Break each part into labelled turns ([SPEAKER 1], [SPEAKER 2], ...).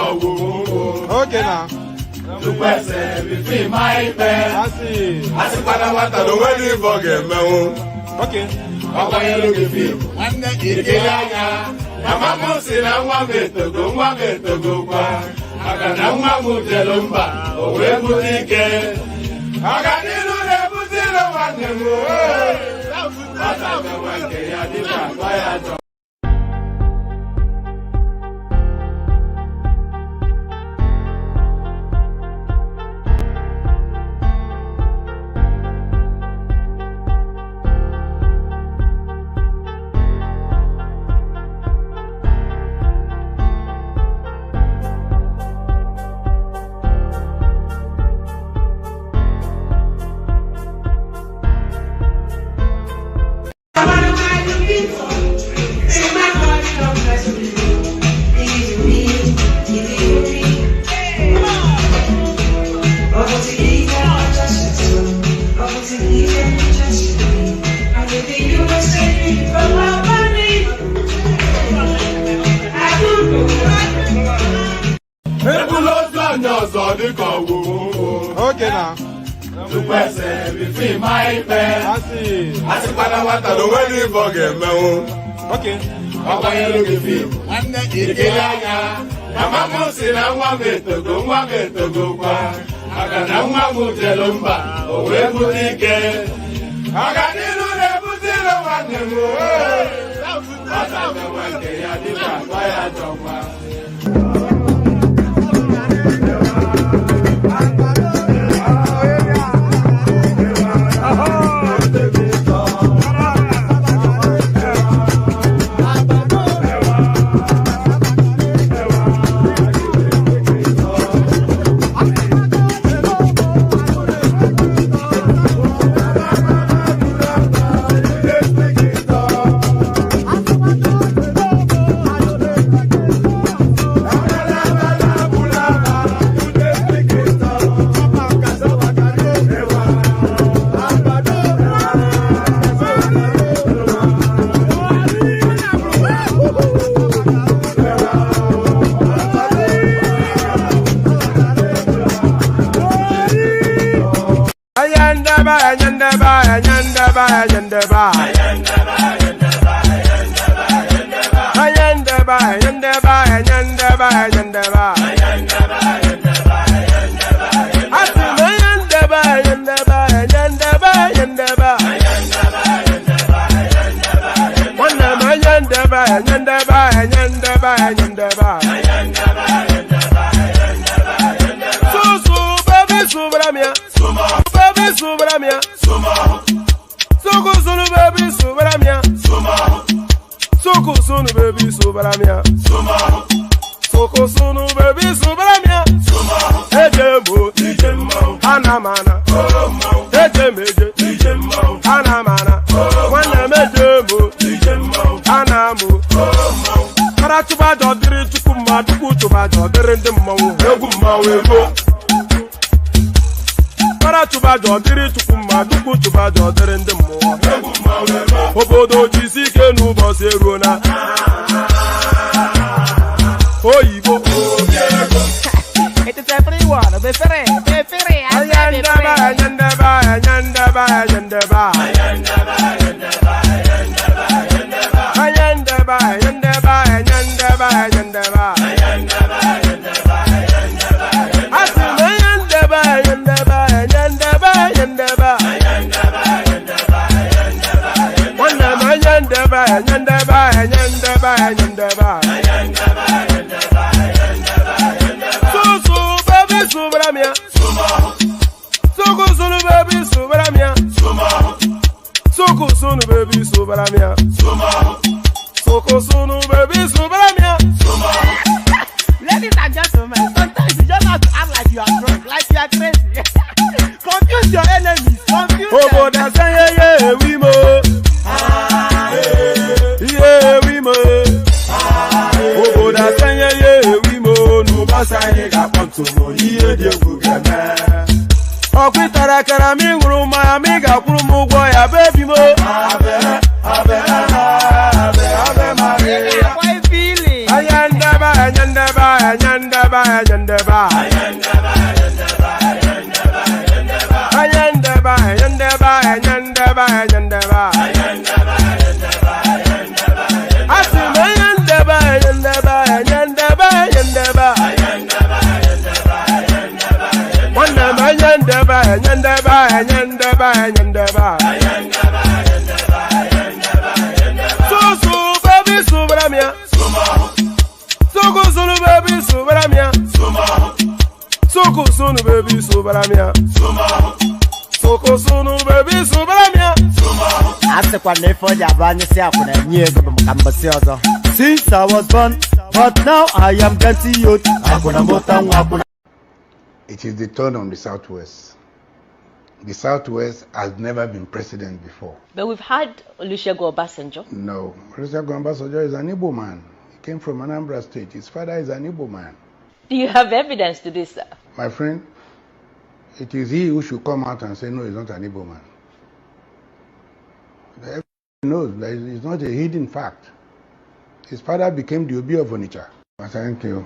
[SPEAKER 1] Okay now.
[SPEAKER 2] The person between my bed.
[SPEAKER 1] I see.
[SPEAKER 2] I see what I want to do when you forget me.
[SPEAKER 1] Okay.
[SPEAKER 2] How are you looking for? One day you get ya. Mama say I want me to go. I got no one who tell him back. Oh, where would he get? I got you to put it on one.
[SPEAKER 1] Okay now.
[SPEAKER 2] The person between my bed.
[SPEAKER 1] I see.
[SPEAKER 2] I see what I want to do when you forget me.
[SPEAKER 1] Okay.
[SPEAKER 2] How are you looking for? One day you get ya. Mama say I want me to go. I got no one who tell him back. Oh, where would he get? I got you to put it on one.
[SPEAKER 3] Ladies and gentlemen, sometimes you just have to act like you are drunk, like you are crazy. Confuse your enemies, confuse them. Ayendeba, ayendeba. Ayendeba, ayendeba, ayendeba, ayendeba. Asim ayendeba, ayendeba, ayendeba, ayendeba. Wandem ayendeba, ayendeba, ayendeba, ayendeba. Susu baby subramia. Suku sunu baby subramia. Suku sunu baby subramia. Suku sunu baby subramia. Ase kwa nefo ya bani se akuna nyego bamkambasi ozo. Since I was born, but now I am getting youth. Akuna motan akuna.
[SPEAKER 4] It is the turn on the Southwest. The Southwest has never been president before.
[SPEAKER 5] But we've had Olusegun Obasanjo.
[SPEAKER 4] No, Olusegun Obasanjo is an Igbo man. He came from Anambra State. His father is an Igbo man.
[SPEAKER 5] Do you have evidence to this, sir?
[SPEAKER 4] My friend, it is he who should come out and say, no, he's not an Igbo man. Everybody knows that it's not a hidden fact. His father became the Obi of Onitsha. Thank you.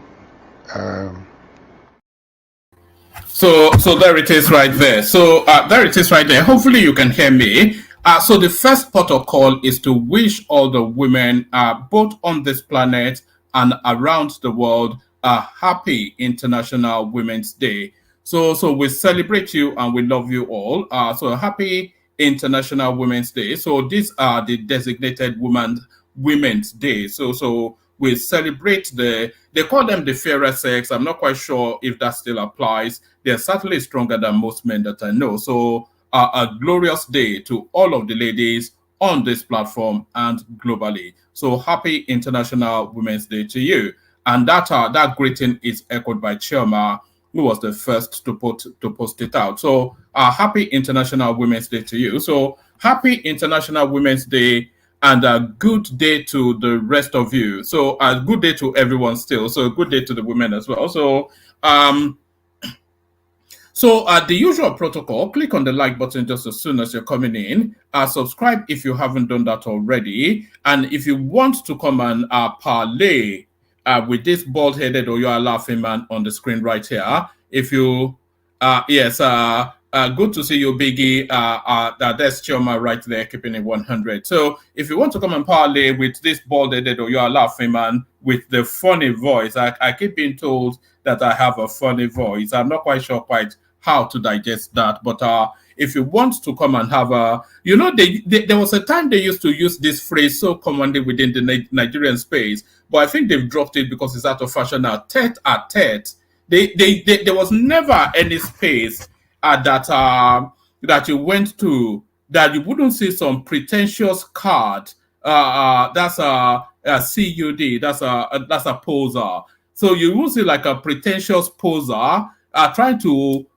[SPEAKER 2] So there it is right there. So there it is right there. Hopefully you can hear me. So the first protocol is to wish all the women, both on this planet and around the world, a happy International Women's Day. So we celebrate you and we love you all. So happy International Women's Day. So these are the designated Women's Day. So we celebrate they call them the fairer sex. I'm not quite sure if that still applies. They're certainly stronger than most men that I know. So a glorious day to all of the ladies on this platform and globally. So happy International Women's Day to you. And that greeting is echoed by Chioma, who was the first to post it out. So happy International Women's Day to you. So happy International Women's Day. And a good day to the rest of you. So a good day to everyone still. So a good day to the women as well. So the usual protocol, click on the like button just as soon as you're coming in. Subscribe if you haven't done that already. And if you want to come and parlay with this bald-headed or you're laughing man on the screen right here, if you, good to see you, Biggie. That's Chioma right there, keeping it 100. So if you want to come and parlay with this bald-headed or you're laughing man with the funny voice, I keep being told that I have a funny voice. I'm not quite sure how to digest that. But if you want to come and have there was a time they used to use this phrase so commonly within the Nigerian space, but I think they've dropped it because it's out of fashion now. Tete-a-tete. There was never any space that you went to that you wouldn't see some pretentious card. That's a CUD. That's a poser. So you will see like a pretentious poser trying to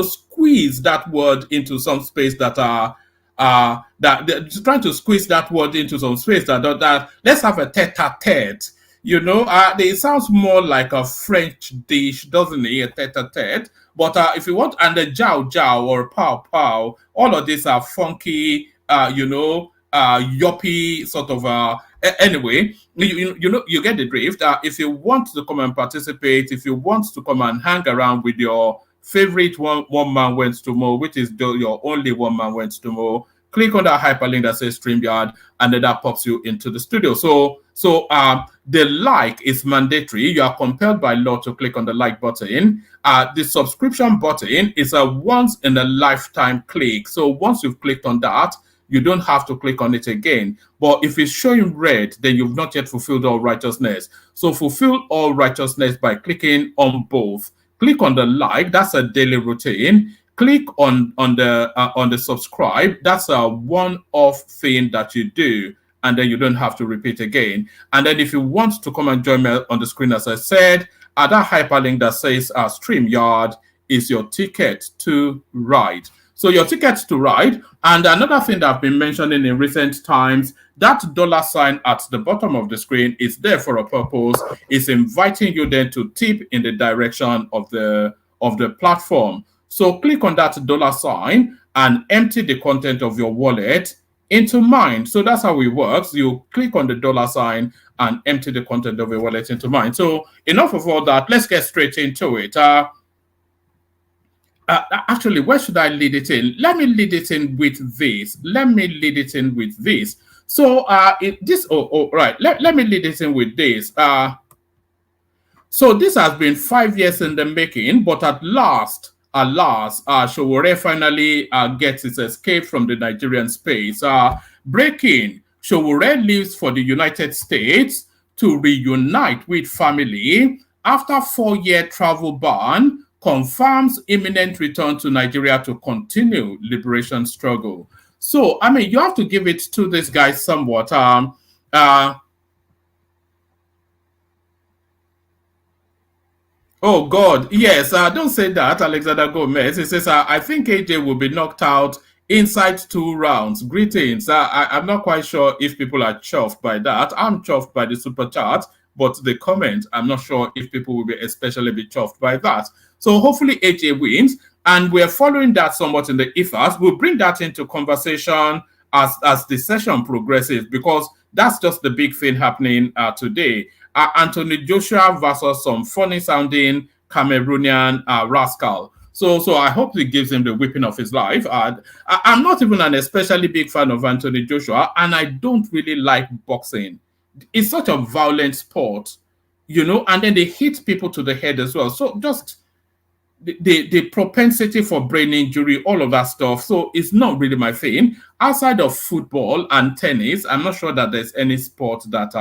[SPEAKER 2] squeeze that word into some space that trying to squeeze that word into some space that let's have a tete-a-tete. It sounds more like a French dish, doesn't it? A tete-a-tete. But if you want, and the jiao jiao or pow pow, all of these are funky, yuppie sort of. Anyway, you get the drift. If you want to come and participate, if you want to come and hang around with your favorite one man went to Mo, which is your only one man went to Mo, click on that hyperlink that says StreamYard, and then that pops you into the studio. So the like is mandatory. You are compelled by law to click on the like button. The subscription button is a once in a lifetime click. So once you've clicked on that, you don't have to click on it again. But if it's showing red, then you've not yet fulfilled all righteousness. So fulfill all righteousness by clicking on both. Click on the like, that's a daily routine. Click on the subscribe, that's a one-off thing that you do, and then you don't have to repeat again. And then if you want to come and join me on the screen, as I said, that hyperlink that says StreamYard is your ticket to ride. So your ticket to ride. And another thing that I've been mentioning in recent times, that $ at the bottom of the screen is there for a purpose. It's inviting you then to tip in the direction of the platform. So click on that $ and empty the content of your wallet
[SPEAKER 6] into mine. So that's how it works. You click on the $sign and empty the content of your wallet into mine. So enough of all that. Let's get straight into it. Actually, where should I lead it in? Let me lead it in with this. So right. Let me lead it in with this. So this has been 5 years in the making, but at last, Sowore finally gets his escape from the Nigerian space. Breaking, Sowore leaves for the United States to reunite with family after 4-year travel ban, confirms imminent return to Nigeria to continue liberation struggle. So, I mean, you have to give it to this guy somewhat. Oh God, yes. Don't say that, Alexander Gomez. He says, I think AJ will be knocked out inside 2 rounds. Greetings. I'm not quite sure if people are chuffed by that. I'm chuffed by the super chat, but the comment, I'm not sure if people will be especially be chuffed by that. So hopefully AJ wins, and we're following that somewhat in the ethos. We'll bring that into conversation as the session progresses, because that's just the big thing happening today. Anthony Joshua versus some funny sounding Cameroonian rascal. So I hope it gives him the whipping of his life. I'm not even an especially big fan of Anthony Joshua, and I don't really like boxing. It's such a violent sport, and then they hit people to the head as well. So just the propensity for brain injury, all of that stuff. So it's not really my thing. Outside of football and tennis, I'm not sure that there's any sport that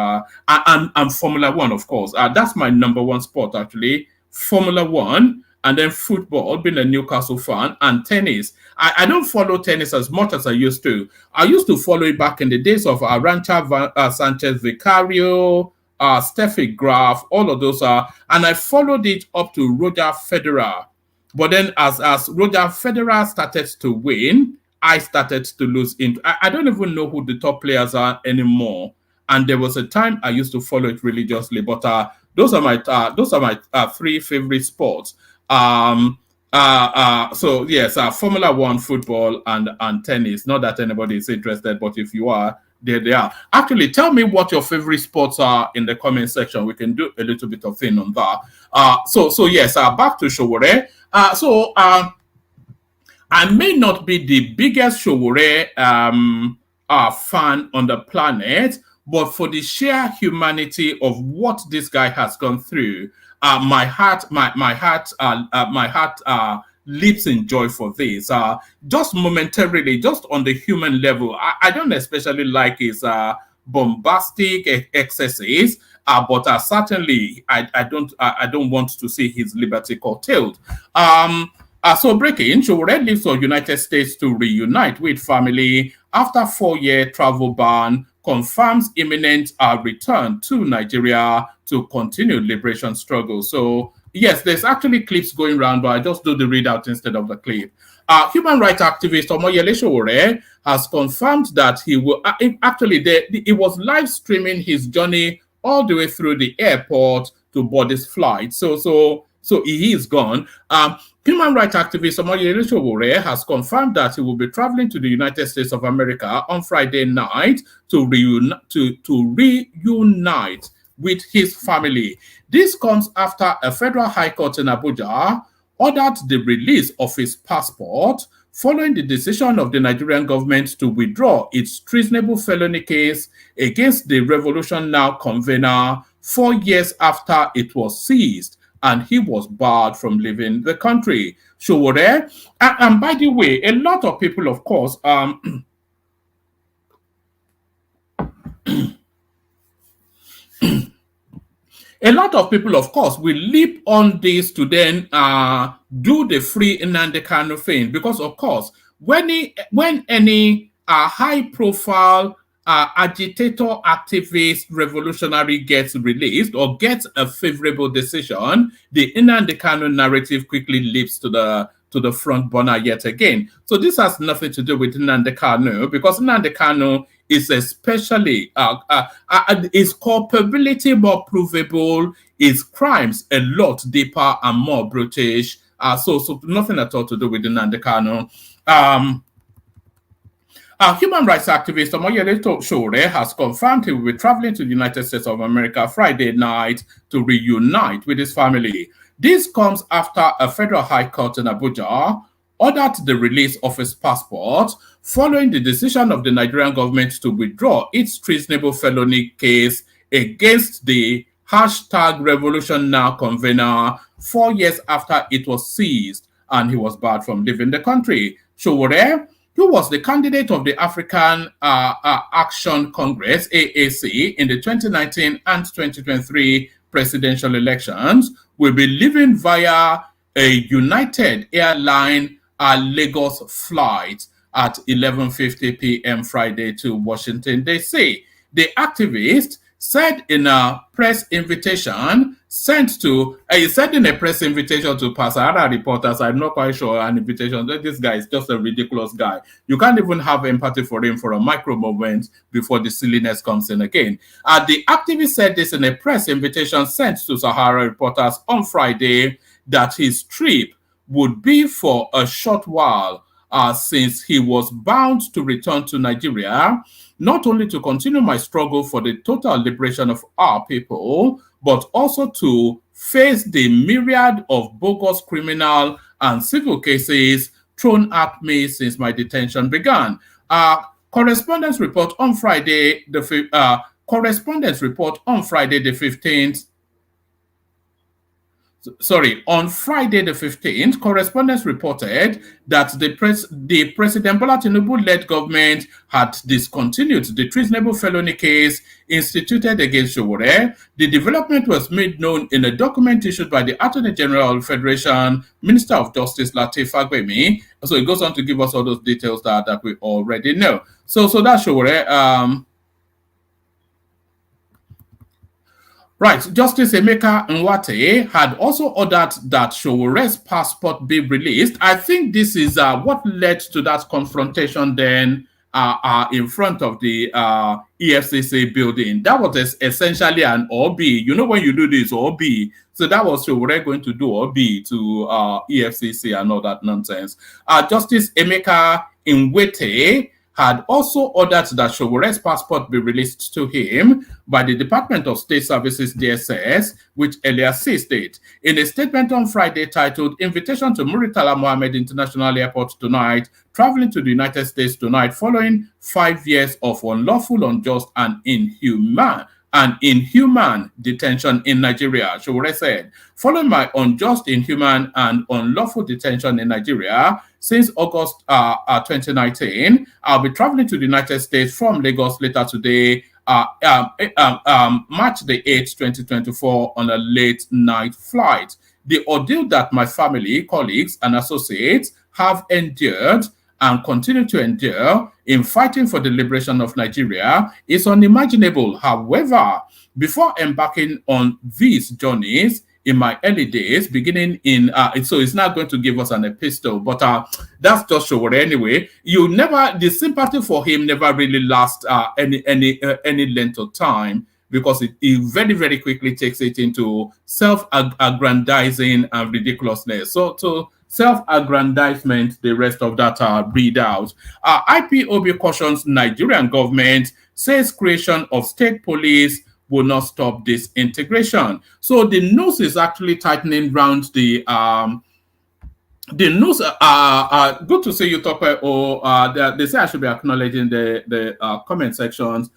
[SPEAKER 6] and Formula One, of course. That's my number 1 sport, actually. Formula One, and then football, being a Newcastle fan, and tennis. I don't follow tennis as much as I used to. I used to follow it back in the days of Arantxa Sanchez Vicario, Steffi Graf, all of those and I followed it up to Roger Federer. But then as Roger Federer started to win, I started to lose interest. I don't even know who the top players are anymore. And there was a time I used to follow it religiously. But those are my 3 favorite sports. So yes, Formula One, football, and tennis. Not that anybody is interested, but if you are, there they are. Actually, tell me what your favorite sports are in the comment section. We can do a little bit of thing on that. So yes, back to Sowore. I may not be the biggest Sowore fan on the planet, but for the sheer humanity of what this guy has gone through, my heart leaps in joy for this. Just momentarily, just on the human level, I don't especially like his bombastic excesses, but certainly I don't want to see his liberty curtailed. So breaking, Sowore leaves for United States to reunite with family after 4-year travel ban, confirms imminent return to Nigeria to continue liberation struggle. So yes, there's actually clips going around, but I just do the readout instead of the clip. Human rights activist Omoyele Sowore has confirmed that he will he was live streaming his journey all the way through the airport to board his flight. So he is gone. Human rights activist Omoyele Sowore has confirmed that he will be traveling to the United States of America on Friday night to reunite with his family. This comes after a federal high court in Abuja ordered the release of his passport following the decision of the Nigerian government to withdraw its treasonable felony case against the Revolution Now convener 4 years after it was seized and he was barred from leaving the country. Sowore, and by the way, a lot of people, of course, a lot of people, of course, will leap on this to then do the free Nnamdi Kanu thing, because, of course, when any high-profile agitator, activist, revolutionary gets released or gets a favorable decision, the Nnamdi Kanu narrative quickly leaps to the front burner yet again. So this has nothing to do with Nnamdi Kanu, because Nnamdi Kanu is especially his culpability more provable, his crimes a lot deeper and more brutish. So nothing at all to do with Nnamdi Kanu. Human rights activist Omoyele Sowore has confirmed he will be traveling to the United States of America Friday night to reunite with his family. This comes after a federal high court in Abuja ordered the release of his passport following the decision of the Nigerian government to withdraw its treasonable felony case against the #RevolutionNow convener 4 years after it was seized and he was barred from leaving the country. Sowore, who was the candidate of the African Action Congress, AAC, in the 2019 and 2023 presidential elections, will be leaving via a United Airline Lagos flight at 11:50 p.m. Friday to Washington, D.C. The activist said in a press invitation sent to, he said in a press invitation to Pasara reporters, I'm not quite sure, an invitation, that this guy is just a ridiculous guy. You can't even have empathy for him for a micro moment before the silliness comes in again. The activist said this in a press invitation sent to Sahara reporters on Friday that his trip would be for a short while since he was bound to return to Nigeria, not only to continue my struggle for the total liberation of our people, but also to face the myriad of bogus criminal and civil cases thrown at me since my detention began. Correspondence report on Friday the 15th. On Friday the 15th, correspondents reported that the President Bola Tinubu-led government had discontinued the treasonable felony case instituted against Sowore. The development was made known in a document issued by the Attorney General of the Federation, Minister of Justice Lateef Fagbemi. So it goes on to give us all those details that we already know. So that's Sowore. Right, Justice Emeka Nwate had also ordered that Sowore's passport be released. I think this is what led to that confrontation then in front of the EFCC building. That was essentially an OB. You know when you do this, OB. So that was Sowore going to do OB to EFCC and all that nonsense. Justice Emeka Nwate had also ordered that Sowore's passport be released to him by the Department of State Services, DSS, which earlier seized it. In a statement on Friday titled Invitation to Muritala Mohammed International Airport tonight, traveling to the United States tonight following 5 years of unlawful, unjust, and inhuman detention in Nigeria, Sowore said, following my unjust, inhuman, and unlawful detention in Nigeria since August 2019, I'll be traveling to the United States from Lagos later today, March the 8th, 2024, on a late night flight. The ordeal that my family, colleagues, and associates have endured and continue to endure in fighting for the liberation of Nigeria is unimaginable. However, before embarking on these journeys in my early days, beginning in, so it's not going to give us an epistle, but that's just Sowore anyway. The sympathy for him never really lasts any length of time, because it very, very quickly takes it into self-aggrandizing and ridiculousness. So self-aggrandizement, the rest of that readout. IPOB cautions Nigerian government, says creation of state police will not stop this integration. So the noose is actually tightening around the news. Good to see you, Tope. They say I should be acknowledging the comment sections.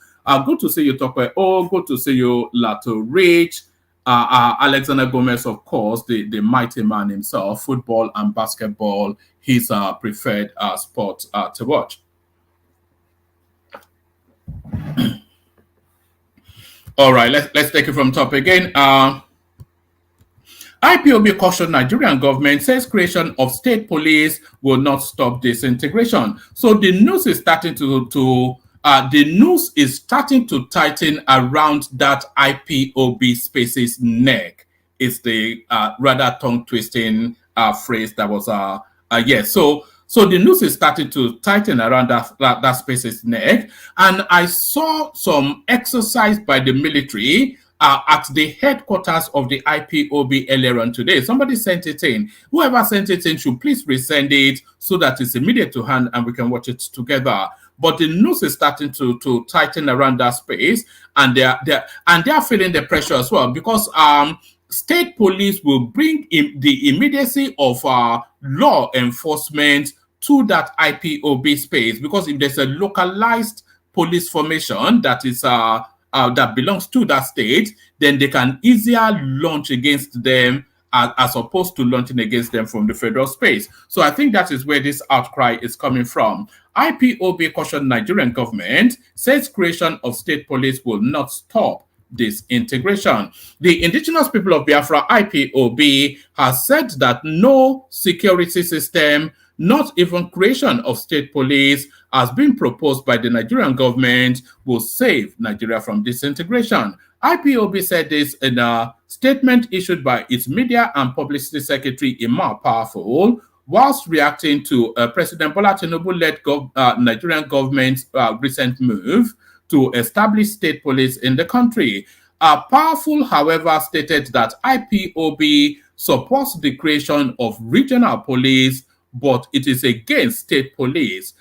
[SPEAKER 6] Good to see you, Tope. Good to see you, Lato Rich. Alexander Gomez, of course, the mighty man himself. Football and basketball, his preferred sport to watch. All right, let's take it from top again. IPOB cautioned Nigerian government, says creation of state police will not stop this integration. So the news is starting to tighten around that IPOB space's neck. It's the rather tongue-twisting phrase that was yes. So the noose is starting to tighten around that space's neck. And I saw some exercise by the military at the headquarters of the IPOB earlier on today. Somebody sent it in. Whoever sent it in should please resend it so that it's immediate to hand and we can watch it together. but the noose is starting to tighten around that space, and they're feeling the pressure as well, because state police will bring in the immediacy of law enforcement to that IPOB space, because if there's a localized police formation that is that belongs to that state, then they can easier launch against them as opposed to launching against them from the federal space. So I think that is where this outcry is coming from. IPOB cautioned Nigerian government, says creation of state police will not stop this integration. The indigenous people of Biafra, IPOB, has said that no security system, not even creation of state police, has been proposed by the Nigerian government will save Nigeria from disintegration. IPOB said this in a statement issued by its media and publicity secretary, Imar Powerful, whilst reacting to President Bola Tinubu-led Nigerian government's recent move to establish state police in the country. Powerful, however, stated that IPOB supports the creation of regional police, but it is against state police.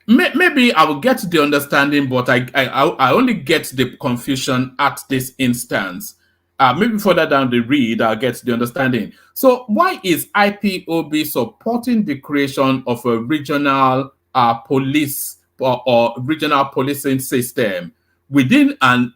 [SPEAKER 6] Maybe I will get the understanding, but I only get the confusion at this instance. Maybe further down the read, I'll get the understanding. So why is IPOB supporting the creation of a regional police or regional policing system within a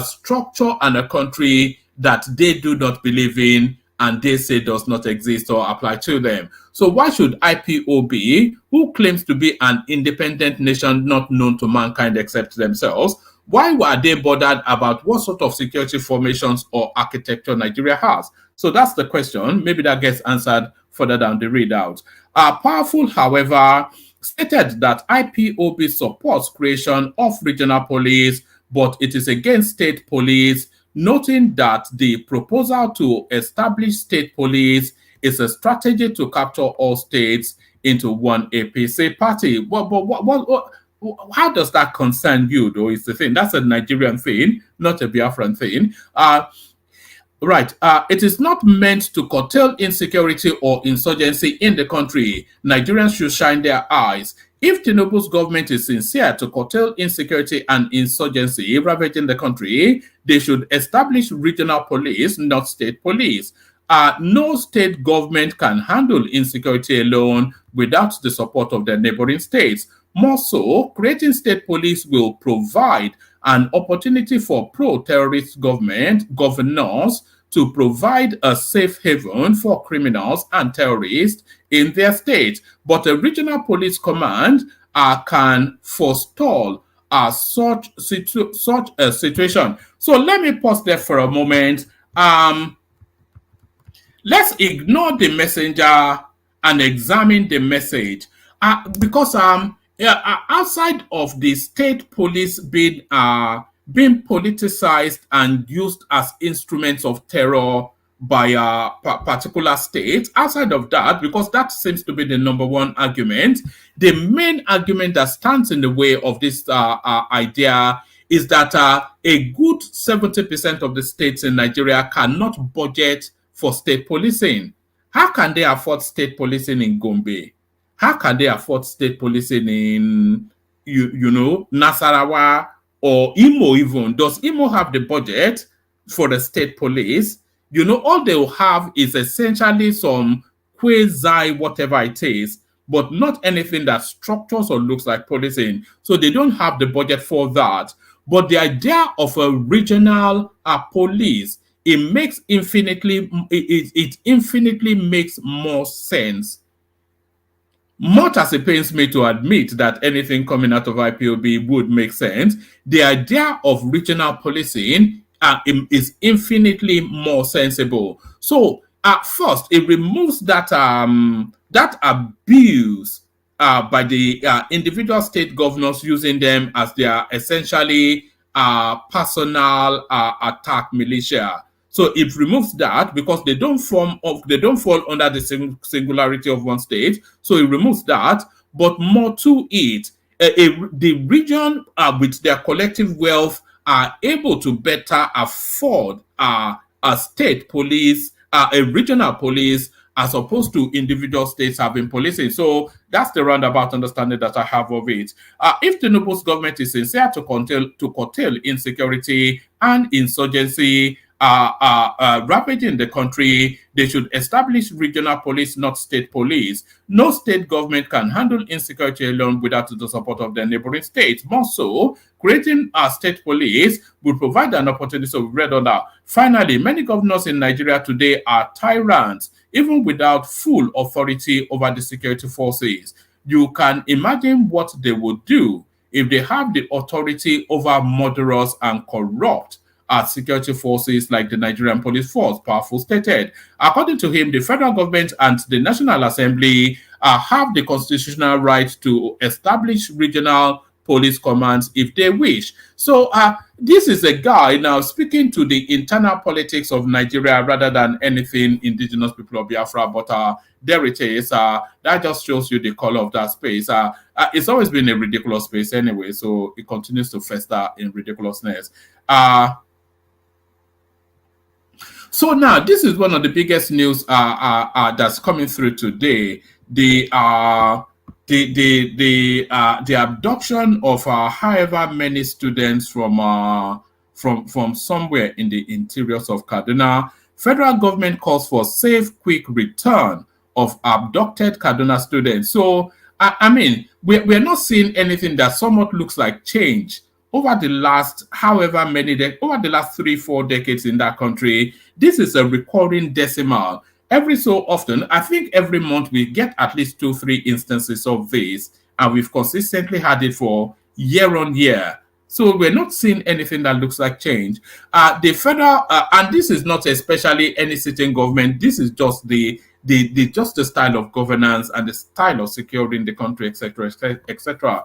[SPEAKER 6] structure and a country that they do not believe in and they say does not exist or apply to them? So why should IPOB, who claims to be an independent nation not known to mankind except themselves, why were they bothered about what sort of security formations or architecture Nigeria has? So that's the question. Maybe that gets answered further down the readout. Powerful, however, stated that IPOB supports creation of regional police, but it is against state police, noting that the proposal to establish state police is a strategy to capture all states into one APC party. How does that concern you, though? Is the thing. That's a Nigerian thing, not a Biafran thing. Right. It is not meant to curtail insecurity or insurgency in the country. Nigerians should shine their eyes. If Tinubu's government is sincere to curtail insecurity and insurgency ravaging the country, they should establish regional police, not state police. No state government can handle insecurity alone without the support of their neighboring states. More so, creating state police will provide an opportunity for pro-terrorist governors to provide a safe haven for criminals and terrorists in their state. But a regional police command can forestall such a situation. So let me pause there for a moment. Let's ignore the messenger and examine the message. Because outside of the state police being politicized and used as instruments of terror by particular states, outside of that, because that seems to be the number one argument, the main argument that stands in the way of this idea is that a good 70% of the states in Nigeria cannot budget for state policing. How can they afford state policing in Gombe? How can they afford state policing in, Nasarawa or Imo even? Does Imo have the budget for the state police? All they will have is essentially some quasi whatever it is, but not anything that structures or looks like policing. So they don't have the budget for that. But the idea of a regional police, it infinitely makes more sense. Much as it pains me to admit that anything coming out of IPOB would make sense, the idea of regional policing is infinitely more sensible. So, first, it removes that abuse by the individual state governors using them as their essentially personal attack militia. So it removes that because they don't fall under the singularity of one state. So it removes that, but more to it, the region with their collective wealth are able to better afford a state police, a regional police, as opposed to individual states having policing. So that's the roundabout understanding that I have of it. If Tinubu's government is sincere to curtail insecurity and insurgency ravaging the country, they should establish regional police, not state police. No state government can handle insecurity alone without the support of their neighboring states. More so, creating a state police would provide an opportunity. So we read on that. Finally, many governors in Nigeria today are tyrants, even without full authority over the security forces. You can imagine what they would do if they have the authority over murderers and corrupt security forces like the Nigerian Police Force, Powerful stated. According to him, the federal government and the National Assembly have the constitutional right to establish regional police commands if they wish. So this is a guy now speaking to the internal politics of Nigeria rather than anything indigenous people of Biafra, but there it is. That just shows you the color of that space. It's always been a ridiculous space anyway, so it continues to fester in ridiculousness. So now, this is one of the biggest news that's coming through today. The abduction of however many students from somewhere in the interiors of Kaduna. Federal government calls for safe, quick return of abducted Kaduna students. So, I mean, we're not seeing anything that somewhat looks like change over the last however many over the last 3-4 decades in that country. This is a recurring decimal. Every so often, I think every month we get at least 2-3 instances of this, and we've consistently had it for year on year. So we're not seeing anything that looks like change. The federal, and this is not especially any sitting government. This is just the style of governance and the style of securing the country, etc., etc.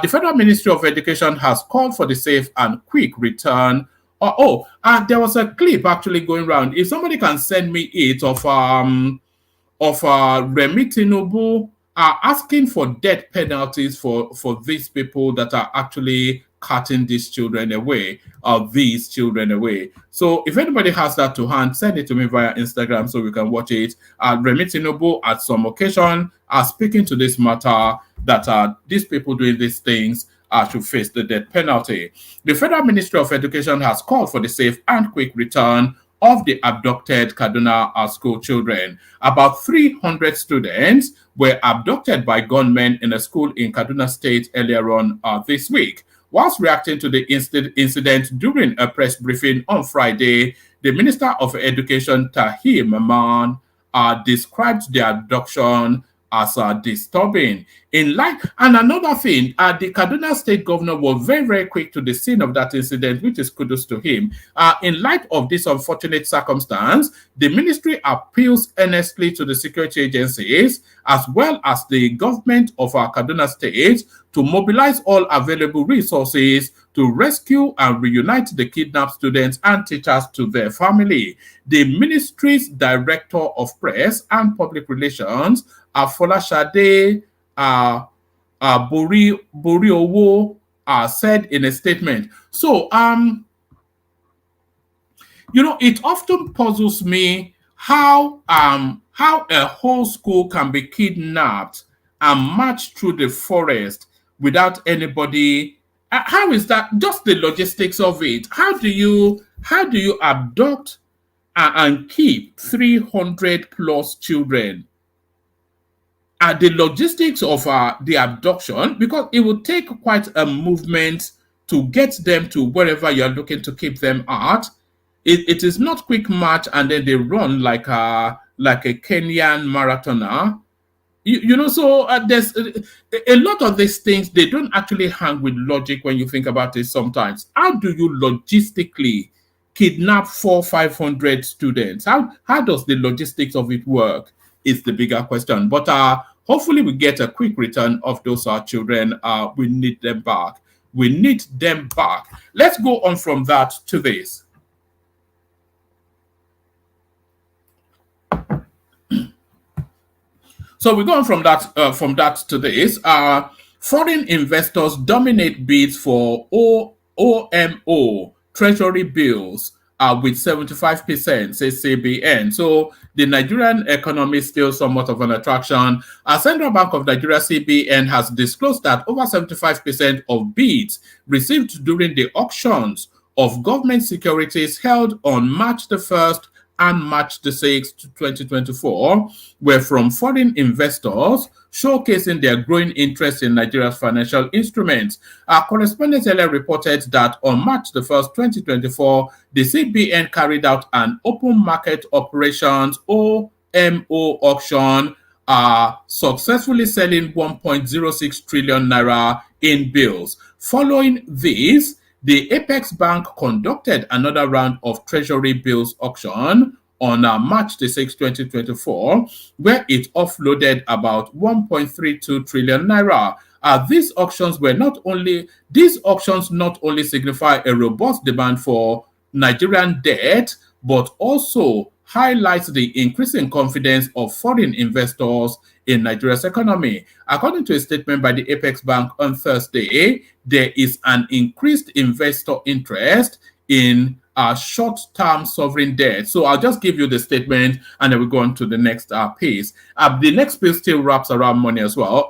[SPEAKER 6] The Federal Ministry of Education has called for the safe and quick return. There was a clip actually going around. If somebody can send me it of Remi Tinubu asking for death penalties for these people that are actually cutting these children away, So if anybody has that to hand, send it to me via Instagram so we can watch it. Remi Tinubu at some occasion are speaking to this matter that these people doing these things should face the death penalty. The Federal Ministry of Education has called for the safe and quick return of the abducted Kaduna school children. About 300 students were abducted by gunmen in a school in Kaduna State earlier on this week. Whilst reacting to the incident during a press briefing on Friday, the Minister of Education, Tahir Maman, described the abduction as disturbing. And another thing, the Kaduna State Governor was very, very quick to the scene of that incident, which is kudos to him. In light of this unfortunate circumstance, the ministry appeals earnestly to the security agencies as well as the government of our Kaduna State to mobilize all available resources to rescue and reunite the kidnapped students and teachers to their family. The ministry's Director of Press and Public Relations, Folashade Boriowo, said in a statement. So, it often puzzles me how a whole school can be kidnapped and marched through the forest without anybody. How is that? Just the logistics of it. How do you abduct and keep 300 plus children? The logistics of the abduction, because it would take quite a movement to get them to wherever you're looking to keep them at. It is not quick march and then they run like a Kenyan marathoner. So there's a lot of these things, they don't actually hang with logic when you think about it sometimes. How do you logistically kidnap 400-500 students? How does the logistics of it work is the bigger question. But hopefully we get a quick return of those children. We need them back. Let's go on from that to this. So we go on from that to this. Foreign investors dominate bids for OMO Treasury bills with 75%, says CBN. So the Nigerian economy is still somewhat of an attraction. Central Bank of Nigeria, CBN, has disclosed that over 75% of bids received during the auctions of government securities held on March the 1st and March the 6th, 2024, were from foreign investors, showcasing their growing interest in Nigeria's financial instruments. Our correspondent earlier reported that on March the 1st, 2024, the CBN carried out an open market operations OMO auction, successfully selling 1.06 trillion naira in bills. Following this, the Apex Bank conducted another round of Treasury bills auction on March the 6th, 2024, where it offloaded about 1.32 trillion naira. These auctions not only signify a robust demand for Nigerian debt, but also highlights the increasing confidence of foreign investors in Nigeria's economy. According to a statement by the Apex Bank on Thursday, there is an increased investor interest in short-term sovereign debt. So I'll just give you the statement and then we'll go on to the next piece. The next piece still wraps around money as well.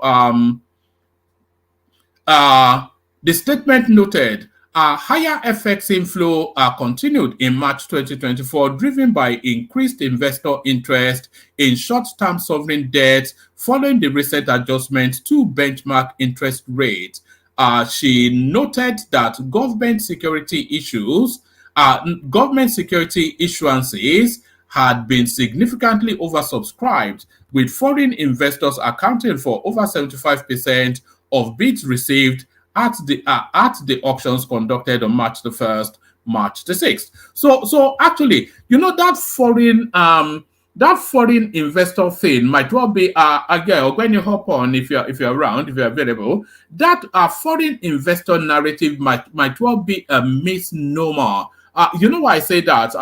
[SPEAKER 6] The statement noted higher FX inflow continued in March 2024, driven by increased investor interest in short-term sovereign debt following the recent adjustment to benchmark interest rates. She noted that government security issuances had been significantly oversubscribed, with foreign investors accounting for over 75% of bids received at the auctions conducted on March the 1st, March the 6th. So actually, that foreign investor thing might well be again, when you hop on, if you're around, if you're available, that foreign investor narrative might well be a misnomer. You know why I say that?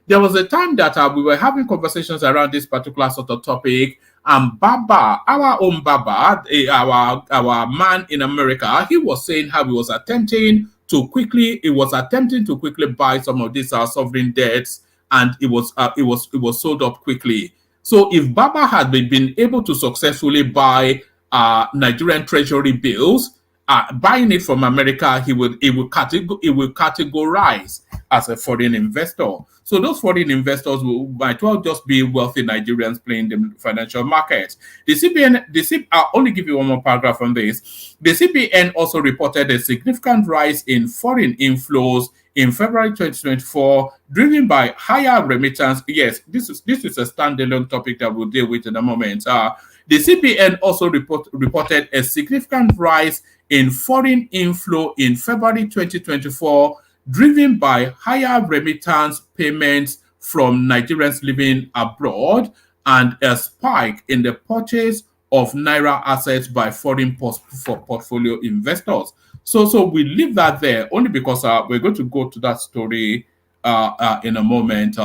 [SPEAKER 6] There was a time that we were having conversations around this particular sort of topic, and Baba, our own Baba, our man in America, he was saying how he was attempting to quickly buy some of these sovereign debts, and it was sold up quickly. So if Baba had been able to successfully buy Nigerian treasury bills, buying it from America, it will categorize as a foreign investor. So those foreign investors might well just be wealthy Nigerians playing the financial market. The CBN, I'll only give you one more paragraph on this. The CBN also reported a significant rise in foreign inflows in February 2024, driven by higher remittance. Yes, this is a standalone topic that we'll deal with in a moment. The CBN also reported a significant rise in foreign inflow in February 2024, driven by higher remittance payments from Nigerians living abroad and a spike in the purchase of Naira assets by foreign portfolio investors. So we leave that there only because we're going to go to that story in a moment.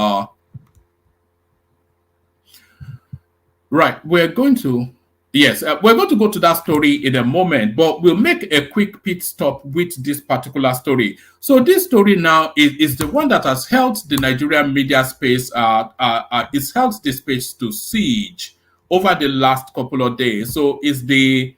[SPEAKER 6] Right, we're going to go to that story in a moment, but we'll make a quick pit stop with this particular story. So this story now is the one that has held the Nigerian media space, it's held the space to siege over the last couple of days. So it's the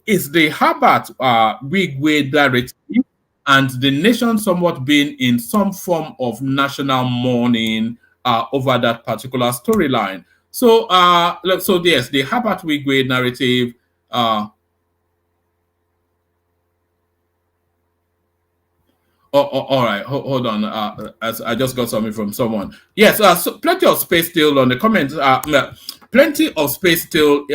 [SPEAKER 6] Herbert Wigwe directive, and the nation somewhat being in some form of national mourning over that particular storyline. So yes, the Herbert Wigwe narrative. All right, hold on. As I just got something from someone. Yes, so plenty of space still on the comments. Plenty of space still.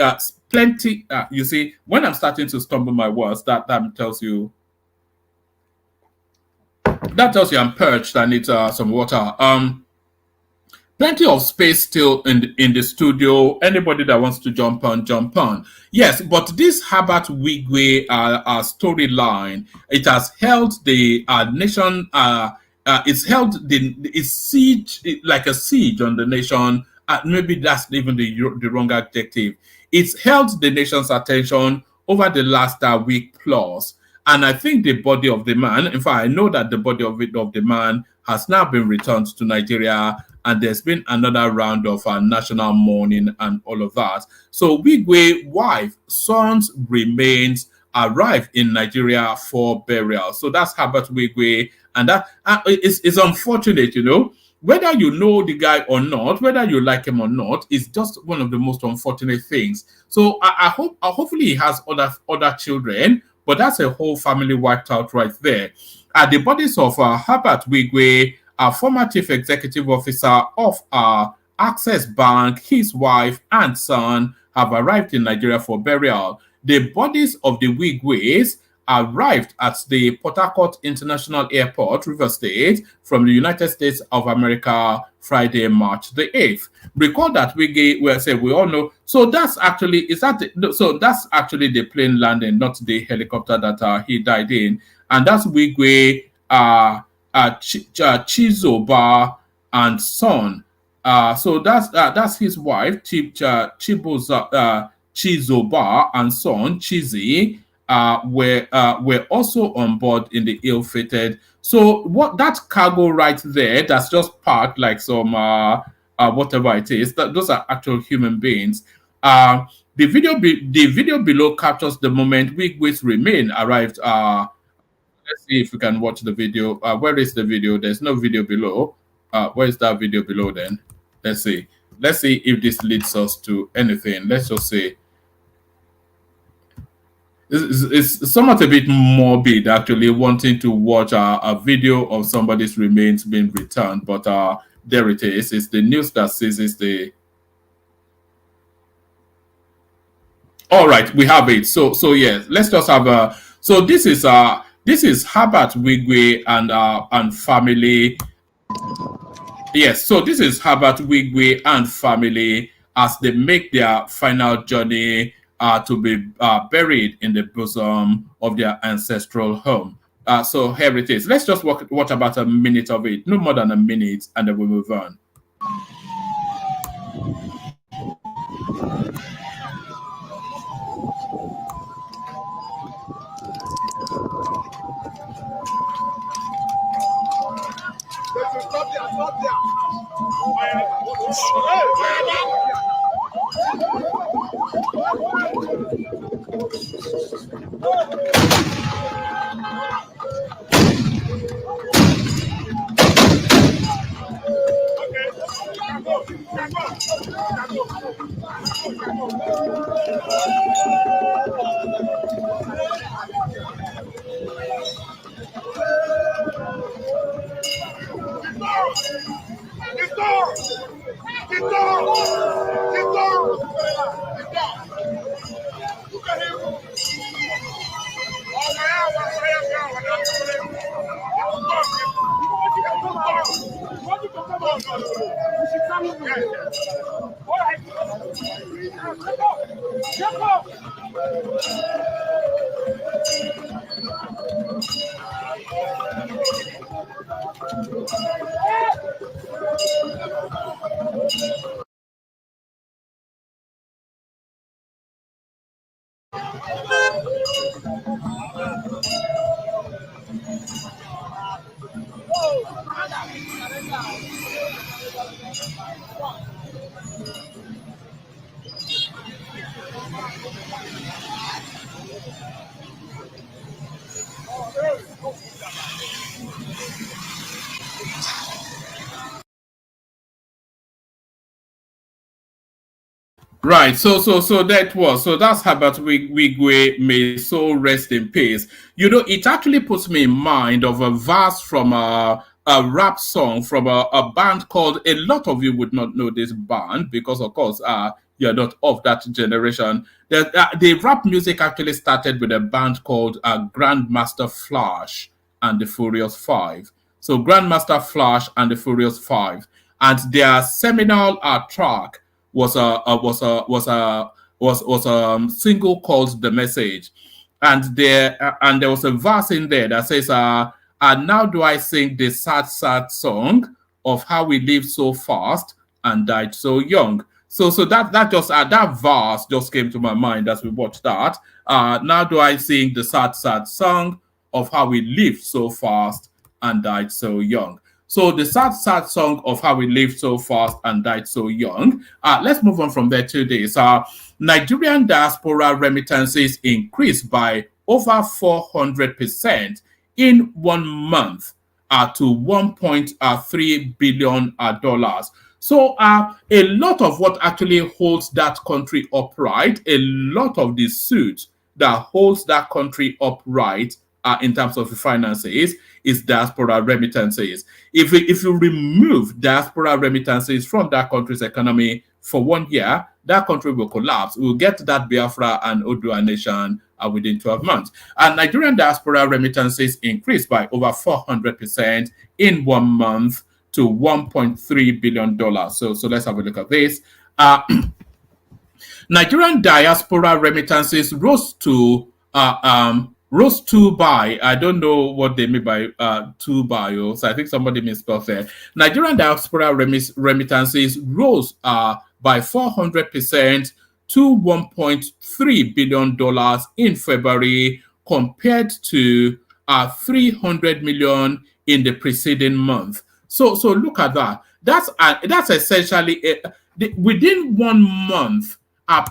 [SPEAKER 6] Plenty. You see, when I'm starting to stumble my words, that tells you. That tells you I'm perched. I need some water. Plenty of space still in the studio. Anybody that wants to jump on. Yes, but this Herbert Wigwe storyline, it has held the nation. It's held it's siege, like a siege on the nation. Maybe that's even the wrong adjective. It's held the nation's attention over the last week plus. And I think the body of the man, in fact, I know that the body of the man has now been returned to Nigeria, and there's been another round of national mourning and all of that. So Wigwe wife, son's remains arrived in Nigeria for burial. So that's Herbert Wigwe, and that is unfortunate, you know. Whether you know the guy or not, whether you like him or not, is just one of the most unfortunate things. So I hope, hopefully, he has other children, but that's a whole family wiped out right there. The bodies of Herbert Wigwe, a former chief executive officer of Access Bank, his wife and son have arrived in Nigeria for burial. The bodies of the Wigwes arrived at the Port Harcourt International Airport, River State, from the United States of America, Friday, March the 8th. Recall that we all know. So that's actually that's actually the plane landing, not the helicopter that he died in, and that's Wigwe, Chizoba and son. So that's his wife, Chizoba and son, Chizi. Were also on board in the ill-fated. So what that cargo right there that's just parked like some whatever it is, those are actual human beings. The video below captures the moment Wigwe's remain arrived. Let's see if we can watch the video. Where is the video? There's no video below. Where is that video below then? Let's see. Let's see if this leads us to anything. Let's just say it's somewhat a bit morbid, actually, wanting to watch a video of somebody's remains being returned. But there it is. It's the news that says it's the. All right, we have it. So yes, let's just have a. So this is Herbert Wigwe and family. Yes, so this is Herbert Wigwe and family as they make their final journey to be buried in the bosom of their ancestral home. So here it is. Let's just watch about a minute of it, no more than a minute, and then we'll move on. Right, so that's Herbert Wigwe, may so rest in peace. You know, it actually puts me in mind of a verse from a rap song from a band called, a lot of you would not know this band because of course you're not of that generation. The rap music actually started with a band called Grandmaster Flash and the Furious Five. So Grandmaster Flash and the Furious Five, and their seminal track was a single called The Message, and there was a verse in there that says and now do I sing the sad song of how we lived so fast and died so young. So that just that verse just came to my mind as we watched that. Now do I sing the sad, sad song of how we lived so fast and died so young. So the sad, sad song of how we lived so fast and died so young. Let's move on from there to this. Nigerian diaspora remittances increased by over 400% in 1 month to $1.3 billion. So a lot of what actually holds that country upright, a lot of the suit that holds that country upright in terms of the finances is diaspora remittances. If you remove diaspora remittances from that country's economy for 1 year, that country will collapse. We'll get that Biafra and Odua nation within 12 months. And Nigerian diaspora remittances increased by over 400% in 1 month to $1.3 billion. So let's have a look at this. Nigerian diaspora remittances rose to by, I don't know what they mean by to by, so I think somebody misspelled there. Nigerian diaspora remittances rose by 400% to $1.3 billion in February compared to $300 million in the preceding month. So look at that. That's essentially within 1 month.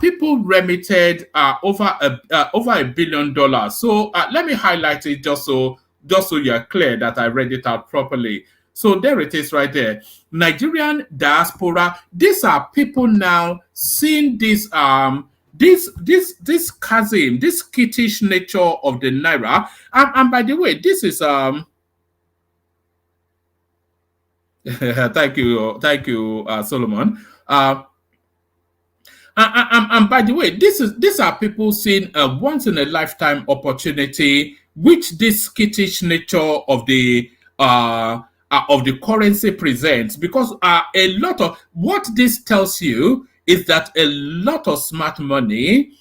[SPEAKER 6] People remitted over $1 billion. So let me highlight it just so you're clear that I read it out properly. So there it is right there. Nigerian diaspora. These are people now seeing this this chasm, this skittish nature of the naira. And by the way, this is thank you, Solomon. And by the way, these are people seeing a once in a lifetime opportunity, which this skittish nature of the currency presents. Because a lot of what this tells you is that a lot of smart money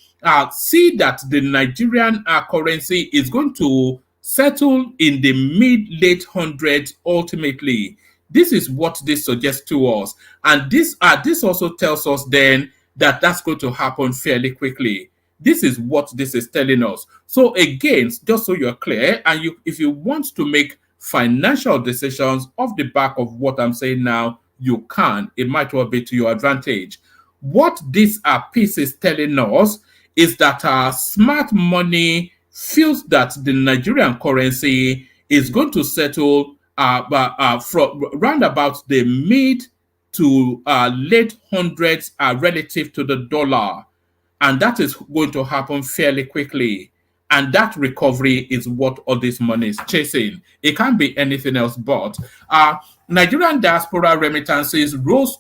[SPEAKER 6] see that the Nigerian currency is going to settle in the mid-late hundreds ultimately. This is what this suggests to us, and this also tells us then that that's going to happen fairly quickly. This is what this is telling us. So again, just so you're clear, and if you want to make financial decisions off the back of what I'm saying now, you can. It might well be to your advantage. What this piece is telling us is that smart money feels that the Nigerian currency is going to settle from round about the mid to late hundreds relative to the dollar. And that is going to happen fairly quickly. And that recovery is what all this money is chasing. It can't be anything else but. Nigerian diaspora remittances rose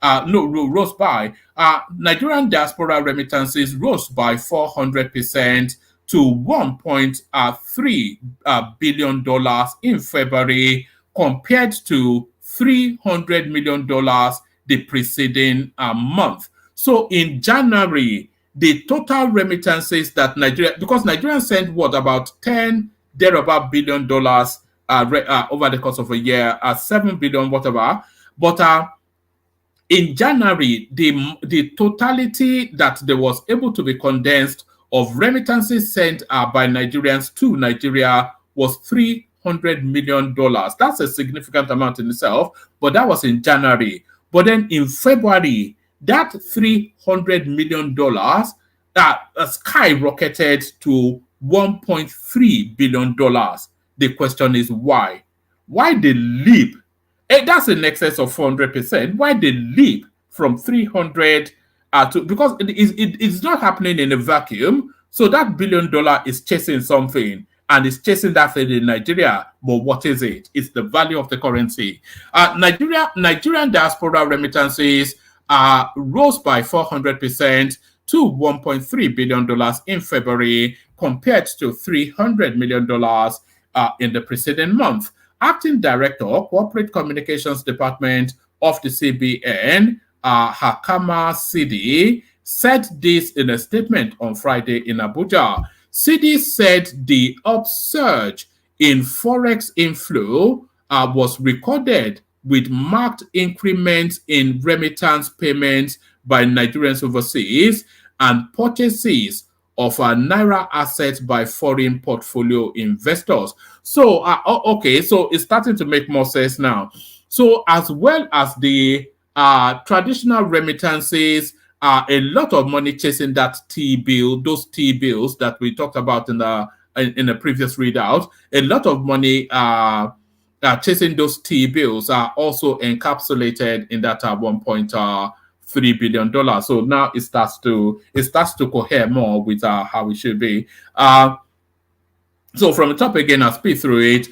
[SPEAKER 6] by Nigerian diaspora remittances rose by 400% to $1.3 billion in February compared to $300 million the preceding month. So in January, the total remittances that Nigeria, because Nigeria sent what, about 10 thereabout $billion over the course of a year, 7 billion whatever. But in January, the totality that there was able to be condensed of remittances sent by Nigerians to Nigeria was $300 million. That's a significant amount in itself, but that was in January. But then in February, that $300 million skyrocketed to $1.3 billion. The question is why? Why the leap? That's in excess of 400%. Why the leap from 300 to, because it's not happening in a vacuum. So that $1 billion is chasing something, and it's chasing that thing in Nigeria. But what is it? It's the value of the currency. Nigerian diaspora remittances rose by 400% to $1.3 billion in February compared to $300 million in the preceding month. Acting Director, Corporate Communications Department of the CBN, Hakama Sidi, said this in a statement on Friday in Abuja. Sidi said the upsurge in forex inflow was recorded with marked increments in remittance payments by Nigerians overseas and purchases of Naira assets by foreign portfolio investors. So, okay, so it's starting to make more sense now. So, as well as the traditional remittances, a lot of money chasing that T-bill, those T-bills that we talked about in the previous readout. A lot of money chasing those T-bills are also encapsulated in that $1.3 billion. So now it starts to cohere more with how it should be. So from the top again, I'll speed through it.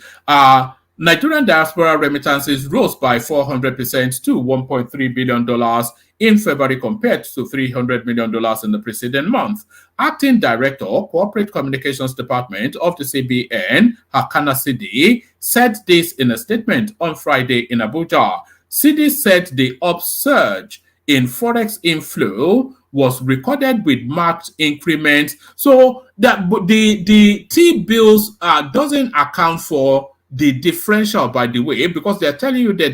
[SPEAKER 6] Nigerian diaspora remittances rose by 400% to $1.3 billion in February compared to $300 million in the preceding month. Acting Director, Corporate Communications Department of the CBN, Hakana Sidi, said this in a statement on Friday in Abuja. Sidi said the upsurge in forex inflow was recorded with marked increments. So that the T-bills doesn't account for the differential, by the way, because they're telling you that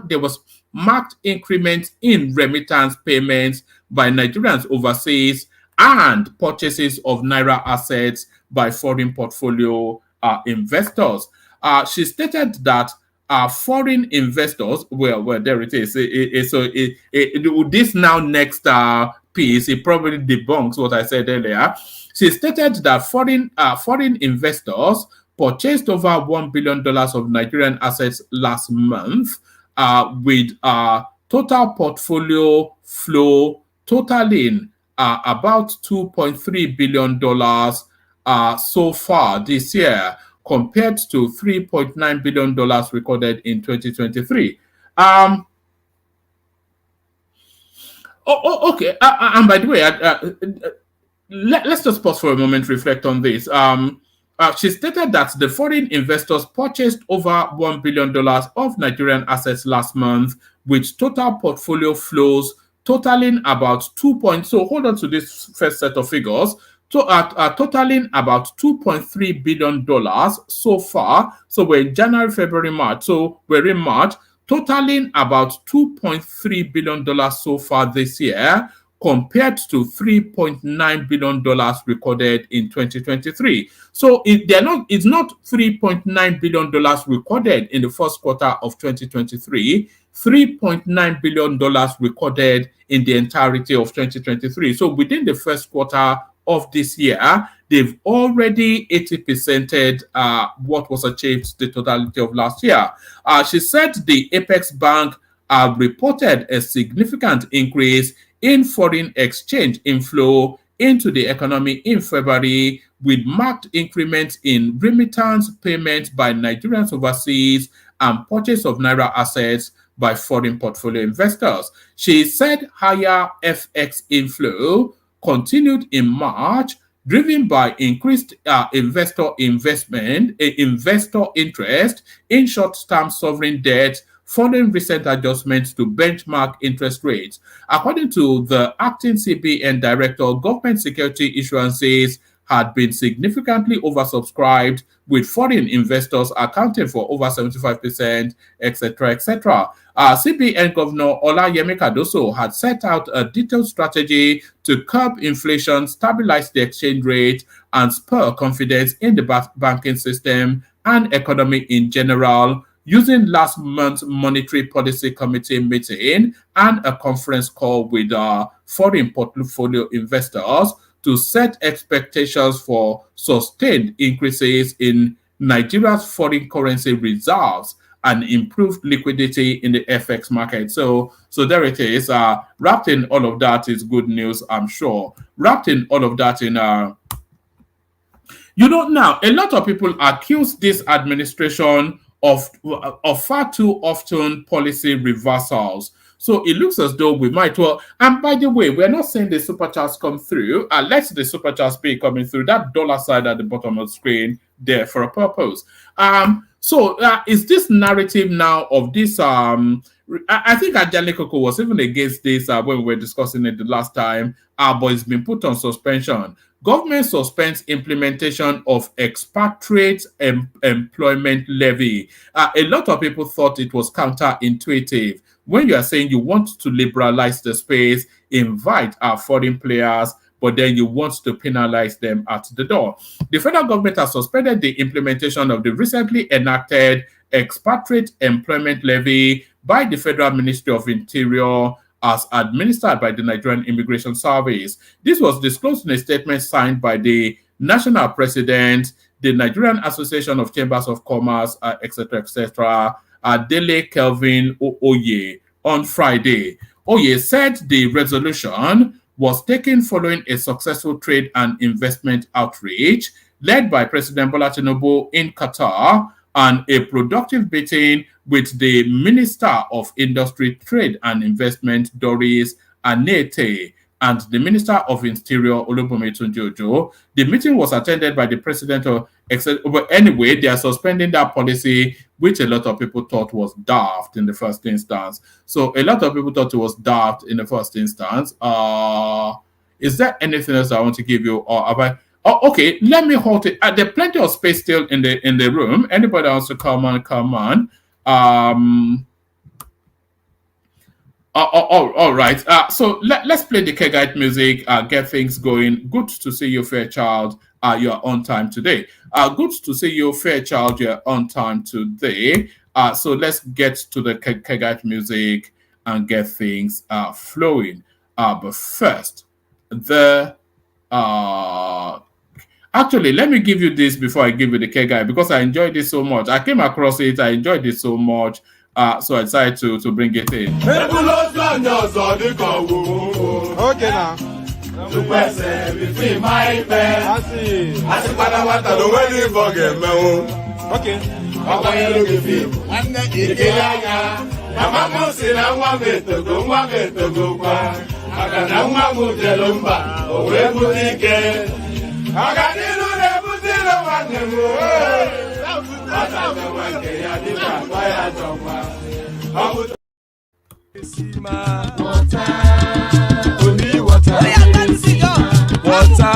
[SPEAKER 6] there was marked increment in remittance payments by Nigerians overseas and purchases of Naira assets by foreign portfolio investors. She stated that foreign investors, well, there it is. This now next piece, it probably debunks what I said earlier. She stated that foreign investors purchased over $1 billion of Nigerian assets last month, with total portfolio flow totaling about $2.3 billion so far this year, compared to $3.9 billion recorded in 2023. Okay. And by the way, let's just pause for a moment, reflect on this. She stated that the foreign investors purchased over $1 billion of Nigerian assets last month, with total portfolio flows totaling about So hold on to this first set of figures. Totaling about $2.3 billion so far. So we're in January, February, March. So we're in March, totaling about $2.3 billion so far this year, compared to $3.9 billion recorded in 2023. So it's not $3.9 billion recorded in the first quarter of 2023, $3.9 billion recorded in the entirety of 2023. So within the first quarter of this year, they've already 80%ed what was achieved the totality of last year. She said the Apex Bank reported a significant increase in foreign exchange inflow into the economy in February, with marked increments in remittance payments by Nigerians overseas and purchase of Naira assets by foreign portfolio investors. She said higher FX inflow continued in March, driven by increased investor interest in short-term sovereign debt following recent adjustments to benchmark interest rates. According to the acting CBN director, government security issuances had been significantly oversubscribed, with foreign investors accounting for over 75%, etc., etc. CBN Governor Olayemi Cardoso had set out a detailed strategy to curb inflation, stabilize the exchange rate, and spur confidence in the banking system and economy in general, using last month's Monetary Policy Committee meeting and a conference call with foreign portfolio investors to set expectations for sustained increases in Nigeria's foreign currency reserves and improved liquidity in the FX market. So there it is. Wrapped in all of that is good news, I'm sure. Wrapped in all of that in now a lot of people accuse this administration of far too often policy reversals. So it looks as though we might well. And by the way, we're not saying the supercharts come through. Let the supercharts be coming through. That dollar side at the bottom of the screen there for a purpose. So is this narrative now of this? I think Ajani Koko was even against this when we were discussing it the last time. But it's been put on suspension. Government suspends implementation of expatriate employment levy. A lot of people thought it was counterintuitive. When you are saying you want to liberalize the space, invite our foreign players, but then you want to penalize them at the door. The federal government has suspended the implementation of the recently enacted expatriate employment levy by the Federal Ministry of Interior as administered by the Nigerian Immigration Service. This was disclosed in a statement signed by the national president, the Nigerian Association of Chambers of Commerce, etc., Dele Kelvin Oye, on Friday. Oye said the resolution was taken following a successful trade and investment outreach led by President Bola Tinubu in Qatar and a productive meeting with the Minister of Industry, Trade and Investment, Doris Anete, and the Minister of Interior, Olubunmi Tunji-Ojo. The meeting was attended by the President of... But anyway, they are suspending that policy, which a lot of people thought was daft in the first instance. So a lot of people thought it was daft in the first instance. Is there anything else I want to give you? Or have I... Oh, okay, let me hold it. There's plenty of space still in the room. Anybody wants to come on? All right. So let's play the Kegite music, get things going. Good to see you, Fairchild. You're on time today. Good to see you, Fairchild. You're on time today. So let's get to the Kegite music and get things flowing. But first, actually, let me give you this before I give you the Kegite, because I enjoyed this so much. I came across it. I enjoyed it so much. So I decided to bring it in.
[SPEAKER 1] Okay now.
[SPEAKER 3] Only water, where they see ma. Water,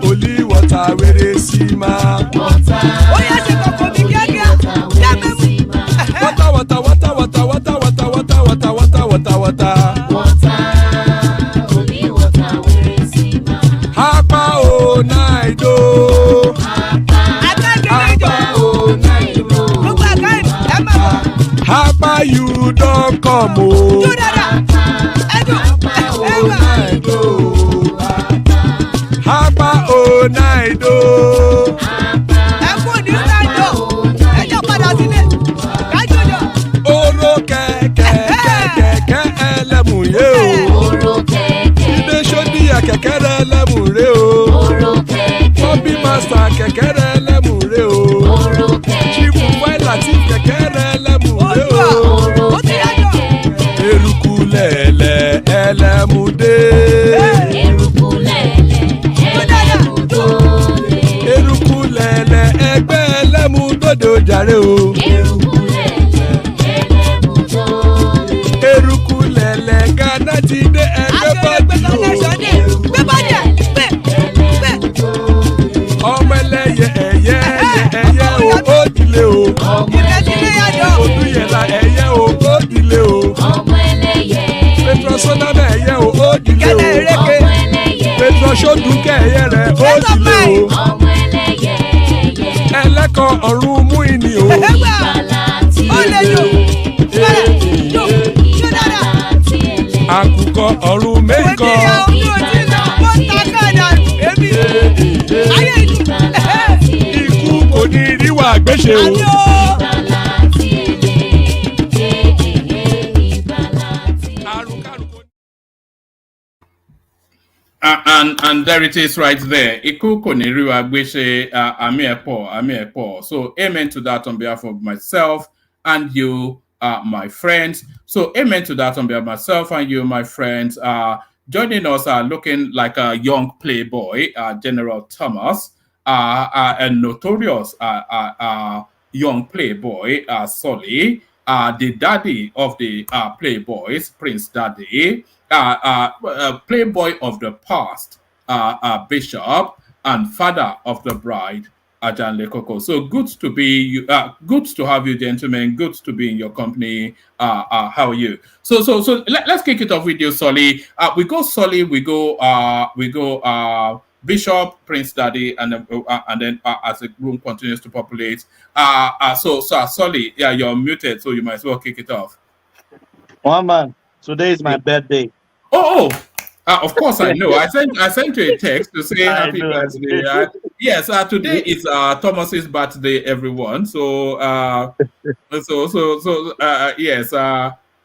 [SPEAKER 3] only water, where they see ma. Hapa o naido. Hapa you don't come o. Hapa o naido. Oro kẹ̀kẹ́ ẹlẹ́mùrè o. Ide sodiya kẹ̀kẹ́ ẹlẹ́mùrè o. Bobby master kẹ̀kẹ́ ẹlẹ́mùrè o. Chief Latif kẹ̀kẹ́ ẹlẹ́mùrè o. Eruku lẹ̀lẹ̀ ẹlẹ́mùdé. Eruku lẹ̀lẹ̀ ẹgbẹ́ ẹlẹ́mùdódò jàre o. Eruku lẹ̀lẹ̀ Ghana ti dé ẹgbẹ́ bọ́dì o. Ọmọ ẹlẹ́yẹ ẹyẹ o ó dilé o. Odúyẹ̀lá ẹyẹ o ó dilé o. Petrosodame ẹyẹ o ó dilé o. Petrosodunke ẹyẹ rẹ̀ ó dilé o. Ẹlẹ́kọ̀ ọ̀run mú ìní o. Àkùkọ ọ̀run méjìkọ. Ikú kò ní ríwà gbéṣe o.
[SPEAKER 6] And there it is right there. Iku koniriwa agbeshe ami epo. So amen to that on behalf of myself and you, my friends. So amen to that on behalf of myself and you, my friends. Joining us looking like a young playboy, General Thomas, a notorious young playboy, Solly, the daddy of the playboys, Prince Daddy, playboy of the past, Bishop, and father of the bride, Ajan Lekoko. So good to be good to have you, gentlemen. Good to be in your company. How are you? So let's kick it off with you, Solly. We go Solly, we go Bishop, Prince Daddy, and then as the room continues to populate. So Solly, yeah, you're muted, so you might as well kick it off.
[SPEAKER 7] One man, today is my birthday.
[SPEAKER 6] Of course I know. I sent you a text to say happy birthday. Yes, today is Thomas's birthday, everyone. So yes,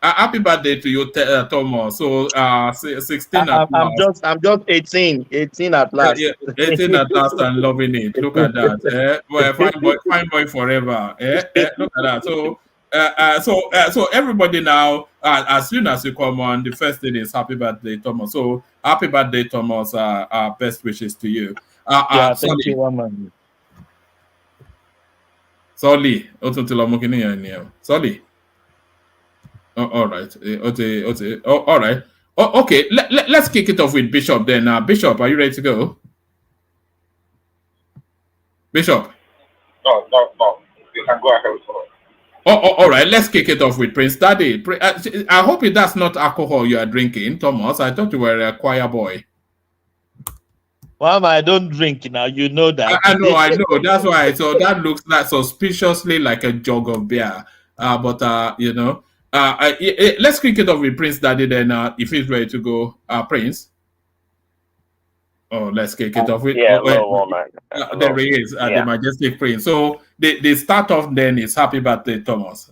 [SPEAKER 6] happy birthday to you, Thomas. So 16 at last.
[SPEAKER 7] I'm just 18 at last.
[SPEAKER 6] Yeah, 18 at last and loving it. Look at that. Well, fine boy forever. Look at that. So everybody now, as soon as you come on, the first thing is happy birthday, Thomas. So happy birthday, Thomas. Best wishes to you.
[SPEAKER 7] Thank you, one man.
[SPEAKER 6] Solly, Solly. All right. All right. Okay. Let's kick it off with Bishop then. Bishop, are you ready to go? Bishop.
[SPEAKER 2] No. You can go ahead with it.
[SPEAKER 6] All right. Let's kick it off with Prince Daddy. I hope that's not alcohol you are drinking, Thomas. I thought you were a choir boy.
[SPEAKER 7] Well, I don't drink now. You know that.
[SPEAKER 6] I know. That's why. So that looks like suspiciously like a jug of beer. But you know, let's kick it off with Prince Daddy then. If he's ready to go, Prince. Oh, let's kick it off with.
[SPEAKER 8] There
[SPEAKER 6] he is, the majestic Prince. So the start off then is happy birthday, Thomas.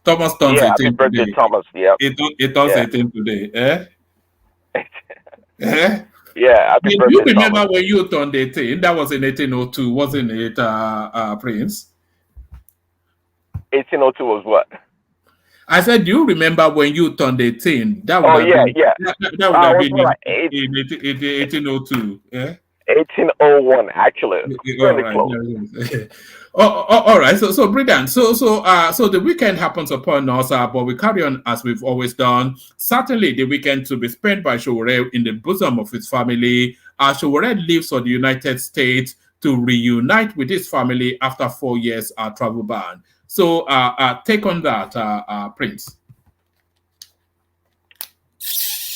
[SPEAKER 6] Thomas turns 18
[SPEAKER 8] happy birthday,
[SPEAKER 6] today.
[SPEAKER 8] Thomas. Yeah.
[SPEAKER 6] It turns 18 today.
[SPEAKER 8] Yeah, happy birthday,
[SPEAKER 6] you remember
[SPEAKER 8] Thomas.
[SPEAKER 6] when you turned 18? That was in 1802, wasn't it, Prince?
[SPEAKER 8] 1802 was what?
[SPEAKER 6] I said, do you remember when you turned 18? That would That would have been in 1802. Yeah?
[SPEAKER 8] 1801, actually. Really close.
[SPEAKER 6] All right. So brilliant. So the weekend happens upon us, but we carry on as we've always done. Certainly, the weekend to be spent by Sowore in the bosom of his family. Sowore leaves for the United States to reunite with his family after 4 years travel ban. So take on that, Prince.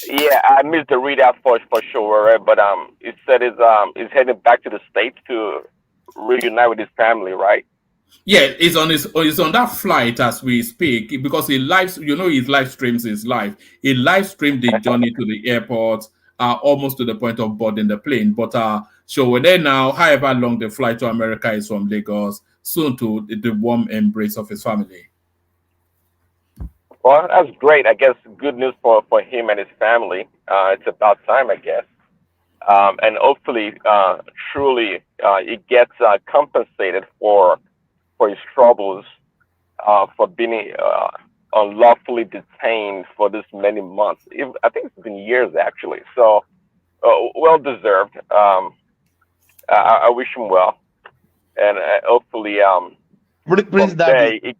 [SPEAKER 8] Yeah, I missed the readout for Sowore, but it said he's heading back to the States to reunite with his family, right?
[SPEAKER 6] Yeah, he's on that flight as we speak because he his live streams his life. He live streamed the journey to the airport, almost to the point of boarding the plane. But Sowore now, however long the flight to America is from Lagos, soon to the warm embrace of his family.
[SPEAKER 8] Well, that's great. I guess good news for him and his family. It's about time, I guess. And hopefully, truly, he gets compensated for his troubles, for being unlawfully detained for this many months. I think it's been years, actually. So, well deserved. I wish him well, and hopefully,
[SPEAKER 7] Prince Daddy.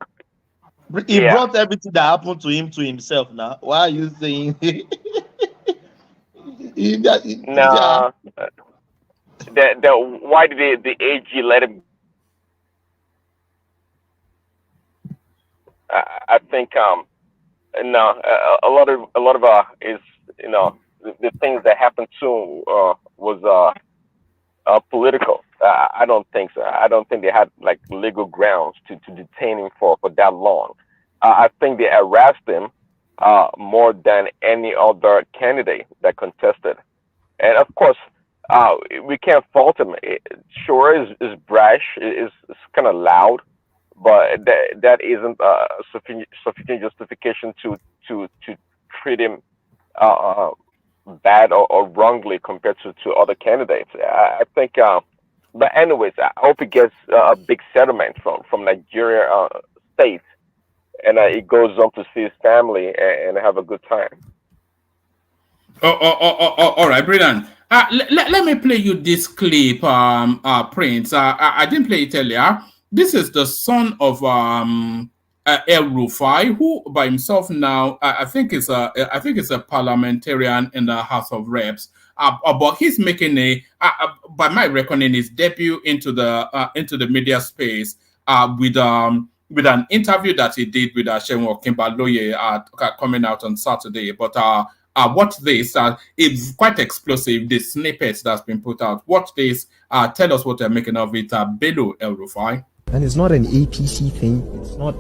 [SPEAKER 7] He brought everything that happened to him to himself. Now, why are you saying?
[SPEAKER 8] No. Why did the AG let him? I think no. A lot of is the things that happened to was political. I don't think so. I don't think they had like legal grounds to detain him for that long. I think they harassed him more than any other candidate that contested. And of course, we can't fault him. Sure, is brash, is kind of loud, but that isn't sufficient justification to treat him bad or wrongly compared to other candidates. I think. But anyways, I hope he gets a big settlement from Nigeria state, and he goes on to see his family and have a good time.
[SPEAKER 6] All right, brilliant. Let me play you this clip, Prince. I didn't play it earlier. This is the son of El Rufai, who by himself now, I think is a parliamentarian in the House of Reps. But he's making by my reckoning, his debut into the media space with an interview that he did with Sowore Kimbaloye coming out on Saturday. But watch this. It's quite explosive, the snippets that's been put out. Watch this. Tell us what they're making of it. Bello El-Rufai.
[SPEAKER 9] And it's not an APC thing. It's not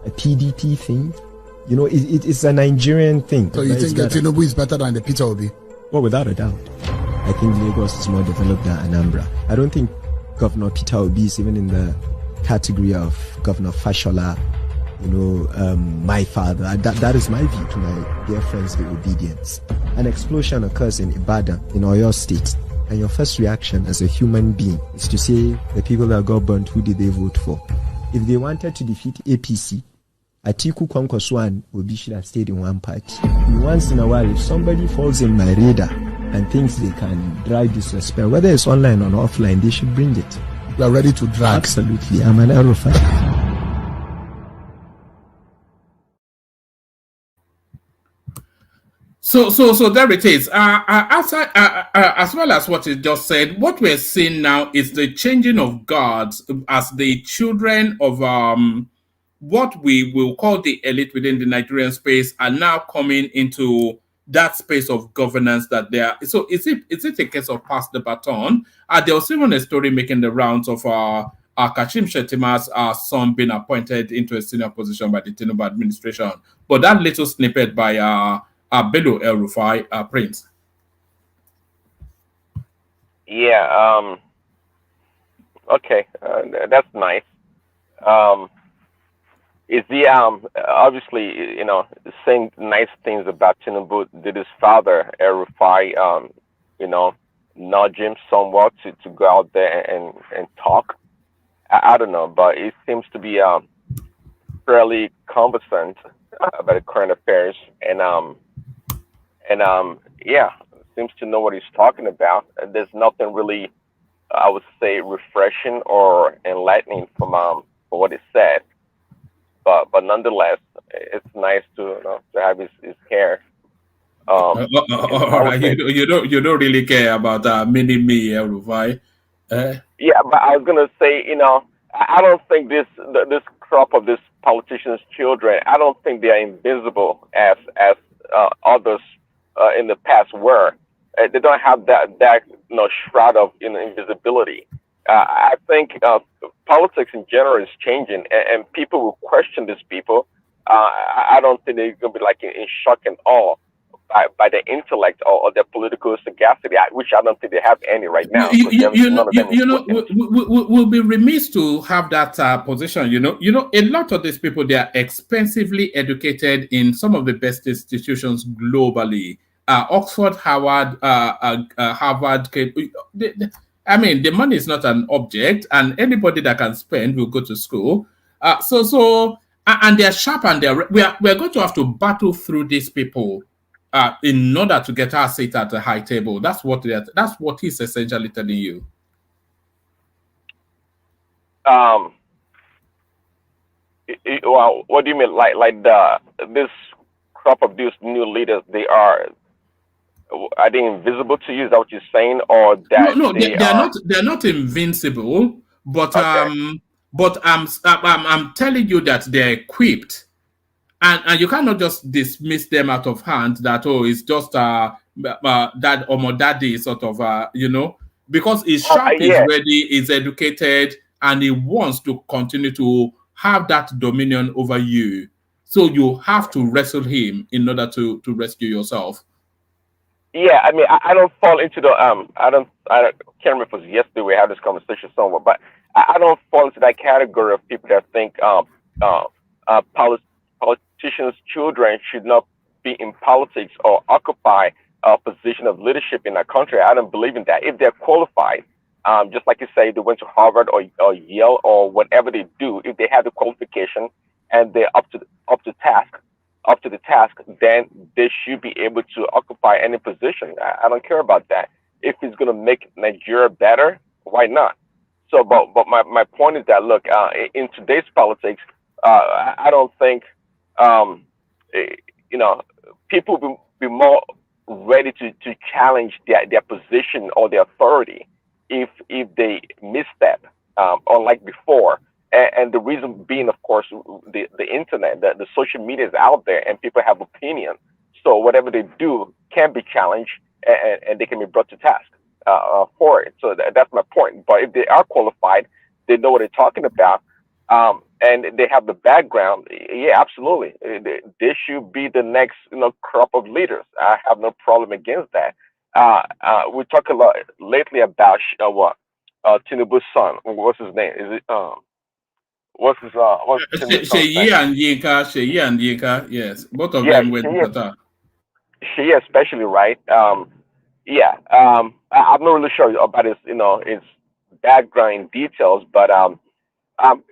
[SPEAKER 9] a PDP thing. You know, it's a Nigerian thing.
[SPEAKER 10] So you think that Tinubu is better than the Peter Obi?
[SPEAKER 9] Well, without a doubt. I think Lagos is more developed than Anambra. I don't think Governor Peter Obi is even in the category of Governor Fashola, my father. That is my view, to my dear friends, the obedience. An explosion occurs in Ibadan, in Oyo State, and your first reaction as a human being is to say, the people that got burnt, who did they vote for? If they wanted to defeat APC, Atiku Kwankwaso and Obi should have stayed in one party. Once in a while, if somebody falls in my radar and thinks they can drive disrespect, whether it's online or offline, they should bring it.
[SPEAKER 10] You are ready to drag?
[SPEAKER 9] Absolutely. I'm an Arafat.
[SPEAKER 6] So there it is. Outside, as well as what you just said, what we're seeing now is the changing of guards as the children of what we will call the elite within the Nigerian space are now coming into that space of governance that they are. So is it a case of pass the baton? There was even a story making the rounds of Kashim Shettima's son being appointed into a senior position by the Tinubu administration. But that little snippet by Bello El-Rufai, Prince.
[SPEAKER 8] Yeah. Okay. That's nice. Is the obviously saying nice things about Tinubu? Did his father El-Rufai nudge him somewhat to go out there and talk? I don't know, but it seems to be fairly conversant about the current affairs, and seems to know what he's talking about. There's nothing really, I would say, refreshing or enlightening from what he said. But nonetheless, it's nice to have his care.
[SPEAKER 6] All right, you don't really care about mini me, El-Rufai.
[SPEAKER 8] Yeah, but I was gonna say, I don't think this crop of these politicians' children, I don't think they are invisible as others in the past were. They don't have that shroud of invisibility. I think politics in general is changing, and people will question these people. I don't think they're going to be like in shock and awe by their intellect or their political sagacity, which I don't think they have any right now.
[SPEAKER 6] We'll be remiss to have that position. A lot of these people, they are expensively educated in some of the best institutions globally. Oxford, Harvard, I mean, the money is not an object, and anybody that can spend will go to school. And they're sharp, and we're going to have to battle through these people in order to get our seat at the high table. That's what he's essentially telling you.
[SPEAKER 8] Well, what do you mean? Like this crop of these new leaders, are they invisible to you? Is that what you're saying, or that?
[SPEAKER 6] No, they're not invincible, but okay. I'm telling you that they're equipped, and you cannot just dismiss them out of hand. That it's just dad or my daddy sort of because he's sharp, he's ready, he's educated, and he wants to continue to have that dominion over you. So you have to wrestle him in order to rescue yourself.
[SPEAKER 8] Yeah, I mean, I don't fall into the I can't remember if it was yesterday we had this conversation somewhere, but I don't fall into that category of people that think politicians' children should not be in politics or occupy a position of leadership in our country. I don't believe in that. If they're qualified, just like you say, they went to Harvard or Yale or whatever they do, if they have the qualification and they're up to the task, then they should be able to occupy any position. I don't care about that. If it's going to make Nigeria better, why not? So, but my point is that, look, in today's politics, I don't think, people will be more ready to challenge their position or their authority if they misstep, unlike before. And the reason being, of course, the internet, the social media is out there, and people have opinion. So whatever they do can be challenged, and they can be brought to task for it. So that's my point. But if they are qualified, they know what they're talking about, and they have the background. Yeah, absolutely. They should be the next, crop of leaders. I have no problem against that. We talk a lot lately about Tinubu's son. What's his name? Is it what's Tinubu's son's name?
[SPEAKER 6] Sheyi and Yinka, yes, both of
[SPEAKER 8] Yeah,
[SPEAKER 6] them went to Qatar.
[SPEAKER 8] she especially, right? Yeah. I'm not really sure about his background details, but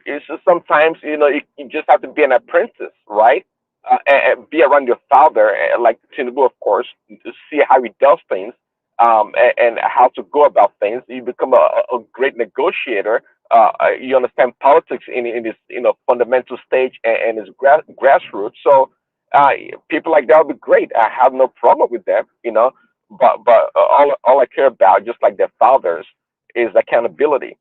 [SPEAKER 8] it's just sometimes you just have to be an apprentice, right? And be around your father, like Tinubu, of course, to see how he does things, and how to go about things. You become a great negotiator. You understand politics in this fundamental stage, and its grassroots. So people like that would be great. I have no problem with them, But all I care about, just like their fathers, is accountability.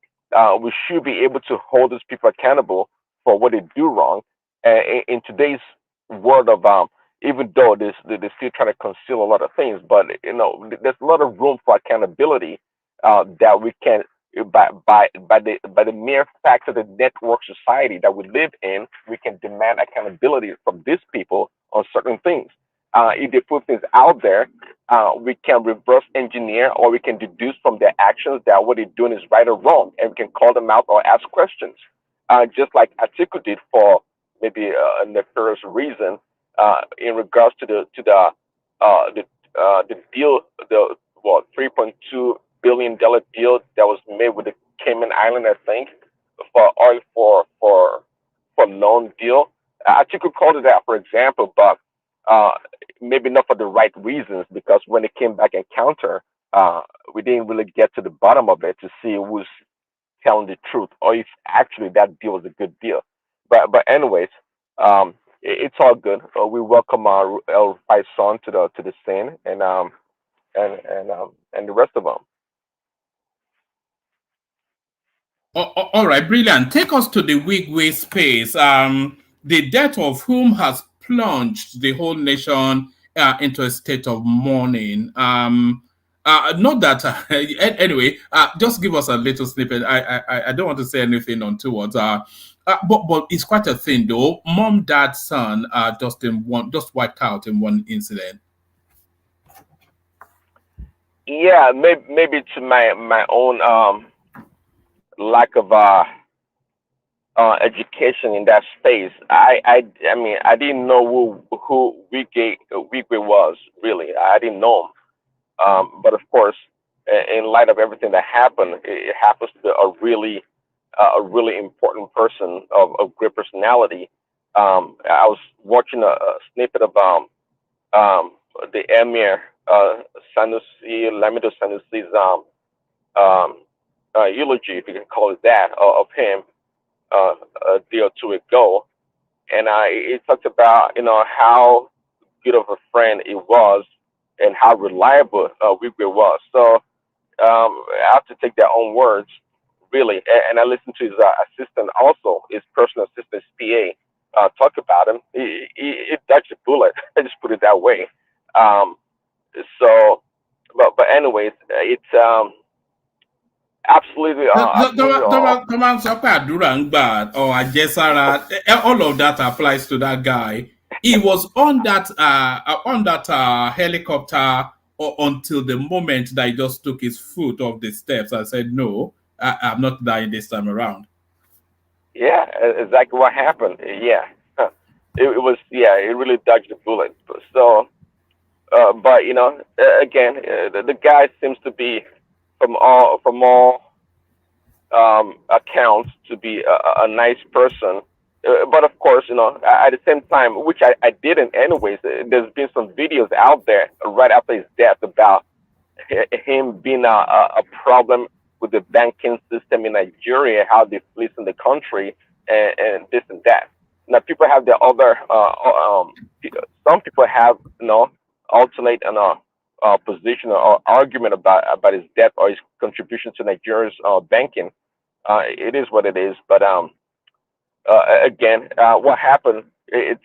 [SPEAKER 8] We should be able to hold these people accountable for what they do wrong. In today's world of even though they're still trying to conceal a lot of things, but there's a lot of room for accountability that we can by the mere fact of the network society that we live in, we can demand accountability from these people on certain things. If they put things out there, we can reverse engineer, or we can deduce from their actions that what they're doing is right or wrong, and we can call them out or ask questions. Just like Atiku did for maybe a nefarious reason in regards to the deal, the $3.2 billion deal that was made with the Cayman Island, I think, for oil for loan deal. Atiku called it out, for example, but maybe not for the right reasons, because when it came back and counter, we didn't really get to the bottom of it to see who's telling the truth, or if actually that deal was a good deal. But anyways, it's all good. We welcome our El Rufai son to the scene, and the rest of them.
[SPEAKER 6] All right, brilliant. Take us to the Wigwe space. The death of whom has plunged the whole nation into a state of mourning. Not that anyway. Just give us a little snippet. I don't want to say anything untowards. But it's quite a thing though. Mom, dad, son, just wiped out in one incident.
[SPEAKER 8] Yeah, maybe to my own lack of education in that space. I mean, I didn't know who Wigwe was really. I didn't know him. But of course, in light of everything that happened, it happens to be a really important person of great personality. I was watching a snippet of the Emir Sanusi, Lamido Sanusi's eulogy, if you can call it that, of him a day or two ago, and he talked about how good of a friend he was and how reliable Wigwe was. So I have to take their own words, really. And I listened to his assistant also, his personal assistant, PA, talk about him. He dodged a bullet. I just put it that way. So, but anyways, it's absolutely.
[SPEAKER 6] All of that applies to that guy. He was on that helicopter until the moment that he just took his foot off the steps and said, "No, I'm not dying this time around."
[SPEAKER 8] Yeah, exactly what happened. Yeah, it was. Yeah, it really dodged the bullet. So, but again, the guy seems to be, from all accounts, to be a nice person. But of course, at the same time, which I didn't anyways, there's been some videos out there right after his death about him being a problem with the banking system in Nigeria, how they fleece in the country, and this and that. Now, people have their other, some people have, alternate and position or argument about his debt or his contribution to Nigeria's banking. It is what it is. But again, what happened? It's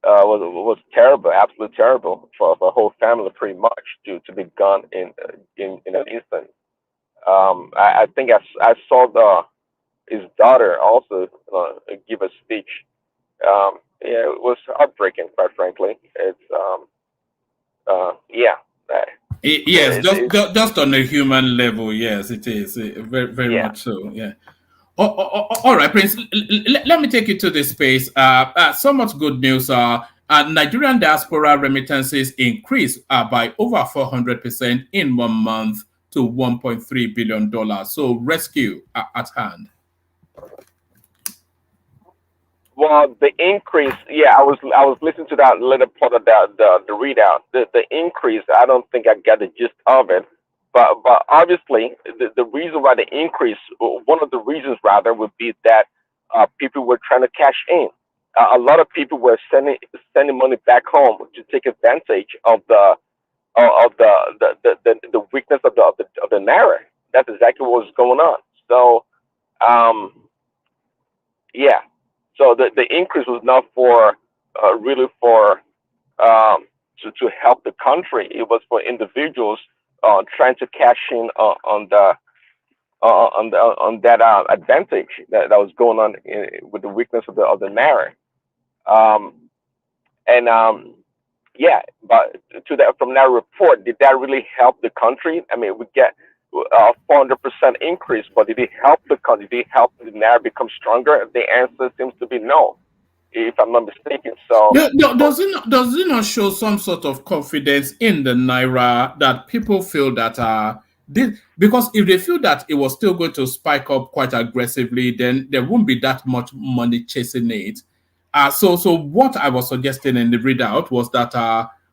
[SPEAKER 8] was terrible, absolutely terrible for the whole family, pretty much, to be gone in an instant. I think I saw his daughter also give a speech. Yeah, it was heartbreaking, quite frankly. It's yeah.
[SPEAKER 6] Yes, just on a human level, yes, it is very much so. Yeah. All right, Prince. Let me take you to this space. So much good news. Nigerian diaspora remittances increased by over 400% in 1 month to $1.3 billion. So rescue at hand.
[SPEAKER 8] Well, the increase, yeah, I was listening to that little part of the readout. The increase, I don't think I got the gist of it, but obviously the reason why the increase, one of the reasons rather, would be that people were trying to cash in. A lot of people were sending money back home to take advantage of the weakness of the naira. That's exactly what was going on. So, yeah. So the increase was not for really for to help the country. It was for individuals trying to cash in on that advantage that was going on with the weakness of the naira. Yeah, but from that report, did that really help the country? I mean, we get 400% increase, but did it help the country? Did it help the naira become stronger? The answer seems to be no, if I'm not mistaken. So,
[SPEAKER 6] does it not show some sort of confidence in the naira that people feel that because if they feel that it was still going to spike up quite aggressively, then there won't be that much money chasing it. So what I was suggesting in the readout was that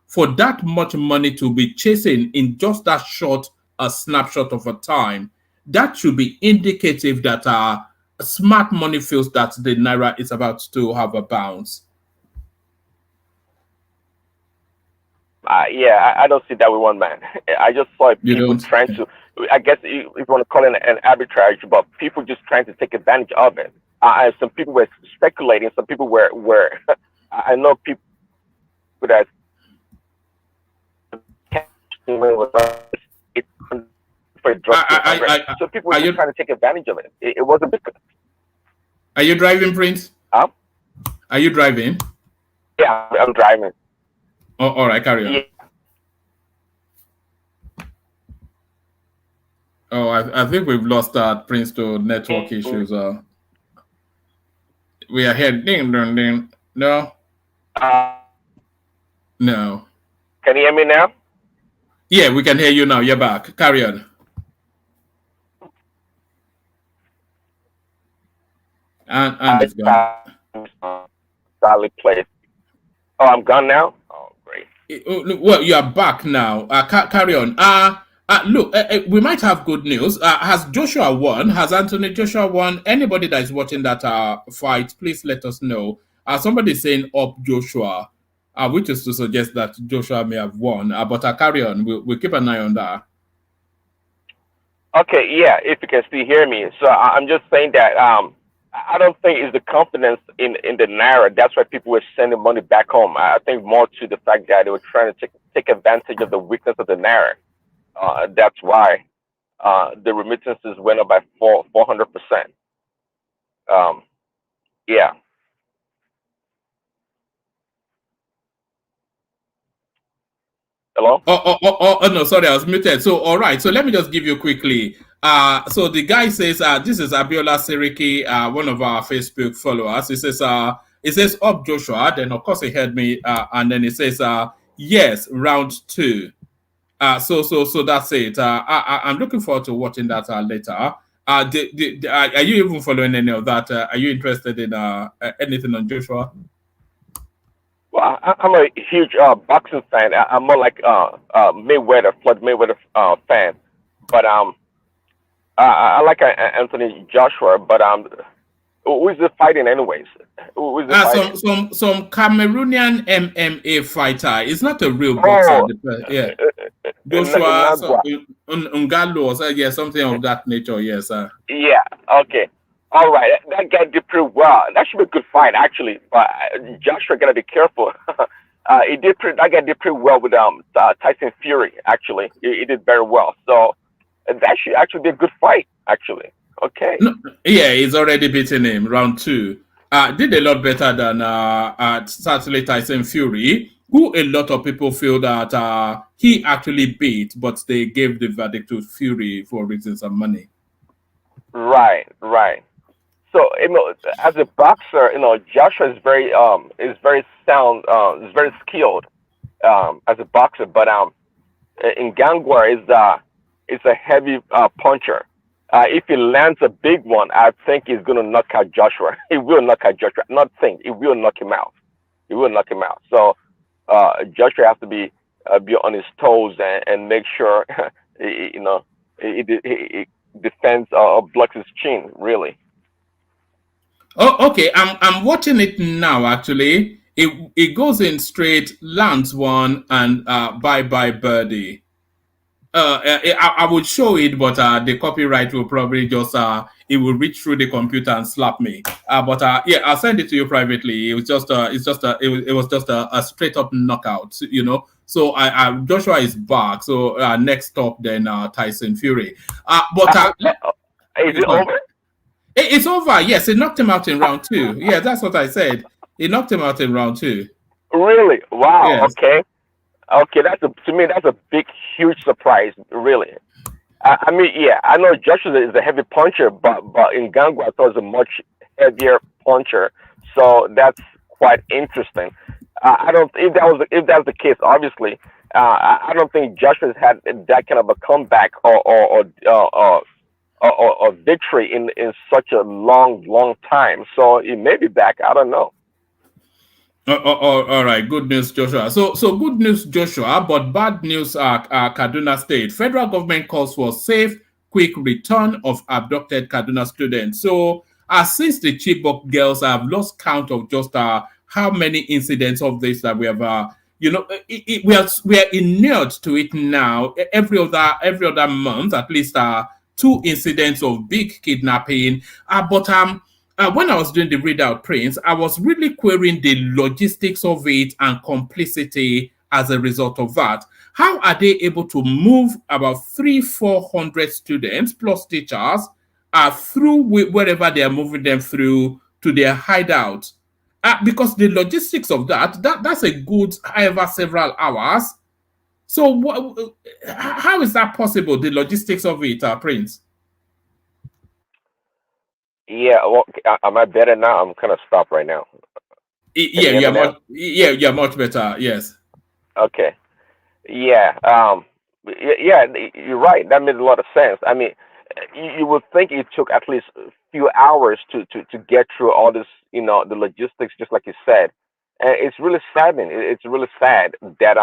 [SPEAKER 6] for that much money to be chasing in just that short a snapshot of a time, that should be indicative that smart money feels that the naira is about to have a bounce.
[SPEAKER 8] Yeah, I don't see that with one man. I just saw people trying to, I guess if you want to call it an arbitrage, but people just trying to take advantage of it. And some people were speculating. Some people were I know people that for drug so people were just trying to take advantage of it. It wasn't because.
[SPEAKER 6] Are you driving, Prince? Are you driving?
[SPEAKER 8] Yeah, I'm driving.
[SPEAKER 6] Oh, all right, carry on.
[SPEAKER 8] Yeah.
[SPEAKER 6] Oh, I think we've lost Prince to network issues. We are here. Ding, ding, ding. No. No.
[SPEAKER 8] Can you hear me now?
[SPEAKER 6] Yeah, we can hear you now. You're back. Carry on. And it's gone.
[SPEAKER 8] Solid place. Oh, I'm gone now? Oh, great.
[SPEAKER 6] Well, you are back now. Carry on. Look, we might have good news. Has Joshua won? Has Anthony Joshua won? Anybody that is watching that fight, please let us know. Somebody is saying up Joshua, which is to suggest that Joshua may have won. But carry on. We'll keep an eye on that.
[SPEAKER 8] Okay, yeah, if you can still hear me. So I'm just saying that I don't think it's the confidence in the naira. That's why people were sending money back home. I think more to the fact that they were trying to take advantage of the weakness of the naira. That's why the remittances went up by 400%. Yeah. Hello?
[SPEAKER 6] Oh, no, sorry, I was muted. So, all right. So let me just give you quickly. So the guy says, this is Abiola Seriki, one of our Facebook followers. He says, up Joshua. Then, of course, he heard me. And then he says, yes, round 2. So that's it. I'm looking forward to watching that later. Are you even following any of that? Are you interested in anything on Joshua?
[SPEAKER 8] Well, I'm a huge boxing fan. I'm more like Mayweather, Floyd Mayweather fan. But I like Anthony Joshua. But Who is it fighting anyways? Who is it fighting?
[SPEAKER 6] Some Cameroonian MMA fighter. It's not a real boxer.
[SPEAKER 8] Oh,
[SPEAKER 6] Yeah.
[SPEAKER 8] in
[SPEAKER 6] Joshua
[SPEAKER 8] Nagua.
[SPEAKER 6] Ngalo, or yeah, something of that nature. Yes, sir.
[SPEAKER 8] Yeah. Okay. All right. That guy did pretty well. That should be a good fight, actually. But Joshua gotta be careful. That guy did pretty well with Tyson Fury. Actually, he did very well. So that should actually be a good fight. Actually. Okay.
[SPEAKER 6] No, yeah, he's already beaten him round 2. Did a lot better than certainly Tyson Fury, who a lot of people feel that he actually beat, but they gave the verdict to Fury for reasons of money.
[SPEAKER 8] Right. Right. So as a boxer, Joshua is very sound, is very skilled as a boxer. But Ngangwa is a heavy puncher. If he lands a big one, I think he's going to knock out Joshua. He will knock out Joshua. Not think, he will knock him out. He will knock him out. So Joshua has to be on his toes and make sure he defends or blocks his chin. Really.
[SPEAKER 6] Oh, okay. I'm watching it now. Actually, it goes in straight, lands one, and bye birdie. I would show it, but the copyright will probably just it will reach through the computer and slap me. But yeah, I'll send it to you privately. It was just it was just a straight up knockout, So Joshua is back. So next up then Tyson Fury.
[SPEAKER 8] Is it over?
[SPEAKER 6] It's over. Yes, it knocked him out in round 2. Yeah, that's what I said. It knocked him out in round 2.
[SPEAKER 8] Really? Wow.
[SPEAKER 6] Yes.
[SPEAKER 8] Okay. Okay, to me that's a big, huge surprise. Really. I mean, yeah, I know Joshua is a heavy puncher, but Ngangwa I thought was a much heavier puncher. So that's quite interesting. I don't. If that was the case, obviously, I don't think Joshua's had that kind of a comeback or victory in such a long time. So he may be back. I don't know.
[SPEAKER 6] All right, good news, Joshua. So good news, Joshua, but bad news, Kaduna State. Federal government calls for safe, quick return of abducted Kaduna students. So since the Chibok girls have lost count of just how many incidents of this that we have, we are inured to it now. Every other month, at least 2 incidents of big kidnapping. When I was doing the readout, Prince, I was really querying the logistics of it and complicity as a result of that. How are they able to move about 300-400 students plus teachers through wherever they are moving them through to their hideout? Because the logistics of that's a good, however, several hours. So how is that possible, the logistics of it, Prince?
[SPEAKER 8] Yeah, well, am I better now? I'm kind of stopped right now.
[SPEAKER 6] You're much better. Yes.
[SPEAKER 8] Okay. Yeah. Yeah. You're right. That made a lot of sense. I mean, you would think it took at least a few hours to get through all this, the logistics, just like you said. And it's really saddening. It's really sad that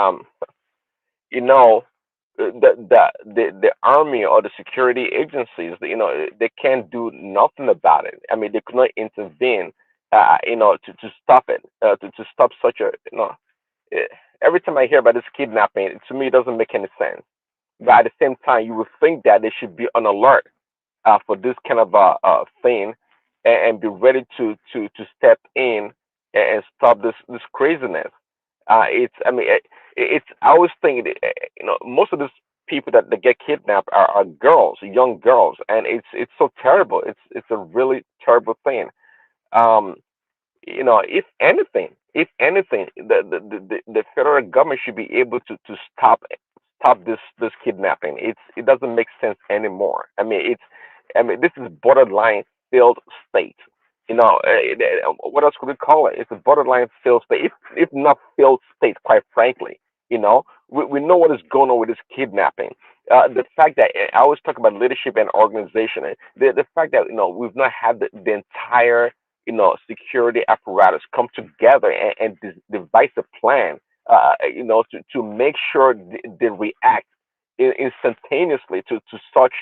[SPEAKER 8] the army or the security agencies, they can't do nothing about it. I mean, they could not intervene, to stop it, to stop such a, every time I hear about this kidnapping, to me, it doesn't make any sense. But at the same time, you would think that they should be on alert for this kind of thing and be ready to step in and stop this craziness. I always think, most of these people that get kidnapped are girls, young girls, and it's so terrible. It's a really terrible thing. If anything, the federal government should be able to stop this kidnapping. It doesn't make sense anymore. This is borderline failed state. What else could we call it? It's a borderline failed state, if not failed state, quite frankly. We know what is going on with this kidnapping. The fact that I always talk about leadership and organization. The fact that we've not had the entire security apparatus come together and devise a plan. To make sure they react instantaneously to such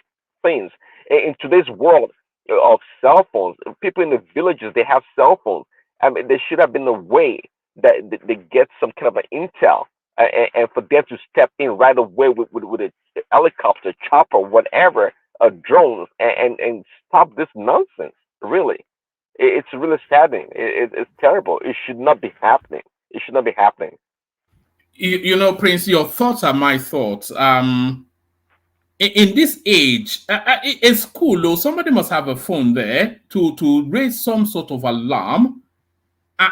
[SPEAKER 8] things. In today's world, of cell phones. People in the villages, they have cell phones. I mean, there should have been a way that they get some kind of an intel, and for them to step in right away with a helicopter, chopper, whatever, drones, and stop this nonsense. Really, it's really saddening. It's terrible. It should not be happening. It should not be happening.
[SPEAKER 6] You know, Prince, your thoughts are my thoughts. In this age, it's cool though. Somebody must have a phone there to raise some sort of alarm,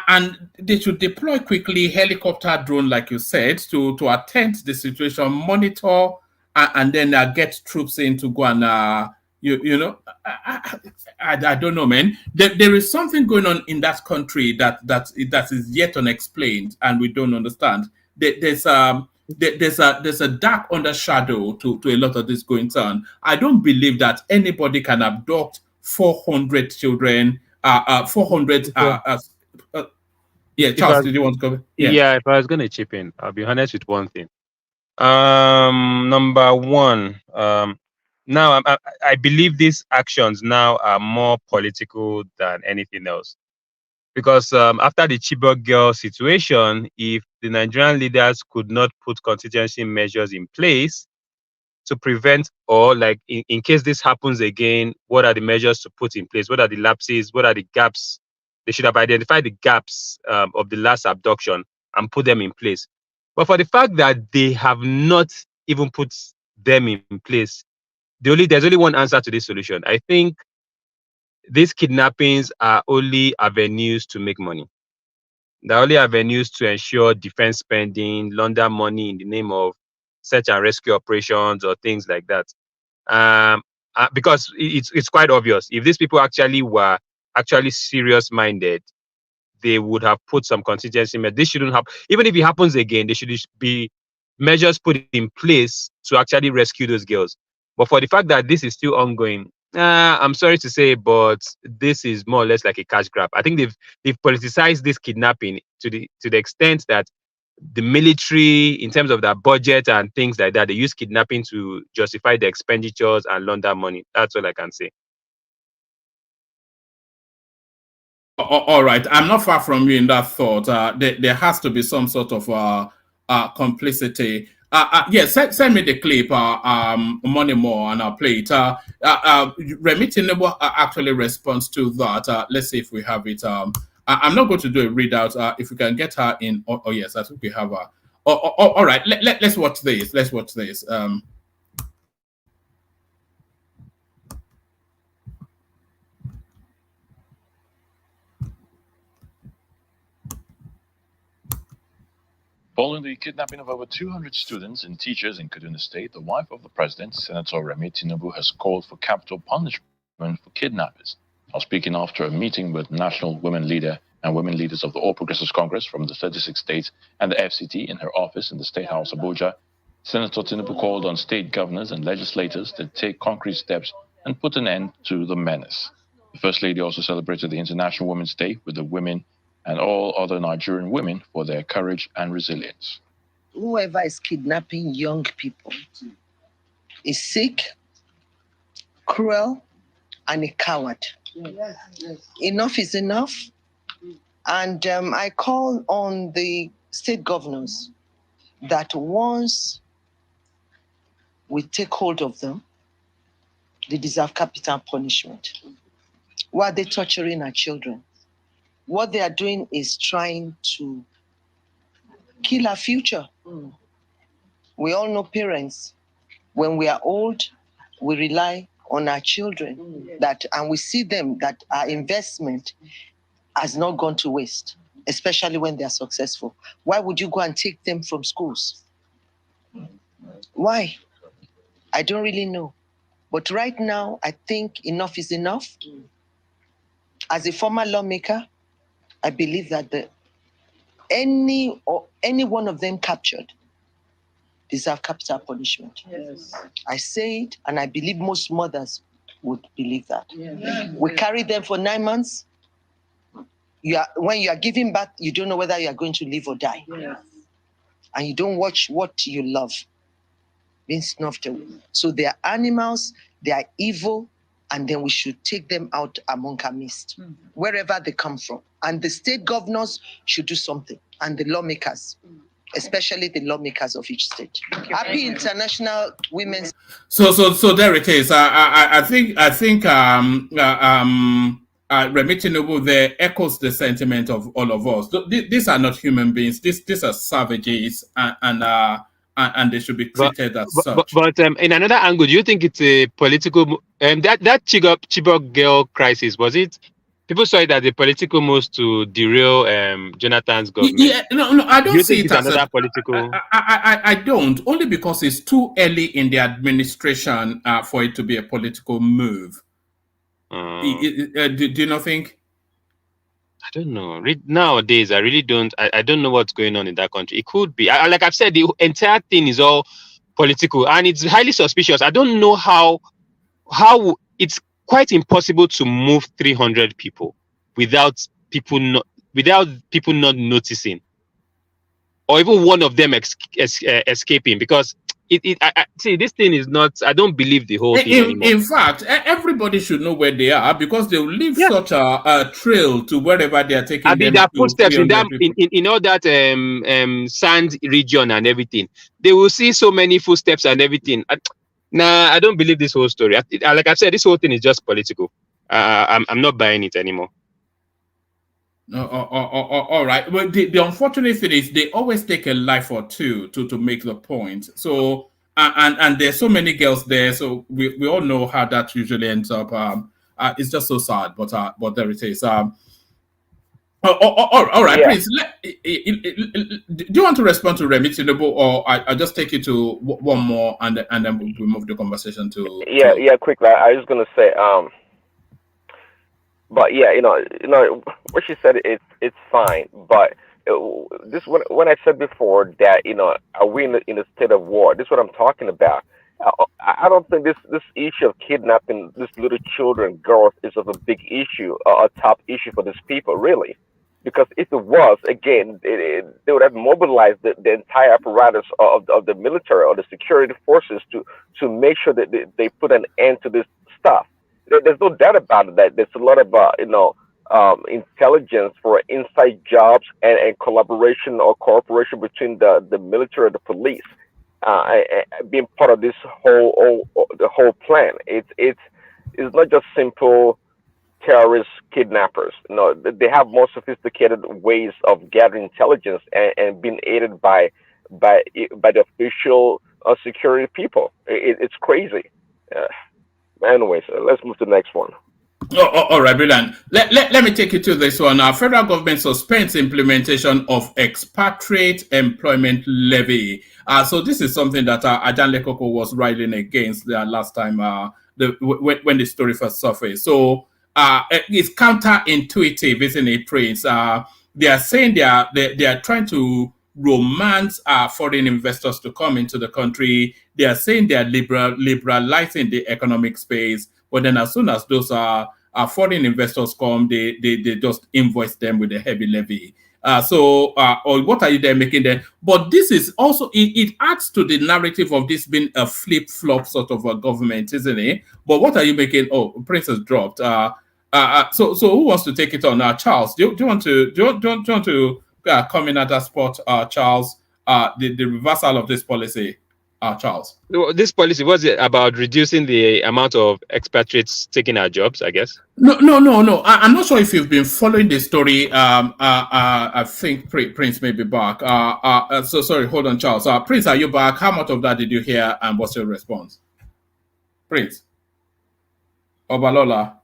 [SPEAKER 6] and they should deploy quickly helicopter drone, like you said, to attend the situation, monitor, and then get troops in to go and you know, I don't know, man. There is something going on in that country that is yet unexplained, and we don't understand. There's a dark undershadow to a lot of this going on. I don't believe that anybody can abduct 400 children, 400. Yeah, Charles, did you want to cover?
[SPEAKER 11] Yeah, if I was going to chip in, I'll be honest with one thing. Number one, now I believe these actions now are more political than anything else. Because after the Chibok girl situation, if the Nigerian leaders could not put contingency measures in place to prevent, or like in case this happens again, what are the measures to put in place? What are the lapses? What are the gaps? They should have identified the gaps of the last abduction and put them in place. But for the fact that they have not even put them in place, there's only one answer to this solution. I think these kidnappings are only avenues to make money. They're only avenues to ensure defense spending, launder money in the name of search and rescue operations or things like that. Because it's quite obvious. If these people actually were serious-minded, they would have put some contingency measures. This shouldn't happen. Even if it happens again, there should be measures put in place to actually rescue those girls. But for the fact that this is still ongoing, I'm sorry to say, but this is more or less like a cash grab. I think they've politicized this kidnapping to the extent that the military, in terms of their budget and things like that, they use kidnapping to justify the expenditures and launder money. That's all I can say.
[SPEAKER 6] All right, I'm not far from you in that thought. There has to be some sort of complicity. Yes, send me the clip, Money More, and I'll play it. Remi Tinubu actually responds to that. Let's see if we have it. I'm not going to do a readout. If we can get her in. Oh yes, I think we have her. All right, let's watch this. Let's watch this.
[SPEAKER 12] Following the kidnapping of over 200 students and teachers in Kaduna State, the wife of the president, Senator Remi Tinubu, has called for capital punishment for kidnappers. While speaking after a meeting with national women leader and women leaders of the All Progressives Congress from the 36 states and the FCT in her office in the State House, Abuja, Senator Tinubu called on state governors and legislators to take concrete steps and put an end to the menace. The First Lady also celebrated the International Women's Day with the women and all other Nigerian women for their courage and resilience.
[SPEAKER 13] Whoever is kidnapping young people is sick, cruel, and a coward. Yes. Enough is enough. And I call on the state governors that once we take hold of them, they deserve capital punishment. Why are they torturing our children? What they are doing is trying to kill our future. We all know parents, when we are old, we rely on our children, and we see them that our investment has not gone to waste, especially when they are successful. Why would you go and take them from schools? Why? I don't really know. But right now, I think enough is enough. As a former lawmaker, I believe that any one of them captured deserve capital punishment. Yes. I say it, and I believe most mothers would believe that. Yes. We carry them for 9 months. When you are giving birth, you don't know whether you are going to live or die. Yes. And you don't watch what you love being snuffed away. So they are animals, they are evil, and then we should take them out among our midst, wherever they come from. And the state governors should do something, and the lawmakers, especially the lawmakers of each state. Happy International Women's.
[SPEAKER 6] So there it is. I think Remi Tinubu there echoes the sentiment of all of us. These are not human beings. These are savages, and they should be treated as such.
[SPEAKER 11] But in another angle, do you think it's a political that Chibok girl crisis, was it? People saw it as a political move to derail Jonathan's government.
[SPEAKER 6] Yeah, no, I don't see it as
[SPEAKER 11] another political.
[SPEAKER 6] I don't, only because it's too early in the administration for it to be a political move. Do you not think?
[SPEAKER 11] I don't know. Nowadays, I really don't. I don't know what's going on in that country. It could be, like I've said, the entire thing is all political, and it's highly suspicious. I don't know how it's quite impossible to move 300 people without people not noticing, or even one of them escaping, because I see this thing is not. I don't believe the whole thing anymore.
[SPEAKER 6] In fact, everybody should know where they are, because they will leave such a trail to wherever they are taking.
[SPEAKER 11] I mean, their footsteps in all that sand region and everything. They will see so many footsteps and everything. Nah, I don't believe this whole story. Like I said, this whole thing is just political. I'm not buying it anymore.
[SPEAKER 6] All right. Well, the unfortunate thing is they always take a life or two to make the point. So and there's so many girls there. So we all know how that usually ends up. It's just so sad, but there it is. All right, yeah. Prince. Do you want to respond to Remi Tinubu, or I just take you to one more, and then we move the conversation to?
[SPEAKER 8] Yeah, quickly. I was gonna say, but yeah, you know what she said. It's fine, but this when I said before that are we in a state of war? This is what I'm talking about. I don't think this issue of kidnapping these little children, girls, is of a big issue, a top issue for these people, really. Because if it was, again, they would have mobilized the entire apparatus of the military or the security forces to make sure that they put an end to this stuff. There's no doubt about it that there's a lot of intelligence for inside jobs and collaboration or cooperation between the military and the police. Being part of this the whole plan. It's not just simple terrorist kidnappers. No, they have more sophisticated ways of gathering intelligence and being aided by the official security people. It's crazy. Anyways, let's move to the next one.
[SPEAKER 6] All right, brilliant. Let me take you to this one. Our federal government suspends implementation of expatriate employment levy. So this is something that Ajan Lekoko was writing against last time when the story first surfaced. So it's counterintuitive, isn't it, Prince? They are saying they are trying to romance foreign investors to come into the country. They are saying they are liberalizing the economic space. But then as soon as those foreign investors come, they just invoice them with a heavy levy. Or what are you there making there? But this is also, it adds to the narrative of this being a flip-flop sort of a government, isn't it? But what are you making? Oh, Prince has dropped. So who wants to take it on? Charles, do you want to come in at that spot, Charles? The reversal of this policy. Charles.
[SPEAKER 11] This policy, was it about reducing the amount of expatriates taking our jobs, I guess?
[SPEAKER 6] No. I'm not sure if you've been following the story. I think Prince may be back. So sorry, hold on, Charles. Prince, are you back? How much of that did you hear, and what's your response? Prince. Obalola.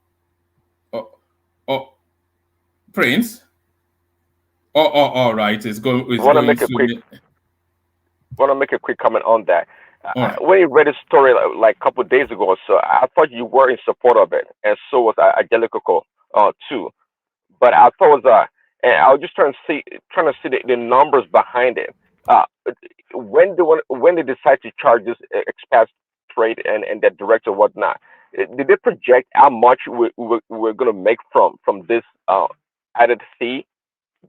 [SPEAKER 6] Prince. All right. It's going.
[SPEAKER 8] Want to make a quick comment on that. When you read the story like a couple of days ago or so, I thought you were in support of it, and so was Angelico too. But I thought and I was just trying to see the numbers behind it. When they decide to charge this expat trade and that director whatnot, did they project how much we're going to make from this added fee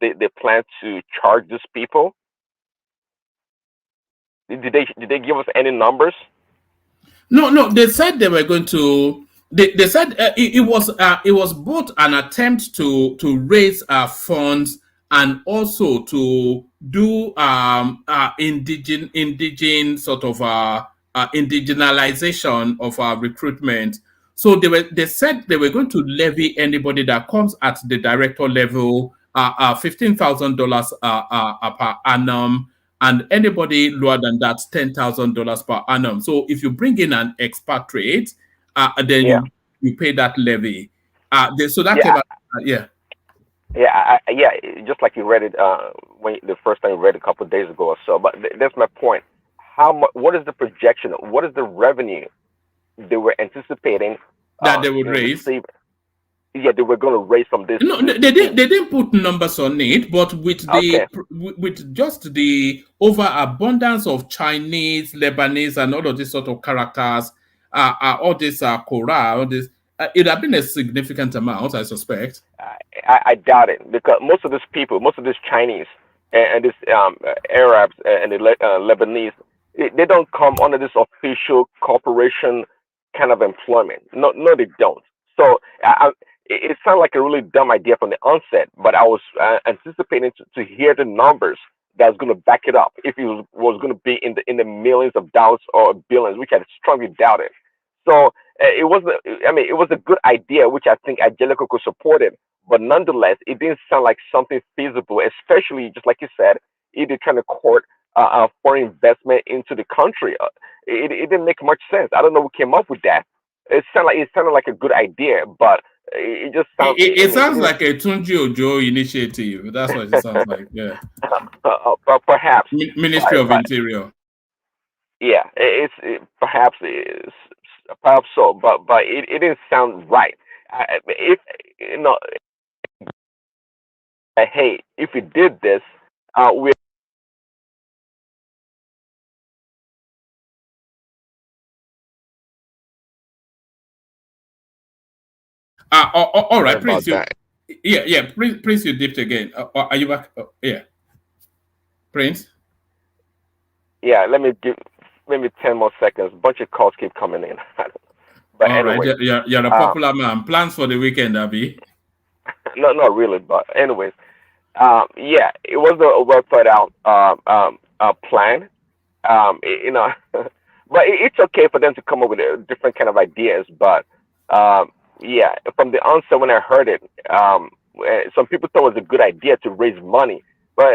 [SPEAKER 8] they plan to charge these people? Did they give us any numbers?
[SPEAKER 6] No. They said they were going to They said it was both an attempt to raise funds and also to do indigene sort of indigenization of recruitment. So they said they were going to levy anybody that comes at the director level $15,000 per annum, and anybody lower than that $10,000 per annum. So if you bring in an expatriate, then
[SPEAKER 8] Yeah.
[SPEAKER 6] you pay that levy. So that came
[SPEAKER 8] Yeah.
[SPEAKER 6] out, yeah.
[SPEAKER 8] Yeah, just like you read it when the first time you read it a couple of days ago or so. But that's my point. How much? What is the projection? What is the revenue they were anticipating
[SPEAKER 6] That they would raise.
[SPEAKER 8] receiving? Yeah, they were going to raise from this.
[SPEAKER 6] No,
[SPEAKER 8] this
[SPEAKER 6] they
[SPEAKER 8] scheme.
[SPEAKER 6] didn't put numbers on it, but with
[SPEAKER 8] Okay.
[SPEAKER 6] with just the overabundance of Chinese, Lebanese, and all of these sort of characters, all this Korah, all this, it had been a significant amount, I suspect.
[SPEAKER 8] I doubt it, because most of these people, most of these Chinese and these Arabs and the Lebanese, they don't come under this official corporation kind of employment. No, they don't. So it sounded like a really dumb idea from the onset, but I was anticipating to hear the numbers that's going to back it up. If it was going to be in the millions of dollars or billions, which I strongly doubt it. So it wasn't. I mean, it was a good idea, which I think Angelico could support it. But nonetheless, it didn't sound like something feasible, especially just like you said, either trying to court foreign investment into the country. It didn't make much sense. I don't know who came up with that. It sounded like a good idea, but it just sounds.
[SPEAKER 6] It sounds like a Tunji Ojo initiative. That's what it sounds like. Yeah.
[SPEAKER 8] Perhaps
[SPEAKER 6] Ministry of Interior.
[SPEAKER 8] Yeah, perhaps so, but it didn't sound right. If you know, hey, if we did this, we.
[SPEAKER 6] All right, Prince. Yeah, Prince, you dipped again. Are you back? Yeah, Prince.
[SPEAKER 8] Yeah, let me give maybe 10 more seconds. A bunch of calls keep coming in. But
[SPEAKER 6] all
[SPEAKER 8] anyway,
[SPEAKER 6] right, you're a popular man. Plans for the weekend, Abby?
[SPEAKER 8] No, not really. But anyways, yeah, it was a well thought out plan. You know, but it's okay for them to come up with different kind of ideas. But yeah, from the onset when I heard it, some people thought it was a good idea to raise money, but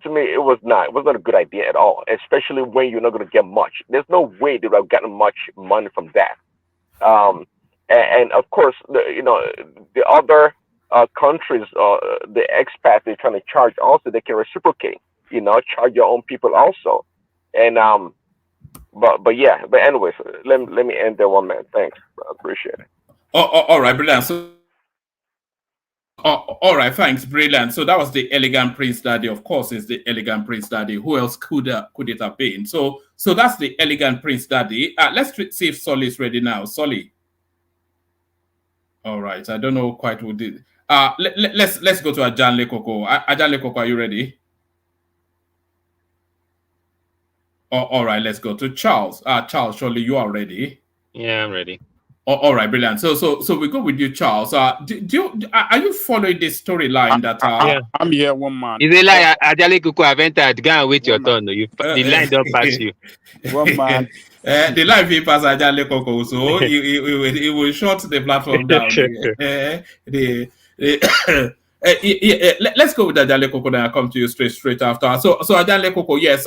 [SPEAKER 8] to me it was not. It was not a good idea at all, especially when you're not going to get much. There's no way they would have gotten much money from that. And of course, the other countries, the expats they're trying to charge also, they can reciprocate. Charge your own people also. And but yeah, but anyways, let me end there, one man. Thanks, I appreciate it.
[SPEAKER 6] All right, brilliant. So, all right, thanks, brilliant. So that was the Elegant Prince Daddy. Of course, it's the Elegant Prince Daddy. Who else could it have been? So that's the Elegant Prince Daddy. Let's see if Solly is ready now. Solly. All right, I don't know quite who did. Let's go to Ajanle Koko. Ajanle Koko, are you ready? All right, let's go to Charles. Charles, surely you are ready.
[SPEAKER 11] Yeah, I'm ready.
[SPEAKER 6] All right, brilliant. So we go with you, Charles. Are you following this storyline that?
[SPEAKER 14] Yeah, I'm here, one man.
[SPEAKER 11] Is it like Ajale Kuku have entered? Go and wait your turn. The line don't pass you.
[SPEAKER 14] One man.
[SPEAKER 6] The line will pass Ajale Koko, so he will shut the platform down. Let's go with Ajale Koko, then I'll come to you straight after. So Ajale Koko, yes.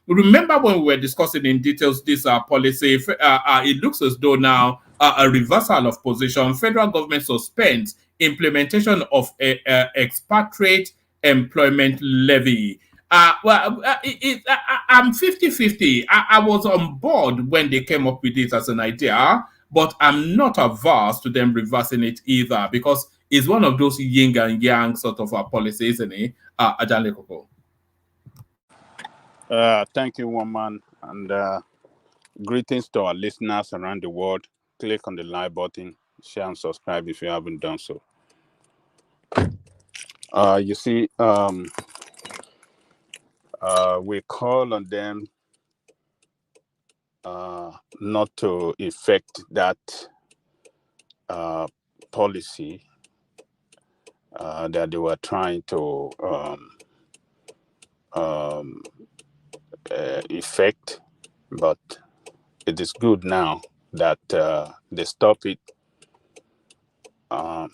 [SPEAKER 6] Remember when we were discussing in details this policy? It looks as though now a reversal of position. Federal government suspends implementation of expatriate employment levy. I'm 50-50. I was on board when they came up with it as an idea, but I'm not averse to them reversing it either, because it's one of those yin and yang sort of policies, isn't it? Ajanle Koko.
[SPEAKER 14] Thank you, one man, and greetings to our listeners around the world. Click on the like button, share and subscribe if you haven't done so. You see, we call on them not to effect that policy that they were trying to effect, but it is good now that they stop it, and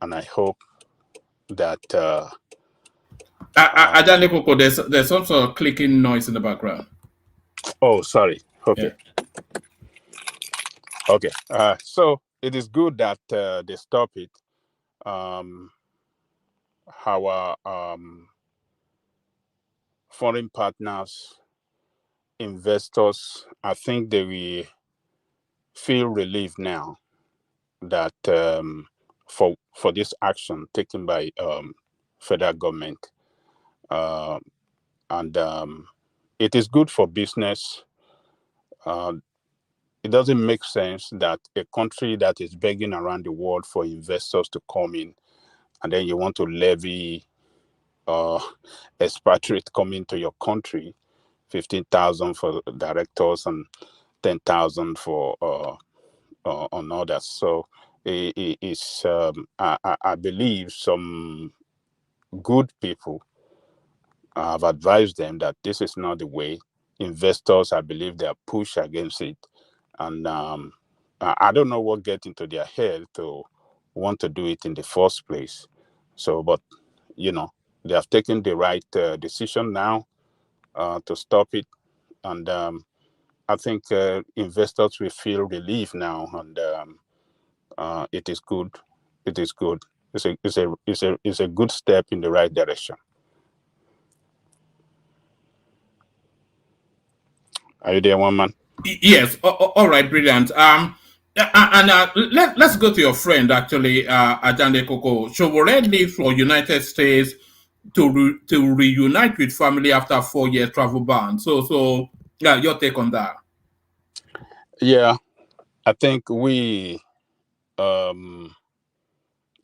[SPEAKER 14] I hope that.
[SPEAKER 6] Ajane Koko, there's some sort of clicking noise in the background.
[SPEAKER 14] Oh, sorry. Okay.
[SPEAKER 6] Yeah.
[SPEAKER 14] Okay. So it is good that they stop it. Our foreign partners, investors, I think they will feel relief now that for this action taken by federal government, and it is good for business. It doesn't make sense that a country that is begging around the world for investors to come in, and then you want to levy expatriate coming to your country, 15,000 for directors and 10,000 for on others. So it's I believe some good people have advised them that this is not the way. Investors, I believe, they are pushed against it, and I don't know what gets into their head to want to do it in the first place. So, but they have taken the right decision now to stop it, and I think investors will feel relief now, and it is good. It is good. It's a good step in the right direction. Are you there, one man?
[SPEAKER 6] Yes. All right. Brilliant. Let's go to your friend actually, Ajane Koko. Sowore leaves for United States to reunite with family after 4 years travel ban. So yeah, your take on that?
[SPEAKER 14] Yeah, I think we, the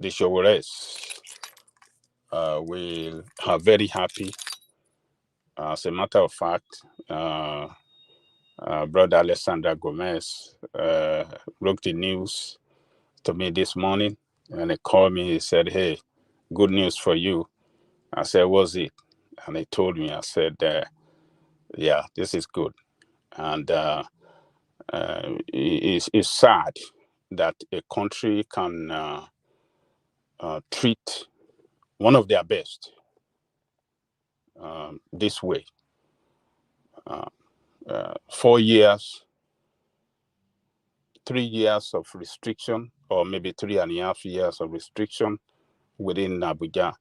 [SPEAKER 14] Sowores, we are very happy. As a matter of fact, Brother Alexander Gomez broke the news to me this morning, and he called me. He said, "Hey, good news for you." I said, "What's it?" And he told me. I said, "Yeah, this is good." And it's sad that a country can treat one of their best this way. 4 years, 3 years of restriction, or maybe 3.5 years of restriction within Abuja,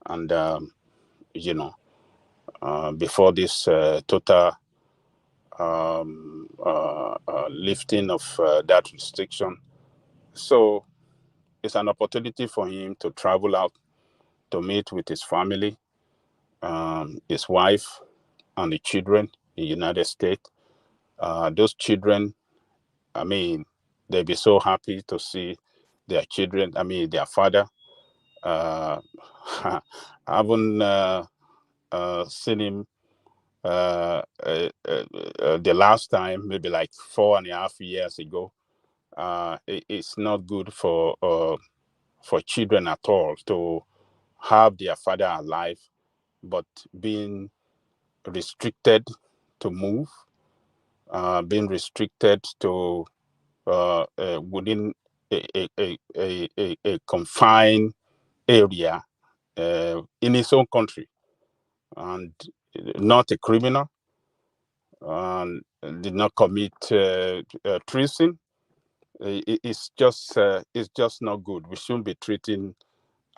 [SPEAKER 14] and before this total lifting of that restriction. So it's an opportunity for him to travel out to meet with his family, his wife, and the children in the United States. Those children, I mean, they'll be so happy to see their children, I mean, their father. I haven't seen him the last time, maybe like 4.5 years ago. It's not good for children at all to have their father alive, but being restricted to move, being restricted to within a confined area in his own country, and not a criminal, and did not commit treason. It's just not good. We shouldn't be treating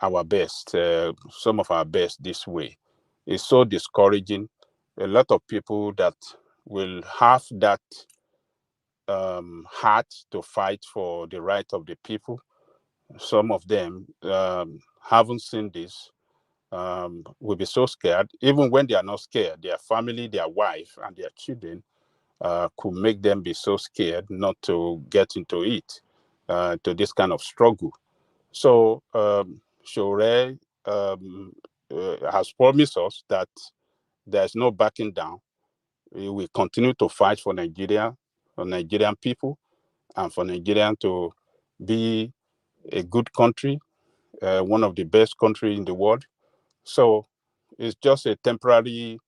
[SPEAKER 14] our best, some of our best, this way. It's so discouraging. A lot of people that will have that heart to fight for the right of the people, some of them haven't seen this, will be so scared. Even when they are not scared, their family, their wife, and their children could make them be so scared not to get into it, to this kind of struggle. So Sowore has promised us that there's no backing down. We will continue to fight for Nigeria, for Nigerian people, and for Nigerian to be a good country, one of the best countries in the world. So it's just a temporary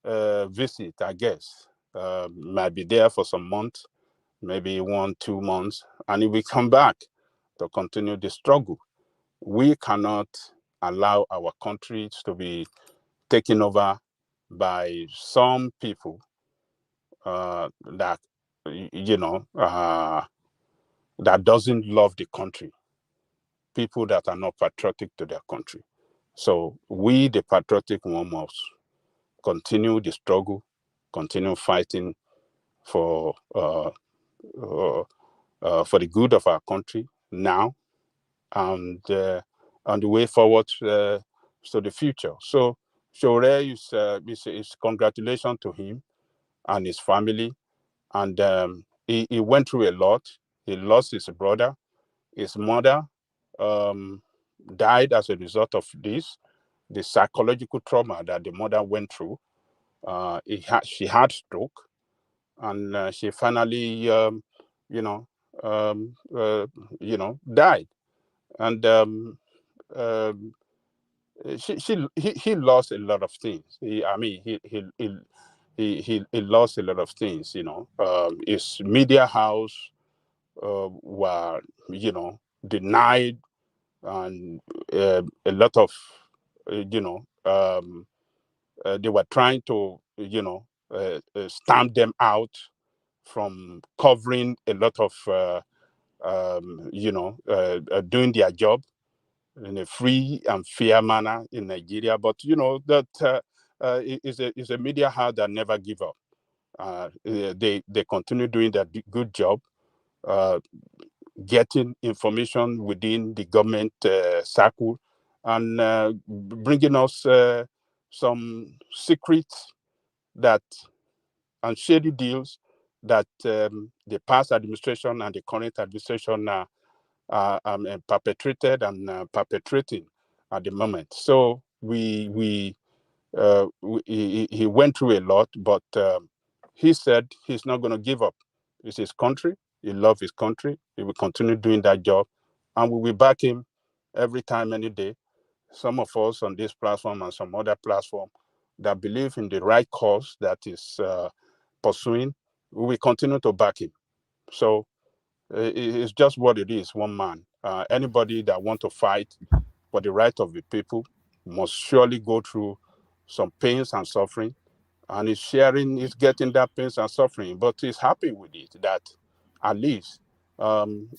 [SPEAKER 14] visit, I guess. Might be there for some months, maybe 1-2 months, and he will come back to continue the struggle. We cannot allow our countries to be taken over by some people that that doesn't love the country, people that are not patriotic to their country. So we, the patriotic one, must continue the struggle, continue fighting for the good of our country now and on the way forward to the future. So Sowore is congratulations to him and his family. And he went through a lot. He lost his brother. His mother died as a result of this, the psychological trauma that the mother went through. She had stroke, and she finally, died. And he lost a lot of things. He lost a lot of things. His media house were, denied, and a lot of, they were trying to, stamp them out from covering a lot of, doing their job in a free and fair manner in Nigeria. But that is a media house that never give up. They continue doing their good job, getting information within the government circle, and bringing us some secrets and shady deals that the past administration and the current administration perpetrated and perpetrating at the moment. So he went through a lot, but he said he's not going to give up. It's his country. He loves his country. He will continue doing that job, and we will back him every time, any day. Some of us on this platform and some other platform that believe in the right cause that is pursuing, we will continue to back him. So it's just what it is, one man. Anybody that want to fight for the right of the people must surely go through some pains and suffering, and he's getting that pains and suffering, but he's happy with it, that at least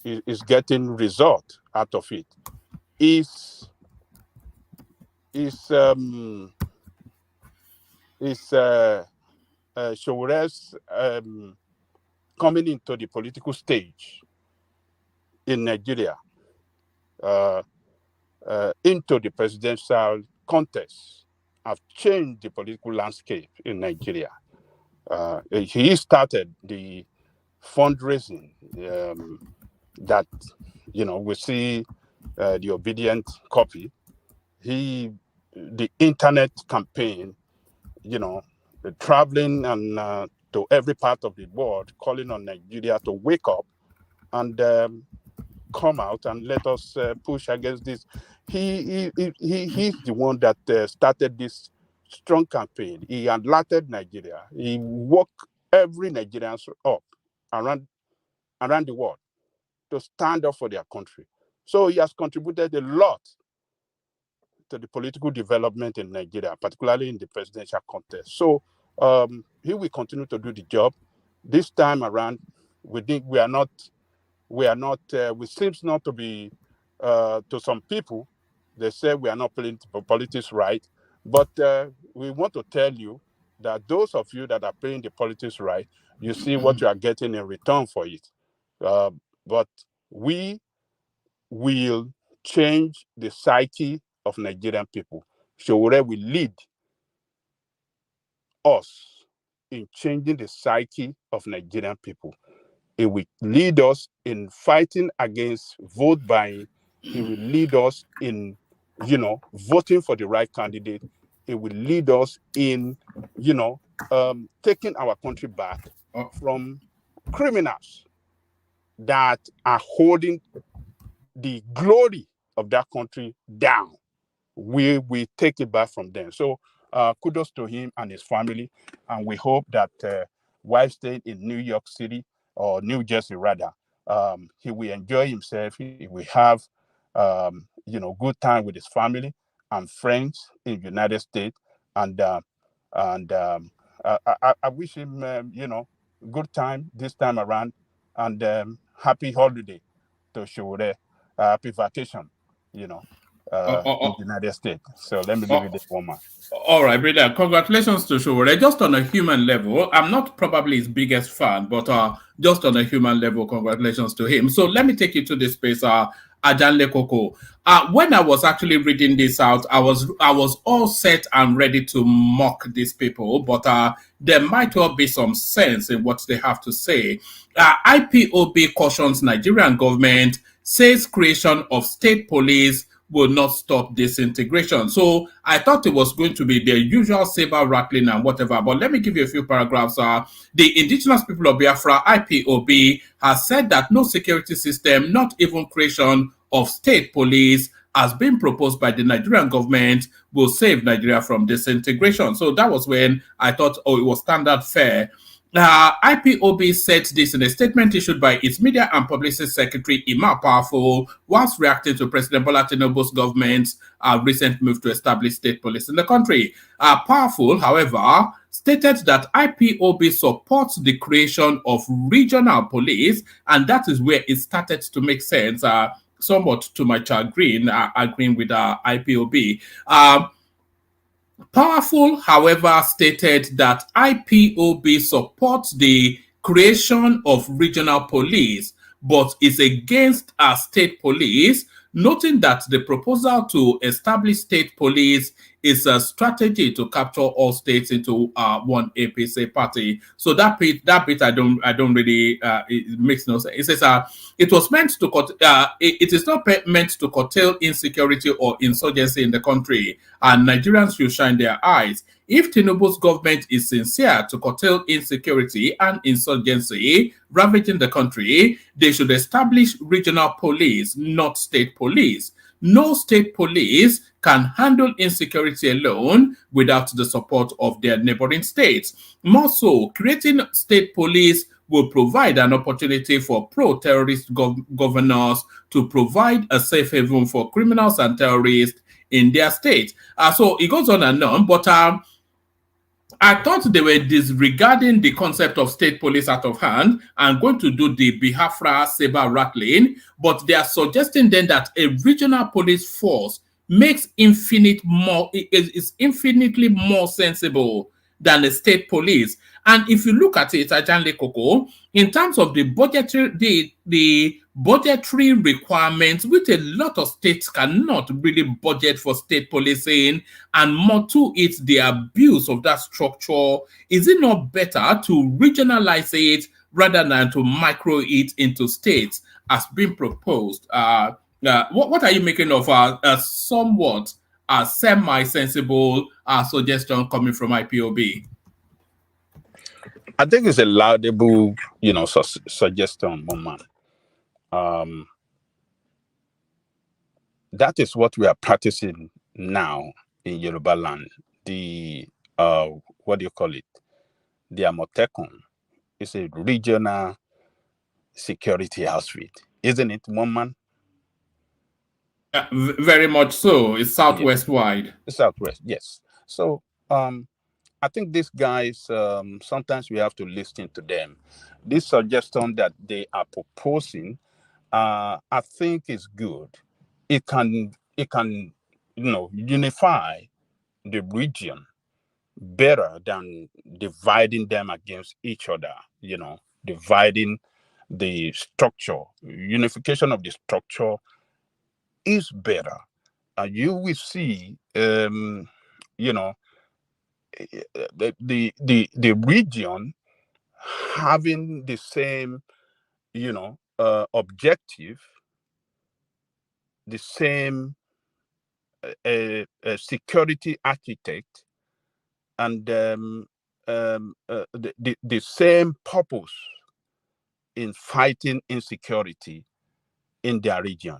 [SPEAKER 14] is getting result out of it. Sowore's coming into the political stage in Nigeria, into the presidential contest, have changed the political landscape in Nigeria. He started the fundraising that, we see the obedient copy. The internet campaign, traveling and to every part of the world, calling on Nigeria to wake up and come out and let us push against this. He's the one that started this strong campaign. He alerted Nigeria. He woke every Nigerian up around the world to stand up for their country. So he has contributed a lot to the political development in Nigeria, particularly in the presidential contest. So he will continue to do the job. This time around, we seems not to be, to some people, they say we are not playing politics right. But we want to tell you that those of you that are playing the politics right, you see what you are getting in return for it. But we will change the psyche of Nigerian people. Sowore will lead us in changing the psyche of Nigerian people. It will lead us in fighting against vote buying. It will lead us in, voting for the right candidate. It will lead us in, taking our country back from criminals that are holding the glory of that country down, we take it back from them. So kudos to him and his family, and we hope that while staying in New York City, or New Jersey rather, he will enjoy himself. He will have good time with his family and friends in the United States, and I wish him good time this time around, and happy holiday to Sowore, happy vacation, in the United States. So let me leave it at one man.
[SPEAKER 6] All right, brother. Congratulations to Sowore. Just on a human level, I'm not probably his biggest fan, but just on a human level, congratulations to him. So let me take you to this space, Ajanle Koko. When I was actually reading this out, I was all set and ready to mock these people, but there might well be some sense in what they have to say. IPOB cautions Nigerian government, says creation of state police will not stop disintegration. So I thought it was going to be the usual saber rattling and whatever, but let me give you a few paragraphs. The indigenous people of Biafra, IPOB, has said that no security system, not even creation of state police, has been proposed by the Nigerian government will save Nigeria from disintegration. So that was when I thought, oh, it was standard fare. IPOB said this in a statement issued by its media and publicity secretary, Ima Powerful, whilst reacting to President Bola Tinubu's government's recent move to establish state police in the country. Powerful, however, stated that IPOB supports the creation of regional police, and that is where it started to make sense, somewhat to my chagrin, agreeing with IPOB. Powerful, however, stated that IPOB supports the creation of regional police, but is against a state police, noting that the proposal to establish state police is a strategy to capture all states into one APC party. So that bit I don't really it makes no sense. It says it was meant to it is not meant to curtail insecurity or insurgency in the country, and Nigerians should shine their eyes. If Tinubu's government is sincere to curtail insecurity and insurgency ravaging the country, they should establish regional police, not state police. No state police can handle insecurity alone without the support of their neighboring states. More so, creating state police will provide an opportunity for pro-terrorist governors to provide a safe haven for criminals and terrorists in their state. So it goes on and on, but I thought they were disregarding the concept of state police out of hand and going to do the Biafra saber rattling, but they are suggesting then that a regional police force is infinitely more sensible than a state police. And if you look at it, Ajanle Koko, in terms of the budgetary requirements, which a lot of states cannot really budget for state policing, and more to it, the abuse of that structure, is it not better to regionalize it rather than to micro it into states as being proposed? What are you making of a somewhat semi-sensible suggestion coming from IPOB?
[SPEAKER 14] I think it's a laudable, suggestion, man. That is what we are practicing now in Yoruba land. The what do you call it? The Amotekun is a regional security outfit, isn't it, one man?
[SPEAKER 6] Very much so. It's southwest wide.
[SPEAKER 14] Southwest, yes. So I think these guys, sometimes we have to listen to them. This suggestion that they are proposing, I think is good. It can unify the region better than dividing them against each other, dividing the structure. Unification of the structure is better. You will see, the region having the same objective, the same security architect, and the same purpose in fighting insecurity in their region.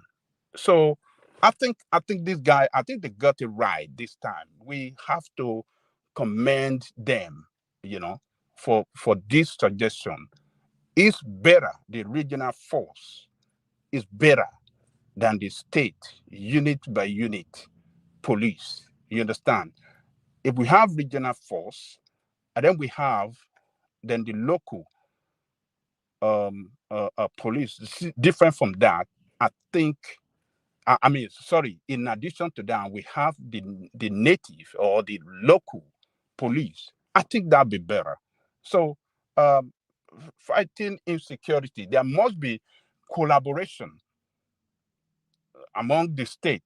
[SPEAKER 14] So I think this guy, I think they got it right this time. We have to commend them, for this suggestion. It's better, the regional force is better than the state unit by unit police. You understand? If we have regional force, and then we have then the local police, different from that, I think. I mean, sorry. In addition to that, we have the native or the local police. I think that'd be better. So, fighting insecurity, there must be collaboration among the state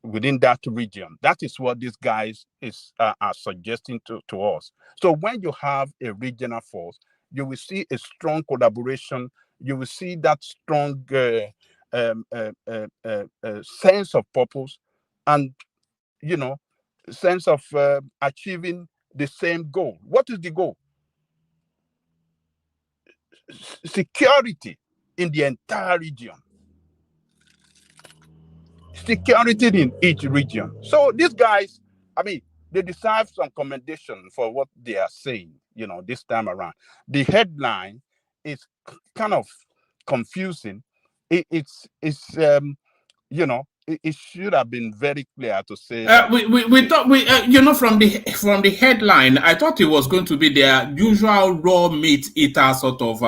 [SPEAKER 14] within that region. That is what these guys are suggesting to us. So when you have a regional force, you will see a strong collaboration. You will see that strong sense of purpose, and sense of achieving the same goal. What is the goal? Security in the entire region. Security in each region. So these guys, I mean, they deserve some commendation for what they are saying, this time around. The headline is kind of confusing. It should have been very clear to say that.
[SPEAKER 6] We thought from the headline, I thought it was going to be their usual raw meat eater sort of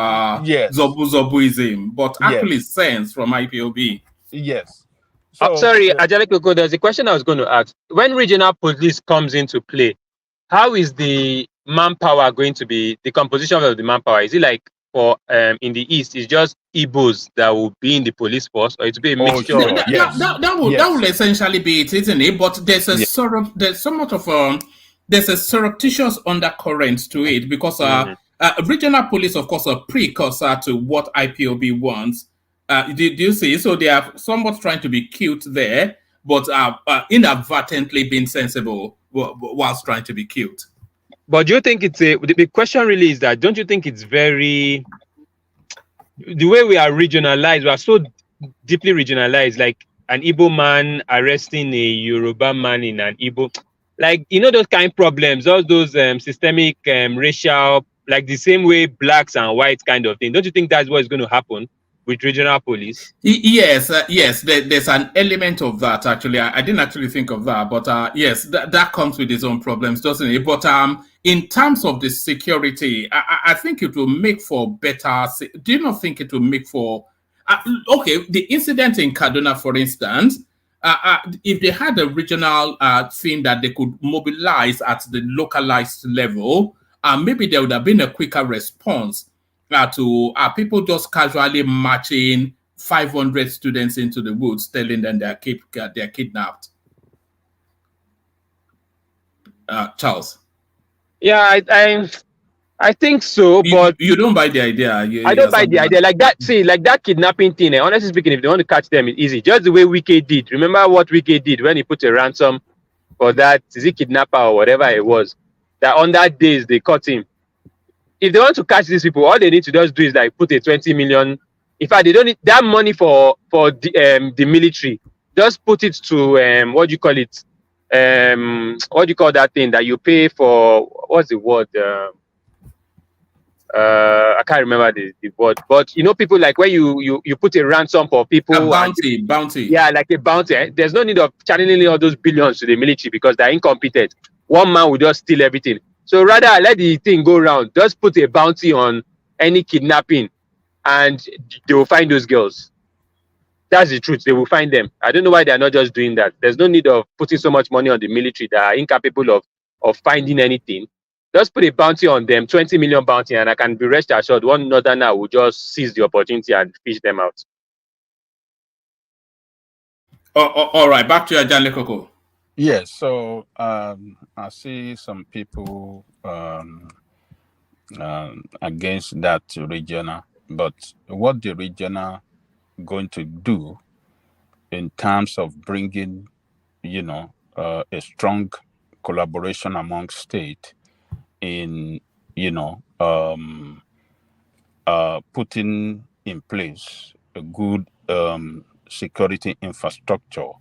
[SPEAKER 14] yes,
[SPEAKER 6] zobuism, but actually sense from IPOB.
[SPEAKER 14] Yes.
[SPEAKER 11] So, sorry, Ajale, there's a question I was going to ask. When regional police comes into play, how is the manpower going to be, the composition of the manpower? Is it like for in the East, it's just Igbos that will be in the police force, or it will be a mixture?
[SPEAKER 6] That will essentially be it, isn't it? But there's a there's a surreptitious undercurrent to it, because regional police, of course, are precursor to what IPOB wants. Do you see? So they are somewhat trying to be cute there, but inadvertently being sensible whilst trying to be cute.
[SPEAKER 11] But do you think the question really is that, don't you think it's very, the way we are regionalized, we are so deeply regionalized, like an Igbo man arresting a Yoruba man in an Igbo, like, those kind of problems, all those systemic racial, like the same way blacks and whites kind of thing. Don't you think that's what is going to happen with regional police?
[SPEAKER 6] Yes, there's an element of that, actually. I didn't actually think of that, but yes, that comes with its own problems, doesn't it? But in terms of the security, I think it will make for better. Do you not think it will make for okay, the incident in Kaduna, for instance, if they had a regional thing that they could mobilize at the localized level, maybe there would have been a quicker response to people just casually marching 500 students into the woods, telling them they're kidnapped. Charles.
[SPEAKER 11] Yeah, I think so, but
[SPEAKER 6] you don't buy the idea.
[SPEAKER 11] I don't buy the idea. Like that, see, like that kidnapping thing. Honestly speaking, if they want to catch them, it's easy. Just the way Wike did. Remember what Wike did when he put a ransom for that, is it kidnapper or whatever it was? That on that days they caught him. If they want to catch these people, all they need to just do is like put a 20 million. In fact, they don't need that money for the military. Just put it to what do you call it? What do you call that thing that you pay for? What's the word? I can't remember the word, but people like where you put a ransom for people.
[SPEAKER 6] A bounty.
[SPEAKER 11] Yeah, like a bounty. There's no need of channeling all those billions to the military because they're incompetent. One man will just steal everything. So rather let the thing go around. Just put a bounty on any kidnapping, and they will find those girls. That's the truth. They will find them. I don't know why they're not just doing that. There's no need of putting so much money on the military that are incapable of finding anything. Just put a bounty on them, 20 million bounty, and I can be rest assured one northerner will just seize the opportunity and fish them out.
[SPEAKER 6] All right, back to Ajale Koko.
[SPEAKER 14] Yes, so I see some people against that regional, but what the regional going to do in terms of bringing, a strong collaboration among state in, putting in place a good security infrastructure,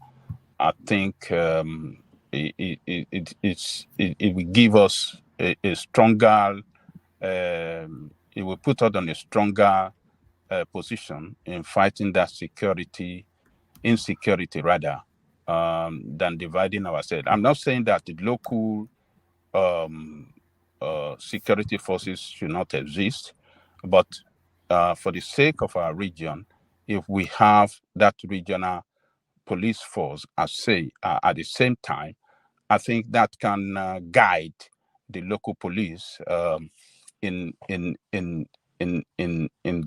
[SPEAKER 14] I think it will give us a stronger, it will put us on a stronger position in fighting that insecurity rather, than dividing ourselves. I'm not saying that the local security forces should not exist, but for the sake of our region, if we have that regional police force, at the same time, I think that can guide the local police in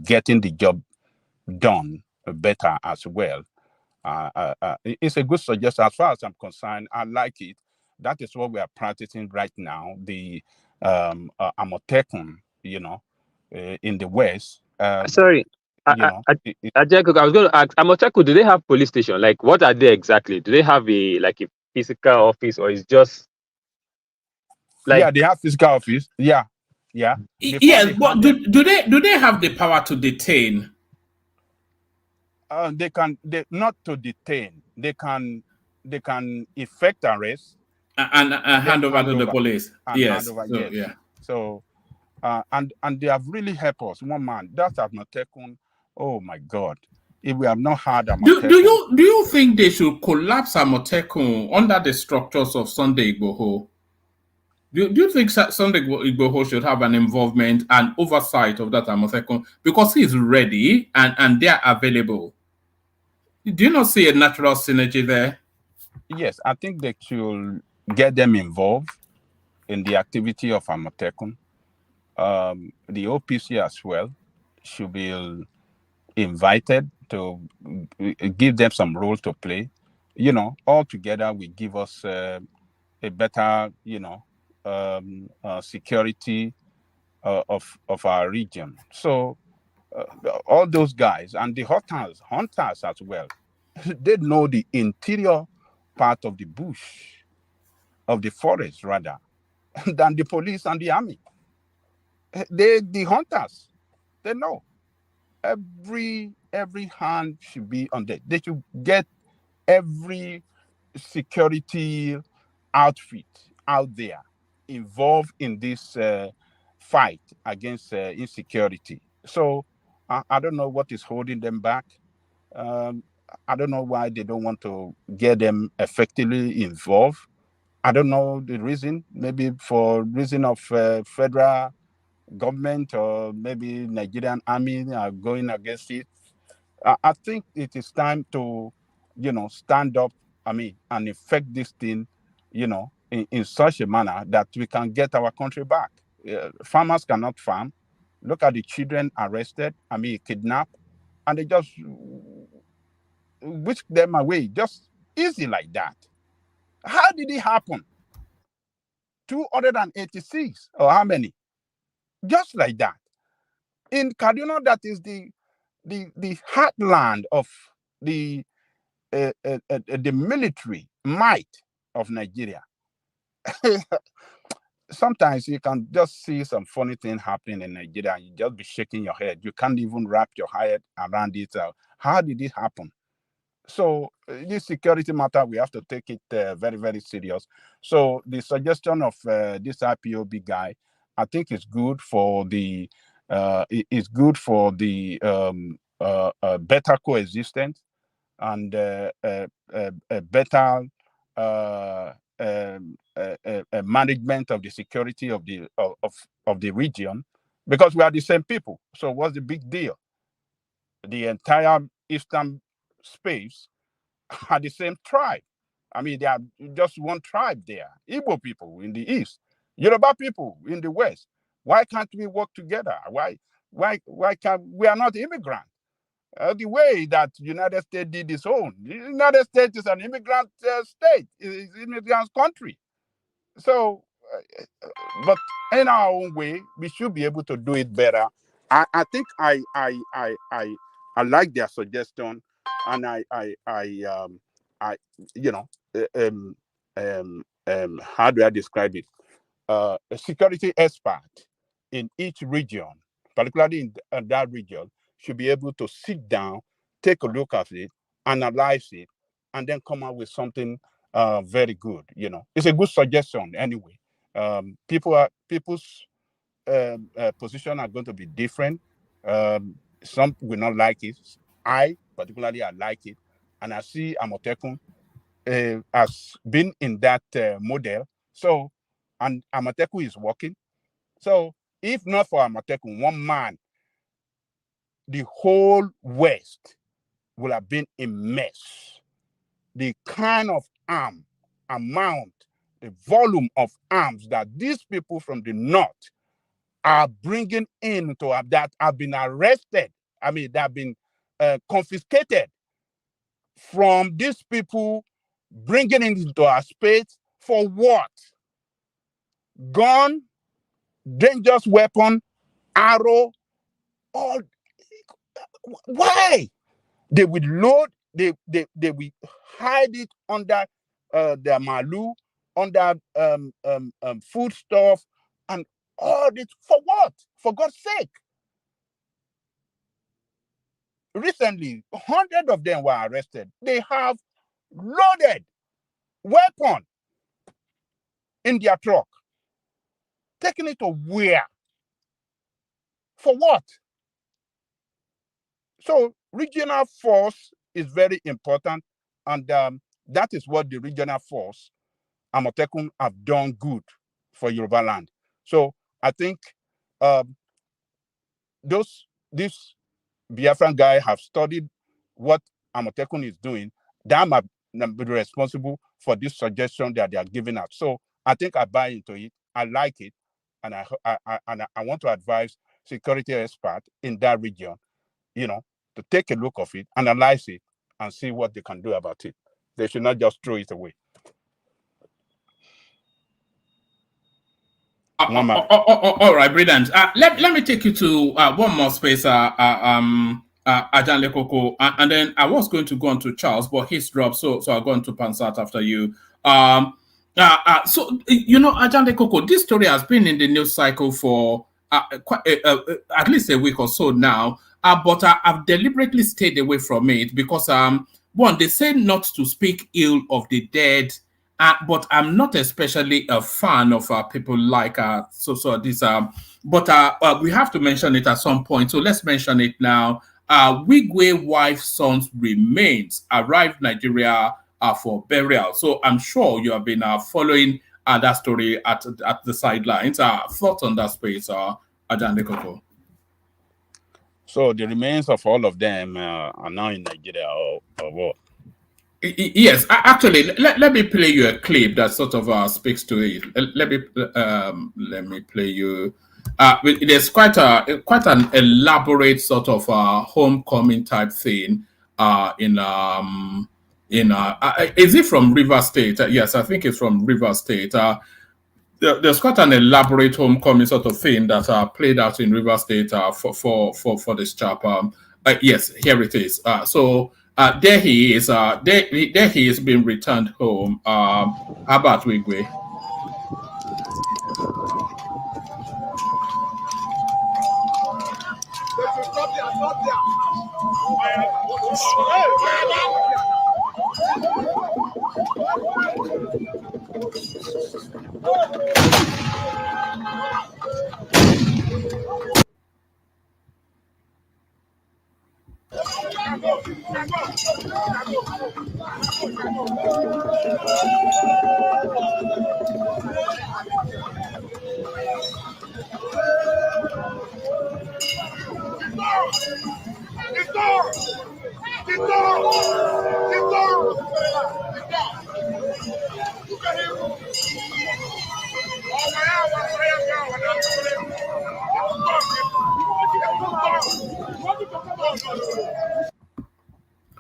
[SPEAKER 14] getting the job done better as well. It's a good suggestion. As far as I'm concerned, I like it. That is what we are practicing right now. The Amotekun, in the West.
[SPEAKER 11] Sorry, I,
[SPEAKER 14] You
[SPEAKER 11] I,
[SPEAKER 14] know,
[SPEAKER 11] I, I was going to ask, Amoteku, do they have police station? Like, what are they exactly? Do they have a physical office, or is just like?
[SPEAKER 14] Yeah, they have physical office. Yeah. Before
[SPEAKER 6] Yes,
[SPEAKER 14] they
[SPEAKER 6] but
[SPEAKER 14] had them,
[SPEAKER 6] do they have the power to detain?
[SPEAKER 14] they not to detain. They can effect arrest
[SPEAKER 6] And
[SPEAKER 14] and then
[SPEAKER 6] hand over to the police.
[SPEAKER 14] hand
[SPEAKER 6] Yes.
[SPEAKER 14] over.
[SPEAKER 6] So
[SPEAKER 14] Yes.
[SPEAKER 6] yeah.
[SPEAKER 14] So and they have really helped us. One man, that's Amotekun. Oh my God! If we have not had Amotekun,
[SPEAKER 6] Do you think they should collapse Amotekun under the structures of Sunday Igboho? Do you think Sunday Igboho should have an involvement and oversight of that Amotekun because he's ready and they are available? Do you not see a natural synergy there?
[SPEAKER 14] yes, I think they should get them involved in the activity of Amotekun. The OPC as well should be invited to give them some role to play. All together we give us a better, security of our region. So all those guys and the hunters as well, they know the interior part of the bush, of the forest rather, than the police and the army. The hunters, they know. Every hand should be on that. They should get every security outfit out there involved in this fight against insecurity. So I don't know what is holding them back. I don't know why they don't want to get them effectively involved. I don't know the reason. Maybe for reason of federal government or maybe Nigerian army are going against it. I think it is time to, stand up, and effect this thing, in such a manner that we can get our country back. Farmers cannot farm. Look at the children arrested, kidnapped, and they just whisk them away, just easy like that. How did it happen? 286 or how many? Just like that. In Kaduna, that is the heartland of the military might of Nigeria. Sometimes you can just see some funny thing happening in Nigeria and you just be shaking your head. You can't even wrap your head around it. How did it happen? So this security matter, we have to take it very, very serious. So the suggestion of this IPOB guy, I think is good for the better coexistence and a better management of the security of the region, because we are the same people. So what's the big deal? The entire eastern space are the same tribe. They are just one tribe there. Igbo people in the east, Yoruba people in the west. Why can't we work together? Why can't we are not immigrants? The way that United States did its own. The United States is an immigrant state. It's an immigrant country. So, but in our own way, we should be able to do it better. I think I like their suggestion, and how do I describe it? A security expert in each region, particularly in that region, should be able to sit down, take a look at it, analyze it, and then come out with something very good. You know, it's a good suggestion anyway. People's position are going to be different. Some will not like it. I like it, and I see Amotekun has been in that model. So, and Amotekun is working. So, if not for Amotekun, one man, the whole West will have been a mess. The kind of amount, the volume of arms that these people from the North are bringing in that have been arrested. I mean, they have been confiscated from these people, bringing it into our space for what? Gun, dangerous weapon, arrow, all. Why? They will load, they will hide it under their malu, under food stuff, and all this for what? For God's sake. Recently, hundreds of them were arrested. They have loaded weapon in their truck, taking it to where? For what? So regional force is very important, and that is what the regional force, Amotekun, have done good for Yoruba land. So I think this Biafran guy have studied what Amotekun is doing. They might be responsible for this suggestion that they are giving out. So I think I buy into it. I like it, and I want to advise security experts in that region, you know, to take a look of it, analyze it, and see what they can do about it. They should not just throw it away.
[SPEAKER 6] All right, brilliant. Let me take you to one more space, Ajan Lekoko, and then I was going to go on to Charles, but he's dropped, so I'll go on to Pansat after you. So you know, Ajan Lekoko, this story has been in the news cycle for at least a week or so now, but I've deliberately stayed away from it because one, they say not to speak ill of the dead. But I'm not especially a fan of people like this. But we have to mention it at some point. So let's mention it now. Wigwe wife's son's remains arrived Nigeria for burial. So I'm sure you have been following that story at the sidelines. Thoughts on that space, Ajan Lekoko?
[SPEAKER 14] So the remains of all of them are now in Nigeria, or what?
[SPEAKER 6] Yes, actually, let me play you a clip that sort of speaks to it. Let me play you. There's quite an elaborate sort of homecoming type thing. Is it from River State? Yes, I think it's from River State. There's quite an elaborate homecoming sort of thing that played out in River State for this chap. Yes, here it is. There he is. There he is being returned home. How about Wigwe?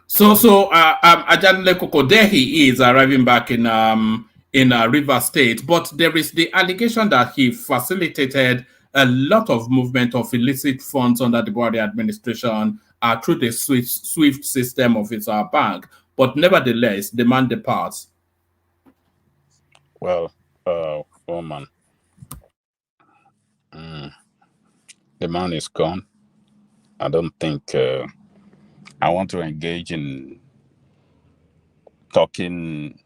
[SPEAKER 6] So Ajan Lekoko, there he is arriving back in River State, but there is the allegation that he facilitated a lot of movement of illicit funds under the Buhari administration through the SWIFT system of his bank. But nevertheless, the man departs.
[SPEAKER 14] Well, woman, the man is gone. I don't think I want to engage in talking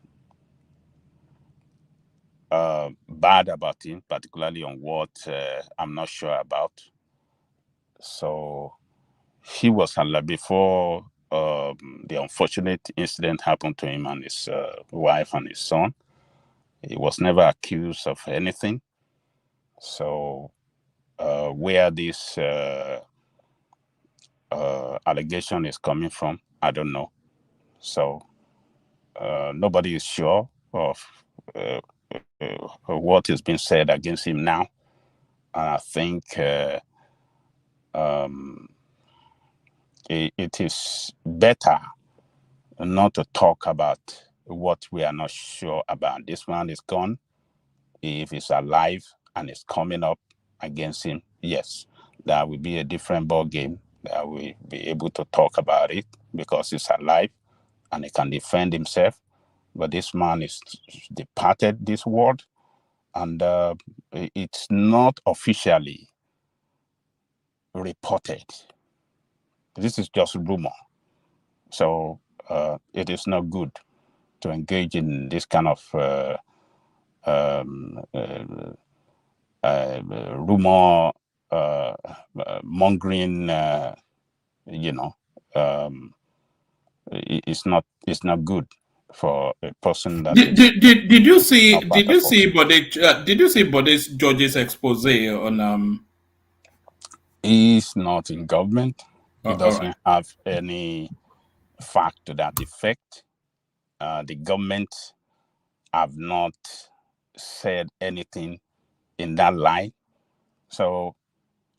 [SPEAKER 14] bad about him, particularly on what I'm not sure about. So he was alive before the unfortunate incident happened to him and his wife and his son. He was never accused of anything. So where this allegation is coming from, I don't know. So nobody is sure of what is being said against him now. And I think it is better not to talk about what we are not sure about. This man is gone. If he's alive and is coming up against him, yes, that will be a different ball game. That we'll be able to talk about it because he's alive and he can defend himself. But this man is departed this world, and it's not officially reported. This is just rumor. So it is not good to engage in this kind of rumor mongering. It's not good for a person that
[SPEAKER 6] did you see Bode's George's expose on
[SPEAKER 14] He's not in government. He doesn't
[SPEAKER 6] right.
[SPEAKER 14] have any fact to that effect. The government have not said anything in that line. So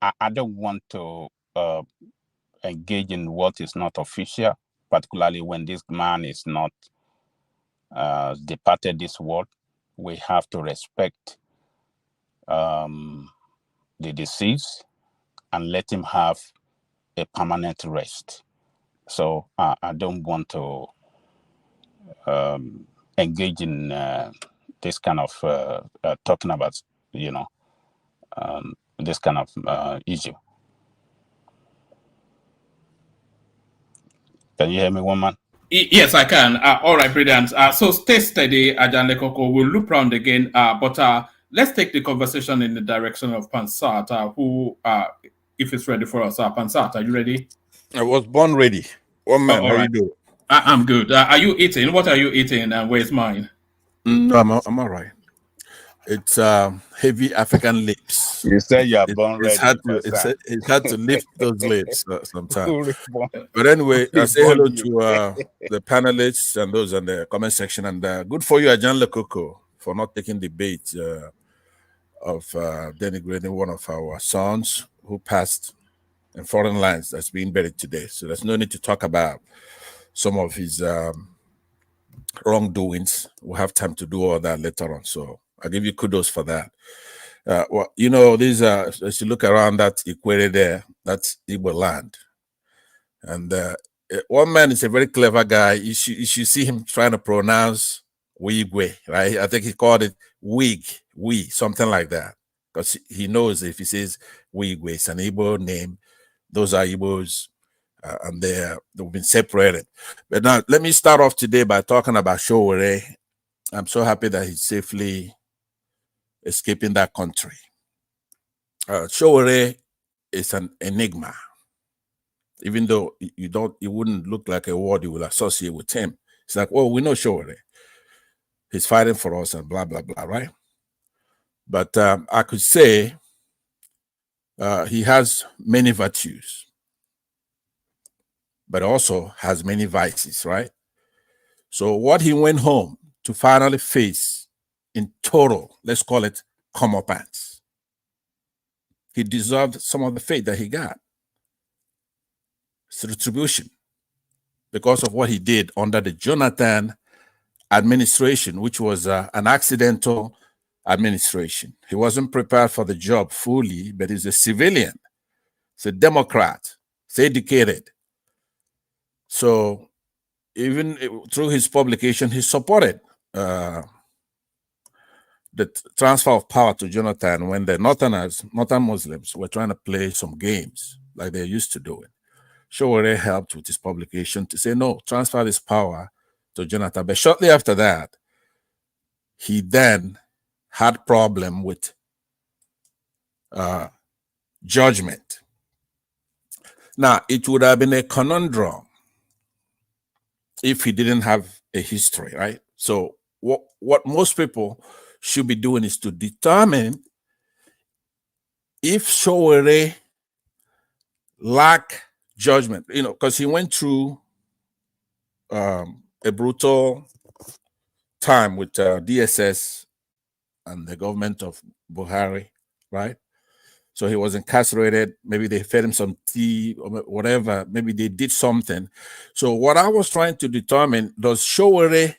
[SPEAKER 14] I don't want to engage in what is not official, particularly when this man is not departed this world. We have to respect the deceased and let him have a permanent rest. So I don't want to engage in this kind of talking about, this kind of issue. Can you hear me, woman?
[SPEAKER 6] Yes, I can. All right, brilliant. So stay steady, Ajan Lekoko. We'll loop round again, but let's take the conversation in the direction of Pansat, who, if it's ready for us, Pansat, are you ready?
[SPEAKER 1] I was born ready. One man, how you doing?
[SPEAKER 6] I'm good. Are you eating? What are you eating, and where's mine?
[SPEAKER 1] No, I'm all right. It's heavy African lips.
[SPEAKER 14] You say you are born ready.
[SPEAKER 1] It's hard to lift those lips sometimes. But anyway, I say hello to the panelists and those in the comment section. And good for you, Ajan Lekoko, for not taking the bait of denigrating one of our sons who passed in foreign lands that's being buried today. So there's no need to talk about some of his wrongdoings. We'll have time to do all that later on. So I'll give you kudos for that. Well, these as you look around that equator there, that's Igbo land. And one man is a very clever guy. You should see him trying to pronounce Wigwe, right? I think he called it something like that. Because he knows if he says Wigwe, it's an Igbo name. Those are Igbos, and they've been separated. But now, let me start off today by talking about Sowore. I'm so happy that he's safely escaping that country. Sowore is an enigma. Even though it wouldn't look like a word you will associate with him. It's like, oh, we know Sowore. He's fighting for us and blah, blah, blah, right? But I could say he has many virtues, but also has many vices, right? So what he went home to finally face in total, let's call it comeuppance, he deserved some of the fate that he got. It's retribution because of what he did under the Jonathan administration, which was an accidental administration. He wasn't prepared for the job fully, but he's a civilian. He's a Democrat. He's educated. So even through his publication, he supported the transfer of power to Jonathan when the Northern Muslims were trying to play some games like they used to do it. Sowore helped with his publication to say, no, transfer this power to Jonathan. But shortly after that, he then had problem with judgment. Now, it would have been a conundrum if he didn't have a history, right? So what most people should be doing is to determine if Sowore lack judgment, because he went through a brutal time with DSS and the government of Buhari, right? So he was incarcerated. Maybe they fed him some tea or whatever. Maybe they did something. So what I was trying to determine, does Sowore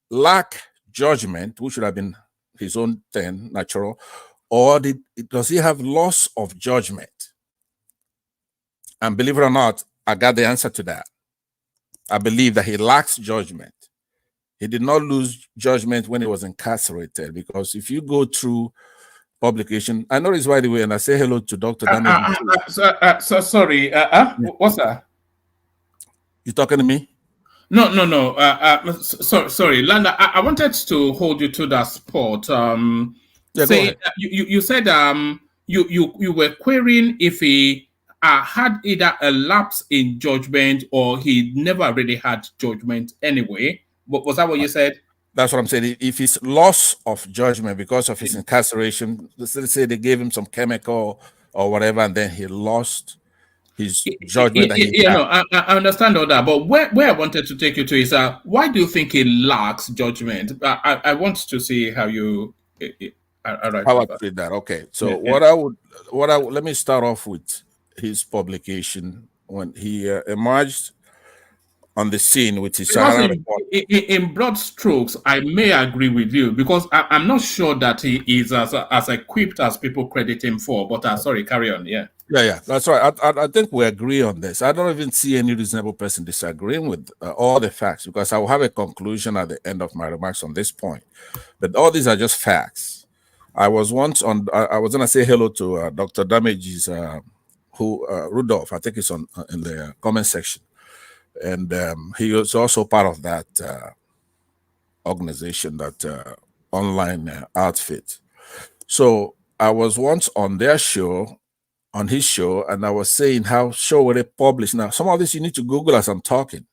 [SPEAKER 1] lack judgment, which should have been his own thing, natural, or does he have loss of judgment? And believe it or not, I got the answer to that. I believe that he lacks judgment. He did not lose judgment when he was incarcerated, because if you go through publication, I know it's right away, and I say hello to Dr. Damage.
[SPEAKER 6] Sorry, what's that?
[SPEAKER 1] You talking to me?
[SPEAKER 6] No. Sorry, Landa. I wanted to hold you to that spot.
[SPEAKER 1] Yeah, go ahead.
[SPEAKER 6] You said you were querying if he had either a lapse in judgment or he never really had judgment anyway. Was that what you said?
[SPEAKER 1] That's what I'm saying. If it's loss of judgment because of his incarceration, let's say they gave him some chemical or whatever, and then he lost his judgment.
[SPEAKER 6] I understand all that, but where I wanted to take you to is why do you think he lacks judgment? I want to see how you
[SPEAKER 1] how I treat that. Okay, so let me start off with his publication when he emerged on the scene with his Sahara report.
[SPEAKER 6] In broad strokes, I may agree with you, because I'm not sure that he is as equipped as people credit him for. But sorry, carry on. Yeah,
[SPEAKER 1] that's right. I think we agree on this. I don't even see any reasonable person disagreeing with all the facts, because I will have a conclusion at the end of my remarks on this point. But all these are just facts. I was once on. I was gonna say hello to Dr. Damage's Rudolph. I think it's in the comment section. And he was also part of that organization, that online outfit. So I was once on their show, on his show, and I was saying how Sowore published. Now, some of this you need to Google as I'm talking.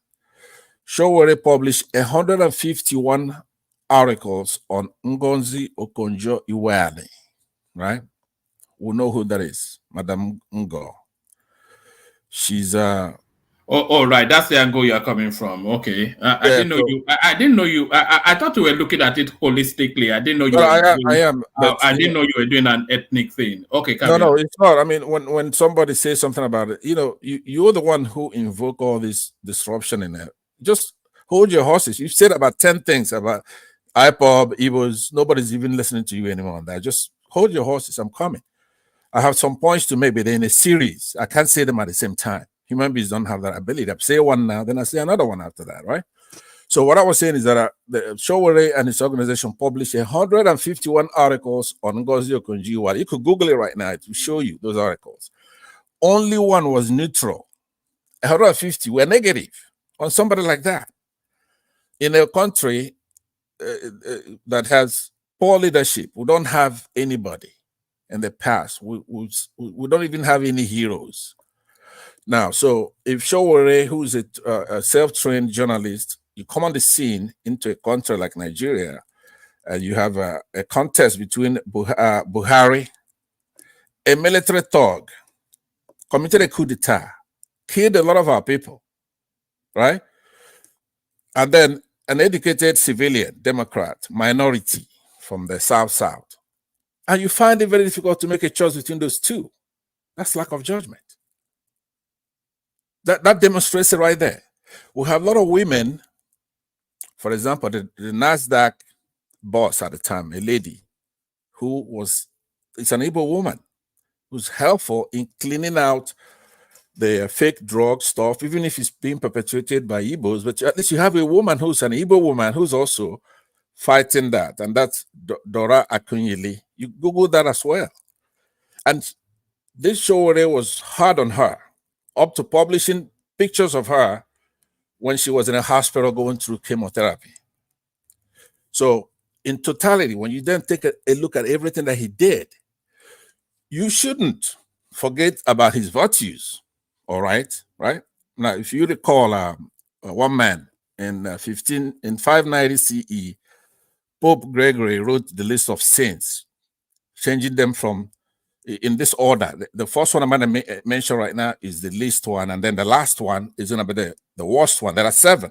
[SPEAKER 1] Sowore published 151 articles on Ngozi Okonjo-Iweala, right? We know who that is, Madam Ngo. She's
[SPEAKER 6] Oh, right. That's the angle you're coming from. Okay. I didn't know you. I didn't know you. I thought you were looking at it holistically. I didn't know you.
[SPEAKER 1] I am.
[SPEAKER 6] I didn't know you were doing an ethnic thing. Okay.
[SPEAKER 1] No, it's not. I mean, when somebody says something about it, you're the one who invoke all this disruption in there. Just hold your horses. You've said about 10 things about IPOB, Igbos. Nobody's even listening to you anymore on that. Just hold your horses. I'm coming. I have some points to make, but they're in a series. I can't say them at the same time. Human beings don't have that ability. I say one now, then I say another one after that, right? So what I was saying is that Sowore and his organization published 151 articles on Ngozi Okonjo-Iweala. You could Google it right now to show you those articles. Only one was neutral. 150 were negative on somebody like that. In a country that has poor leadership, we don't have anybody in the past. We don't even have any heroes. Now, so if Sowore, who's a self-trained journalist, you come on the scene into a country like Nigeria, and you have a contest between Buhari, a military thug, committed a coup d'etat, killed a lot of our people, right? And then an educated civilian, Democrat, minority from the South. And you find it very difficult to make a choice between those two. That's lack of judgment. That demonstrates it right there. We have a lot of women, for example, the NASDAQ boss at the time, a lady who it's an Igbo woman who's helpful in cleaning out the fake drug stuff, even if it's being perpetuated by Igbos. But at least you have a woman who's an Igbo woman who's also fighting that, and that's Dora Akunyili. You Google that as well. And this Sowore was hard on her, up to publishing pictures of her when she was in a hospital going through chemotherapy. So in totality, when you then take a look at everything that he did, you shouldn't forget about his virtues. All right, right? Now, if you recall, one man in 590 CE, Pope Gregory wrote the list of saints, changing them from in this order. The first one I'm going to mention right now is the least one, and then the last one is going to be the worst one. There are 7.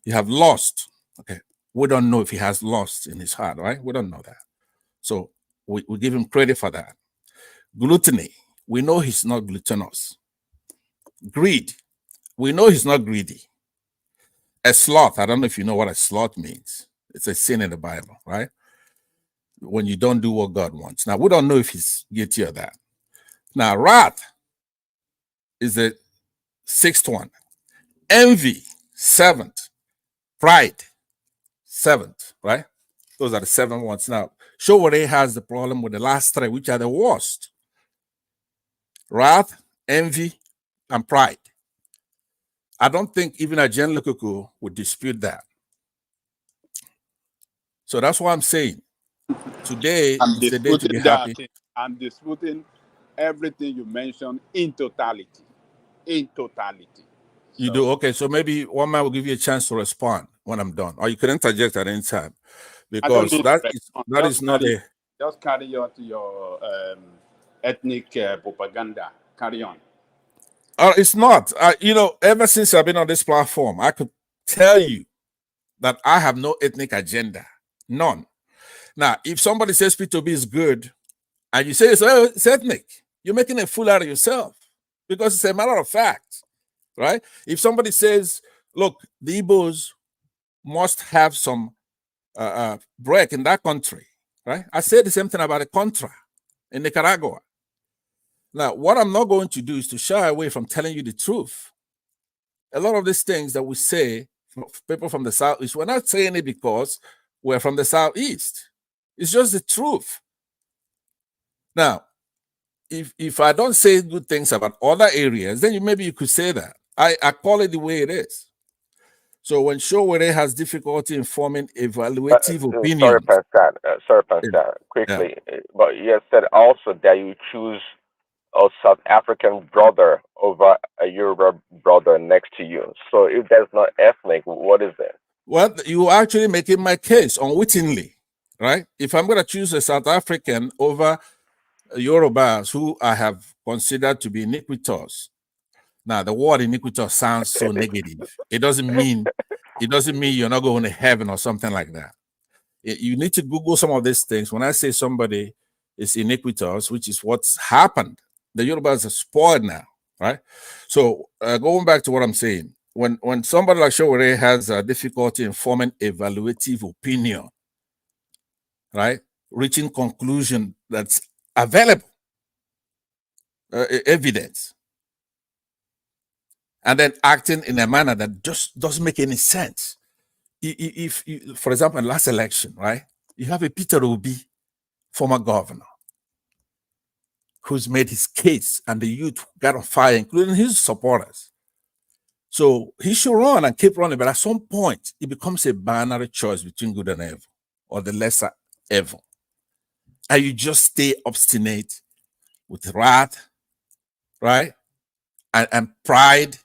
[SPEAKER 1] You have lost. Okay, we don't know if he has lost in his heart, right? We don't know that. So we give him credit for that. Gluttony, we know he's not gluttonous. Greed, we know he's not greedy. A sloth, I don't know if you know what a sloth means. It's a sin in the Bible, right? When you don't do what God wants. Now, we don't know if he's guilty of that. Now, wrath is the 6th one. Envy, 7th. Pride, 7th, right? Those are the 7 ones. Now, Sowore has the problem with the last 3, which are the worst. Wrath, envy, and pride. I don't think even a Jen Lukuku would dispute that. So that's why I'm saying today is the day to be happy.
[SPEAKER 14] I'm disputing everything you mentioned in totality. In totality.
[SPEAKER 1] You do? Okay, so maybe one man will give you a chance to respond when I'm done. Or you can interject at any time. Because that is not a...
[SPEAKER 14] Just carry on to your ethnic propaganda. Carry on.
[SPEAKER 1] It's not. You know, ever since I've been on this platform, I could tell you that I have no ethnic agenda. None. Now, if somebody says P2B is good, and you say it's ethnic, you're making a fool out of yourself. Because it's a matter of fact, right? If somebody says, look, the Igbos must have some break in that country, right? I said the same thing about a Contra in Nicaragua. Now, what I'm not going to do is to shy away from telling you the truth. A lot of these things that we say, people from the Southeast, we're not saying it because we're from the Southeast. It's just the truth. Now, if I don't say good things about other areas, then maybe you could say that. I call it the way it is. So when Sowore has difficulty in forming evaluative opinions.
[SPEAKER 8] Sorry, Pastor, quickly. But you have said also that you choose a South African brother over a Yoruba brother next to you. So if that's not ethnic, what is it?
[SPEAKER 1] Well, you are actually making my case unwittingly, right? If I'm going to choose a South African over Yorubas who I have considered to be iniquitous. Now, the word iniquitous sounds so negative. It doesn't mean you're not going to heaven or something like that. You need to Google some of these things. When I say somebody is iniquitous, which is what's happened, the Yorubas are spoiled now, right? So going back to what I'm saying, when somebody like Sowore has a difficulty in forming evaluative opinion, right, reaching conclusion that's available, evidence, and then acting in a manner that just doesn't make any sense. If for example, in last election, right, you have a Peter Obi, former governor, who's made his case, and the youth got on fire, including his supporters. So he should run and keep running, but at some point, it becomes a binary choice between good and evil, or the lesser evil. And you just stay obstinate with wrath, right? And pride,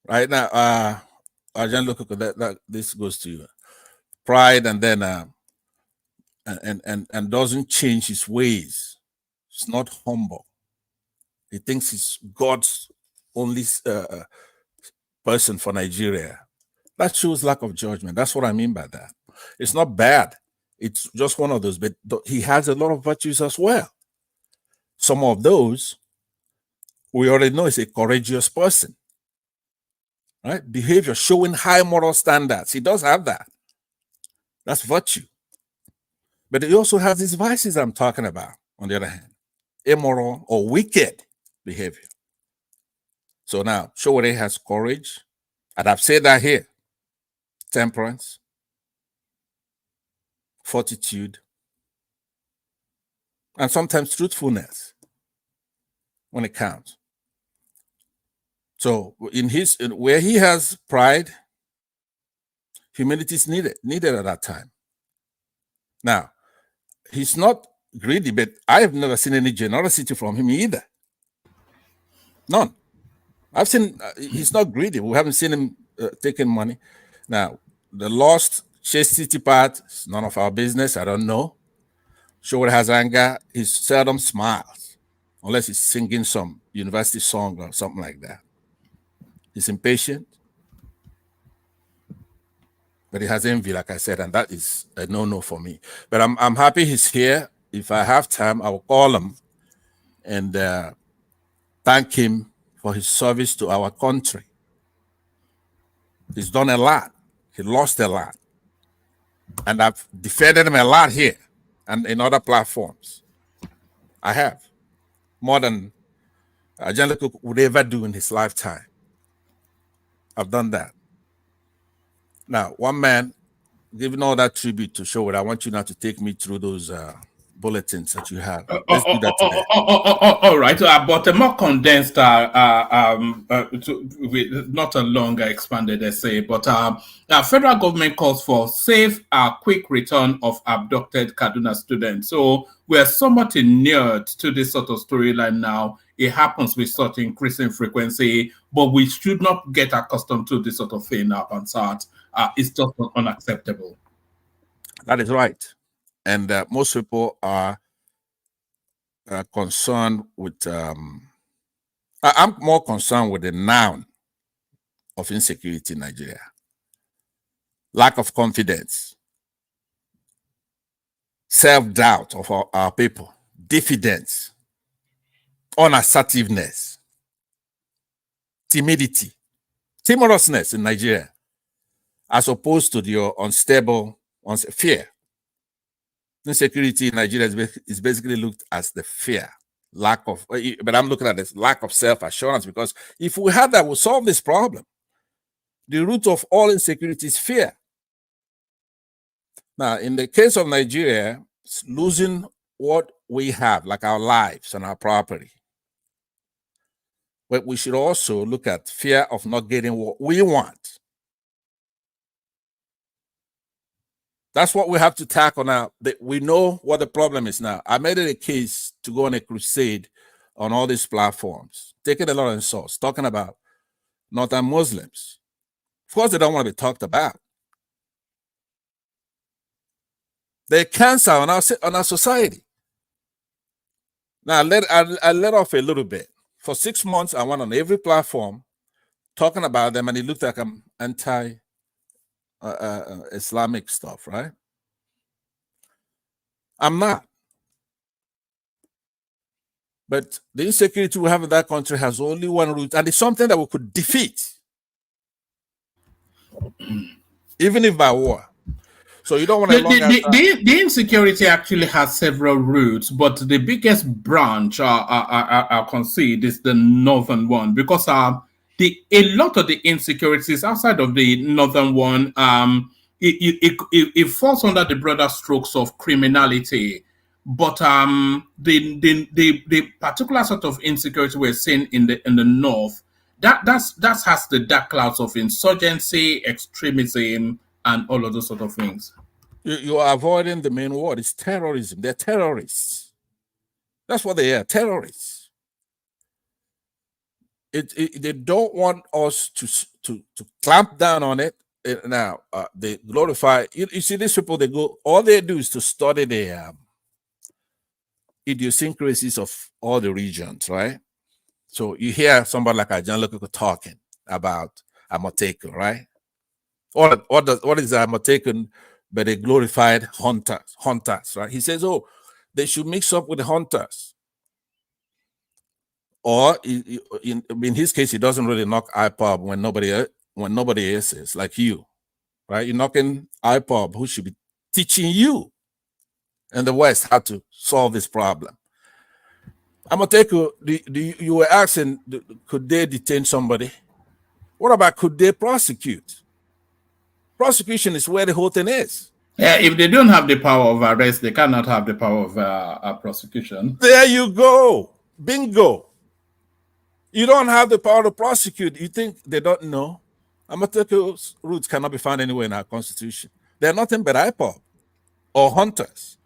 [SPEAKER 1] right? Now, Arjan, look, that this goes to you. Pride, and then and doesn't change his ways. It's not humble. He thinks he's God's only person for Nigeria. That shows lack of judgment. That's what I mean by that. It's not bad. It's just one of those, but he has a lot of virtues as well. Some of those, we already know, is a courageous person, right? Behavior, showing high moral standards. He does have that. That's virtue. But he also has these vices I'm talking about, on the other hand. Immoral or wicked behavior. So now, Sowore has courage, and I've said that here. Temperance, fortitude, and sometimes truthfulness when it counts. So where he has pride, humility is needed at that time. Now, he's not greedy, but I have never seen any generosity from him either. None. I've seen he's not greedy. We haven't seen him taking money. Now, the lost chastity part is none of our business. I don't know. Sowore has anger. He seldom smiles unless he's singing some university song or something like that. He's impatient, but he has envy, like I said, and that is a no-no for me. But I'm happy he's here. If I have time, I will call him and thank him for his service to our country. He's done a lot. He lost a lot. And I've defended him a lot here and in other platforms. I have. More than John Cook would ever do in his lifetime. I've done that. Now, one man, giving all that tribute to Sowore, I want you now to take me through those bulletins that you have. Let's do that today.
[SPEAKER 6] All right, but a more condensed, with not a longer expanded essay, but federal government calls for safe, quick return of abducted Kaduna students. So we're somewhat inured to this sort of storyline now. It happens with such increasing frequency, but we should not get accustomed to this sort of thing now, Ansat. It's just unacceptable.
[SPEAKER 1] That is right. And most people are concerned with, I'm more concerned with the noun of insecurity in Nigeria. Lack of confidence, self-doubt of our people, diffidence, unassertiveness, timidity, timorousness in Nigeria, as opposed to the unstable fear. Insecurity in Nigeria is basically looked as the fear, lack of, but I'm looking at this lack of self-assurance, because if we had that, we'll solve this problem. The root of all insecurity is fear. Now, in the case of Nigeria, it's losing what we have, like our lives and our property. But we should also look at fear of not getting what we want. That's what we have to tackle now. We know what the problem is now. I made it a case to go on a crusade on all these platforms, taking a lot of insults, talking about Northern Muslims. Of course, they don't want to be talked about. They're cancer on our society. Now, I let off a little bit. For 6 months, I went on every platform talking about them, and it looked like I'm anti-Islamic stuff, right? I'm not. But the insecurity we have in that country has only one root, and it's something that we could defeat, even if by war. So you don't want to.
[SPEAKER 6] The insecurity actually has several roots, but the biggest branch I concede is the northern one, because a lot of the insecurities outside of the northern one, it falls under the broader strokes of criminality. But the particular sort of insecurity we're seeing in the north, that has the dark clouds of insurgency, extremism, and all of those sort of things.
[SPEAKER 1] You are avoiding the main word. It's terrorism. They're terrorists. That's what they are, terrorists. They don't want us to clamp down on it. Now, they glorify. You see, these people, all they do is to study the idiosyncrasies of all the regions, right? So you hear somebody like John Cook talking about Amotekun, right? What is Amotekun but a glorified hunters, right? He says, oh, they should mix up with the hunters. Or in his case, he doesn't really knock IPOB when nobody else is, like you, right? You're knocking IPOB, who should be teaching you in the West how to solve this problem. Amotekun, you were asking, could they detain somebody? What about could they prosecute? Prosecution is where the whole thing is.
[SPEAKER 6] Yeah, if they don't have the power of arrest, they cannot have the power of prosecution.
[SPEAKER 1] There you go. Bingo. You don't have the power to prosecute. You think they don't know? Amateko's roots cannot be found anywhere in our constitution. They're nothing but IPOB or hunters.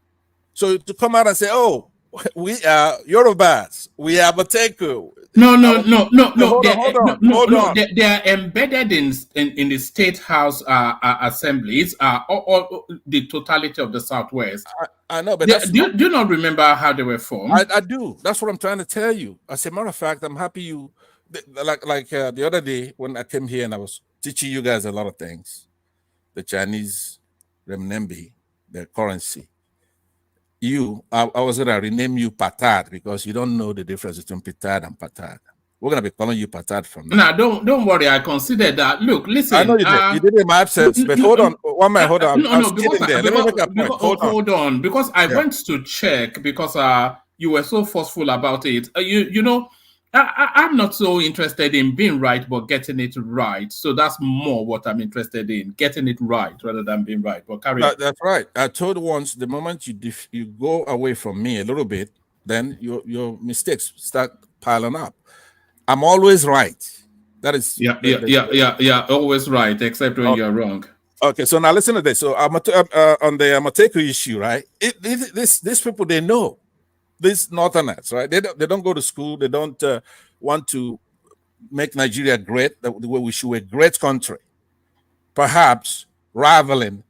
[SPEAKER 1] So to come out and say, "Oh, we are Yorubas, we are Amateko."
[SPEAKER 6] No.
[SPEAKER 1] Hold on.
[SPEAKER 6] They are embedded in the state house assemblies. All the totality of the Southwest.
[SPEAKER 1] I know, but
[SPEAKER 6] Do you not remember how they were formed?
[SPEAKER 1] I do. That's what I'm trying to tell you. As a matter of fact, I'm happy you, like the other day when I came here and I was teaching you guys a lot of things, the Chinese renminbi, their currency. I was gonna rename you Patad because you don't know the difference between Petard and Patad. We're gonna be calling you Patad from now.
[SPEAKER 6] Now, don't worry. I consider that. Look, listen.
[SPEAKER 1] I know you did. You did in my absence, but hold on. One minute, hold on. I'm
[SPEAKER 6] because
[SPEAKER 1] there. Let me make a point.
[SPEAKER 6] Hold on. Because I went to check because you were so forceful about it. You know, I'm not so interested in being right, but getting it right. So that's more what I'm interested in, getting it right rather than being right. But carry on.
[SPEAKER 1] That's right. I told once the moment you go away from me a little bit, then your mistakes start piling up. I'm always right. That is
[SPEAKER 6] Yeah. Always right, except when you're wrong.
[SPEAKER 1] Okay, so now listen to this. So on the Amateku issue, right? These people, they know, these Northerners, right? They don't go to school. They don't want to make Nigeria great. The way we should be a great country, perhaps rivaling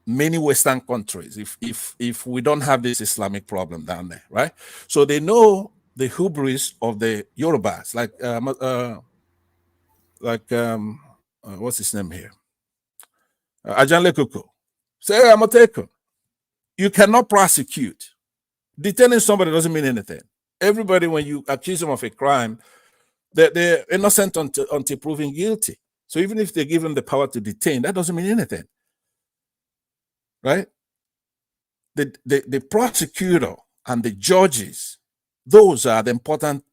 [SPEAKER 1] many Western countries. If we don't have this Islamic problem down there, right? So they know the hubris of the Yorubas, what's his name here? Ajan Lekuko. Say, hey, Amateku, you cannot prosecute. Detaining somebody doesn't mean anything. Everybody, when you accuse them of a crime, they're innocent until proven guilty. So even if they give them the power to detain, that doesn't mean anything, right? The prosecutor and the judges, those are the important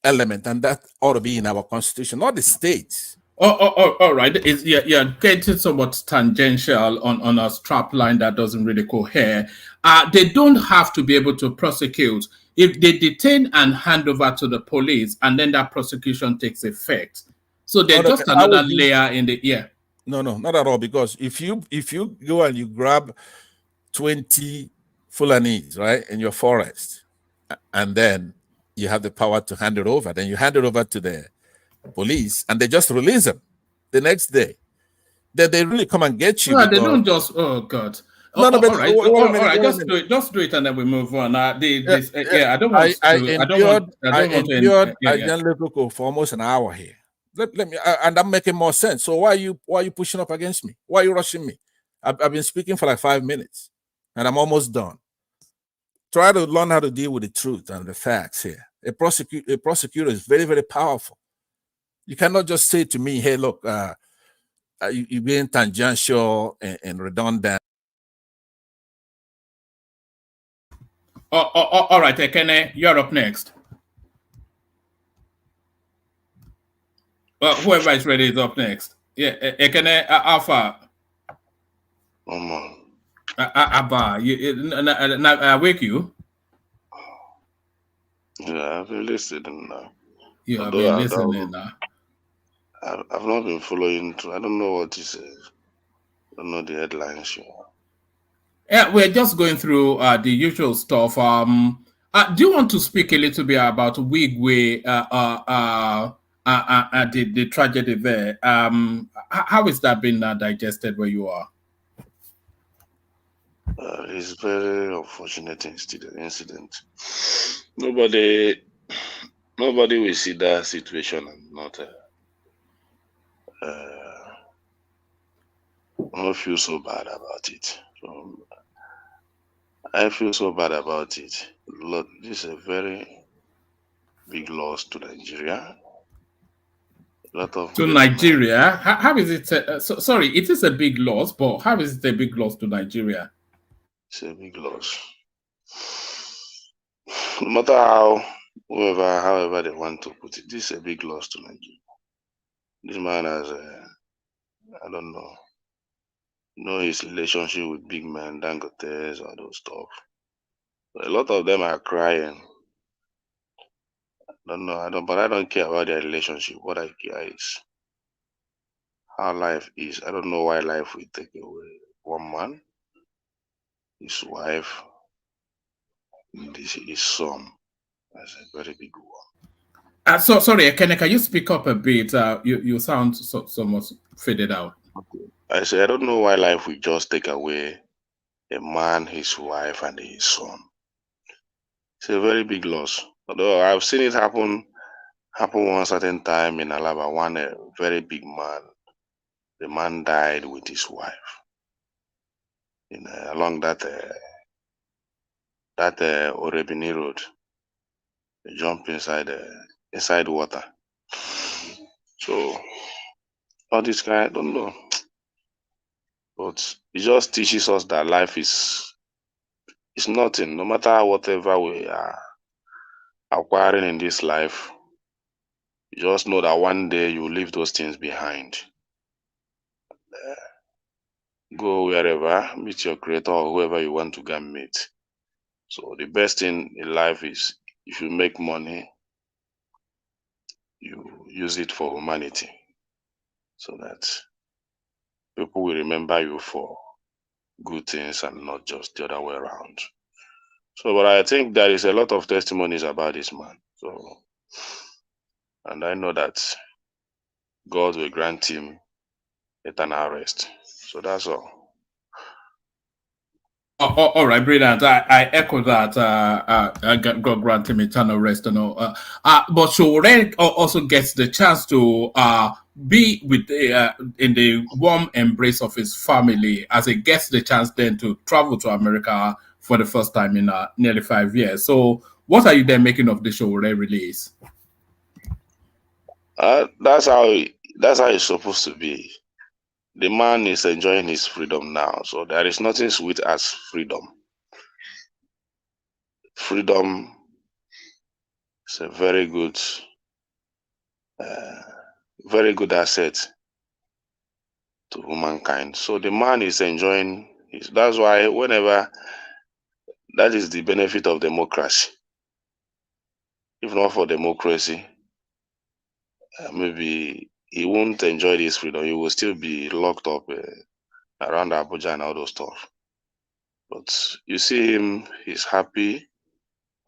[SPEAKER 1] element, and that ought to be in our constitution, not the states.
[SPEAKER 6] All right. You're getting somewhat tangential on a strap line that doesn't really cohere. They don't have to be able to prosecute. If they detain and hand over to the police, and then that prosecution takes effect. So they're just another layer in the ear.
[SPEAKER 1] No, not at all. Because if you go and you grab 20 Fulanis, right, in your forest, and then you have the power to hand it over, then you hand it over to the police, and they just release them the next day. They really come and get you.
[SPEAKER 6] They don't just. Oh God. All right. Just do it, and then we move on. I don't want
[SPEAKER 1] to. For almost an hour here. Let me, and I'm making more sense. So why are you pushing up against me? Why are you rushing me? I've been speaking for like 5 minutes, and I'm almost done. Try to learn how to deal with the truth and the facts here. A prosecutor is very, very powerful. You cannot just say to me, "Hey, look, you're being tangential and redundant."
[SPEAKER 6] All right, Ekene, you're up next. Whoever is ready is up next. Yeah, Ekene, Alpha. Abba, I wake you.
[SPEAKER 15] Yeah, I've been listening now.
[SPEAKER 6] You have been listening now.
[SPEAKER 15] I've not been following through. I don't know what he says. I don't know the headlines.
[SPEAKER 6] Yeah, we're just going through the usual stuff. Do you want to speak a little bit about Wigwe, the tragedy there? How is that been digested where you are?
[SPEAKER 15] It's a very unfortunate incident. Nobody will see that situation and not feel so bad about it. I feel so bad about it. Look, this is a very big loss to Nigeria.
[SPEAKER 6] Nigeria? How is it? Sorry, it is a big loss, but how is it a big loss to Nigeria?
[SPEAKER 15] It's a big loss. No matter however they want to put it, this is a big loss to Nigeria. This man has, I don't know his relationship with big men, Dangotes, all those stuff. But a lot of them are crying. don't know. But I don't care about their relationship. What I care is how life is. I don't know why life will take away one man, his wife, and his son. That's a very big one.
[SPEAKER 6] So sorry, Kenneth, can you speak up a bit? You sound so much faded out.
[SPEAKER 15] Okay. I say I don't know why life will just take away a man, his wife, and his son. It's a very big loss. Although I've seen it happen one certain time in Alaba. One very big man. The man died with his wife. Along that Orebini road. They jump inside water. So all this guy, I don't know. But it just teaches us that life is nothing. No matter whatever we are acquiring in this life, you just know that one day you leave those things behind. Go wherever, meet your creator or whoever you want to go and meet. So the best thing in life is if you make money, you use it for humanity, so that people will remember you for good things and not just the other way around. So, but I think there is a lot of testimonies about this man. So, and I know that God will grant him eternal rest. So that's all.
[SPEAKER 6] All right, brilliant. I echo that. God grant him eternal rest and all. But Sowore also gets the chance to be with in the warm embrace of his family, as he gets the chance then to travel to America for the first time in nearly 5 years. So, what are you then making of the Sowore release?
[SPEAKER 15] That's how it's supposed to be. The man is enjoying his freedom now, so there is nothing sweet as freedom. Freedom is a very good asset to humankind. So the man is enjoying that's why whenever that is the benefit of democracy. If not for democracy, maybe he won't enjoy this freedom. He will still be locked up around Abuja and all those stuff. But you see him, he's happy,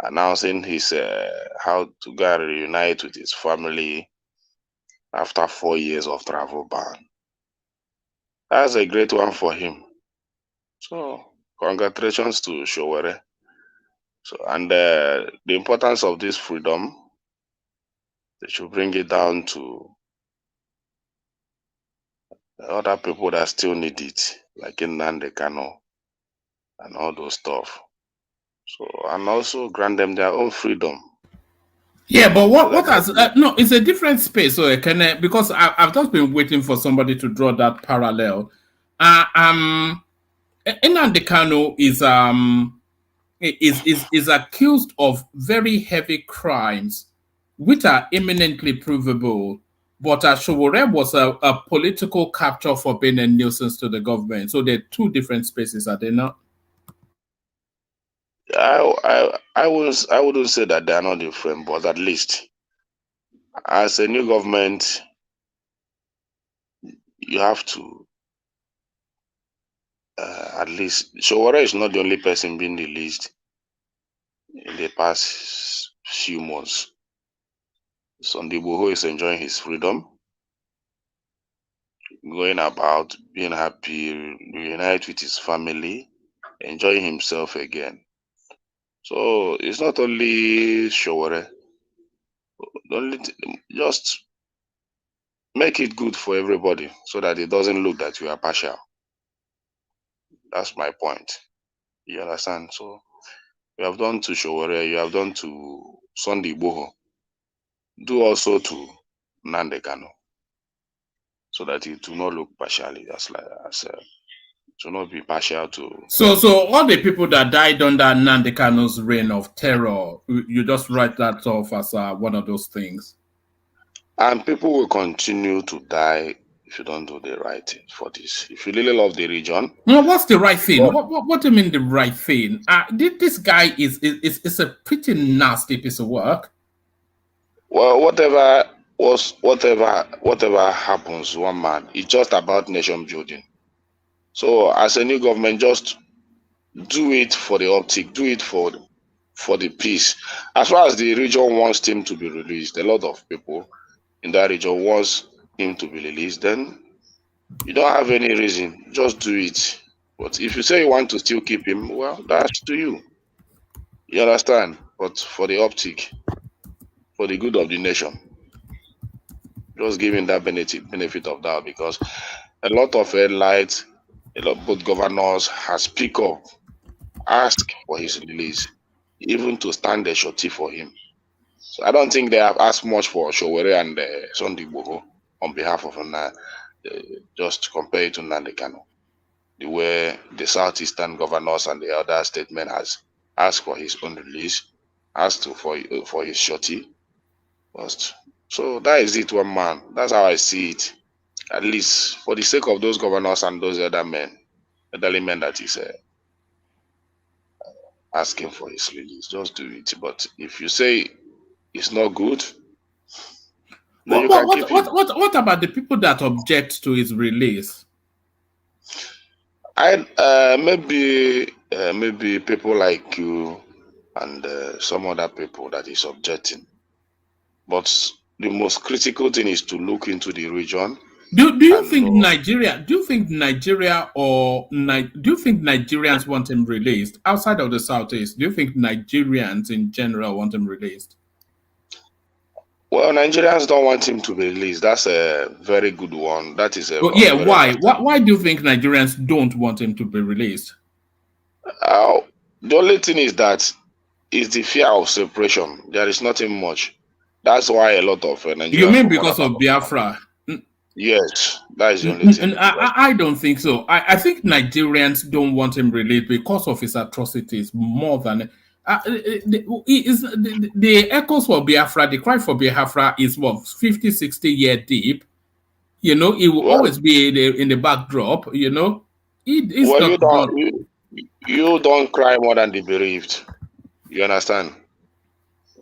[SPEAKER 15] announcing his how to go and reunite with his family after 4 years of travel ban. That's a great one for him. So congratulations to Sowore. So, and the importance of this freedom, they should bring it down to other people that still need it, like in Nnamdi Kanu and all those stuff. So, and also grant them their own freedom.
[SPEAKER 6] Yeah, but what has no? It's a different space. So because I've just been waiting for somebody to draw that parallel. Nnamdi Kanu is accused of very heavy crimes, which are eminently provable. But Sowore was a political capture for being a nuisance to the government. So they're two different spaces, are they not?
[SPEAKER 15] I wouldn't say that they are not different, but at least as a new government, you have to at least Sowore is not the only person being released in the past few months. Tinubu'S is enjoying his freedom, going about, being happy, reunite with his family, enjoying himself again. So it's not only Sowore. Just make it good for everybody so that it doesn't look that you are partial. That's my point. You understand? So you have done to Sowore, you have done to Tinubu'S. Do also to Nnamdi Kanu, so that it do not look partially to not be partial to.
[SPEAKER 6] So all the people that died under Nnamdi Kanu's reign of terror, you just write that off as one of those things.
[SPEAKER 15] And people will continue to die if you don't do the right thing for this. If you really love the region.
[SPEAKER 6] No, what's the right thing? What do you mean the right thing? This guy is a pretty nasty piece of work.
[SPEAKER 15] Well, whatever happens, one man, it's just about nation building. So as a new government, just do it for the optic, do it for the peace. As far as the region wants him to be released, a lot of people in that region wants him to be released, then you don't have any reason. Just do it. But if you say you want to still keep him, well, that's to you. You understand? But for the optic, for the good of the nation, just giving that benefit of doubt, because a lot of headlights, both governors has speak up, ask for his release, even to stand a shorty for him. So I don't think they have asked much for Sowore and Sondigbo on behalf of just compare it to Nandekano. The way the southeastern governors and the other statement has asked for his own release, asked for his shorty. So that is it, one man. That's how I see it. At least for the sake of those governors and those other men, elderly men that is asking for his release, just do it. But if you say it's not good, then
[SPEAKER 6] what about the people that object to his release?
[SPEAKER 15] Maybe people like you and some other people that is objecting. But the most critical thing is to look into the region.
[SPEAKER 6] Do you think Nigeria? Do you think Nigeria do you think Nigerians want him released outside of the Southeast? Do you think Nigerians in general want him released?
[SPEAKER 15] Well, Nigerians don't want him to be released. That's a very good one. That is a
[SPEAKER 6] why? Why do you think Nigerians don't want him to be released?
[SPEAKER 15] The only thing is that it's the fear of separation. There is nothing much. That's why a lot of Nigerians.
[SPEAKER 6] You mean because of Biafra?
[SPEAKER 15] Yes, that is the only thing.
[SPEAKER 6] I don't think so. I think Nigerians don't want him released because of his atrocities more than the echoes for Biafra, the cry for Biafra is 50, 60 year deep. You know, it will always be in the backdrop. You know,
[SPEAKER 15] you don't cry more than the bereaved. You understand?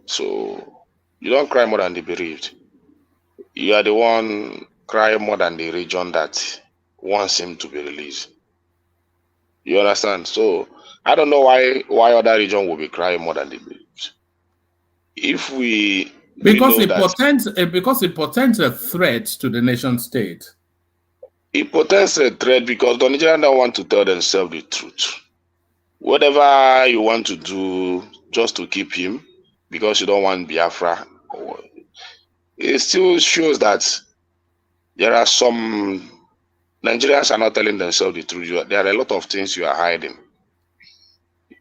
[SPEAKER 15] So you don't cry more than the bereaved. You are the one crying more than the region that wants him to be released. You understand? So I don't know why other region will be crying more than the bereaved. If
[SPEAKER 6] because it portends a threat to the nation state.
[SPEAKER 15] It portends a threat because the Nigerians don't want to tell themselves the truth. Whatever you want to do just to keep him, because you don't want Biafra, it still shows that there are some Nigerians are not telling themselves the truth. There are a lot of things you are hiding.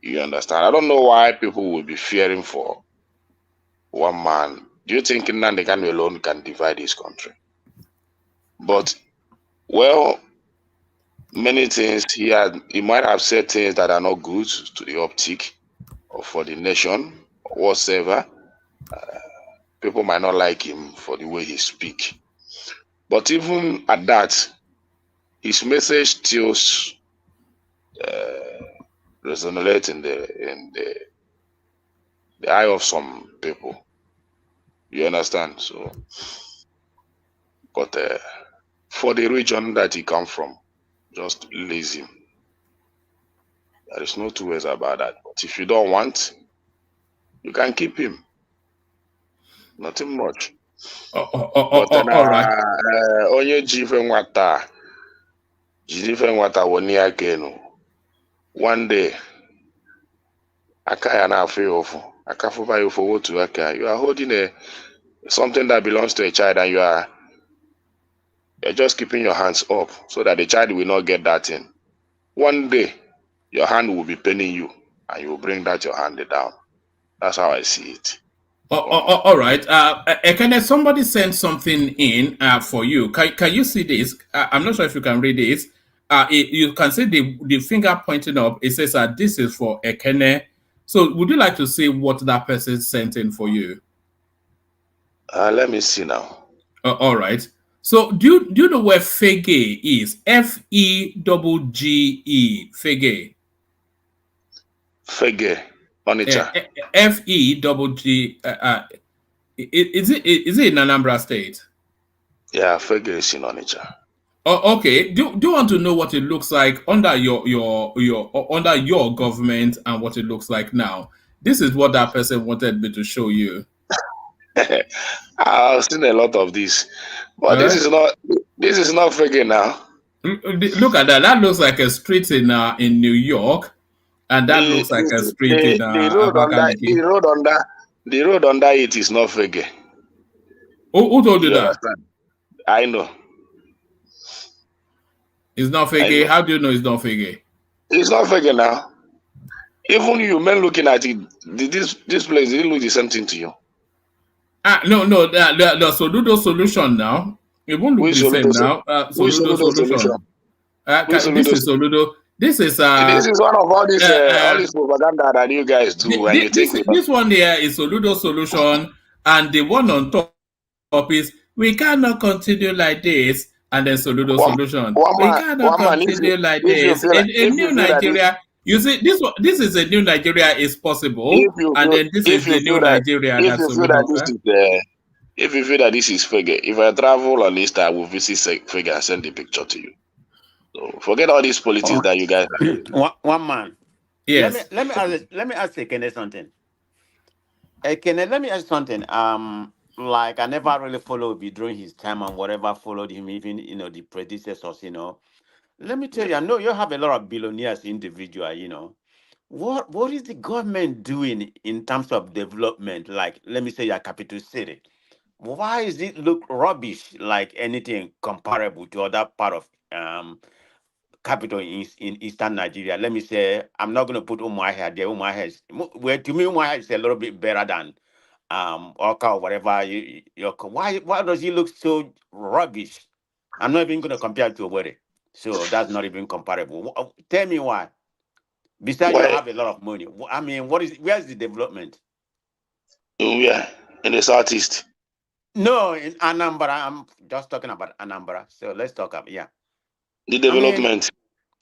[SPEAKER 15] You understand? I don't know why people will be fearing for one man. Do you think Nnamdi Kanu alone can divide this country? But, well, many things he might have said things that are not good to the optic or for the nation or whatsoever. People might not like him for the way he speaks. But even at that, his message still resonates in the eye of some people. You understand? So, but for the region that he comes from, just release him. There is no two ways about that. But if you don't want, you can keep him. Nothing much.
[SPEAKER 6] All right.
[SPEAKER 15] Onye jife nwata woni akenu. One day, akaya na afu akafuba you for to aka. You are holding something that belongs to a child, and you're just keeping your hands up so that the child will not get that thing. One day, your hand will be paining you, and you will bring your hand down. That's how I see it.
[SPEAKER 6] All right. Ekene, somebody sent something in for you. Can you see this? I'm not sure if you can read this. You can see the finger pointing up. It says this is for Ekene. So would you like to see what that person sent in for you?
[SPEAKER 15] Let me see now.
[SPEAKER 6] All right. So do you know where Fege is? Fegge. Fege.
[SPEAKER 15] Fege. Onitsha.
[SPEAKER 6] Fegge. Is it in Anambra State?
[SPEAKER 15] Yeah, Fege is in Onitsha.
[SPEAKER 6] Oh, okay. Do you want to know what it looks like under your under your government and what it looks like now? This is what that person wanted me to show you.
[SPEAKER 15] I've seen a lot of this, but this is not Fege now.
[SPEAKER 6] Look at that. That looks like a street in New York, and that looks like a street in Abakaliki.
[SPEAKER 15] The road under it is not Fege.
[SPEAKER 6] Who told you that?
[SPEAKER 15] Understand? I know.
[SPEAKER 6] It's not Fege. How do you know it's not Fege?
[SPEAKER 15] It's not Fege now. Even you men looking at it, this place didn't look the same thing to you.
[SPEAKER 6] No, the Soludo solution now. It won't look the same now. Soludo solution. This is Soludo. This is
[SPEAKER 15] one of all this propaganda that you guys do.
[SPEAKER 6] This one here is Soludo solution, and the one on top is we cannot continue like this, and then Soludo solution. We cannot continue like this. In new Nigeria, you see, this is a new Nigeria is possible, and then this is the new Nigeria that's Soludo.
[SPEAKER 15] If you feel that this is Fege, if I travel on Easter, I will visit Fege and send the picture to you. So forget all these politics that you guys are doing.
[SPEAKER 16] One man.
[SPEAKER 6] Yes.
[SPEAKER 16] Let me ask Kenneth something. Kenneth, let me ask something. Like I never really followed him during his time and whatever followed him, even the predecessors, Let me tell you, I know you have a lot of billionaires individual, What is the government doing in terms of development? Like, let me say your capital city. Why does it look rubbish like anything comparable to other part of capital in Eastern Nigeria? Let me say, I'm not going to put Umuahia there. Umuahia is, well, to me, Umuahia is a little bit better than Oka or whatever. Why does it look so rubbish? I'm not even going to compare it to Owerri. So that's not even comparable. Tell me why. Besides, you have a lot of money. I mean, where's the development?
[SPEAKER 15] Yeah, in the southeast.
[SPEAKER 16] No, in Anambra. I'm just talking about Anambra. So let's talk about,
[SPEAKER 15] the development.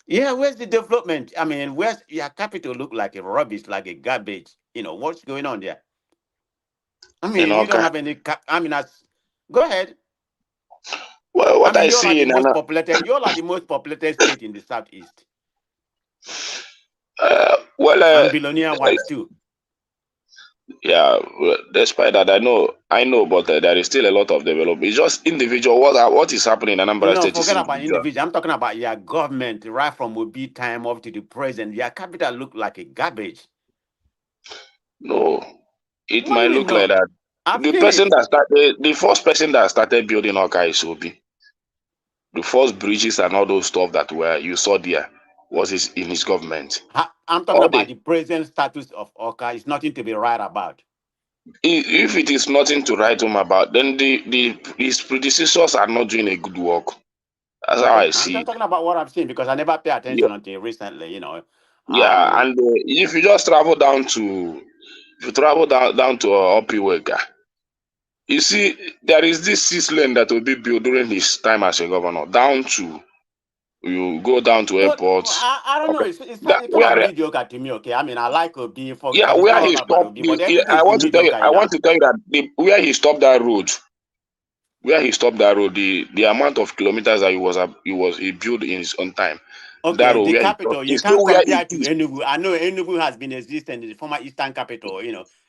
[SPEAKER 16] Where's the development? I mean, where's your capital look like a rubbish, like a garbage? What's going on there? I mean, you don't have any. Go ahead.
[SPEAKER 15] Well, what I see in
[SPEAKER 16] you're like the most populated state in the southeast. And billionaire wise too.
[SPEAKER 15] Yeah, despite that, I know, but there is still a lot of development. It's just individual. What is happening in Anambra State?
[SPEAKER 16] Forget about individual. I'm talking about your government, right from Obi time up to the present. Your capital look like a garbage.
[SPEAKER 15] No, it might look like that. The first person that started building Oka is Obi. The first bridges and all those stuff that you saw there was in his government.
[SPEAKER 16] I'm talking about the present status of Oka. It's nothing to be right about.
[SPEAKER 15] If it is nothing to write home about, then his predecessors are not doing a good work. That's how I see it.
[SPEAKER 16] I'm just talking about what I've seen because I never pay attention until recently,
[SPEAKER 15] Yeah, and if you just travel down to Opiweka, you see there is this 6 lane that will be built during his time as a governor. You go down to airports.
[SPEAKER 16] I don't know. It's kind of mediocre to me. Okay, I mean, I like Obi for
[SPEAKER 15] where he stopped. I want to tell you that where he stopped that road. Where he stopped that road, the amount of kilometers that he built in his own time.
[SPEAKER 16] Okay, that road, the capital, you can't compare to Enugu. I know Enugu has been existing in the former Eastern capital.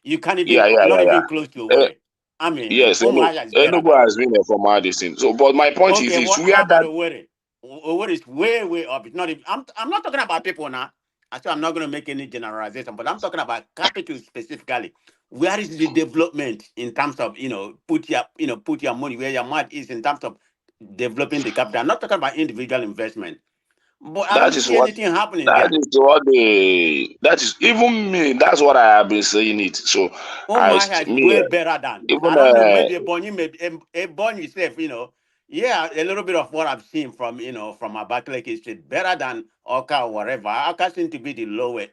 [SPEAKER 16] You can't even even close to Owerri. I mean,
[SPEAKER 15] yes, Enugu has been a former distance. So, but my point is where that
[SPEAKER 16] Owerri is way up. It's not even, I'm not talking about people now. So I'm not going to make any generalization, but I'm talking about capital specifically. Where is the development in terms of put your money where your mouth is in terms of developing the capital? I'm not talking about individual investment, but I don't see anything happening there.
[SPEAKER 15] That is even me. That's what I have been saying it. So
[SPEAKER 16] way better than I don't know. Maybe a born yourself. Yeah, a little bit of what I've seen from from Abakaliki is better than Oka or whatever. Oka seems to be the lowest,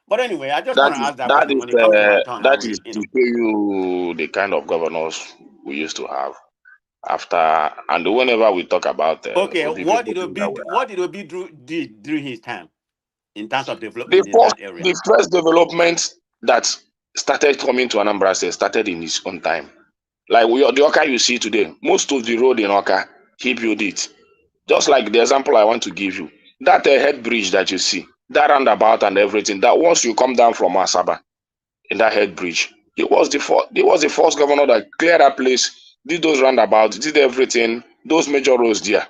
[SPEAKER 16] But anyway, I just want to ask that question when it comes to my turn.
[SPEAKER 15] That is to show you the kind of governors we used to have after, and whenever we talk about
[SPEAKER 16] what did Obi do during his time in terms of development in that area?
[SPEAKER 15] The first development that started coming to Anambra State started in his own time. Like the Oka you see today, most of the road in Oka, he built it. Just like the example I want to give you, that head bridge that you see, that roundabout and everything, that once you come down from Asaba, in that head bridge, he was the first governor that cleared that place, did those roundabouts, did everything, those major roads there.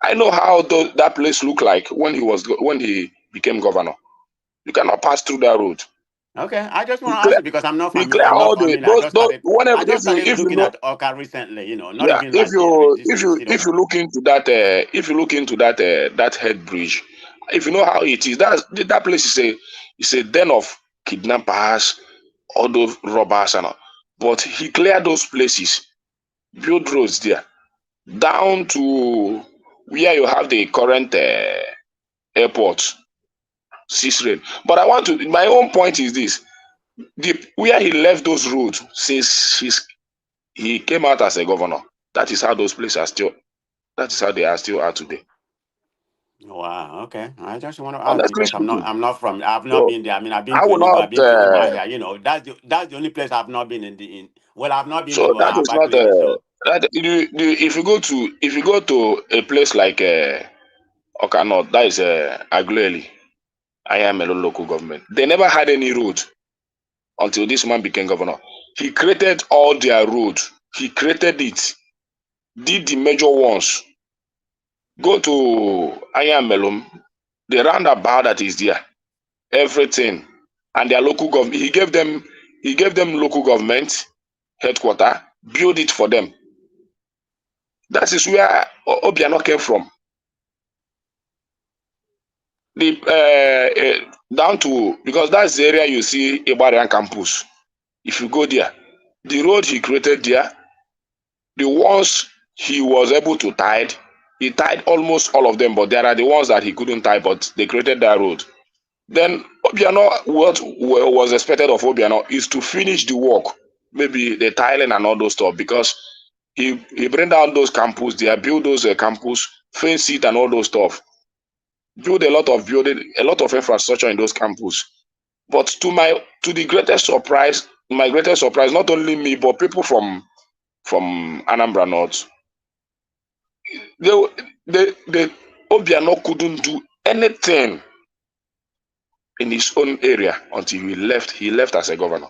[SPEAKER 15] I know how that place looked like when he became governor. You cannot pass through that road.
[SPEAKER 16] Okay, I just want to ask you because I'm not
[SPEAKER 15] Clear
[SPEAKER 16] I'm not
[SPEAKER 15] all
[SPEAKER 16] familiar. I just started
[SPEAKER 15] if you
[SPEAKER 16] looking
[SPEAKER 15] know,
[SPEAKER 16] at Oka recently. You know, not
[SPEAKER 15] yeah,
[SPEAKER 16] even last year.
[SPEAKER 15] if you look into that that head bridge, if you know how it is, that place is a den of kidnappers, all those robbers and all. But he cleared those places, built roads there, down to where you have the current airport, Cicero. But my own point is this: where he left those roads since he came out as a governor, that is how those places are still. That is how they are still are today.
[SPEAKER 16] Wow. Okay. I just want to ask
[SPEAKER 15] Honestly
[SPEAKER 16] because
[SPEAKER 15] speaking,
[SPEAKER 16] I've not
[SPEAKER 15] so
[SPEAKER 16] been there. I mean, I've been
[SPEAKER 15] I
[SPEAKER 16] to
[SPEAKER 15] will
[SPEAKER 16] Enugu, I've
[SPEAKER 15] not.
[SPEAKER 16] been to Umuahia. You know, that's the only place I've not been in. Well, I've not been
[SPEAKER 15] So
[SPEAKER 16] to
[SPEAKER 15] that is not.
[SPEAKER 16] Abakaliki. So
[SPEAKER 15] If you go to a place like Okano, that is Aguleri, Ayamelo local government. They never had any road until this man became governor. He created all their roads. He created it. Did the major ones. Go to Ayamelum, the roundabout that is there, everything, and their local government. He gave them local government headquarter, build it for them. That is where Obiano came from. Down to, because that's the area you see Ibarian campus. If you go there, the road he created there, the ones he was able to tide, he tied almost all of them, but there are the ones that he couldn't tie, but they created that road. Then Obiano, what was expected of Obiano is to finish the work, maybe the tiling and all those stuff, because he bring down those campus, they build those campus, fence it and all those stuff, build a lot of infrastructure in those campus. But to the greatest surprise, my greatest surprise, not only me but people from Anambra North, they Obiano couldn't do anything in his own area until he left. He left as a governor.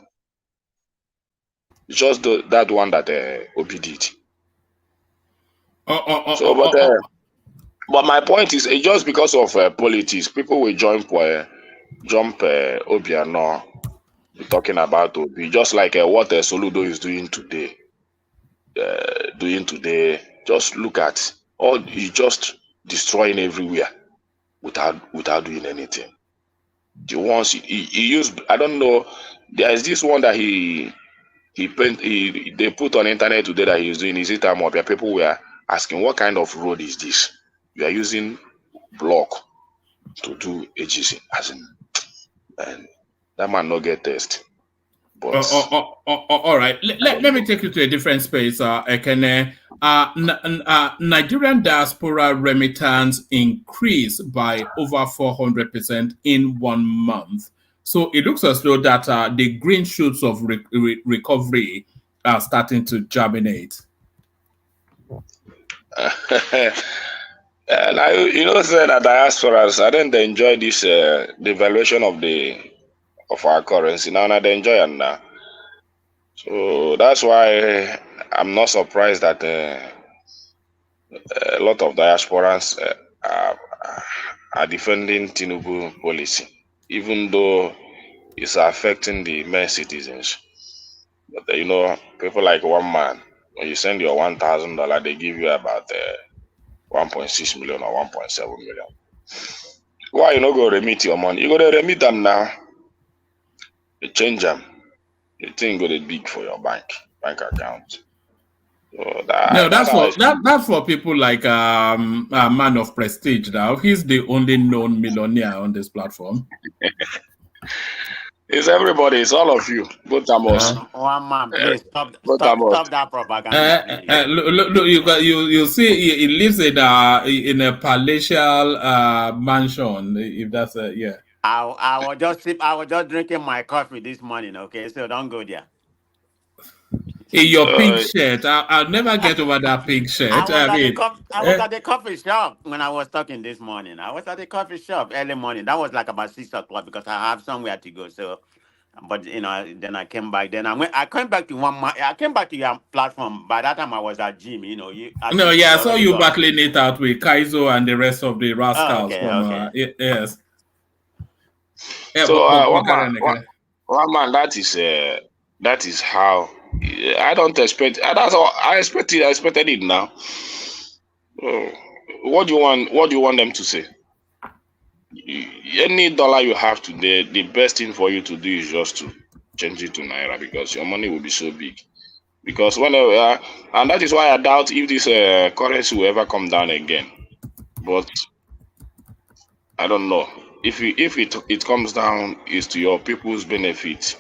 [SPEAKER 15] Just that one that Obi did. But my point is, just because of politics, people will jump Obiano talking about Obi, just like what Soludo is doing today. Just look at all he's just destroying everywhere without doing anything. The ones he used, I don't know. There is this one that they put on internet today that he's doing. Is it Amobia? People were asking, what kind of road is this? You are using block to do AGC, as in, and that man not get test. But
[SPEAKER 6] all right. Let me take you to a different space. Ekene. Nigerian diaspora remittance increased by over 400% in 1 month. So it looks as though that the green shoots of recovery are starting to germinate.
[SPEAKER 15] And say that diasporas, I didn't enjoy this devaluation of our currency. Now I enjoy it now. So that's why I'm not surprised that a lot of diasporans are defending Tinubu policy, even though it's affecting the main citizens. But people like one man, when you send your $1,000, they give you about 1.6 million or 1.7 million. Why you not go remit your money? You go to remit them now. You change them. You think go to big for your bank account. So
[SPEAKER 6] that's for people like a man of prestige. Now he's the only known millionaire on this platform.
[SPEAKER 15] It's everybody. It's all of you. Both Amos.
[SPEAKER 16] One man, please stop that propaganda.
[SPEAKER 6] Look, you see, he lives in a palatial mansion. If that's yeah.
[SPEAKER 16] I was just drinking my coffee this morning. Okay, so don't go there.
[SPEAKER 6] In your pink shirt, I'll never get over that pink shirt.
[SPEAKER 16] I was at the coffee shop when I was talking this morning. I was at the coffee shop early morning. That was like about 6 o'clock because I have somewhere to go. So, but then I came back. Then I came back to I came back to your platform. By that time, I was at gym. I
[SPEAKER 6] No,
[SPEAKER 16] think
[SPEAKER 6] yeah,
[SPEAKER 16] you
[SPEAKER 6] I saw
[SPEAKER 16] already
[SPEAKER 6] you
[SPEAKER 16] gone.
[SPEAKER 6] battling it out with Kaizo and the rest of the
[SPEAKER 16] Oh,
[SPEAKER 6] rascals
[SPEAKER 16] okay,
[SPEAKER 6] from
[SPEAKER 16] okay.
[SPEAKER 6] yes. Yeah,
[SPEAKER 15] So
[SPEAKER 6] but
[SPEAKER 15] one man, that is how I don't expect. That's all I expected. I expected it now. What do you want? What do you want them to say? Any dollar you have today, the best thing for you to do is just to change it to naira because your money will be so big. Because whenever, and that is why I doubt if this currency will ever come down again. But I don't know if it comes down, is to your people's benefit.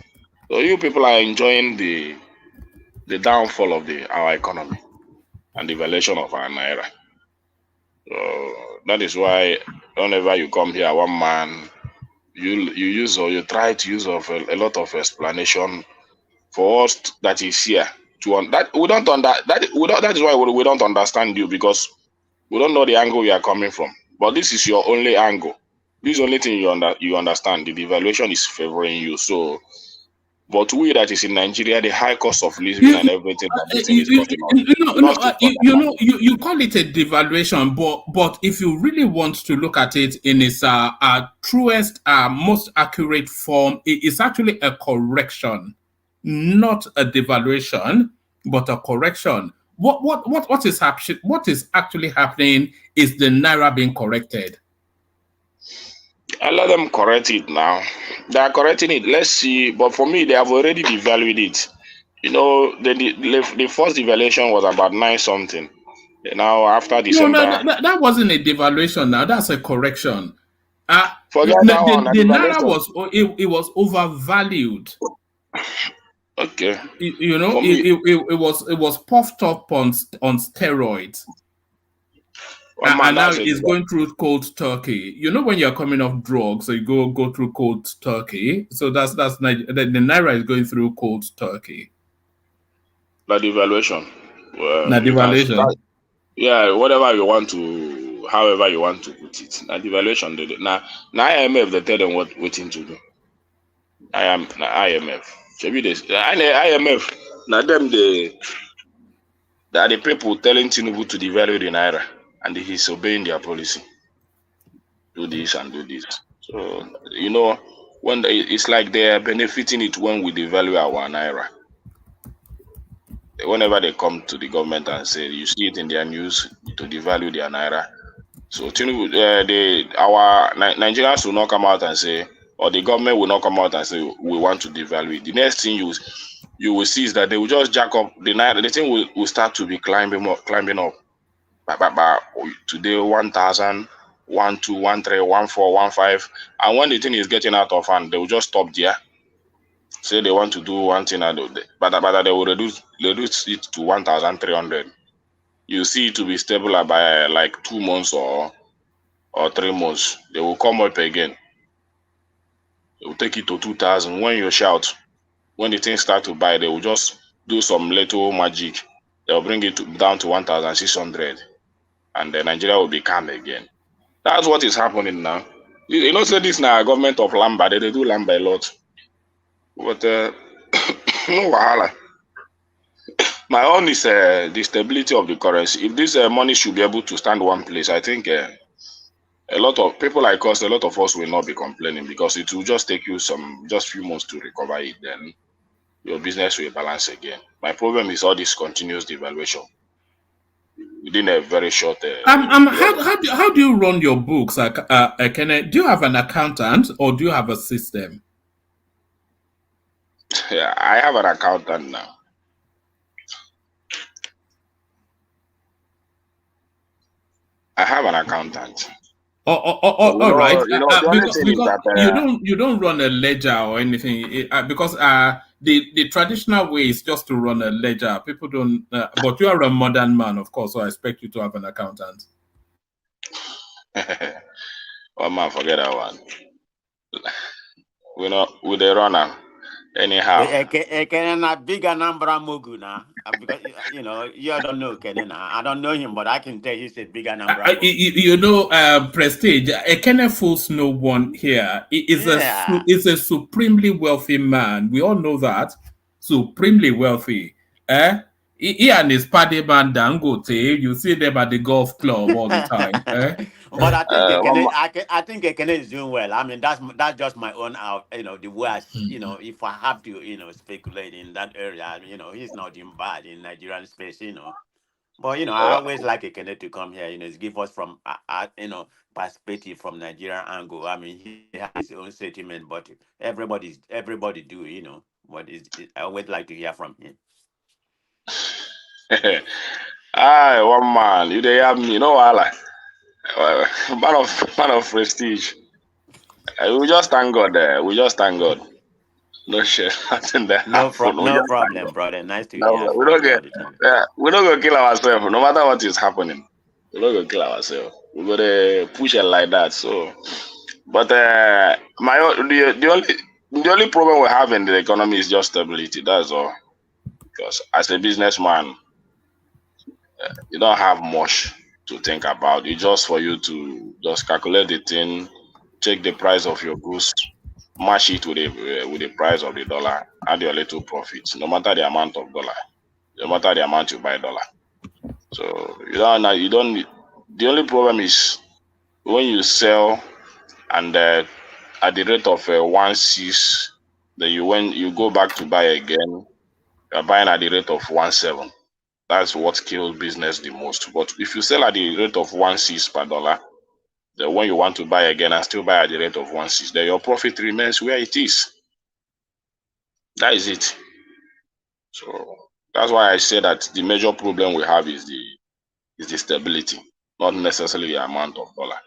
[SPEAKER 15] So you people are enjoying the downfall of our economy and the valuation of our naira. So that is why whenever you come here, one man, you try to use of a lot of explanation for us that is here that we don't that is why we don't understand you because we don't know the angle you are coming from. But this is your only angle. This is the only thing you understand. The devaluation is favoring you. So, but we that is in Nigeria, the high cost of living and everything that this thing is costing us.
[SPEAKER 6] You call it a devaluation, but if you really want to look at it in its truest, most accurate form, it is actually a correction, not a devaluation, but a correction. What is happening? What is actually happening is the naira being corrected.
[SPEAKER 15] I let them correct it now. They are correcting it. Let's see. But for me, they have already devalued it. The first devaluation was about 9 something. Now after December,
[SPEAKER 6] No, that wasn't a devaluation. Now that's a correction.
[SPEAKER 15] Forget that one.
[SPEAKER 6] The naira was overvalued.
[SPEAKER 15] Okay.
[SPEAKER 6] It was puffed up on steroids. And now it's going through cold turkey. When you're coming off drugs, so you go through cold turkey. So that's the naira is going through cold turkey.
[SPEAKER 15] The devaluation.
[SPEAKER 6] Devaluation.
[SPEAKER 15] Yeah, whatever you want to, however you want to put it. Now devaluation. Now IMF they tell them what waiting to do. IMF. IMF. Now them they are the people telling Tinubu to devalue the naira, and he's obeying their policy. Do this and do this. So when it's like they're benefiting it when we devalue our naira. Whenever they come to the government and say, you see it in their news to devalue their naira. So our Nigerians will not come out and say, or the government will not come out and say, we want to devalue it. The next thing you will see is that they will just jack up the naira. The thing will start to be climbing up. Today 1,000, 1,2, 13, 14, 15, and when the thing is getting out of hand, they will just stop there. Say they want to do one thing, but they will reduce it to 1,300. You see it to be stable by like 2 months or 3 months. They will come up again. They will take it to 2,000. When you shout, when the things start to buy, they will just do some little magic. They will bring it down to 1,600, and then Nigeria will be calm again. That's what is happening now. Say this now government of Lamba. They do Lamba a lot, but no wahala. My own is the stability of the currency. If this money should be able to stand one place, I think a lot of people like us, a lot of us will not be complaining because it will just take you just few months to recover it. Then your business will balance again. My problem is all this continuous devaluation within a very short.
[SPEAKER 6] How do you run your books? Do you have an accountant or do you have a system?
[SPEAKER 15] Yeah, I have an accountant now. I have an accountant.
[SPEAKER 6] All right. Because you don't run a ledger or anything because the traditional way is just to run a ledger. People don't. But you are a modern man, of course, so I expect you to have an accountant.
[SPEAKER 15] Oh man, forget that one. We know with the runner anyhow.
[SPEAKER 16] A bigger number Mugu now. Because you know, you don't know Kenena. I don't know him, but I can tell he's a bigger number
[SPEAKER 6] You know, Prestige, Ekene fools no one here. He is
[SPEAKER 16] Yeah.
[SPEAKER 6] is a supremely wealthy man. We all know that. Supremely wealthy. He and his party man Dangote, you see them at the golf club all the time.
[SPEAKER 16] But I think
[SPEAKER 15] One
[SPEAKER 16] I think Ekene is doing well. I mean, that's just my own out. You know, the way you know, if I have to, you know, speculate in that area, you know, he's not doing bad in Nigerian space. You know. But you know, I always like Ekene to come here. You know, give us from you know, perspective from Nigerian angle. I mean, he has his own sentiment, but everybody do, you know. But I always like to hear from him.
[SPEAKER 15] Aye, one man. You they have me, you know what like man of prestige. We just thank God there. We just thank God. No shit. Nothing that happen. We
[SPEAKER 16] No
[SPEAKER 15] just thank
[SPEAKER 16] problem,
[SPEAKER 15] God.
[SPEAKER 16] brother. Nice to
[SPEAKER 15] No,
[SPEAKER 16] hear
[SPEAKER 15] we
[SPEAKER 16] from
[SPEAKER 15] don't
[SPEAKER 16] you
[SPEAKER 15] get
[SPEAKER 16] all the time.
[SPEAKER 15] we don't go kill ourselves no matter what is happening. We don't go kill ourselves. We gotta push it like that. So but the only problem we have in the economy is just stability. That's all. Because as a businessman, you don't have much to think about. It's just for you to just calculate the thing, check the price of your goods, match it with the price of the dollar, add your little profits, no matter the amount of dollar, no matter the amount you buy dollar. So you don't. The only problem is when you sell and at the rate of 1.6, then when you go back to buy again, you're buying at the rate of 1.7. That's what kills business the most. But if you sell at the rate of 1.6 per dollar, then when you want to buy again and still buy at the rate of 1.6, then your profit remains where it is. That is it. So that's why I say that the major problem we have is the stability, not necessarily the amount of dollar.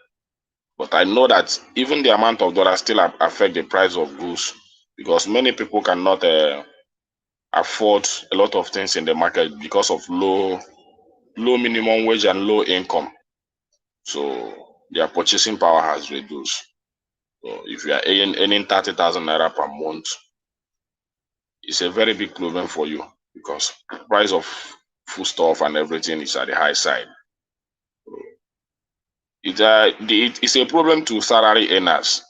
[SPEAKER 15] But I know that even the amount of dollar still affect the price of goods because many people cannot afford a lot of things in the market because of low minimum wage and low income. So their purchasing power has reduced. So if you are earning 30,000 naira per month, it's a very big problem for you because price of foodstuff and everything is at the high side. It's a problem to salary earners,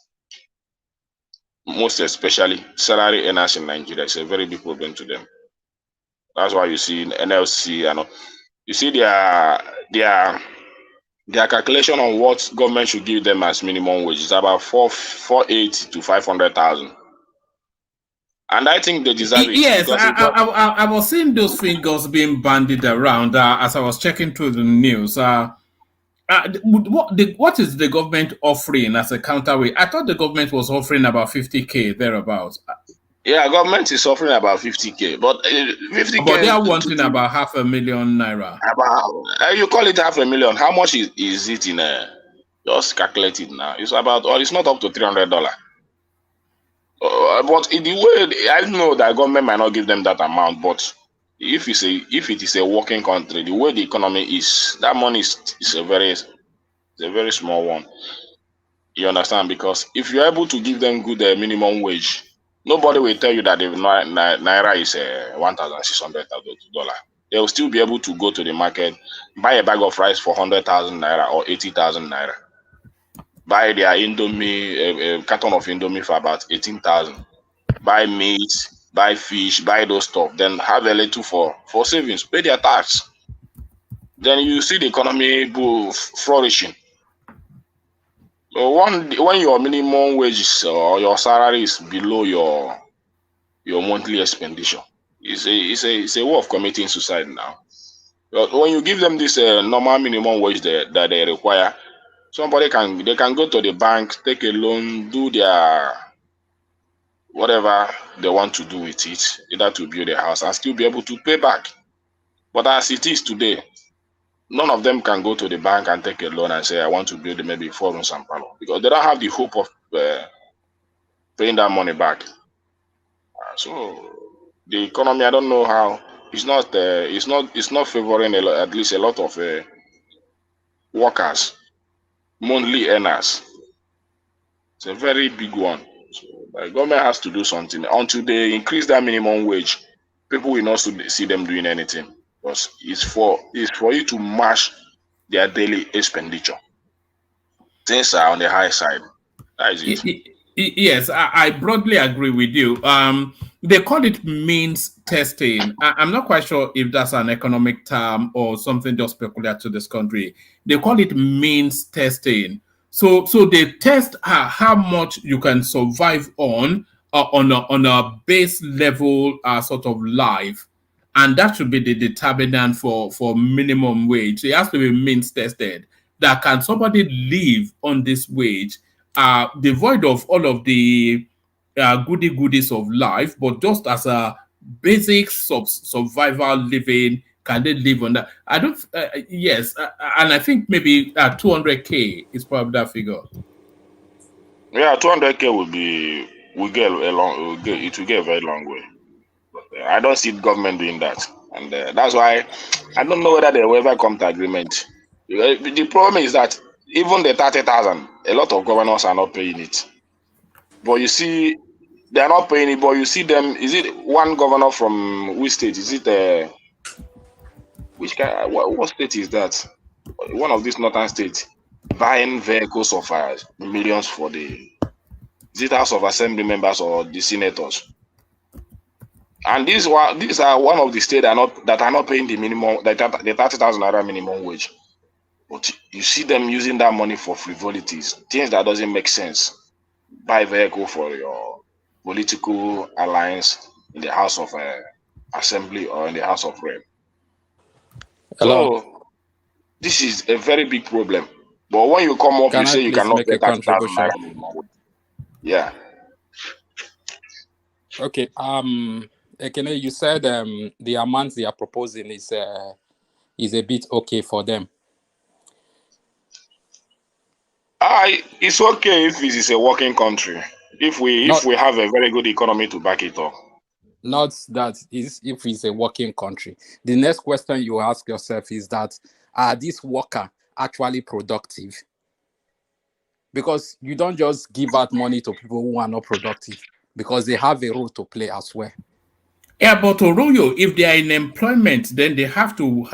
[SPEAKER 15] most especially salary earners in Nigeria. It's a very big problem to them. That's why you see in NLC and you see their calculation on what government should give them as minimum wage is about 480 to 500,000. And I think they deserve it
[SPEAKER 6] Yes,
[SPEAKER 15] because
[SPEAKER 6] I was seeing those figures being bandied around as I was checking through the news. What is the government offering as a counterweight? I thought the government was offering about 50K thereabouts.
[SPEAKER 15] Yeah, government is offering about 50K, but 50K.
[SPEAKER 6] But they are wanting about 500,000 naira.
[SPEAKER 15] About you call it 500,000. How much is it in just calculate it now? It's about, or it's not up to $300. But in the way I know that government might not give them that amount, but if it is a working country, the way the economy is, that money is a very small one. You understand? Because if you're able to give them good minimum wage, nobody will tell you that the naira is $1,600. They will still be able to go to the market, buy a bag of rice for 100,000 naira or 80,000 naira, buy their Indomie, a carton of Indomie for about 18,000, buy meat, buy fish, buy those stuff, then have a little for savings, pay their tax. Then you see the economy flourishing. So when your minimum wages or your salary is below your monthly expenditure, it's a way of committing suicide now. But when you give them this normal minimum wage that they require, they can go to the bank, take a loan, do their whatever they want to do with it, either to build a house and still be able to pay back. But as it is today, none of them can go to the bank and take a loan and say, I want to build maybe 4 rooms and parlor, because they don't have the hope of paying that money back. So the economy, I don't know how. It's not favoring at least a lot of workers, monthly earners.
[SPEAKER 17] It's a very big one. So the government has to do something. Until they increase that minimum wage, people will not see them doing anything. Because it's for you to match their daily expenditure. Things are on the high side. That is it.
[SPEAKER 6] Yes, I broadly agree with you. They call it means testing. I'm not quite sure if that's an economic term or something just peculiar to this country. They call it means testing. So they test how much you can survive on a base level sort of life, and that should be the determinant for minimum wage. It has to be means tested. That can somebody live on this wage, devoid of all of the goodies of life, but just as a basic survival living, can they live on that? I don't. Yes, and I think maybe 200K is probably that figure.
[SPEAKER 17] Yeah, 200K will get a long. It will get a very long way. I don't see the government doing that, and that's why I don't know whether they will ever come to agreement. The problem is that even the 30,000, a lot of governors are not paying it. But you see, they are not paying it. But you see them. Is it one governor from which state? Is it which kind? What state is that? One of these northern states buying vehicles of millions for the House of Assembly members or the senators. And these are one of the states that are not paying the minimum, the 30,000 naira minimum wage. But you see them using that money for frivolities, things that doesn't make sense. Buy vehicle for your political alliance in the House of Assembly or in the House of Rep. So this is a very big problem. But when you come up, you say you cannot pay 30,000 naira minimum wage. Yeah.
[SPEAKER 18] Okay. Ekene, you said the amount they are proposing is a bit okay for them.
[SPEAKER 17] It's okay if it is a working country. If we have a very good economy to back it up.
[SPEAKER 18] Not that is if it's a working country. The next question you ask yourself is that are these workers actually productive? Because you don't just give out money to people who are not productive, because they have a role to play as well.
[SPEAKER 6] Yeah, but Oroyo, if they are in employment, then they have to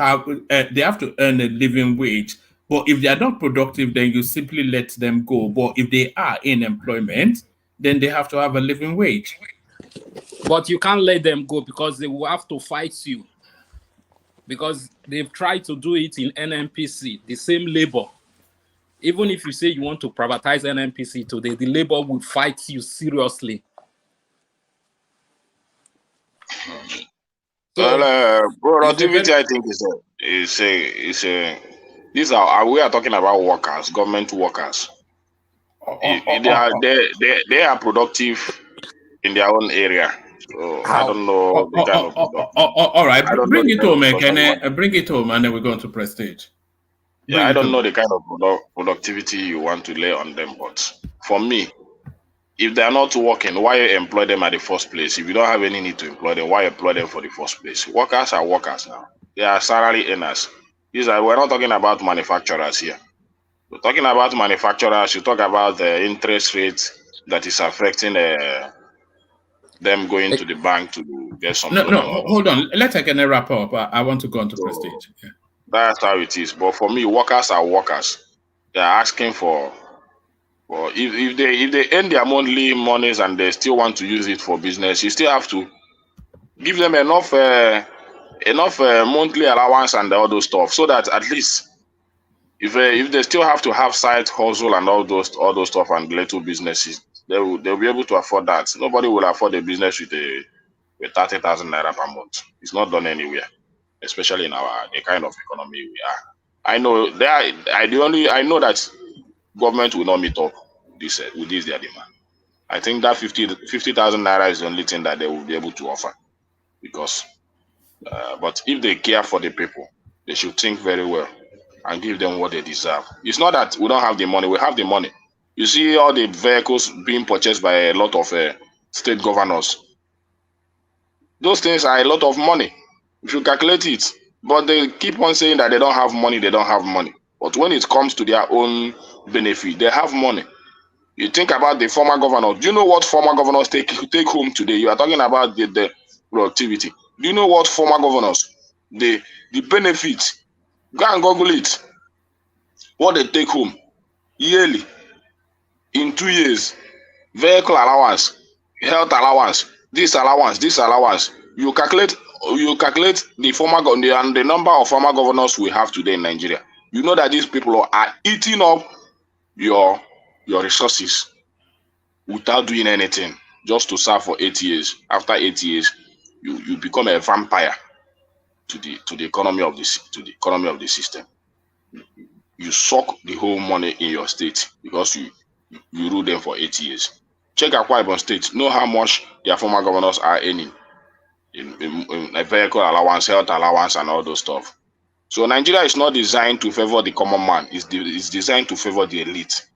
[SPEAKER 6] earn a living wage. But if they are not productive, then you simply let them go. But if they are in employment, then they have to have a living wage.
[SPEAKER 18] But you can't let them go because they will have to fight you. Because they've tried to do it in NNPC, the same labor. Even if you say you want to privatize NNPC today, the labor will fight you seriously.
[SPEAKER 17] Well, productivity, I think, these are we are talking about workers, government workers. They are productive in their own area. So I don't know the kind of
[SPEAKER 6] all right, bring it home, bring it home, and then we're going to Prestige.
[SPEAKER 17] Yeah, I don't know the kind of productivity you want to lay on them, but for me, if they are not working, why employ them at the first place? If you don't have any need to employ them, why employ them for the first place? Workers are workers now. They are salary earners. We're not talking about manufacturers here. We're talking about manufacturers. You talk about the interest rate that is affecting them going to the bank to get some.
[SPEAKER 6] No, hold on. Let's again wrap up. I want to go on to Prestige. Yeah.
[SPEAKER 17] That's how it is. But for me, workers are workers. They are asking for. Well, if they earn their monthly monies and they still want to use it for business, you still have to give them enough monthly allowance and all those stuff, so that at least if they still have to have side hustle and all those stuff and little businesses, they'll be able to afford that. Nobody will afford a business with 30,000 naira per month. It's not done anywhere, especially in the kind of economy we are. I know I know that government will not meet up with this their demand. I think that 50,000 naira is the only thing that they will be able to offer. Because, but if they care for the people, they should think very well and give them what they deserve. It's not that we don't have the money; we have the money. You see all the vehicles being purchased by a lot of state governors. Those things are a lot of money if you calculate it. But they keep on saying that they don't have money. They don't have money. But when it comes to their own benefit, they have money. You think about the former governors. Do you know what former governors take home today? You are talking about the productivity. Do you know what former governors, the benefits? Go and Google it. What they take home yearly in 2 years. Vehicle allowance, health allowance, this allowance, this allowance. You calculate the the number of former governors we have today in Nigeria. You know that these people are eating up your resources without doing anything, just to serve for 8 years. After 8 years, you become a vampire to the economy of the system. You suck the whole money in your state because you rule them for 8 years. Check Akwa Ibom State. Know how much their former governors are earning in a vehicle allowance, health allowance, and all those stuff. So Nigeria is not designed to favor the common man. It's designed to favor the elite.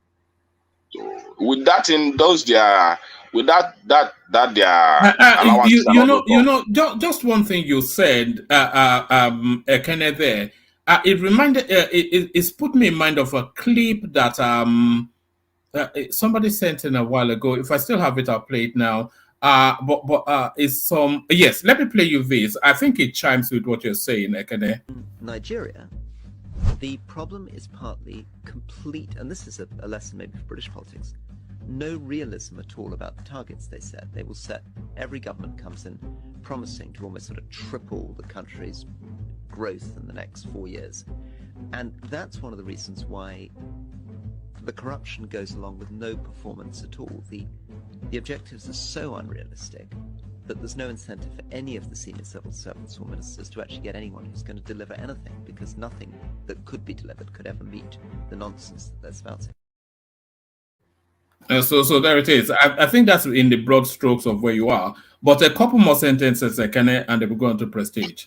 [SPEAKER 17] So with that in those their with that their allowance.
[SPEAKER 6] Just one thing you said, Kenneth, there. It reminded it's put me in mind of a clip that somebody sent in a while ago. If I still have it, I'll play it now. But it's some yes. Let me play you this. I think it chimes with what you're saying, Ekene.
[SPEAKER 19] Nigeria, the problem is partly complete, and this is a lesson maybe for British politics. No realism at all about the targets they set. They will set, every government comes in promising to almost sort of triple the country's growth in the next 4 years. And that's one of the reasons why the corruption goes along with no performance at all. The objectives are so unrealistic that there's no incentive for any of the senior civil servants or ministers to actually get anyone who's going to deliver anything, because nothing that could be delivered could ever meet the nonsense that they're spouting.
[SPEAKER 6] So there it is. I think that's in the broad strokes of where you are. But a couple more sentences, Ekene, and then we'll go on to Prestige.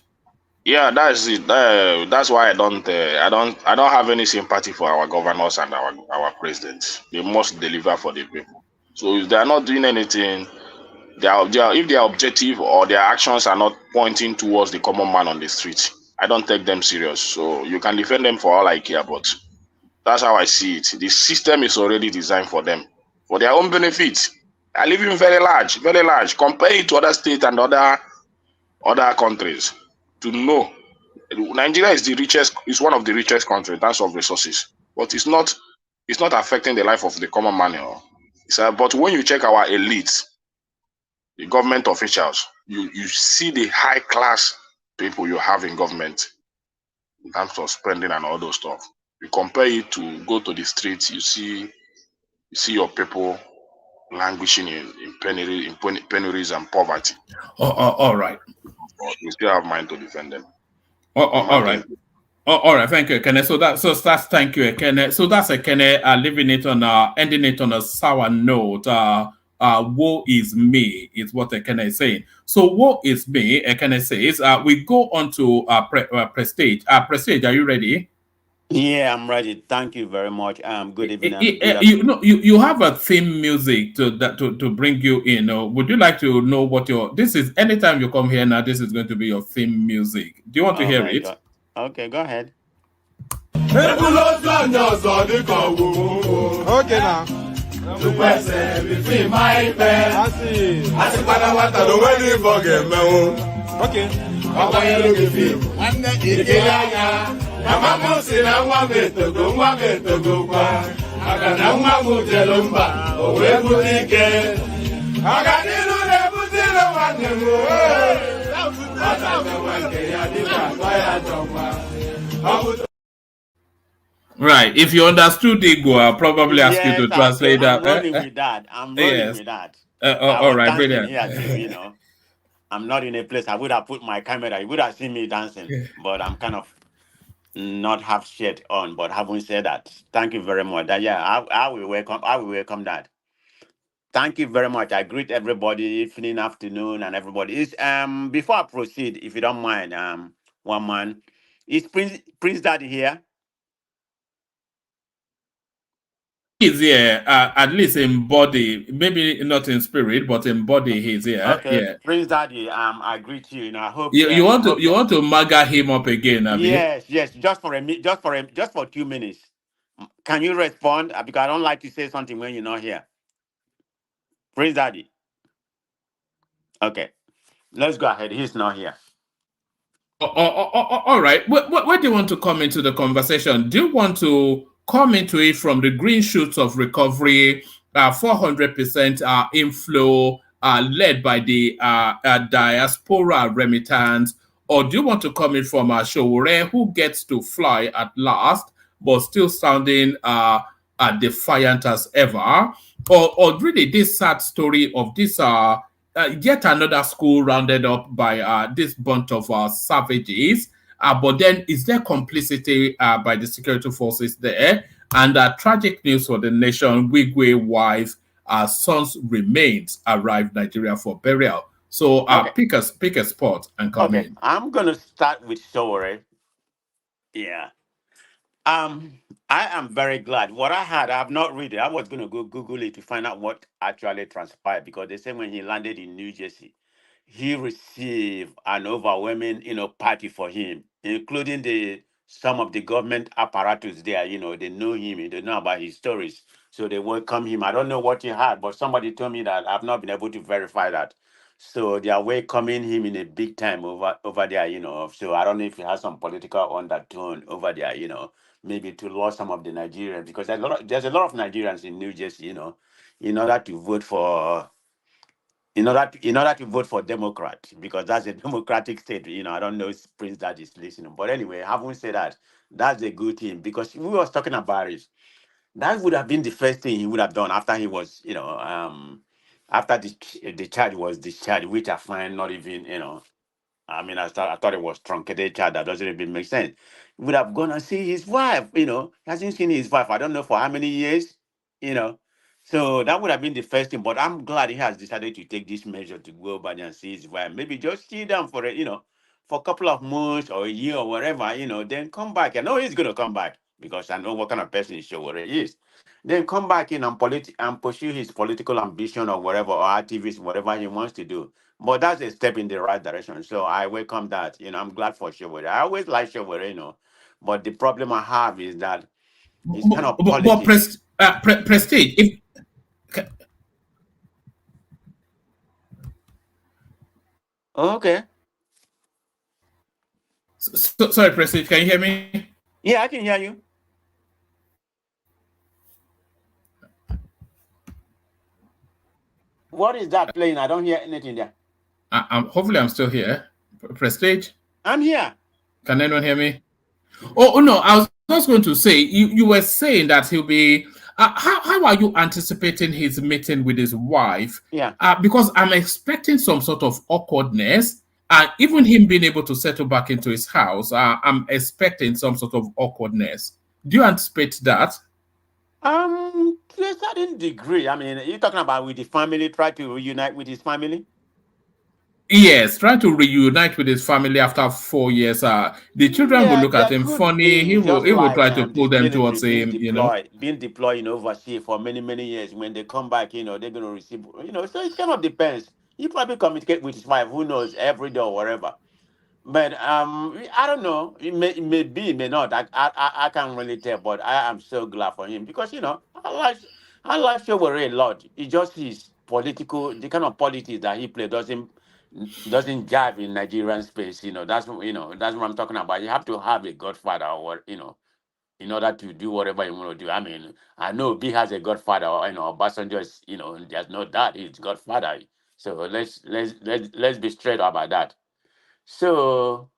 [SPEAKER 17] Yeah, that's it. That's why I don't have any sympathy for our governors and our presidents. They must deliver for the people. So if they are not doing anything, if their objective or their actions are not pointing towards the common man on the street, I don't take them serious. So you can defend them for all I care, but that's how I see it. The system is already designed for them, for their own benefit. They are living very large, very large. Compare it to other states and other countries. To know, Nigeria is one of the richest countries in terms of resources, but it's not affecting the life of the common man. But when you check our elites, the government officials, you see the high class people you have in government in terms of spending and all those stuff. You compare it to go to the streets, you see your people languishing in penuries and poverty.
[SPEAKER 6] All right.
[SPEAKER 17] We still have mind to defend them.
[SPEAKER 6] All right. All right, thank you, Ekene. So that's thank you, Ekene. So that's Ekene ending it on a sour note. Woe is me is what Ekene is saying. So woe is me, Ekene says. We go on to Prestige. Prestige, are you ready?
[SPEAKER 16] Yeah, I'm ready. Thank you very much. Good evening.
[SPEAKER 6] You have a theme music to bring you in. Would you like to know what this is? Anytime you come here now, this is going to be your theme music. Do you want to hear it?
[SPEAKER 16] God. Okay, go ahead.
[SPEAKER 2] Okay, now. Mama musi na nwa metogo kwa maka na nwa mu jelu mba o wee bute ike aga nilu na butile nwanne m ya dịka gwa ya jọkwa.
[SPEAKER 6] Right. If you understood Igbo, I'll probably ask you to translate that.
[SPEAKER 16] I'm rolling with that. With that.
[SPEAKER 6] All right, brilliant.
[SPEAKER 16] Here, I'm not in a place I would have put my camera. You would have seen me dancing, but I'm kind of not have shirt on. But having said that, thank you very much. I will welcome that. Thank you very much. I greet everybody, evening, afternoon, and everybody. Before I proceed, if you don't mind, one man, is Prince Daddy here?
[SPEAKER 6] He's here, at least in body, maybe not in spirit, but in body, he's here.
[SPEAKER 16] Okay,
[SPEAKER 6] yeah.
[SPEAKER 16] Prince Daddy, I greet you. I hope
[SPEAKER 6] you want to maga him up again, Abi?
[SPEAKER 16] Yes, just for 2 minutes. Can you respond? Because I don't like to say something when you're not here. Prince Daddy. Okay. Let's go ahead. He's not here.
[SPEAKER 6] All right. Where do you want to come into the conversation? Do you want to come into it from the green shoots of recovery, 400% inflow led by the diaspora remittance, or do you want to come in from Sowore, who gets to fly at last, but still sounding defiant as ever, or really this sad story of this yet another school rounded up by this bunch of savages. But then, is there complicity by the security forces there? And tragic news for the nation: Wigwe wife, son's remains arrived Nigeria for burial. So, pick a spot and come in.
[SPEAKER 16] I'm gonna start with Sowore. Yeah. I am very glad. What I had, I've not read it. I was gonna go Google it to find out what actually transpired because they said when he landed in New Jersey, he received an overwhelming, party for him, including the some of the government apparatus there. They know him, they know about his stories, so they welcome him. I don't know what he had, but somebody told me that I've not been able to verify that. So they are welcoming him in a big time over there. So I don't know if he has some political undertone over there. Maybe to lure some of the Nigerians because there's a lot of Nigerians in New Jersey. In order to vote for in order to vote for Democrat because that's a democratic state. I don't know if Prince Dad is listening, but anyway, having said that, that's a good thing because we was talking about it. That would have been the first thing he would have done after he was, after the charge was discharged, which I find not even, I thought it was truncated child. That doesn't even make sense. He would have gone and see his wife, He hasn't seen his wife. I don't know for how many years, you know. So that would have been the first thing. But I'm glad he has decided to take this measure to go back and see his wife. Maybe just sit down for it, for a couple of months or a year or whatever, then come back. I know he's gonna come back because I know what kind of person Sowore is. Then come back in and and pursue his political ambition or whatever, or activist, whatever he wants to do. But that's a step in the right direction. So I welcome that. I'm glad for Sowore. I always like Sowore, But the problem I have is that it's kind of
[SPEAKER 6] But
[SPEAKER 16] politics.
[SPEAKER 6] Prestige, if
[SPEAKER 16] Okay.
[SPEAKER 6] sorry, Prestige, can you hear me?
[SPEAKER 16] Yeah, I can hear you. What is that playing? I don't hear anything there.
[SPEAKER 6] Hopefully, I'm still here. Prestige?
[SPEAKER 16] I'm here.
[SPEAKER 6] Can anyone hear me? Oh no, I was just going to say, you were saying that he'll be. How are you anticipating his meeting with his wife?
[SPEAKER 16] Yeah.
[SPEAKER 6] Because I'm expecting some sort of awkwardness. Even him being able to settle back into his house, I'm expecting some sort of awkwardness. Do you anticipate that?
[SPEAKER 16] To a certain degree. I mean, you're talking about with the family, try to reunite with his family?
[SPEAKER 6] Yes, trying to reunite with his family after 4 years. The children will
[SPEAKER 16] Yeah,
[SPEAKER 6] look at
[SPEAKER 16] there
[SPEAKER 6] him
[SPEAKER 16] could
[SPEAKER 6] funny. He
[SPEAKER 16] be
[SPEAKER 6] will
[SPEAKER 16] just
[SPEAKER 6] he will
[SPEAKER 16] like
[SPEAKER 6] try to pull
[SPEAKER 16] this
[SPEAKER 6] them
[SPEAKER 16] military
[SPEAKER 6] towards him.
[SPEAKER 16] being deployed in overseas for many, many years. When they come back, they're gonna receive, so it kind of depends. He probably communicate with his wife, who knows, every day or whatever. But I don't know. It may be, it may not. I can't really tell. But I am so glad for him because I like Sowore a lot. It's just his political, the kind of politics that he play doesn't jive in Nigerian space. That's what I'm talking about. You have to have a godfather or in order to do whatever you want to do. I mean, I know B has a godfather. Obasanjo is, there's no doubt he's godfather. So let's be straight about that. So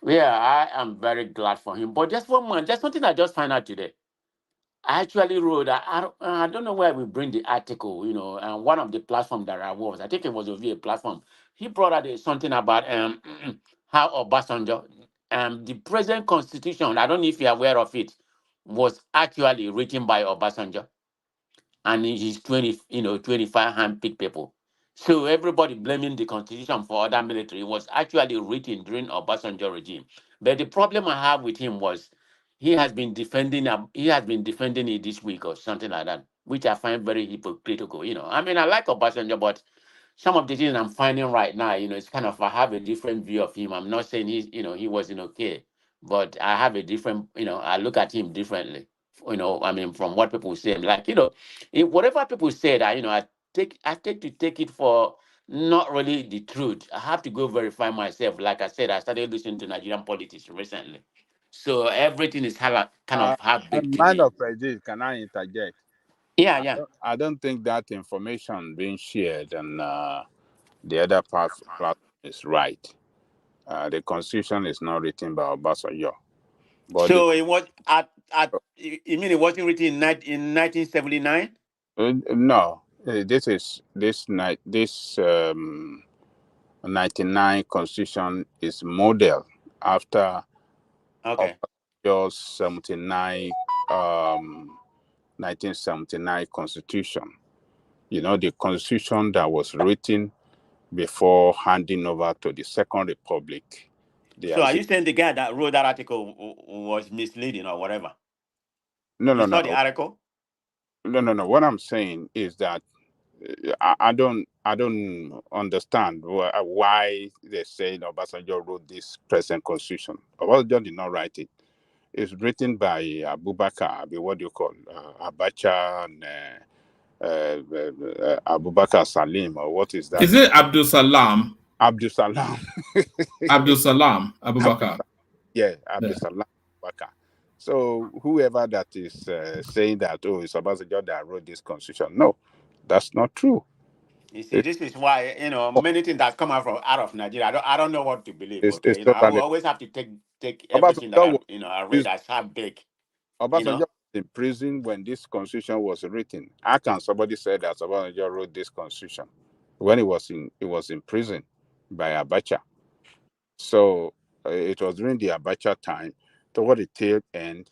[SPEAKER 16] yeah, I am very glad for him. But just one man, just something I just found out today. I actually wrote. I don't know where we bring the article. And one of the platform that I was, I think it was a platform. He brought out something about how Obasanjo, the present constitution. I don't know if you're aware of it, was actually written by Obasanjo and his 25 handpicked people. So everybody blaming the constitution for other military was actually written during Obasanjo regime. But the problem I have with him was he has been defending it this week or something like that, which I find very hypocritical. I mean, I like Obasanjo, but some of the things I'm finding right now, it's kind of I have a different view of him. I'm not saying he wasn't okay, but I have a different, I look at him differently. I mean, from what people say, like, whatever people say that, I take it for not really the truth. I have to go verify myself. Like I said, I started listening to Nigerian politics recently. So everything is kind of half baked to
[SPEAKER 14] Man
[SPEAKER 16] me.
[SPEAKER 14] of prejudice, can I interject?
[SPEAKER 16] Yeah, yeah.
[SPEAKER 14] I don't think that information being shared and the other platform is right. The constitution is not written by Obasanjo, but
[SPEAKER 16] So it was you mean it wasn't written in 1979?
[SPEAKER 14] no, this 99 constitution is model after
[SPEAKER 16] Okay.
[SPEAKER 14] Obasanjo's 1979 constitution. The constitution that was written before handing over to the Second Republic.
[SPEAKER 16] So are you saying the guy that wrote that article was misleading or whatever?
[SPEAKER 14] No,
[SPEAKER 16] You
[SPEAKER 14] no,
[SPEAKER 16] saw the
[SPEAKER 14] no,
[SPEAKER 16] article?
[SPEAKER 14] no. What I'm saying is that I don't understand why they say Obasanjo wrote this present constitution. Obasanjo did not write it. It's written by Abubakar, what do you call Abacha and Abubakar Salim, or what is that?
[SPEAKER 6] Is it Abdul Salam?
[SPEAKER 14] Abdul Salam.
[SPEAKER 6] Abdul Salam Abubakar.
[SPEAKER 14] Abdul Salam Abubakar. So whoever that is saying that, it's Obasanjo that wrote this constitution, no, that's not true.
[SPEAKER 16] You see, this is why many things that come out of Nigeria. I don't know what to believe.
[SPEAKER 14] It's
[SPEAKER 16] Okay, I will
[SPEAKER 14] totally
[SPEAKER 16] always have to take everything that
[SPEAKER 14] Obasanjo
[SPEAKER 16] I read as half baked.
[SPEAKER 14] Obasanjo was in prison when this constitution was written. How can somebody say that Obasanjo wrote this constitution when he was in prison by Abacha? So it was during the Abacha time, toward the tail end.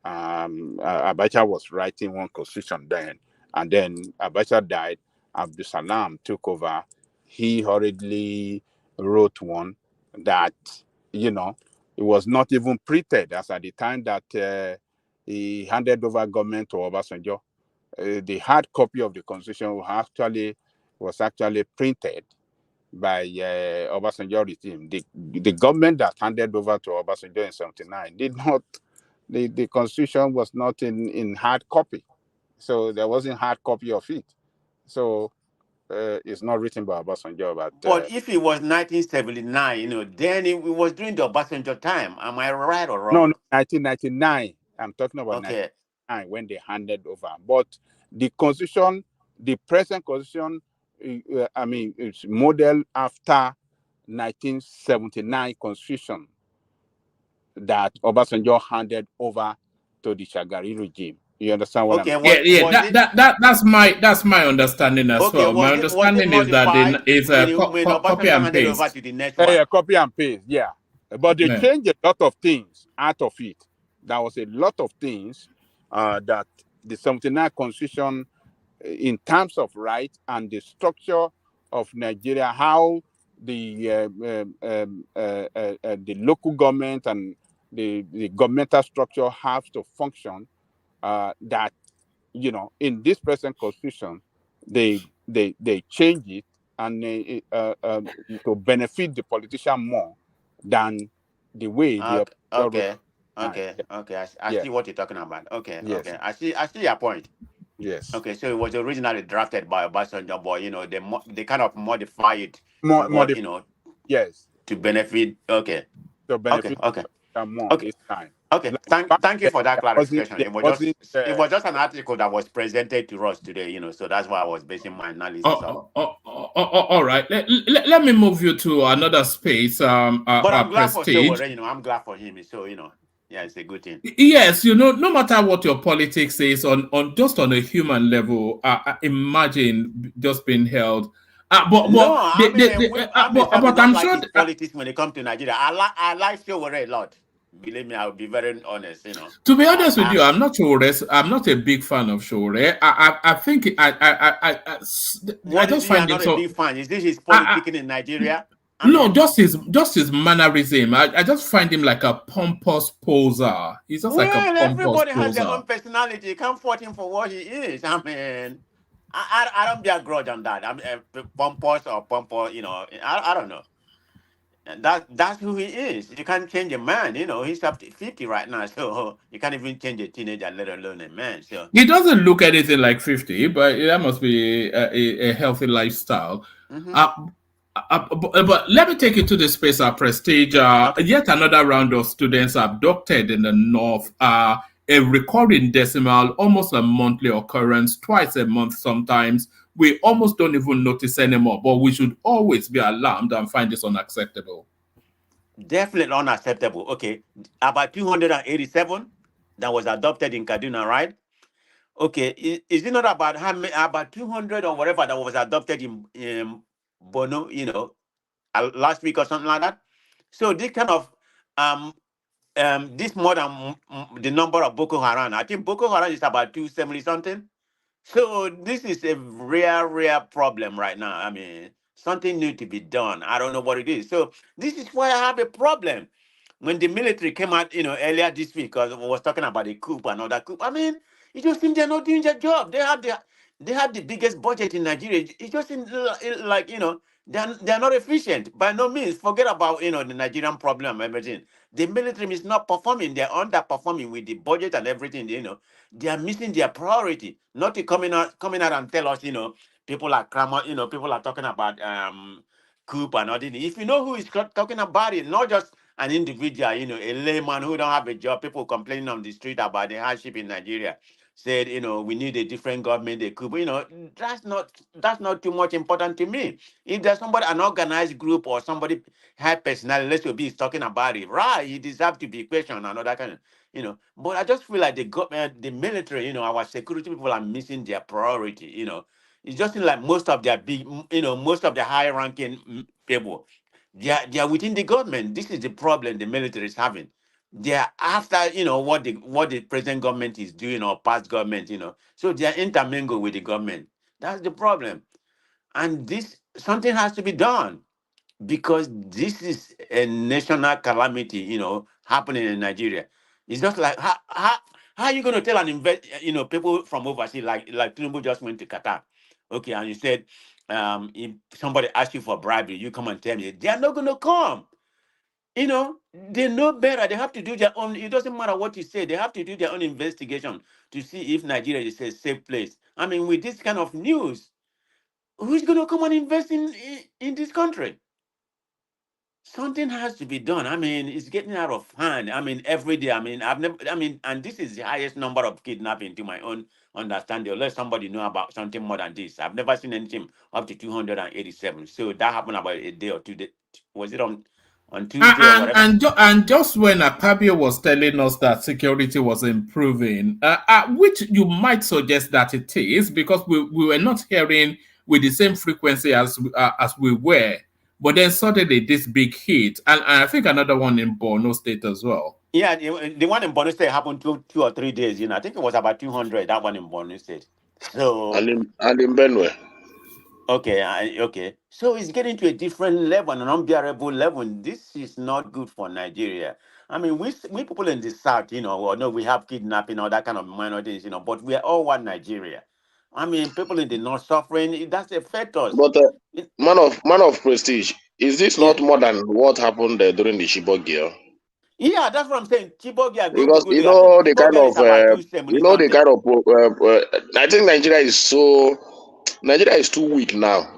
[SPEAKER 14] Abacha was writing one constitution then, and then Abacha died. Abdul Salam took over. He hurriedly wrote one that it was not even printed as at the time that he handed over government to Obasanjo. The hard copy of the constitution was actually printed by Obasanjo regime. The government that handed over to Obasanjo in 79 did not. The constitution was not in hard copy, so there wasn't hard copy of it. So it's not written by Obasanjo.
[SPEAKER 16] But if it was 1979, then it was during the Obasanjo time. Am I right or
[SPEAKER 14] No,
[SPEAKER 16] wrong?
[SPEAKER 14] 1999. I'm talking about
[SPEAKER 16] Okay.
[SPEAKER 14] 1999 when they handed over. But the constitution, the present constitution, it's modeled after 1979 constitution that Obasanjo handed over to the Shagari regime. You understand what I'm saying?
[SPEAKER 6] Yeah. That's my understanding as well. My
[SPEAKER 16] Was it
[SPEAKER 6] understanding is that
[SPEAKER 16] modified
[SPEAKER 6] it's
[SPEAKER 16] when
[SPEAKER 6] a copy
[SPEAKER 16] Obasanjo
[SPEAKER 6] and
[SPEAKER 16] handed over
[SPEAKER 6] paste.
[SPEAKER 16] to the next one?
[SPEAKER 14] Yeah, copy and paste. Yeah, but they
[SPEAKER 6] Yeah.
[SPEAKER 14] changed a lot of things out of it. There was a lot of things that the 79 constitution, in terms of right and the structure of Nigeria, how the local government and the governmental structure have to function, that in this present constitution they change it and to benefit the politician more than the way the
[SPEAKER 16] Okay. I
[SPEAKER 14] yeah.
[SPEAKER 16] see what you're talking about. Okay.
[SPEAKER 14] Yes.
[SPEAKER 16] I see your point.
[SPEAKER 14] Yes.
[SPEAKER 16] Okay, so it was originally drafted by Obasanjo, but they kind of modify it to what
[SPEAKER 14] More yes,
[SPEAKER 16] to benefit. Okay.
[SPEAKER 14] to benefit
[SPEAKER 16] Okay.
[SPEAKER 14] more
[SPEAKER 16] Okay.
[SPEAKER 14] this time.
[SPEAKER 16] Okay.
[SPEAKER 14] Back
[SPEAKER 16] Thank you
[SPEAKER 14] then,
[SPEAKER 16] for that clarification.
[SPEAKER 14] there wasn't
[SPEAKER 16] It was just an article that was presented to us today, so that's why I was basing my analysis on.
[SPEAKER 6] All right. Let me move you to another space.
[SPEAKER 16] But I'm glad for
[SPEAKER 6] Prestige.
[SPEAKER 16] Sowore, I'm glad for him. So, yeah, it's a good thing.
[SPEAKER 6] Yes, no matter what your politics is, on just on a human level, imagine just being held. But I'm
[SPEAKER 16] like
[SPEAKER 6] sure.
[SPEAKER 16] his politics when it comes to Nigeria. I like Sowore a lot. Believe me, I'll be very honest.
[SPEAKER 6] To be honest with you, I'm not a big fan of Sowore. I think I
[SPEAKER 16] What
[SPEAKER 6] just
[SPEAKER 16] is he? I'm
[SPEAKER 6] find him
[SPEAKER 16] not a
[SPEAKER 6] so.
[SPEAKER 16] big fan. Is this his politicking in Nigeria?
[SPEAKER 6] Just his mannerism. I just find him like a pompous poser. He's just like a pompous
[SPEAKER 16] everybody has
[SPEAKER 6] poser.
[SPEAKER 16] their own personality. You can't fault him for what he is. I don't bear a grudge on that. I'm pompous or pompous. I don't know. That's who he is. You can't change a man. You know, he's up to 50 right now, so you can't even change a teenager, let alone a man. So
[SPEAKER 6] He doesn't look anything like 50, but that must be a healthy lifestyle. Uh, but let me take you to the space of prestige. Yet another round of students abducted in the north. A recurring decimal, almost a monthly occurrence, twice a month sometimes. We almost don't even notice anymore, but we should always be alarmed and find this unacceptable.
[SPEAKER 16] definitely unacceptable. Okay, about 287 that was adopted in Kaduna, right? Okay, is it not about how many, about 200 or whatever that was adopted in Bono, you know, last week or something like that? So this kind of this more than the number of Boko Haram. I think Boko Haram is about 270 something. So this is a rare problem right now. I mean, something need to be done. I don't know what it is. So this is why I have a problem. When the military came out, you know, earlier this week, because we was talking about the coup and other coup. I mean, it just seems they're not doing their job. They have the biggest budget in Nigeria. It just seems like, you know, they're not efficient. By no means, forget about, you know, the Nigerian problem and everything. The military is not performing. They're underperforming with the budget and everything, you know. They are missing their priority. Not to coming out and tell us, you know, people are people are talking about coup and all this. If you know who is talking about it, not just an individual, you know, a layman who don't have a job, people complaining on the street about the hardship in Nigeria, said, you know, we need a different government, a coup. You know, that's not too much important to me. If there's somebody, an organized group or somebody high personality, let's be talking about it, right? He deserves to be questioned and all that kind of, you know. But I just feel like the government, the military, you know, our security people are missing their priority, you know. It's just like most of their big, you know, most of the high-ranking people, they are within the government. This is the problem the military is having. They are after, you know, what the present government is doing or past government, you know. So they are intermingled with the government. That's the problem. And this something has to be done because this is a national calamity, you know, happening in Nigeria. It's just like how are you going to tell you know, people from overseas like Tinubu just went to Qatar, okay, and you said if somebody asks you for bribery, you come and tell me they are not going to come. You know, they know better. They have to do their own. It doesn't matter what you say. They have to do their own investigation to see if Nigeria is a safe place. I mean, with this kind of news, who's going to come and invest in this country? Something has to be done. I mean, it's getting out of hand. I mean, every day. I mean, and this is the highest number of kidnapping to my own understanding. Unless somebody know about something more than this. I've never seen anything up to 287. So that happened about a day or 2 days. Was it on Tuesday or whatever?
[SPEAKER 6] And just when Akpabio was telling us that security was improving, which you might suggest that it is, because we were not hearing with the same frequency as we were. But then suddenly this big hit, and I think another one in Borno State as well.
[SPEAKER 16] Yeah, the one in Borno State happened 2 or 3 days. You know, I think it was about 200. That one in Borno State. So
[SPEAKER 15] and in Benue.
[SPEAKER 16] Okay, okay. So it's getting to a different level, an unbearable level. This is not good for Nigeria. I mean, we people in the south, you know, no, we have kidnapping, all that kind of minor things, you know, but we are all one Nigeria. I mean, people in the north suffering, that's affect us.
[SPEAKER 15] But man of prestige, is this not more than what happened during the Chibok girl?
[SPEAKER 16] Yeah, that's what I'm saying. Chibok girl,
[SPEAKER 15] Because you know the kind of I think Nigeria is too weak now.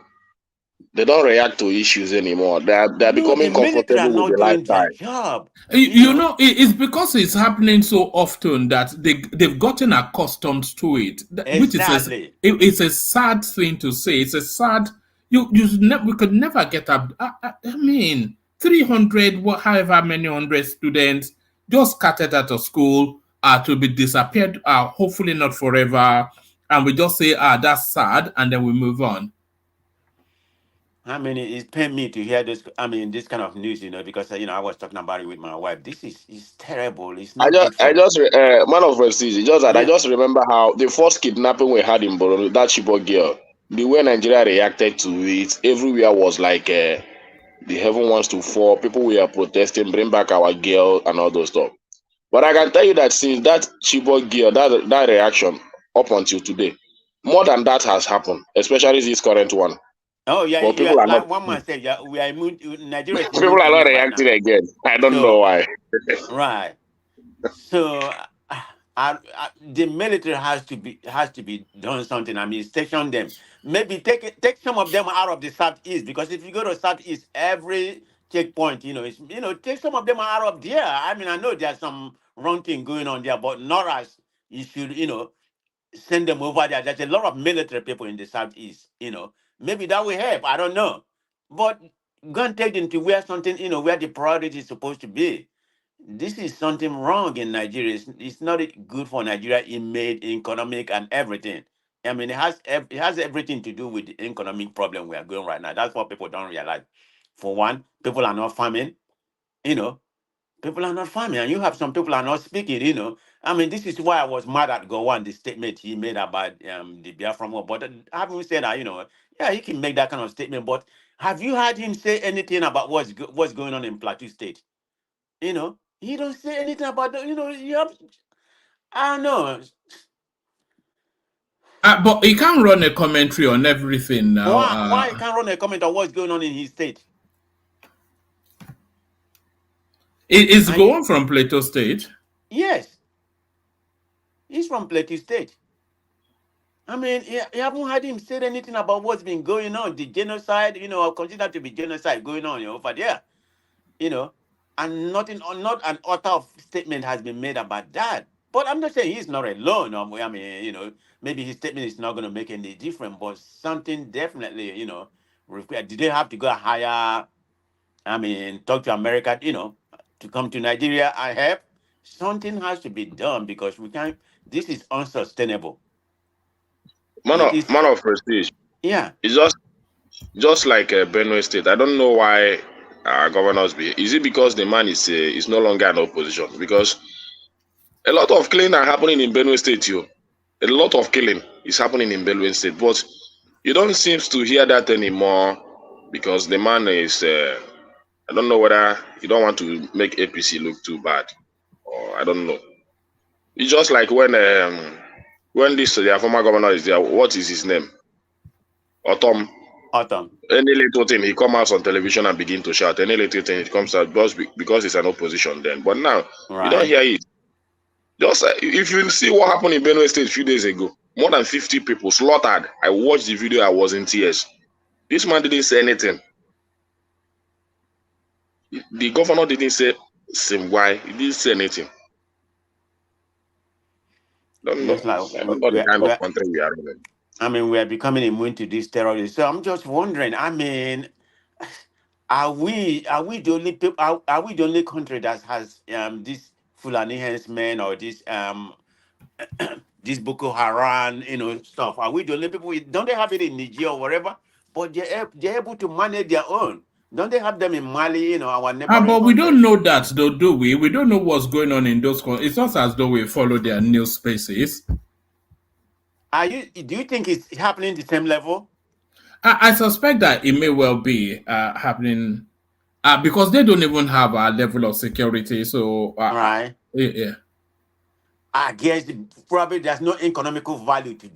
[SPEAKER 15] They don't react to issues anymore. They're becoming comfortable with the lifestyle.
[SPEAKER 16] Job.
[SPEAKER 6] You know, it's because it's happening so often that they've gotten accustomed to it. Which
[SPEAKER 16] Exactly.
[SPEAKER 6] It's a sad thing to say. It's a sad. We could never get up. I mean, 300, however many hundred students just scattered out of school to be disappeared. Hopefully not forever. And we just say, that's sad, and then we move on.
[SPEAKER 16] I mean, it's pain me to hear this. I mean, this kind of news, you know, because you know I was talking about it with my wife. This is terrible. It's not good for.
[SPEAKER 15] Man of prestige. I just remember how the first kidnapping we had in Borno, that Chibok girl, the way Nigeria reacted to it, everywhere was like the heaven wants to fall. People were protesting, bring back our girl and all those stuff. But I can tell you that since that Chibok girl, that reaction up until today, more than that has happened, especially this current one.
[SPEAKER 16] Oh yeah,
[SPEAKER 17] but
[SPEAKER 16] yeah.
[SPEAKER 17] people are not.
[SPEAKER 16] Like one man said, yeah, we are immune. Nigeria is immune
[SPEAKER 17] People are
[SPEAKER 16] to
[SPEAKER 17] not
[SPEAKER 16] it right now.
[SPEAKER 17] reacting again. I don't know
[SPEAKER 16] So
[SPEAKER 17] why.
[SPEAKER 16] right. So the military has to be done something. I mean, station them. Maybe take some of them out of the southeast, because if you go to southeast, every checkpoint, take some of them out of there. I mean, I know there's some wrong thing going on there, but not as you should, send them over there. There's a lot of military people in the southeast. Maybe that will help. I don't know, but go and take them to where something, where the priority is supposed to be. This is something wrong in Nigeria. It's not good for Nigeria image, economic, and everything. I mean, it has everything to do with the economic problem we are going right now. That's what people don't realize. For one, people are not farming. You know, people are not farming, and you have some people are not speaking. I mean, this is why I was mad at Gowon, the statement he made about the Biafra war. But having said that, yeah, he can make that kind of statement. But have you heard him say anything about what's going on in Plateau State? He don't say anything about the, you have, I don't know.
[SPEAKER 6] But he can't run a commentary on everything now.
[SPEAKER 16] Why he can't run a comment on what's going on in his state?
[SPEAKER 6] It's going from Plateau State.
[SPEAKER 16] Yes. He's from Plateau State. I mean, you haven't heard him say anything about what's been going on, the genocide, consider to be genocide going on over there, and not an author of statement has been made about that. But I'm not saying he's not alone. I mean, maybe his statement is not going to make any difference, but something definitely, required. Did they have to go higher? I mean, talk to America, to come to Nigeria and help? Something has to be done because we can't. This is unsustainable.
[SPEAKER 17] Man of prestige.
[SPEAKER 16] Yeah.
[SPEAKER 17] It's just like Benue State. I don't know why governors be. Is it because the man is no longer in opposition? Because a lot of killing are happening in Benue State, too. A lot of killing is happening in Benue State, but you don't seem to hear that anymore because the man is. I don't know whether you don't want to make APC look too bad, or I don't know. It's just like when this their former governor is there. What is his name? Autumn. Any little thing he come out on television and begin to shout. Any little thing it comes out because it's an opposition then. But now you don't hear it. Just if you see what happened in Benue State a few days ago, more than 50 people slaughtered. I watched the video. I was in tears. This man didn't say anything. The governor didn't say why. He didn't say anything. Don't know.
[SPEAKER 16] Just like
[SPEAKER 17] I don't know the kind of country we are in.
[SPEAKER 16] I mean, we are becoming immune to this terrorists. So I'm just wondering. I mean, are we the only people? Are we the only country that has this Fulani henchmen or this this Boko Haram, stuff? Are we the only people? Don't they have it in Niger or wherever? But they're able to manage their own. Don't they have them in Mali? Our neighboring
[SPEAKER 6] But we
[SPEAKER 16] countries?
[SPEAKER 6] don't know that, though, do we? We don't know what's going on in those countries. It's not as though we follow their news spaces.
[SPEAKER 16] Do you think it's happening the same level?
[SPEAKER 6] I suspect that it may well be happening because they don't even have a level of security. So,
[SPEAKER 16] right.
[SPEAKER 6] Yeah.
[SPEAKER 16] I guess probably there's no economical value to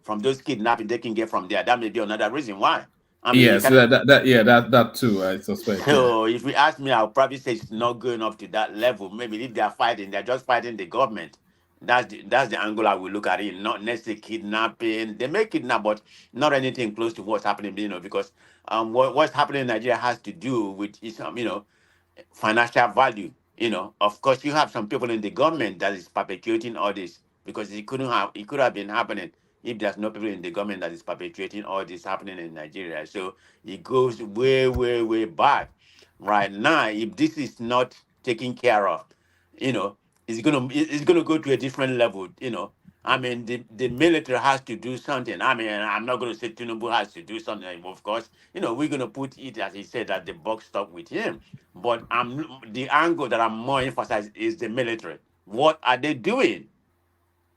[SPEAKER 16] from those kidnapping they can get from there. That may be another reason why. I mean,
[SPEAKER 6] yes, that too. I suspect.
[SPEAKER 16] So if you ask me, I'll probably say it's not going up to that level. Maybe if they are fighting, they're just fighting the government. That's the angle I will look at it. Not necessarily kidnapping. They may kidnap, but not anything close to what's happening. Because what's happening in Nigeria has to do with financial value. Of course, you have some people in the government that is perpetuating all this because it could have been happening if there's no people in the government that is perpetuating all this happening in Nigeria. So it goes way, way, way back. Right now, if this is not taken care of, it's gonna go to a different level. I mean, the military has to do something. I mean, I'm not going to say Tinubu has to do something. Of course, we're going to put it, as he said, that the buck stop with him. But the angle that I'm more emphasizing is the military. What are they doing?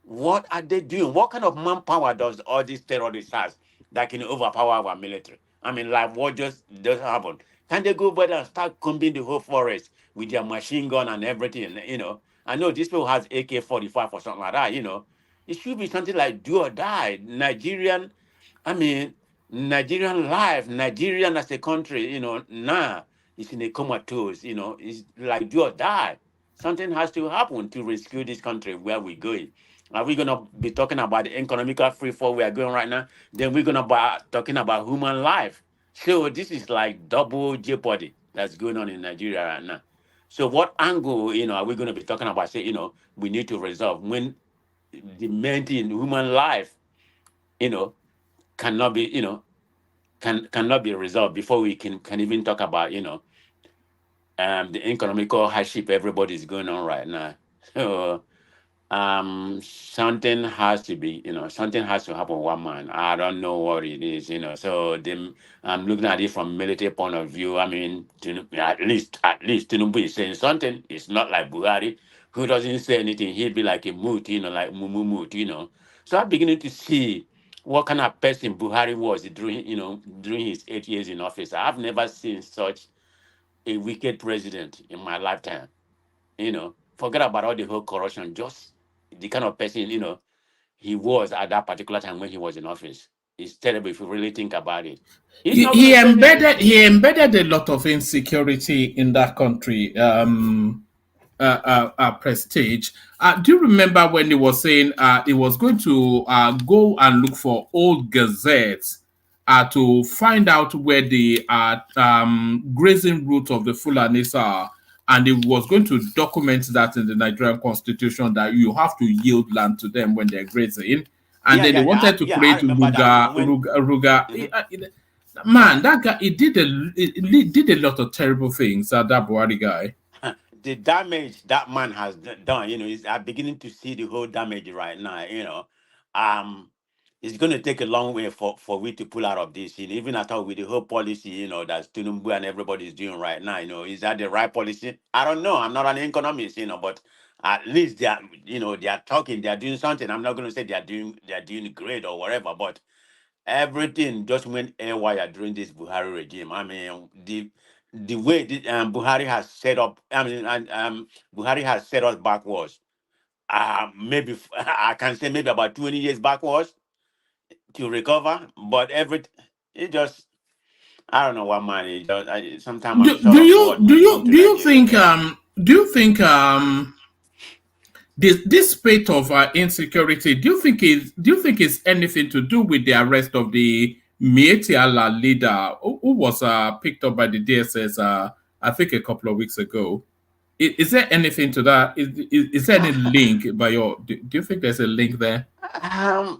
[SPEAKER 16] What are they doing? What kind of manpower does all these terrorists have that can overpower our military? I mean, like what just happened? Can they go over there and start combing the whole forest with their machine gun and everything? I know this people has AK-45 or something like that. It should be something like do or die. Nigerian, I mean, Nigerian life, Nigerian as a country, now it's in a comatose, it's like do or die. Something has to happen to rescue this country where we're going. Are we going to be talking about the economical free fall we are going right now? Then we're going to be talking about human life. So this is like double jeopardy that's going on in Nigeria right now. So what angle, are we going to be talking about? Say, we need to resolve when the main thing, human life, cannot be, cannot be resolved before we can even talk about, the economical hardship everybody's going on right now. So something has to be, something has to happen one man. I don't know what it is, so then I'm looking at it from military point of view. I mean, at least Tinubu is saying something. It's not like Buhari, who doesn't say anything. He'd be like a moot, like mumu moot, so I'm beginning to see what kind of person Buhari was during his 8 years in office. I've never seen such a wicked president in my lifetime. Forget about all the whole corruption, just the kind of person, he was at that particular time when he was in office. It's terrible if you really think about it. He's
[SPEAKER 6] He,
[SPEAKER 16] not going
[SPEAKER 6] he
[SPEAKER 16] to say anything.
[SPEAKER 6] embedded he embedded a lot of insecurity in that country. Prestige. Do you remember when he was saying he was going to go and look for old gazettes to find out where the grazing route of the Fulanis are, and he was going to document that in the Nigerian constitution that you have to yield land to them when they're grazing, and
[SPEAKER 16] Yeah,
[SPEAKER 6] then he
[SPEAKER 16] yeah, yeah.
[SPEAKER 6] wanted to
[SPEAKER 16] I
[SPEAKER 6] create
[SPEAKER 16] remember that
[SPEAKER 6] Ruga,
[SPEAKER 16] when
[SPEAKER 6] Ruga.
[SPEAKER 16] Mhm.
[SPEAKER 6] Man, that guy, he did a lot of terrible things. That Buhari guy.
[SPEAKER 16] the damage that man has done, is I'm beginning to see the whole damage right now. It's going to take a long way for we to pull out of this. Even at all with the whole policy, that Tinubu and everybody is doing right now. Is that the right policy? I don't know. I'm not an economist, but at least they are, they are talking, they are doing something. I'm not going to say they are doing great or whatever, but everything just went haywire during this Buhari regime. I mean, the way Buhari has set up, Buhari has set us backwards. Maybe I can say maybe about 20 years backwards to recover, but it just I don't know what man. Sometimes I'm
[SPEAKER 6] Do
[SPEAKER 16] short of
[SPEAKER 6] you
[SPEAKER 16] word
[SPEAKER 6] do
[SPEAKER 16] when it comes
[SPEAKER 6] you
[SPEAKER 16] to
[SPEAKER 6] do you
[SPEAKER 16] Nigeria.
[SPEAKER 6] think
[SPEAKER 16] Yeah.
[SPEAKER 6] this spate of insecurity, do you think is anything to do with the arrest of the Mieti Allah leader who was picked up by the DSS I think a couple of weeks ago? Is there anything to that? Is there any link by do you think there's a link there?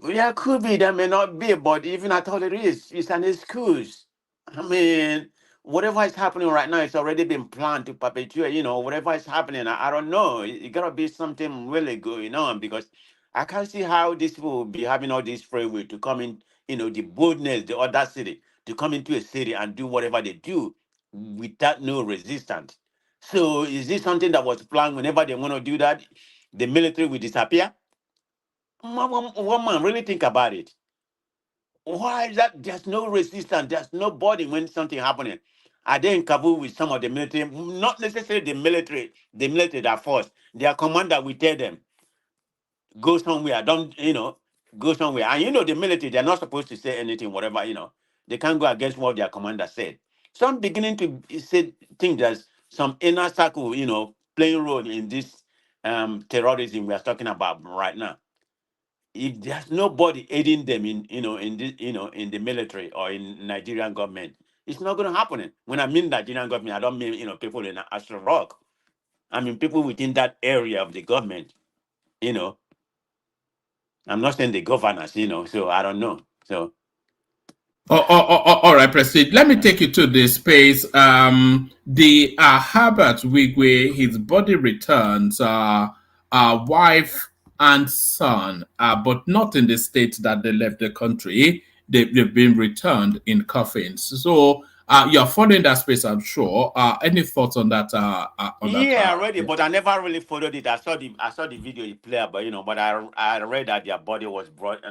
[SPEAKER 16] Yeah, could be. There may not be, but even at all it is, it's an excuse. I mean, whatever is happening right now, it's already been planned to perpetuate. Whatever is happening, I don't know. It gotta be something really going on because I can't see how these people will be having all this free will to come in. The boldness, the audacity to come into a city and do whatever they do without no resistance. So, is this something that was planned? Whenever they want to do that, the military will disappear. One man, really think about it. Why is that there's no resistance? There's nobody when something happening. Are they in Kabul with some of the military? Not necessarily the military that force. Their commander will tell them, go somewhere, don't, go somewhere. And the military, they're not supposed to say anything, whatever, They can't go against what their commander said. So I'm beginning to think there's some inner circle, playing role in this terrorism we are talking about right now. If there's nobody aiding them in the military or in Nigerian government, it's not going to happen. When I mean Nigerian government, I don't mean people in Astro Rock. I mean people within that area of the government. You know, I'm not saying the governors. So I don't know. So
[SPEAKER 6] All right, Prestige. Let me take you to the space. The Herbert Wigwe, his body returns, wife and son, but not in the state that they left the country. They've been returned in coffins. So you're following that space, I'm sure. Any thoughts on that?
[SPEAKER 16] yeah, already, but I never really followed it. I saw the video you play, but but I read that their body was brought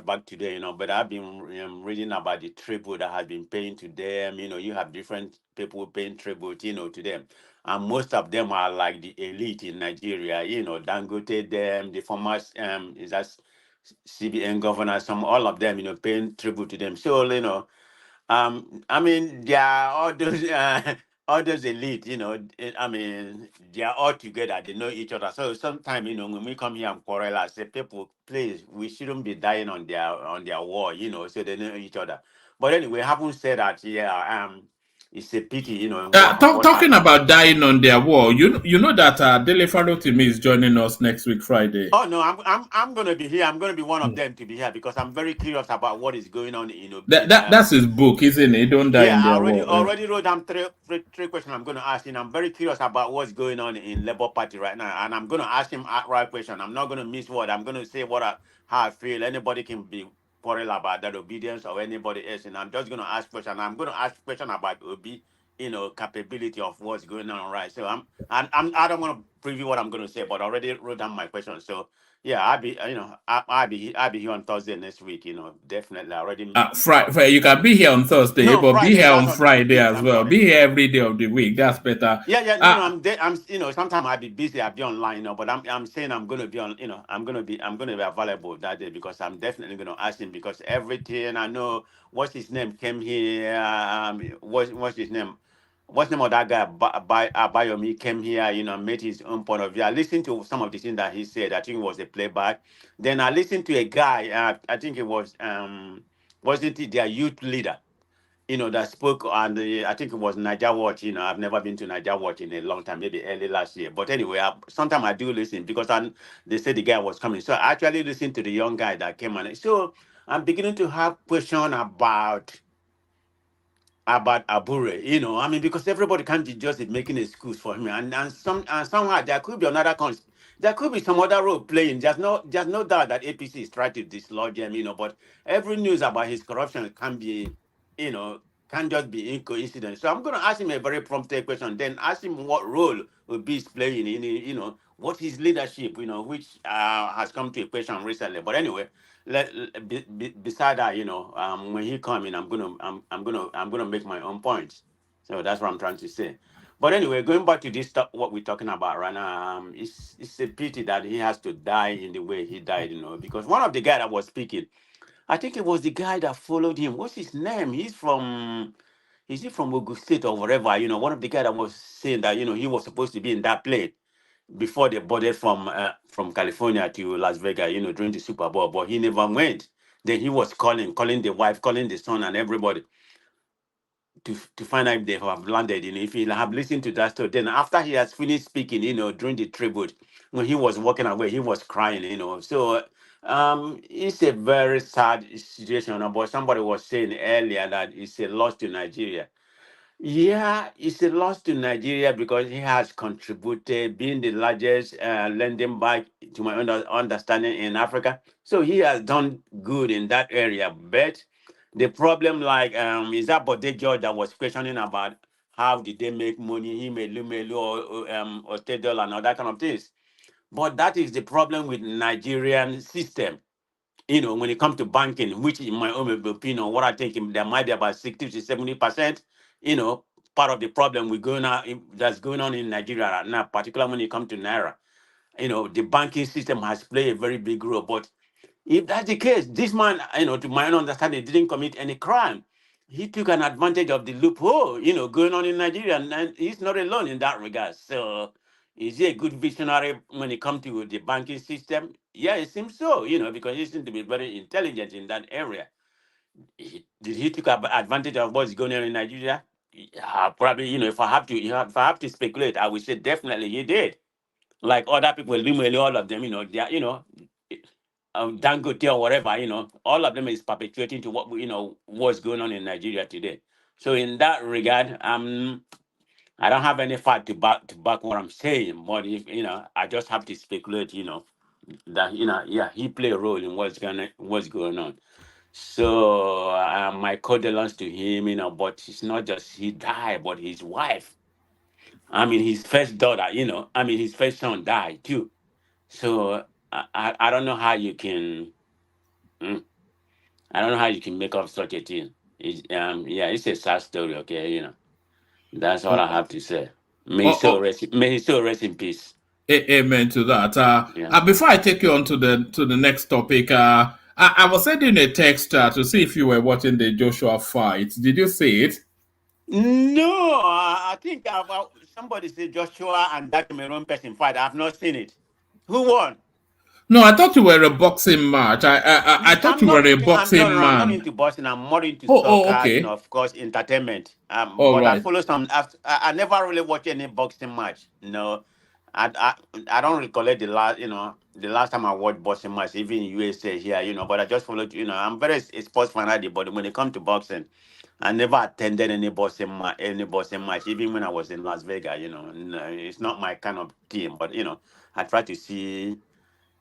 [SPEAKER 16] back today. But I've been reading about the tribute that has been paying to them. You have different people paying tribute, to them, and most of them are like the elite in Nigeria. Dangote, them, the former is that CBN governors, all of them, paying tribute to them. So, I mean, they are all those, all those elite, I mean, they are all together. They know each other. So sometimes, when we come here and quarrel, I say, people, please, we shouldn't be dying on their war, so they know each other. But anyway, having said that, it's a pity, what
[SPEAKER 6] Talking
[SPEAKER 16] happened.
[SPEAKER 6] about dying on their war, you know that Dele Farotimi is joining us next week Friday.
[SPEAKER 16] Oh no, I'm gonna be here. I'm gonna be one of them to be here because I'm very curious about what is going on in Obi.
[SPEAKER 6] That's his book, isn't it? Don't die
[SPEAKER 16] Yeah,
[SPEAKER 6] in
[SPEAKER 16] I
[SPEAKER 6] their
[SPEAKER 16] already
[SPEAKER 6] war. Yeah.
[SPEAKER 16] already wrote down three questions I'm gonna ask him. I'm very curious about what's going on in Labour Party right now, and I'm gonna ask him outright question. I'm not gonna miss word. I'm gonna say how I feel. Anybody can be quarrel about that obedience or anybody else, and I'm just gonna ask question. I'm gonna ask question about Obi, capability of what's going on, right? So I don't want to preview what I'm gonna say, but I already wrote down my question. So yeah, I'll be here on Thursday next week. Definitely. I already.
[SPEAKER 6] Friday, you can be here on Thursday,
[SPEAKER 16] No,
[SPEAKER 6] but be
[SPEAKER 16] Friday.
[SPEAKER 6] here
[SPEAKER 16] That's
[SPEAKER 6] on
[SPEAKER 16] on the
[SPEAKER 6] Friday
[SPEAKER 16] 15th.
[SPEAKER 6] as
[SPEAKER 16] I'm
[SPEAKER 6] well.
[SPEAKER 16] sorry.
[SPEAKER 6] Be here every day of the week. That's better.
[SPEAKER 16] Yeah. No. I'm. Sometimes I'll be busy. I'll be online. But I'm saying I'm gonna be on. I'm gonna be available that day because I'm definitely gonna ask him because everything I know. What's his name? Came here. What's his name? What's the name of that guy? Bayomi came here. Made his own point of view. I listened to some of the things that he said. I think it was a playback. Then I listened to a guy. I think it was wasn't it their youth leader? That spoke on I think it was Niger Watch. I've never been to Niger Watch in a long time, maybe early last year. But anyway, sometimes I do listen because they said the guy was coming. So I actually listened to the young guy that came on. So I'm beginning to have question about Abure, I mean, because everybody can't be just making excuse for him, and somehow there could be another there could be some other role playing. There's no doubt that APC is trying to dislodge him, but every news about his corruption you know, can just be in coincidence. So I'm going to ask him a very prompted question, then ask him what role Obi is playing in, what his leadership, which has come to a question recently. But anyway, beside that, when he come in, I'm gonna make my own points. So that's what I'm trying to say. But anyway, going back to this stuff, what we're talking about right now, it's a pity that he has to die in the way he died, because one of the guy that was speaking, I think it was the guy that followed him. What's his name? Is he from Ogun State or whatever? One of the guy that was saying that, he was supposed to be in that plane before they boarded from California to Las Vegas, during the Super Bowl, but he never went. Then he was calling the wife, calling the son and everybody to find out if they have landed, if he have listened to that story. Then after he has finished speaking, during the tribute, when he was walking away, he was crying, So it's a very sad situation. But somebody was saying earlier that it's a loss to Nigeria. Yeah, it's a loss to Nigeria because he has contributed, being the largest lending bank, to my understanding, in Africa. So he has done good in that area. But the problem, is that Bode George that was questioning about how did they make money, he made Lumelu or Tedol and all that kind of things. But that is the problem with Nigerian system. When it comes to banking, which in my own opinion, what I think there might be about 60 to 70%, part of the problem that's going on in Nigeria right now, particularly when it comes to Naira. The banking system has played a very big role. But if that's the case, this man, to my own understanding, didn't commit any crime. He took an advantage of the loophole, going on in Nigeria, and he's not alone in that regard. So, is he a good visionary when it comes to the banking system? Yeah, it seems so, because he seems to be very intelligent in that area. Did he take advantage of what's going on in Nigeria? Yeah, probably, if I have to speculate, I would say definitely he did. Like other people, Lumele, all of them, they are, Dangote or whatever, all of them is perpetuating to what's going on in Nigeria today. So in that regard, I don't have any fact to back what I'm saying, but if I just have to speculate, that yeah, he played a role in what's going on. So my condolences to him, but it's not just he died, but his wife. I mean, his first daughter, his first son died too. So I don't know how you can. mm, I don't know how you can make up such a thing. Yeah, it's a sad story. Okay, that's all I have to say. May he
[SPEAKER 6] Oh,
[SPEAKER 16] still rest in peace.
[SPEAKER 6] Amen to that.
[SPEAKER 16] Yeah.
[SPEAKER 6] Before I take you on to the next topic, I was sending a text to see if you were watching the Joshua fight. Did you see it?
[SPEAKER 16] No, I think somebody said Joshua and that Cameroon person fight. I've not seen it. Who won?
[SPEAKER 6] No, I thought you were a boxing match. I thought
[SPEAKER 16] I'm
[SPEAKER 6] you
[SPEAKER 16] not
[SPEAKER 6] were a
[SPEAKER 16] into.
[SPEAKER 6] boxing
[SPEAKER 16] I'm not
[SPEAKER 6] man.
[SPEAKER 16] into boxing. I'm more into
[SPEAKER 6] Oh,
[SPEAKER 16] soccer.
[SPEAKER 6] okay.
[SPEAKER 16] Of course, entertainment.
[SPEAKER 6] All
[SPEAKER 16] But I
[SPEAKER 6] right.
[SPEAKER 16] follow some. I never really watch any boxing match. No, I don't recollect the last. The last time I watched boxing match, even in USA here. But I just followed. I'm very a sports fanatic. But when it comes to boxing, I never attended any boxing match. Even when I was in Las Vegas. No, it's not my kind of team. But I try to see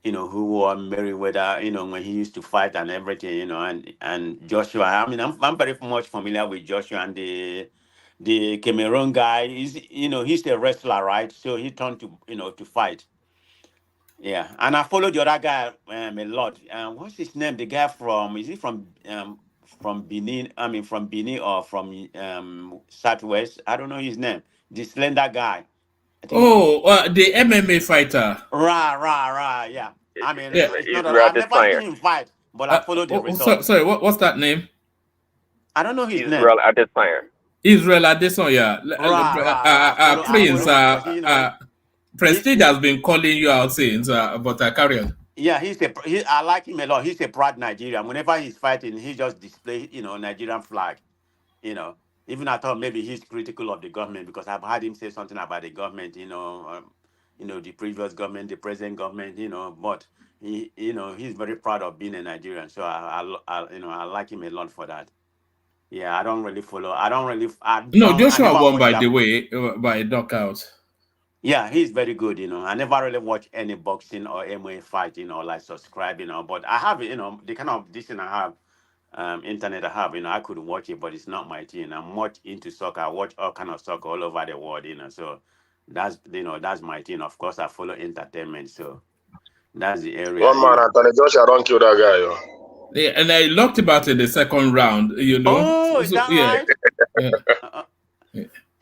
[SPEAKER 16] who won Merriweather, when he used to fight and everything, and Joshua. I mean, I'm very much familiar with Joshua and the Cameroon guy. He's a wrestler, right? So he turned to fight. Yeah, and I followed the other guy a lot. What's his name? The guy is he from Benin? I mean, from Benin or from Southwest? I don't know his name. The slender guy. I think.
[SPEAKER 6] The MMA fighter.
[SPEAKER 16] Right. Yeah. I mean,
[SPEAKER 6] Yeah.
[SPEAKER 16] it's not. I've never seen him fight, but I followed the results.
[SPEAKER 6] Sorry, what's that name?
[SPEAKER 16] I don't know his name.
[SPEAKER 8] Israel Adesanya.
[SPEAKER 6] Israel Adesanya.
[SPEAKER 16] Right. I
[SPEAKER 6] Prince,
[SPEAKER 16] follow because
[SPEAKER 6] Prestige has been calling you out since, but carry on.
[SPEAKER 16] Yeah, I like him a lot. He's a proud Nigerian. Whenever he's fighting, he just displays, Nigerian flag. Even I thought maybe he's critical of the government because I've heard him say something about the government. The previous government, the present government. But he's very proud of being a Nigerian. So I like him a lot for that. Yeah, I don't really follow. I don't really.
[SPEAKER 6] No,
[SPEAKER 16] I never
[SPEAKER 6] Joshua won,
[SPEAKER 16] watched
[SPEAKER 6] by
[SPEAKER 16] that.
[SPEAKER 6] the way, by knockout.
[SPEAKER 16] Yeah, he's very good. I never really watch any boxing or MMA fight. Like subscribe. But I have, the kind of this thing I have, internet I have. I could watch it, but it's not my thing. I'm much into soccer. I watch all kind of soccer all over the world. So that's my thing. Of course, I follow entertainment. So that's the area.
[SPEAKER 17] One man, Anthony Joshua, don't kill that guy, yo.
[SPEAKER 6] Yeah, and I locked about in the second round.
[SPEAKER 16] Oh, is that right?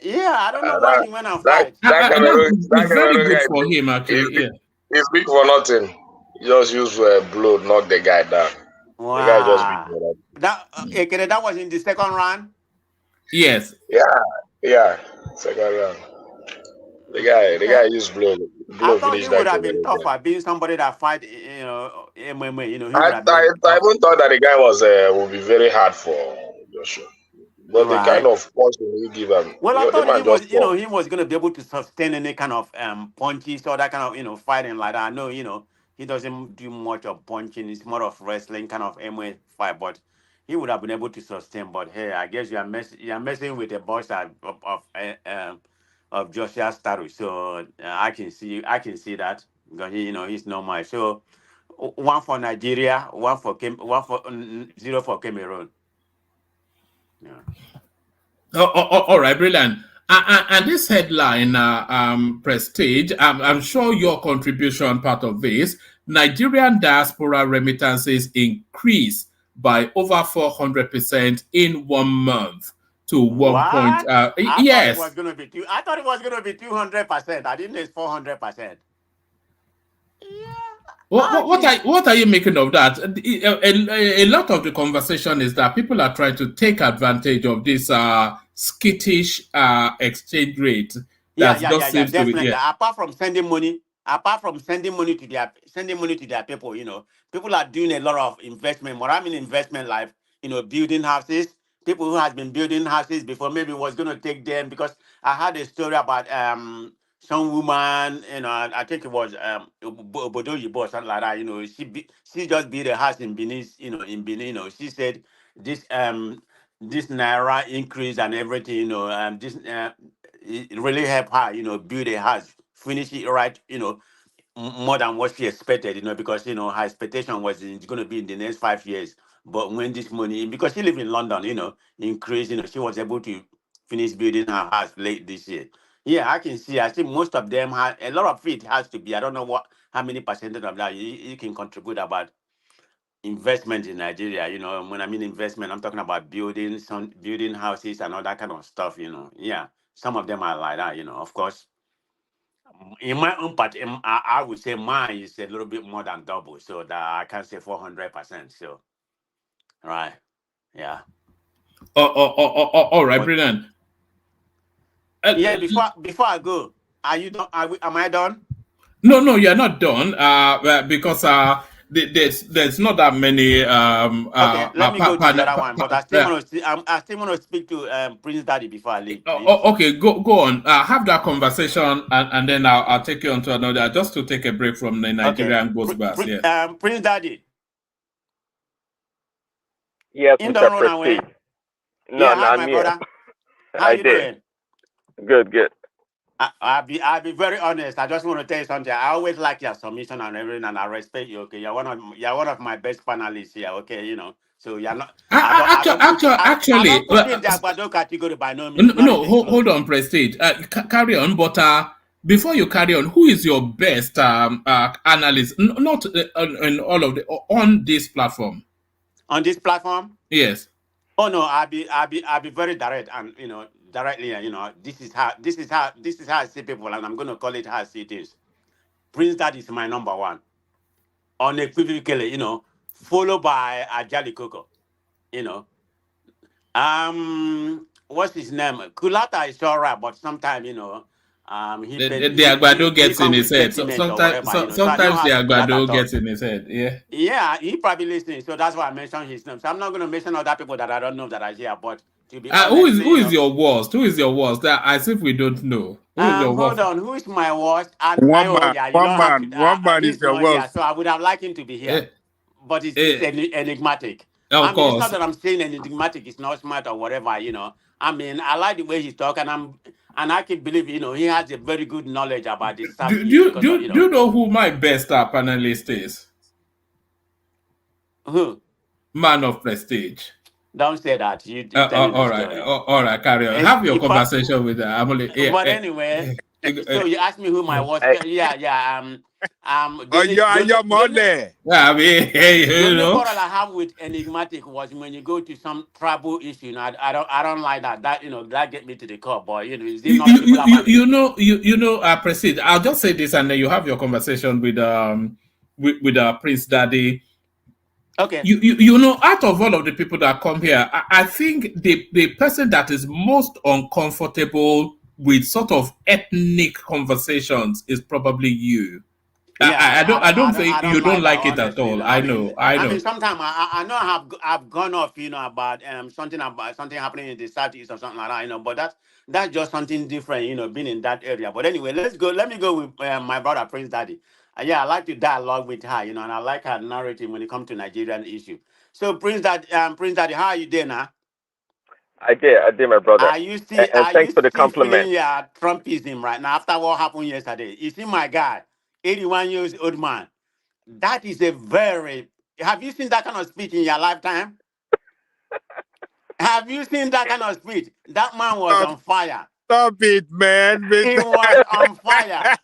[SPEAKER 16] Yeah, I don't know why he went and fight.
[SPEAKER 17] That
[SPEAKER 6] It's very
[SPEAKER 17] Cameroon
[SPEAKER 6] good
[SPEAKER 17] guy,
[SPEAKER 6] for him, actually. Yeah.
[SPEAKER 17] He's big for nothing. He just use blow, knock the guy down.
[SPEAKER 16] Wow.
[SPEAKER 17] The guy just big for nothing.
[SPEAKER 16] That was in the second round?
[SPEAKER 6] Yes.
[SPEAKER 17] Yeah. Second round. The guy used blow.
[SPEAKER 16] I thought he would have been tougher, being somebody that fight, MMA. He would have been
[SPEAKER 17] I even thought that the guy would be very hard for Joshua. But the kind of punch he give him.
[SPEAKER 16] Well, I thought he was going to be able to sustain any kind of punches or that kind of fighting like that. I know, he doesn't do much of punching. It's more of wrestling kind of MMA fight, but he would have been able to sustain. But hey, I guess you are messing with a boss of Joshua status. So I can see that because he's normal. So one for Nigeria, one for 0 for Cameroon. Yeah.
[SPEAKER 6] All right, brilliant. And this headline, Prestige, I'm sure your contribution part of this. Nigerian diaspora remittances increase by over 400% in 1 month to 1 point. Yes.
[SPEAKER 16] I thought it was going to be 200%. I didn't know it's 400%.
[SPEAKER 6] What are you making of that? A lot of the conversation is that people are trying to take advantage of this skittish exchange rate.
[SPEAKER 16] Definitely. Apart from sending money to their people, people are doing a lot of investment. What I mean investment, like building houses. People who has been building houses before, maybe was going to take them, because I had a story about some woman, I think it was Obodoyibo or something like that. She just built a house in Benin, she said this naira increase and everything, it really helped her, build a house, finish it right, more than what she expected, because her expectation was it's going to be in the next 5 years. But when this money, because she lives in London, increased, she was able to finish building her house late this year. Yeah, I can see. I think most of them have a lot of it has to be. I don't know how many percentage of that you can contribute about investment in Nigeria. When I mean investment, I'm talking about building houses and all that kind of stuff. Yeah, some of them are like that. Of course. In my own part, I would say mine is a little bit more than double, so that I can say 400%. So, right, yeah.
[SPEAKER 6] All right, brilliant.
[SPEAKER 16] Yeah, before I go, are you done? Am I done?
[SPEAKER 6] No, you're not done. Because there's not that many.
[SPEAKER 16] Okay, let me go to the other one. But I still want to. I still want to speak to Prince Daddy before I leave, please.
[SPEAKER 6] Okay, go on. Have that conversation, and then I'll take you on to another. Just to take a break from the Nigerian Ghostbusters. Yeah.
[SPEAKER 16] Prince Daddy.
[SPEAKER 8] Yes,
[SPEAKER 16] In
[SPEAKER 8] Mr.
[SPEAKER 16] the run away.
[SPEAKER 8] No,
[SPEAKER 16] Yeah, hi,
[SPEAKER 8] not
[SPEAKER 16] my
[SPEAKER 8] yet.
[SPEAKER 16] brother. How
[SPEAKER 8] I
[SPEAKER 16] you
[SPEAKER 8] did.
[SPEAKER 16] doing?
[SPEAKER 8] Good.
[SPEAKER 16] I'll be very honest. I just want to tell you something. I always like your submission and everything, and I respect you. Okay, you're one of my best panelists here. Okay, so you're not. I don't put you in the Agbado category by no means.
[SPEAKER 6] No, hold on, Prestige. Carry on, but before you carry on, who is your best analyst? Not in all of on this platform.
[SPEAKER 16] On this platform?
[SPEAKER 6] Yes.
[SPEAKER 16] Oh no, I'll be very direct and directly. This is how I see people, and I'm going to call it how I see it is. Prince Dad is my number one, unequivocally. Followed by Ajali Coco. What's his name? Kulata is all right, but sometimes
[SPEAKER 6] the Agbado gets in his head. Sometimes the Agbado gets in his head. Yeah.
[SPEAKER 16] Yeah, he probably listening. So that's why I mentioned his name. So I'm not going to mention other people that I don't know that are here. But to be honest,
[SPEAKER 6] who is your worst? Who is your worst? As if we don't know. Who is your worst?
[SPEAKER 16] Hold on. Who is my worst?
[SPEAKER 14] One man is
[SPEAKER 16] he's
[SPEAKER 14] your
[SPEAKER 16] not
[SPEAKER 14] worst.
[SPEAKER 16] here, so I would have liked him to be here. But it's enigmatic.
[SPEAKER 6] Of course.
[SPEAKER 16] It's not that I'm saying enigmatic is not smart or whatever. I like the way he's talking, and I can believe he has a very good knowledge about this stuff.
[SPEAKER 6] Do you know who my best panelist is?
[SPEAKER 16] Who?
[SPEAKER 6] Man of Prestige.
[SPEAKER 16] Don't say that. You
[SPEAKER 6] all right, carry on. Have your conversation with her.
[SPEAKER 16] But anyway, so you asked me who my was. Yeah.
[SPEAKER 14] Your money.
[SPEAKER 6] I mean,
[SPEAKER 16] the only quarrel I have with enigmatic was when you go to some tribal issue. I don't like that. That get me to the core. But
[SPEAKER 6] Prestige. I'll just say this, and then you have your conversation with Prince Daddy.
[SPEAKER 16] Okay.
[SPEAKER 6] Out of all of the people that come here, I think the person that is most uncomfortable with sort of ethnic conversations is probably you.
[SPEAKER 16] Yeah,
[SPEAKER 6] I don't think you don't like it at all. I know.
[SPEAKER 16] I mean, sometimes I know I've gone off, about something happening in the Southeast or something like that, but that's just something different, being in that area. But anyway, let me go with my brother Prince Daddy. I like to dialogue with her, and I like her narrative when it comes to Nigerian issue. So Prince Daddy, how are you doing now?
[SPEAKER 8] I did, my brother.
[SPEAKER 16] Are you still
[SPEAKER 8] thanks for the compliment.
[SPEAKER 16] Feeling your Trumpism right now after what happened yesterday? You see my guy, 81 years old man. That is have you seen that kind of speech in your lifetime? Have you seen that kind of speech? That man was on fire.
[SPEAKER 14] Stop it, man.
[SPEAKER 16] He was on fire.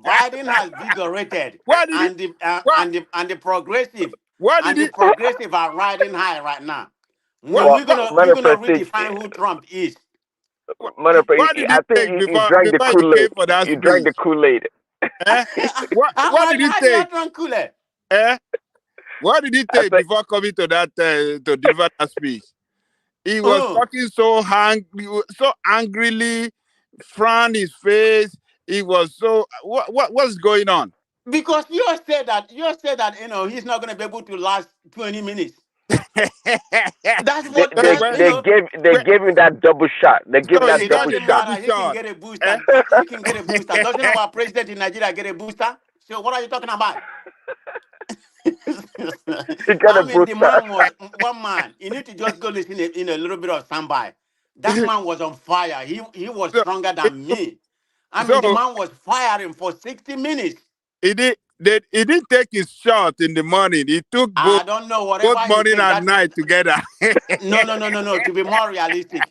[SPEAKER 16] Biden has vigorated. And the progressive. Progressive are riding high right now. We're gonna redefine who Trump is.
[SPEAKER 14] What did
[SPEAKER 8] I think he drank the Kool-Aid. He drank the Kool-Aid.
[SPEAKER 14] What did he take? What did he take before coming to that to deliver that speech? He was talking so angrily, frown his face. He was so what's going on?
[SPEAKER 16] Because you said that he's not going to be able to last 20 minutes. That's what
[SPEAKER 8] they gave him that double shot. They gave him that double shot.
[SPEAKER 16] He can get a booster. He can get a booster. Doesn't our president in Nigeria get a booster? So what are you talking about? The man was one man. You need to just go listen in a little bit of soundbite. That man was on fire. He was stronger than me. The man was firing for 60 minutes.
[SPEAKER 14] He didn't take his shot in the morning. He took both morning and night together.
[SPEAKER 16] No. To be more realistic,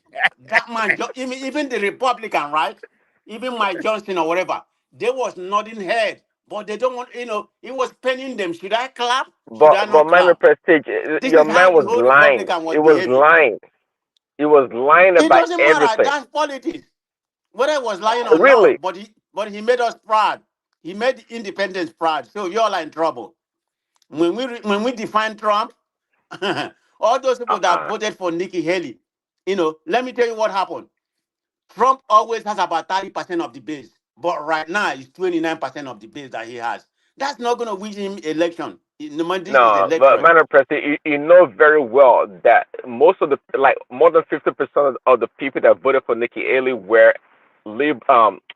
[SPEAKER 16] that man, even the Republican, right? Even Mike Johnson or whatever, they was nodding head. But they don't want, he was penning them. Should I clap?
[SPEAKER 8] But man, Prestige, your man was lying. He was lying. He was lying about everything.
[SPEAKER 16] It doesn't matter. That's politics. Whether it was lying or
[SPEAKER 8] really?
[SPEAKER 16] not, but but he made us proud. He made independence proud. So you all are in trouble. When we define Trump, all those people that voted for Nikki Haley, let me tell you what happened. Trump always has about 30% of the base, but right now it's 29% of the base that he has. That's not going to win him election. This is
[SPEAKER 8] No, but
[SPEAKER 16] electorate.
[SPEAKER 8] Madam President, you know very well that most of the more than 50% of the people that voted for Nikki Haley were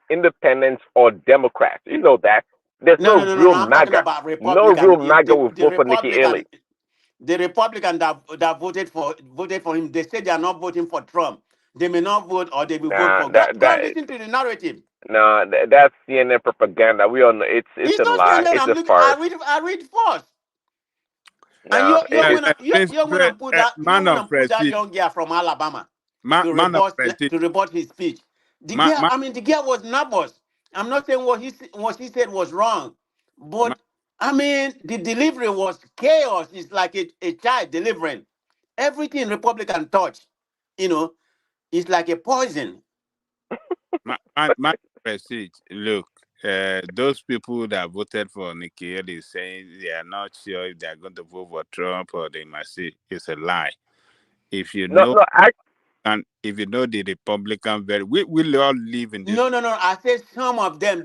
[SPEAKER 8] independents or Democrats. You know that. There's
[SPEAKER 16] No,
[SPEAKER 8] no
[SPEAKER 16] no, no, no, no.
[SPEAKER 8] real
[SPEAKER 16] I'm talking
[SPEAKER 8] MAGA.
[SPEAKER 16] about
[SPEAKER 8] No
[SPEAKER 16] Republican.
[SPEAKER 8] real MAGA will vote for Nikki Haley.
[SPEAKER 16] The Republican that voted for him, they say they are not voting for Trump. They may not vote or they will vote
[SPEAKER 8] Nah,
[SPEAKER 16] for. Go and listen to the narrative.
[SPEAKER 8] that's CNN propaganda. We all know it's
[SPEAKER 16] It's
[SPEAKER 8] a
[SPEAKER 16] not
[SPEAKER 8] lie.
[SPEAKER 16] CNN.
[SPEAKER 8] It's
[SPEAKER 16] I'm
[SPEAKER 8] a
[SPEAKER 16] looking.
[SPEAKER 8] farce.
[SPEAKER 16] I read first. And
[SPEAKER 8] No,
[SPEAKER 16] you're gonna put that
[SPEAKER 14] Man of prestige.
[SPEAKER 16] young girl from Alabama
[SPEAKER 14] Man of prestige.
[SPEAKER 16] to rebut his speech. The girl was nervous. I'm not saying what she said was wrong, but the delivery was chaos. It's like a child delivering. Everything Republican touch, it's like a poison.
[SPEAKER 14] Man of prestige. Look, those people that voted for Nikki Haley saying they are not sure if they are going to vote for Trump or they must say it's a lie. If you know, and if you know the Republican, we all live in this.
[SPEAKER 16] No. I said some of them.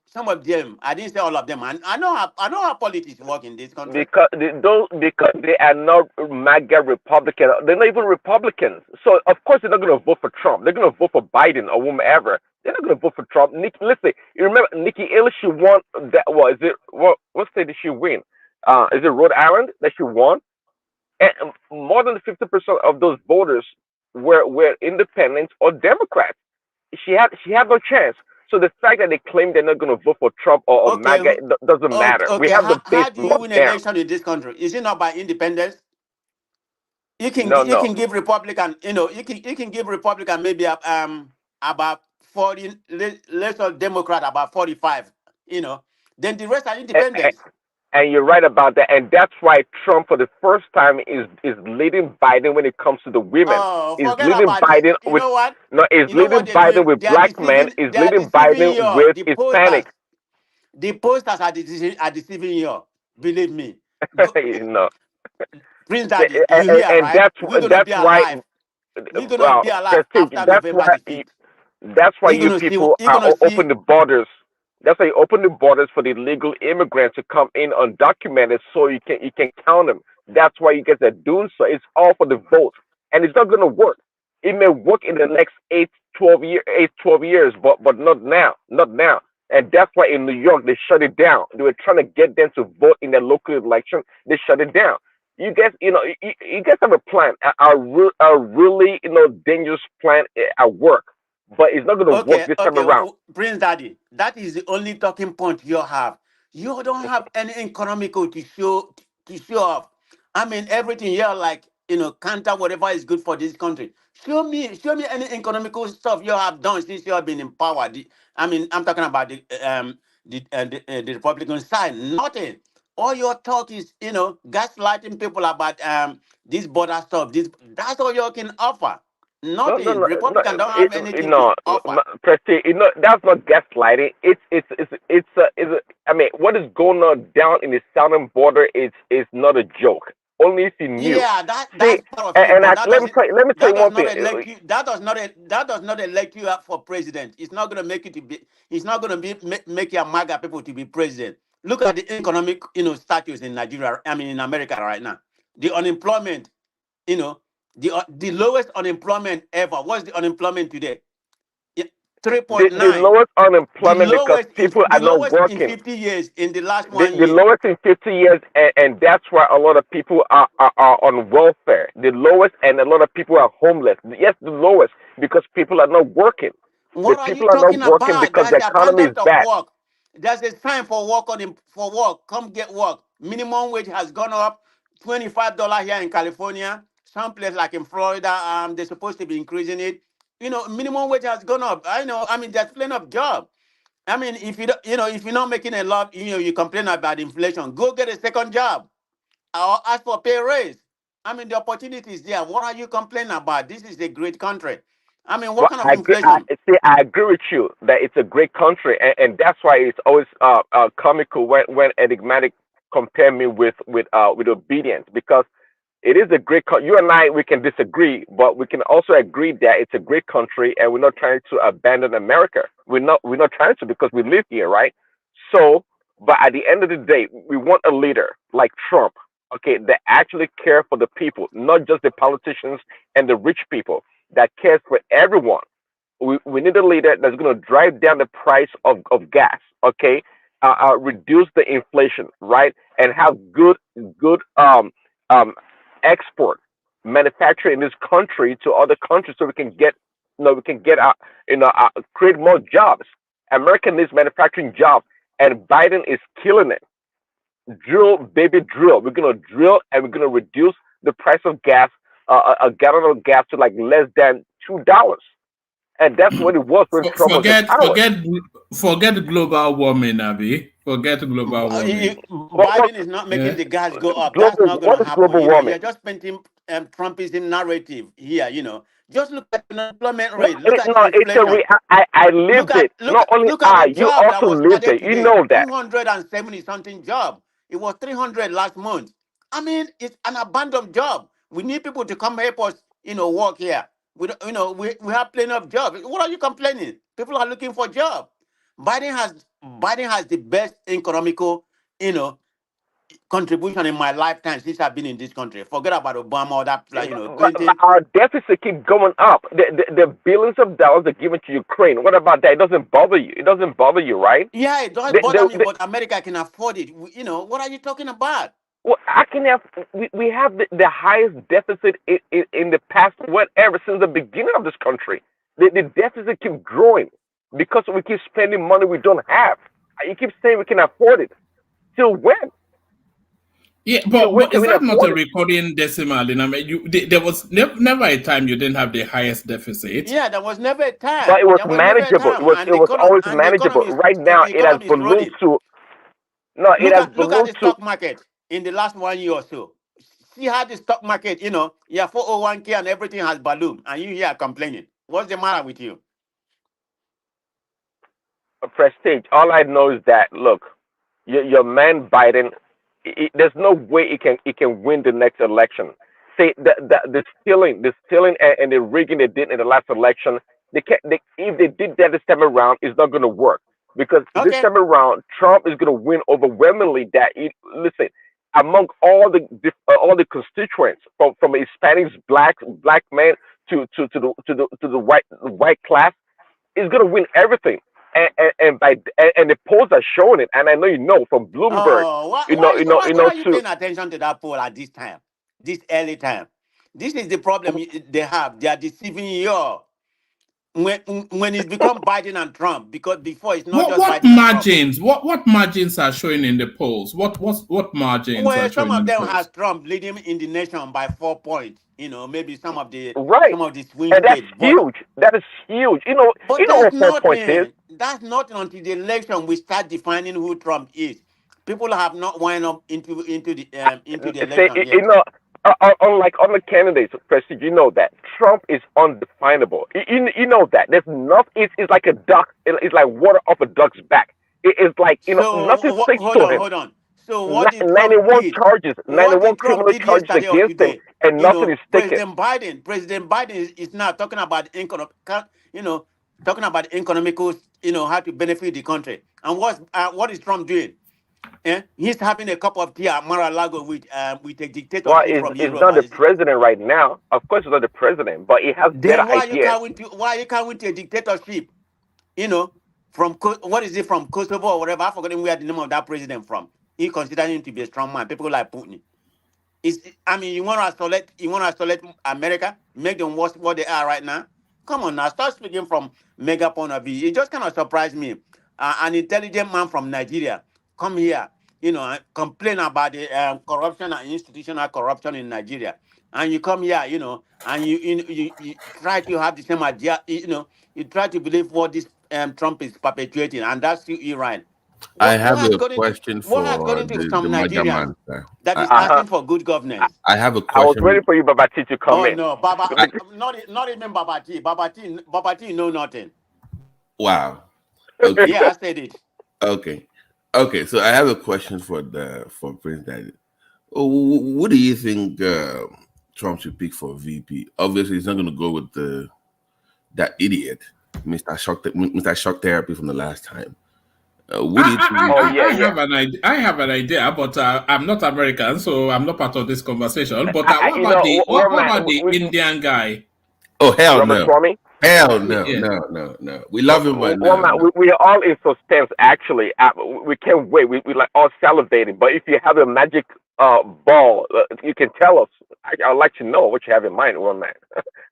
[SPEAKER 16] Some of them. I didn't say all of them. I know how politics work in this country.
[SPEAKER 8] because they are not MAGA Republican. They're not even Republicans. So of course they're not going to vote for Trump. They're going to vote for Biden or whomever. They're not going to vote for Trump. Listen, you remember Nikki Haley? She won that. What state did she win? Is it Rhode Island that she won? And more than 50% of those voters were independents or Democrats. She had no chance. So the fact that they claim they're not going to vote for Trump or MAGA doesn't matter. We have the base
[SPEAKER 16] How do you
[SPEAKER 8] locked
[SPEAKER 16] win
[SPEAKER 8] down.
[SPEAKER 16] election in this country? Is it not by independence? You can
[SPEAKER 8] No.
[SPEAKER 16] give Republican, you can give Republican maybe about 40, less of Democrat about 45, then the rest are independents.
[SPEAKER 8] And you're right about that. And that's why Trump, for the first time, is leading Biden when it comes to the women.
[SPEAKER 16] Oh,
[SPEAKER 8] Is
[SPEAKER 16] forget
[SPEAKER 8] leading
[SPEAKER 16] about
[SPEAKER 8] Biden
[SPEAKER 16] you
[SPEAKER 8] with
[SPEAKER 16] know what?
[SPEAKER 8] is
[SPEAKER 16] You know what
[SPEAKER 8] leading
[SPEAKER 16] they're
[SPEAKER 8] Biden
[SPEAKER 16] doing?
[SPEAKER 8] with
[SPEAKER 16] They are
[SPEAKER 8] black men.
[SPEAKER 16] deceiving.
[SPEAKER 8] Is
[SPEAKER 16] They are
[SPEAKER 8] leading
[SPEAKER 16] deceiving
[SPEAKER 8] Biden
[SPEAKER 16] you.
[SPEAKER 8] with Hispanics.
[SPEAKER 16] The posters are deceiving you. Believe me.
[SPEAKER 8] No.
[SPEAKER 16] Prince Daddy, you hear,
[SPEAKER 8] And
[SPEAKER 16] right? We're gonna be
[SPEAKER 8] why.
[SPEAKER 16] alive. We're gonna
[SPEAKER 8] Well,
[SPEAKER 16] be alive
[SPEAKER 8] Prestige.
[SPEAKER 16] after November the 5th.
[SPEAKER 8] That's why
[SPEAKER 16] You're
[SPEAKER 8] you
[SPEAKER 16] gonna see.
[SPEAKER 8] people
[SPEAKER 16] You're gonna see.
[SPEAKER 8] open the borders. That's why you open the borders for the illegal immigrants to come in undocumented, so you can count them. That's why you guys are doing so. It's all for the vote, and it's not going to work. It may work in the next 12 years, but not now, not now. And that's why in New York they shut it down. They were trying to get them to vote in their local election. They shut it down. You guys, you guys have a plan, a really dangerous plan at work, but it's not going to work this time around.
[SPEAKER 16] Prince Daddy, that is the only talking point you have. You don't have any economical to show off. Everything here, like counter whatever is good for this country. Show me any economical stuff you have done since you have been in power. I'm talking about the Republican side. Nothing. All your talk is gaslighting people about this border stuff. That's all you can offer. Nothing. Republican don't have anything to offer.
[SPEAKER 8] Prestige, that's not gaslighting. I mean, what is going on down in the southern border is not a joke. Only if you knew.
[SPEAKER 16] Yeah, that's part of it. But
[SPEAKER 8] let me tell you one thing.
[SPEAKER 16] That does not elect you up for president. It's not gonna make you to be. It's not gonna make your MAGA people to be president. Look at the economic status in Nigeria. In America right now. The unemployment. The lowest unemployment ever. What's the unemployment today? 3.9.
[SPEAKER 8] The lowest unemployment because people are not working.
[SPEAKER 16] In 50 years, in the last
[SPEAKER 8] the
[SPEAKER 16] 1 year.
[SPEAKER 8] lowest in 50 years, and that's why a lot of people are on welfare. The lowest, and a lot of people are homeless. Yes, the lowest because people are not working.
[SPEAKER 16] What are you talking about?
[SPEAKER 8] Because the economy is bad.
[SPEAKER 16] Work. There's a sign for work for work. Come get work. Minimum wage has gone up $25 here in California. Some place like in Florida, they're supposed to be increasing it. Minimum wage has gone up. There's plenty of job. If if you're not making a lot, you complain about inflation. Go get a second job or ask for pay raise. The opportunity is there. What are you complaining about? This is a great country. I mean, what
[SPEAKER 8] Well,
[SPEAKER 16] kind of inflation?
[SPEAKER 8] I agree with you that it's a great country, and that's why it's always comical when enigmatic compare me with obedience, because it is a great country. You and I, we can disagree, but we can also agree that it's a great country, and we're not trying to abandon America. We're not trying to, because we live here, right? So, but at the end of the day, we want a leader like Trump, okay, that actually care for the people, not just the politicians and the rich people, that cares for everyone. We need a leader that's going to drive down the price of gas, okay, reduce the inflation, right, and have good um export manufacturing in this country to other countries, so we can get we can get create more jobs. America needs manufacturing jobs, and Biden is killing it. Drill, baby, drill. We're gonna drill, and we're gonna reduce the price of gas, a gallon of gas, to like less than $2, and that's what it was when Trump was in
[SPEAKER 6] Forget,
[SPEAKER 8] power.
[SPEAKER 6] forget global warming, Abby. Forget global warming.
[SPEAKER 8] What
[SPEAKER 16] Biden is not making the gas go up. That's
[SPEAKER 8] global?
[SPEAKER 16] not going
[SPEAKER 8] What
[SPEAKER 16] to
[SPEAKER 8] is
[SPEAKER 16] happen.
[SPEAKER 8] global warming?
[SPEAKER 16] You're just painting Trumpism narrative here. Just look at the unemployment
[SPEAKER 8] No,
[SPEAKER 16] rate. Look at the
[SPEAKER 8] no, it's a
[SPEAKER 16] inflation.
[SPEAKER 8] I lived it. Not only
[SPEAKER 16] Look at
[SPEAKER 8] I,
[SPEAKER 16] the
[SPEAKER 8] you
[SPEAKER 16] job that
[SPEAKER 8] also
[SPEAKER 16] was
[SPEAKER 8] lived
[SPEAKER 16] added
[SPEAKER 8] it. You
[SPEAKER 16] today.
[SPEAKER 8] know that.
[SPEAKER 16] 270 something job. It was 300 last month. I mean, it's an abandoned job. We need people to come help us, work here. We have plenty of jobs. What are you complaining? People are looking for jobs. Biden has the best economical, you know, contribution in my lifetime since I've been in this country. Forget about Obama or that,
[SPEAKER 8] But
[SPEAKER 16] Clinton.
[SPEAKER 8] our deficit keep going up. The billions of dollars are given to Ukraine. What about that? It doesn't bother you. It doesn't bother you, right?
[SPEAKER 16] Yeah, it does
[SPEAKER 8] The,
[SPEAKER 16] bother
[SPEAKER 8] the,
[SPEAKER 16] me,
[SPEAKER 8] the,
[SPEAKER 16] but America can afford it. What are you talking about?
[SPEAKER 8] well, I can have. We have the highest deficit in the past, whatever, since the beginning of this country. The deficit keep growing because we keep spending money we don't have. You keep saying we can afford it. Till when?
[SPEAKER 6] Yeah,
[SPEAKER 8] Till when
[SPEAKER 6] but
[SPEAKER 8] can
[SPEAKER 6] is
[SPEAKER 8] we
[SPEAKER 6] that not a
[SPEAKER 8] afford it?
[SPEAKER 6] recording decimal? I mean, there was never a time you didn't have the highest deficit.
[SPEAKER 16] Yeah, there was never a
[SPEAKER 8] But
[SPEAKER 16] time.
[SPEAKER 8] it was
[SPEAKER 16] There was never a
[SPEAKER 8] manageable. It
[SPEAKER 16] time,
[SPEAKER 8] was
[SPEAKER 16] and
[SPEAKER 8] it
[SPEAKER 16] the
[SPEAKER 8] was
[SPEAKER 16] economy
[SPEAKER 8] always
[SPEAKER 16] and the
[SPEAKER 8] manageable.
[SPEAKER 16] economy is
[SPEAKER 8] Right
[SPEAKER 16] and
[SPEAKER 8] now,
[SPEAKER 16] the
[SPEAKER 8] it has
[SPEAKER 16] economy is
[SPEAKER 8] ballooned
[SPEAKER 16] rolling.
[SPEAKER 8] to no. It
[SPEAKER 16] Look
[SPEAKER 8] has
[SPEAKER 16] at
[SPEAKER 8] ballooned
[SPEAKER 16] the
[SPEAKER 8] to
[SPEAKER 16] stock market in the last 1 year or so. See how the stock market, your 401k and everything has ballooned, and you here complaining. What's the matter with you?
[SPEAKER 8] prestige. All I know is that look, your man Biden, there's no way he can win the next election. See the stealing and the rigging they did in the last election. They can't. If they did that this time around, it's not going to work because this
[SPEAKER 16] Okay.
[SPEAKER 8] time around Trump is going to win overwhelmingly. Listen, among all the constituents, from Hispanics, black men to the white class, is going to win everything. And the polls are showing it. And I know from Bloomberg,
[SPEAKER 16] Oh, why,
[SPEAKER 8] you know,
[SPEAKER 16] why,
[SPEAKER 8] you know,
[SPEAKER 16] why,
[SPEAKER 8] you
[SPEAKER 16] why
[SPEAKER 8] know,
[SPEAKER 16] are you
[SPEAKER 8] too.
[SPEAKER 16] paying attention to that poll at this time, this early time? This is the problem they have. They are deceiving you. When it's become Biden and Trump, because before it's not just
[SPEAKER 6] What
[SPEAKER 16] Biden and Trump.
[SPEAKER 6] margins? What margins are showing in the polls? What margins are
[SPEAKER 16] Well, some
[SPEAKER 6] showing in
[SPEAKER 16] of
[SPEAKER 6] the
[SPEAKER 16] them has
[SPEAKER 6] polls?
[SPEAKER 16] Trump leading in the nation by 4 points. Maybe
[SPEAKER 8] Right,
[SPEAKER 16] some of the swing
[SPEAKER 8] and that's
[SPEAKER 16] states, but
[SPEAKER 8] huge. That is huge. You know
[SPEAKER 16] that's
[SPEAKER 8] what 4 points is.
[SPEAKER 16] nothing. That's not until the election we start defining who Trump is. People have not wound up into the
[SPEAKER 8] Say,
[SPEAKER 16] election yet.
[SPEAKER 8] unlike other candidates, Prestige, you know that Trump is undefinable. You know that there's nothing. It's like a duck. It's like water off a duck's back. It's like
[SPEAKER 16] So
[SPEAKER 8] nothing sticks
[SPEAKER 16] hold
[SPEAKER 8] to
[SPEAKER 16] on,
[SPEAKER 8] him.
[SPEAKER 16] hold on. So what did Trump
[SPEAKER 8] 91
[SPEAKER 16] did?
[SPEAKER 8] charges,
[SPEAKER 16] What
[SPEAKER 8] 91
[SPEAKER 16] did Trump
[SPEAKER 8] criminal
[SPEAKER 16] did
[SPEAKER 8] charges
[SPEAKER 16] yesterday or
[SPEAKER 8] against him,
[SPEAKER 16] today?
[SPEAKER 8] and nothing is sticking.
[SPEAKER 16] President Biden is now talking about you know, talking about economical, how to benefit the country. And what is Trump doing? He's having a cup of tea at Mar-a-Lago with a
[SPEAKER 8] Well,
[SPEAKER 16] dictatorship from
[SPEAKER 8] is
[SPEAKER 16] Europe.
[SPEAKER 8] not the president right now. Of course, he's not the president, but he has better
[SPEAKER 16] Then
[SPEAKER 8] ideas.
[SPEAKER 16] why you can't win to a dictatorship? You know, what is it from Kosovo or whatever? I forgot where the name of that president from. He considered him to be a strong man. People like Putin. You want to isolate America, make them worse what they are right now. Come on now, start speaking from mega point of view. It just kind of surprised me. An intelligent man from Nigeria come here, and complain about the corruption and institutional corruption in Nigeria, and you come here, and you try to have the same idea, you try to believe what this Trump is perpetuating, and that's still Iran.
[SPEAKER 1] I have a question
[SPEAKER 16] what has
[SPEAKER 1] for
[SPEAKER 16] gotten into
[SPEAKER 1] the
[SPEAKER 16] some
[SPEAKER 1] MAGA
[SPEAKER 16] Nigerians
[SPEAKER 1] man, sir.
[SPEAKER 16] that is asking for good governance?
[SPEAKER 1] I have a
[SPEAKER 8] I was waiting
[SPEAKER 1] question.
[SPEAKER 8] for you, Babati, to come
[SPEAKER 16] Oh
[SPEAKER 8] in.
[SPEAKER 16] no, not even Babati. Babati know nothing.
[SPEAKER 1] Wow. Okay.
[SPEAKER 16] Yeah, I said it.
[SPEAKER 1] Okay. Okay. So I have a question for Prince Daddy. What do you think Trump should pick for VP? Obviously, he's not going to go with that idiot, Mr. Shock Therapy from the last time. What do you think?
[SPEAKER 6] I have an idea, but I'm not American, so I'm not part of this conversation. But what about the Indian guy?
[SPEAKER 1] Oh, hell no.
[SPEAKER 8] Ramaswamy?
[SPEAKER 1] Hell no,
[SPEAKER 6] Yeah.
[SPEAKER 1] no. We love him, but no.
[SPEAKER 8] We are all in suspense, actually. We can't wait. We like all salivating. But if you have a magic ball, you can tell us. I'd like to know what you have in mind, one man.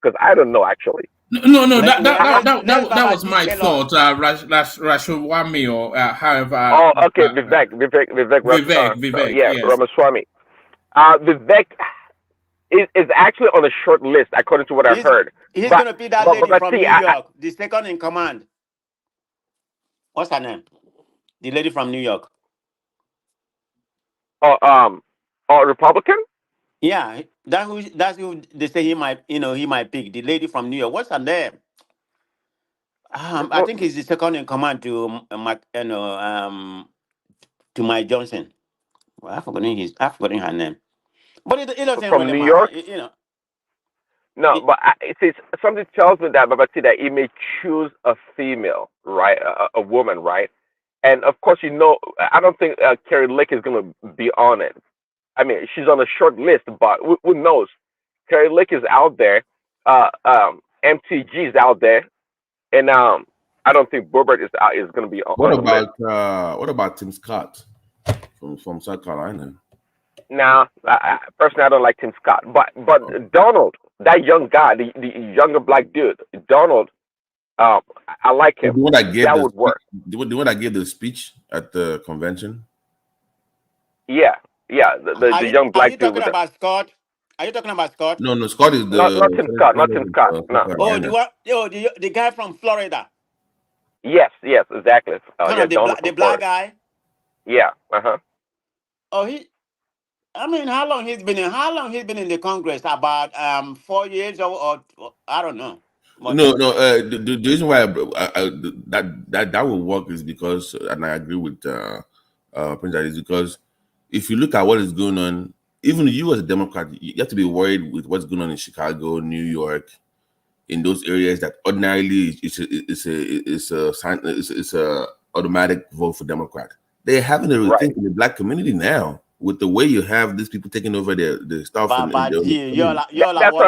[SPEAKER 8] Because I don't know, actually.
[SPEAKER 6] No, that was my thought. Rashwami or however.
[SPEAKER 8] Oh, okay, Vivek.
[SPEAKER 6] Yes.
[SPEAKER 8] Ramaswamy. Vivek is actually on a short list, according to what I've heard.
[SPEAKER 16] He's going to be that lady from New York, the second in command. What's her name? The lady from New York.
[SPEAKER 8] Republican?
[SPEAKER 16] Yeah, that's who they say he might pick. The lady from New York. What's her name? I think he's the second in command to to Mike Johnson. Well, I've forgotten her name. But it doesn't
[SPEAKER 8] from
[SPEAKER 16] really
[SPEAKER 8] New
[SPEAKER 16] matter.
[SPEAKER 8] York? No, but something tells me that Babati, that he may choose a female, right? A woman, right? And of course, I don't think Carrie Lake is going to be on it. I mean, she's on a short list, but who knows? Carrie Lake is out there. MTG is out there, and I don't think Boebert is going to be on.
[SPEAKER 1] What about Tim Scott from South Carolina?
[SPEAKER 8] Now, personally, I don't like Tim Scott, but Donald, that young guy, the younger black dude, Donald, I like him. That would work.
[SPEAKER 1] The one that gave the speech at the convention.
[SPEAKER 8] Yeah, the young black dude.
[SPEAKER 16] Are you talking about Scott? Are you talking about Scott?
[SPEAKER 1] No, Scott is
[SPEAKER 8] not Tim Scott. Not Tim Scott. No.
[SPEAKER 16] Oh, the guy from Florida.
[SPEAKER 8] Yes, exactly.
[SPEAKER 16] The black guy.
[SPEAKER 8] Yeah.
[SPEAKER 16] Oh, how long he's been in the Congress? About 4 years or I don't know. But
[SPEAKER 1] no. The reason why that will work is because, and I agree with Prince Daddy, is because if you look at what is going on, even you as a Democrat, you have to be worried with what's going on in Chicago, New York, in those areas that ordinarily it's a automatic vote for Democrat. They're having a rethink in the black community now with the way you have these people taking over the stuff.
[SPEAKER 8] That's what I'm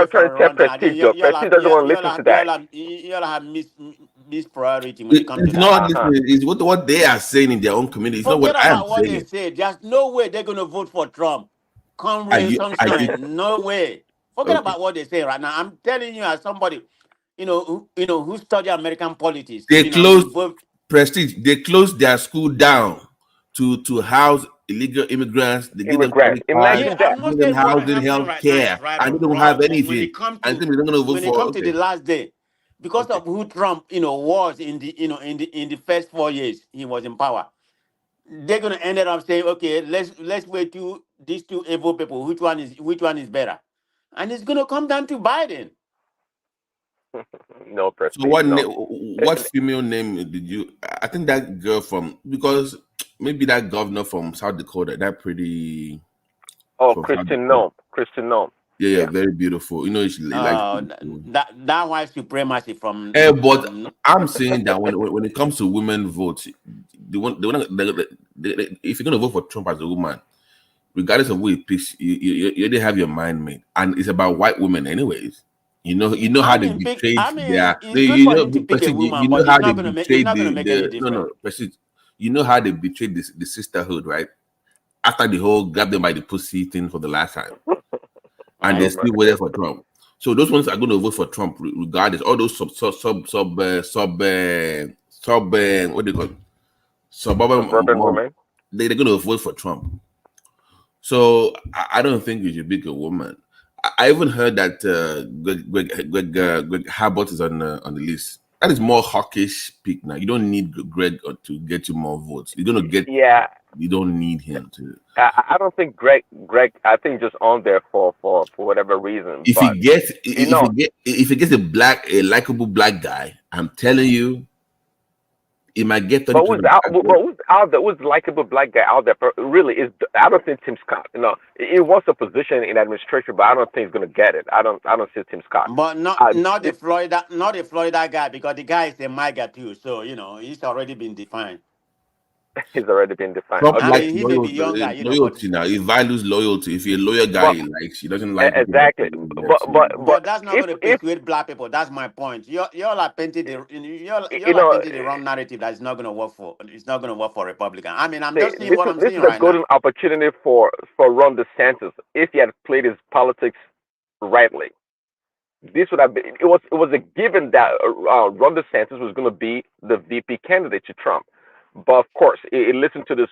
[SPEAKER 8] trying to tell Prestige. Prestige doesn't want to listen to that.
[SPEAKER 16] You all have mispriority when it comes to
[SPEAKER 1] that. It's what they are saying in their own community. It's not what I am saying.
[SPEAKER 16] What they say. There's no way they're going to vote for Trump. Come rain, sunshine. No way. Forget about what they say right now. I'm telling you, as somebody, who study American politics.
[SPEAKER 1] They Prestige. They closed their school down to house illegal immigrants. They give them
[SPEAKER 8] imagine that.
[SPEAKER 1] Give them housing, health care, and they don't have anything. And they're going to vote
[SPEAKER 16] when it comes to the last day, because of who Trump, was in the first 4 years he was in power, they're going to end up saying, okay, let's wait to these two evil people. Which one is better? And it's going to come down to Biden.
[SPEAKER 8] No, Prestige.
[SPEAKER 1] So what female name did you? I think that girl because maybe that governor from South Dakota, that pretty.
[SPEAKER 8] Oh, Kristen Noem.
[SPEAKER 1] Yeah, very beautiful. She
[SPEAKER 16] that white supremacy from.
[SPEAKER 1] But I'm saying that when it comes to women votes, if you're gonna vote for Trump as a woman, regardless of who he picks, you already have your mind made, and it's about white women, anyways. You know how they betrayed their. You know how they betrayed You know how they betrayed the sisterhood, right? After the whole grab them by the pussy thing for the last time, and they still waited for Trump. So those ones are going to vote for Trump regardless. All those what do you call it? Suburban women. They're going to vote for Trump. So I don't think you should pick a woman. I even heard that Greg Abbott is on the list. That is more hawkish speak now. You don't need Greg to get you more votes. You're gonna get.
[SPEAKER 8] Yeah,
[SPEAKER 1] You don't need him to.
[SPEAKER 8] I don't think Greg. I think just on there for whatever reason.
[SPEAKER 1] If he
[SPEAKER 8] But
[SPEAKER 1] gets,
[SPEAKER 8] you know,
[SPEAKER 1] if he gets a likable black guy, I'm telling you, he might get 30%
[SPEAKER 8] but
[SPEAKER 1] of the black vote.
[SPEAKER 8] who's out there? Who's the likable black guy out there? For, really, is I don't think Tim Scott. You know, he wants a position in administration, but I don't think he's gonna get it. I don't see Tim Scott.
[SPEAKER 16] But not the Florida guy, because the guy is a MAGA too. So he's already been defined.
[SPEAKER 8] He's already been defined.
[SPEAKER 1] Trump
[SPEAKER 8] Okay.
[SPEAKER 1] likes
[SPEAKER 16] He may be younger,
[SPEAKER 1] loyalty now. He values loyalty. If you're a loyal guy,
[SPEAKER 8] But
[SPEAKER 1] he likes. He doesn't like people that
[SPEAKER 8] exactly.
[SPEAKER 1] do that.
[SPEAKER 8] But
[SPEAKER 16] But that's not
[SPEAKER 8] if
[SPEAKER 16] going to persuade black people. That's my point. Y'all are painting y'all
[SPEAKER 8] you
[SPEAKER 16] are
[SPEAKER 8] know,
[SPEAKER 16] painting the wrong narrative. That is not going to work for. It's not going to work for Republican. I mean, I'm
[SPEAKER 8] say,
[SPEAKER 16] just seeing what I'm
[SPEAKER 8] this
[SPEAKER 16] seeing
[SPEAKER 8] is a
[SPEAKER 16] right now.
[SPEAKER 8] golden opportunity for Ron DeSantis if he had played his politics rightly. This would have been it was a given that Ron DeSantis was going to be the VP candidate to Trump. But of course, he listened to the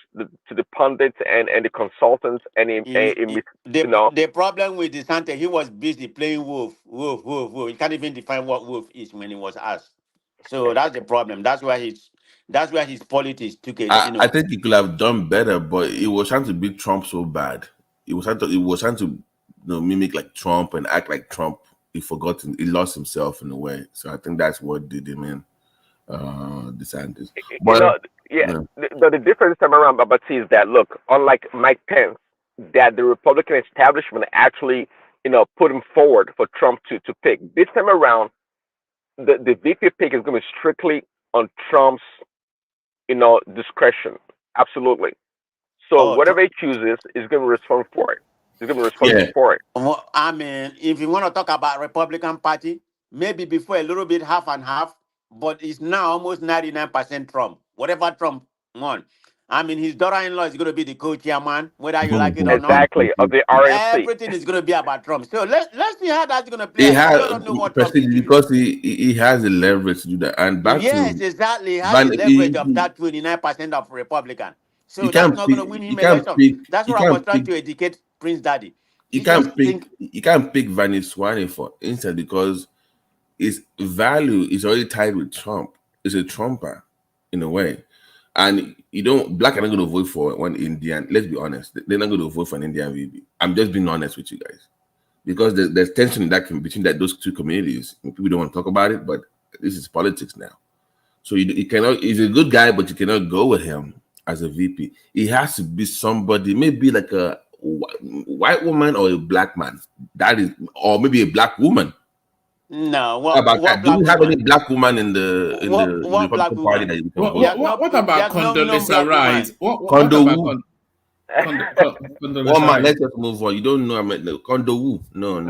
[SPEAKER 8] pundits and the consultants, and
[SPEAKER 16] The problem with DeSantis, he was busy playing wolf, wolf, wolf, wolf. He can't even define what wolf is when he was asked. So that's the problem. That's why his politics took it.
[SPEAKER 1] I think he could have done better, but he was trying to beat Trump so bad. He was trying to mimic like Trump and act like Trump. He lost himself in a way. So I think that's what did him in DeSantis. But
[SPEAKER 8] the difference time around, Babati, is that look, unlike Mike Pence, that the Republican establishment actually put him forward for Trump to pick. This time around, the VP pick is going to be strictly on Trump's discretion. Absolutely. So whatever he chooses is going to respond for it. He's going to be responsible for it.
[SPEAKER 16] Well, I mean, if you want to talk about Republican Party, maybe before a little bit half and half, but it's now almost 99% Trump. Whatever Trump won. I mean, his daughter-in-law is going to be the co-chairman, whether you like it or not.
[SPEAKER 8] Exactly, of the RNC.
[SPEAKER 16] Everything is going to be about Trump. So let's see how that's going to play. I don't know what Trump is doing.
[SPEAKER 1] Because he has the leverage to do that. And back
[SPEAKER 16] yes,
[SPEAKER 1] to
[SPEAKER 16] exactly. He has the leverage of that 29% of Republican. So that's not going to win him election. That's what I was trying to educate Prince Daddy.
[SPEAKER 1] You can't pick Vanny Swaney for instance because his value is already tied with Trump. It's a Trumper in a way. And black are not going to vote for one Indian. Let's be honest. They're not going to vote for an Indian VP. I'm just being honest with you guys. Because there's tension in between those two communities. People don't want to talk about it, but this is politics now. So you cannot, he's a good guy, but you cannot go with him as a VP. He has to be somebody, maybe like a white woman or a black man. That is, or maybe a black woman.
[SPEAKER 16] No,
[SPEAKER 1] do we have any black woman in the Republican Party that you can vote?
[SPEAKER 6] What about Condoleezza Rice?
[SPEAKER 1] Condoleezza let's just move on. You don't know. I mean, Condoleezza. No.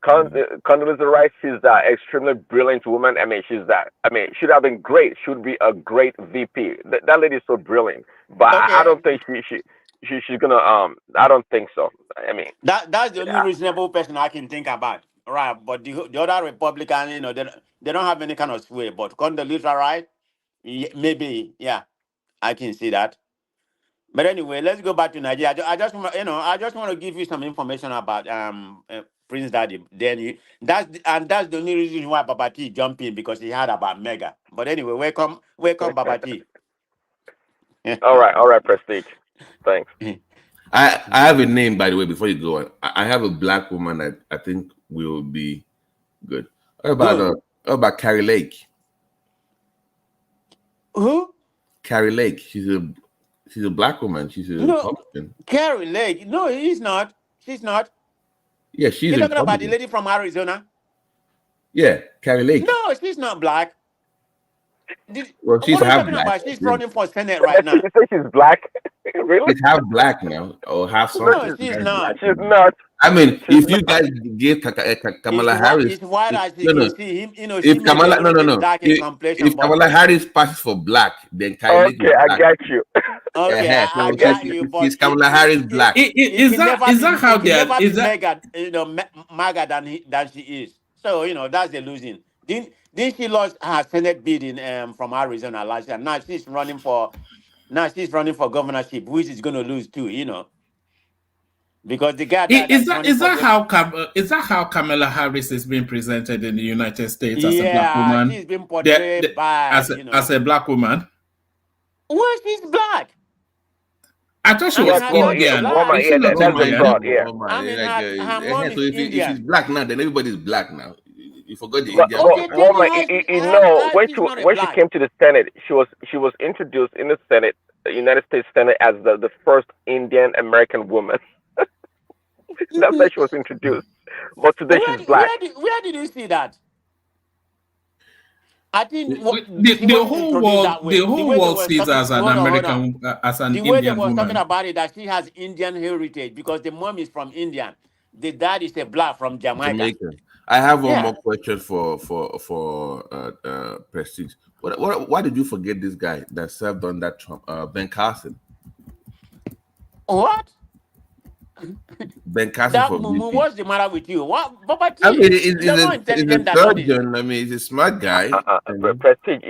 [SPEAKER 8] Condoleezza Rice, she's an extremely brilliant woman. I mean, she'd have been great. She would be a great VP. That lady is so brilliant. But I don't think she's gonna. I don't think so. I mean,
[SPEAKER 16] that's the only reasonable person I can think about. Right, but the other Republican, they don't have any kind of sway. But Condoleezza Rice, maybe, yeah, I can see that. But anyway, let's go back to Nigeria. I just want to give you some information about Prince Daddy. Then that's the only reason why Babati jumped in, because he heard about Mega. But anyway, welcome, Babati.
[SPEAKER 8] All right, Prestige. Thanks.
[SPEAKER 1] I have a name, by the way, before you go on. I have a black woman that I think will be good. What about Carrie Lake?
[SPEAKER 16] Who?
[SPEAKER 1] Carrie Lake. She's a black woman. She's a Republican.
[SPEAKER 16] Carrie Lake. No, he's not. She's not.
[SPEAKER 1] Yeah, she's
[SPEAKER 16] You're talking about the lady from Arizona?
[SPEAKER 1] Yeah, Carrie Lake.
[SPEAKER 16] No, she's not black.
[SPEAKER 1] Well, she's half
[SPEAKER 16] black. She's running for Senate right now.
[SPEAKER 8] You say she's black? Really?
[SPEAKER 1] She's half black now, or half something.
[SPEAKER 16] No, she's not.
[SPEAKER 8] She's not.
[SPEAKER 1] I mean, if you guys give Kamala Harris, if Kamala, if Kamala Harris passes for black, then Kylie
[SPEAKER 8] okay, I got you.
[SPEAKER 16] Okay, I got you.
[SPEAKER 1] Is Kamala Harris black?
[SPEAKER 6] Is that how they are? Is that
[SPEAKER 16] MAGA than she is? So that's the losing. Didn't she lost her Senate bid from Arizona last year? Now she's running for governorship, which is going to lose too. Because the guy
[SPEAKER 6] Is that how Kamala Harris is being presented in the United States as a black woman?
[SPEAKER 16] She's been portrayed bad,
[SPEAKER 6] as a black woman.
[SPEAKER 16] Well, she's black.
[SPEAKER 6] I thought she was Indian.
[SPEAKER 8] Woman,
[SPEAKER 6] Is she not
[SPEAKER 8] that's the
[SPEAKER 6] Indian?
[SPEAKER 8] thought. Yeah.
[SPEAKER 16] I mean, her mom is
[SPEAKER 20] so if
[SPEAKER 16] Indian.
[SPEAKER 20] she's black now, then everybody's black now. You forgot the
[SPEAKER 8] But,
[SPEAKER 20] Indian.
[SPEAKER 8] woman, when she came to the Senate, she was introduced in the Senate, the United States Senate, as the first Indian American woman. That's how she was introduced. But today she's black.
[SPEAKER 16] Where did you see that? I think
[SPEAKER 6] the whole world sees her as an American, as an Indian woman.
[SPEAKER 16] The way they were talking about it, that she has Indian heritage because the mom is from India, the dad is a black from Jamaica.
[SPEAKER 20] I have one more question for Prestige. Why did you forget this guy that served on that Trump, Ben Carson?
[SPEAKER 16] What?
[SPEAKER 20] Ben Carson for VP.
[SPEAKER 16] What's the matter with you? What?
[SPEAKER 20] I mean, he's a surgeon. I mean, he's a smart guy.
[SPEAKER 8] Prestige.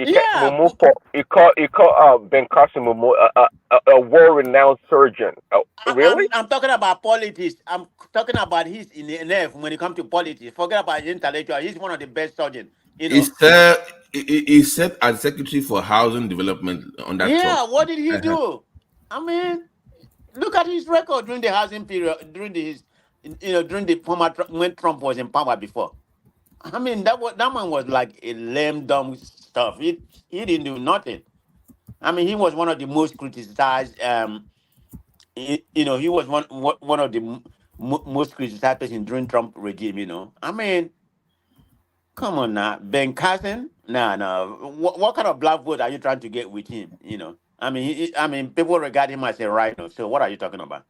[SPEAKER 8] He called Ben Carson Mumu a world-renowned surgeon. Really?
[SPEAKER 16] I'm talking about politics. I'm talking about his in the NF when it comes to politics. Forget about his intellectual. He's one of the best surgeons. You know.
[SPEAKER 20] He served as secretary for housing development on that.
[SPEAKER 16] Yeah, what did he do? I mean, look at his record during the housing period, during the former when Trump was in power before. I mean, that man was like a lame, dumb stuff. He didn't do nothing. I mean, he was one of the most criticized. He was one of the most criticized person during Trump regime. You know, I mean, come on now, Ben Carson. No. What kind of black vote are you trying to get with him? You know. I mean, people regard him as a rhino. So what are you talking about?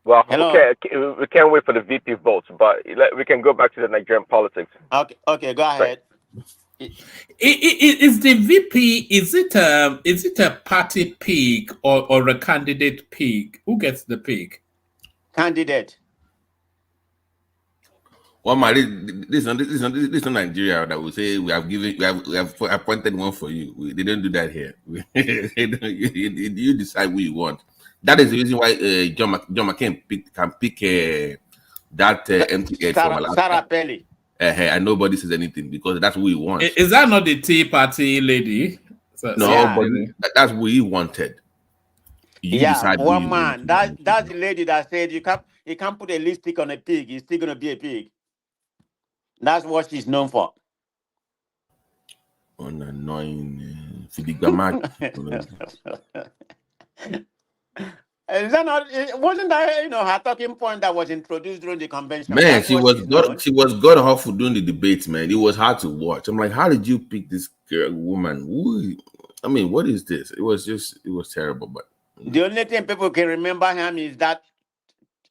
[SPEAKER 8] Well, we can't wait for the VP votes, but we can go back to the Nigerian politics.
[SPEAKER 16] Okay, go ahead.
[SPEAKER 6] Is the VP? Is it a party pig or a candidate pig? Who gets the pig?
[SPEAKER 16] Candidate.
[SPEAKER 20] Well, this is not Nigeria that will say we have appointed one for you. They don't do that here. You decide who you want. That is the reason why John McCain can pick that empty head from Alaska.
[SPEAKER 16] Sarah Pelly.
[SPEAKER 20] And nobody says anything because that's who he wants.
[SPEAKER 6] Is that not the Tea Party lady?
[SPEAKER 20] But that's who he wanted. You decide
[SPEAKER 16] one man. That's the lady that said you can't put a lipstick on a pig. It's still gonna be a pig. That's what she's known for.
[SPEAKER 20] An annoying Fidigama.
[SPEAKER 16] Is that not? Wasn't that her talking point that was introduced during the convention?
[SPEAKER 20] Man, she was god awful during the debates. Man, it was hard to watch. I'm like, how did you pick this woman? Ooh, I mean, what is this? It was terrible. But
[SPEAKER 16] the only thing people can remember him is that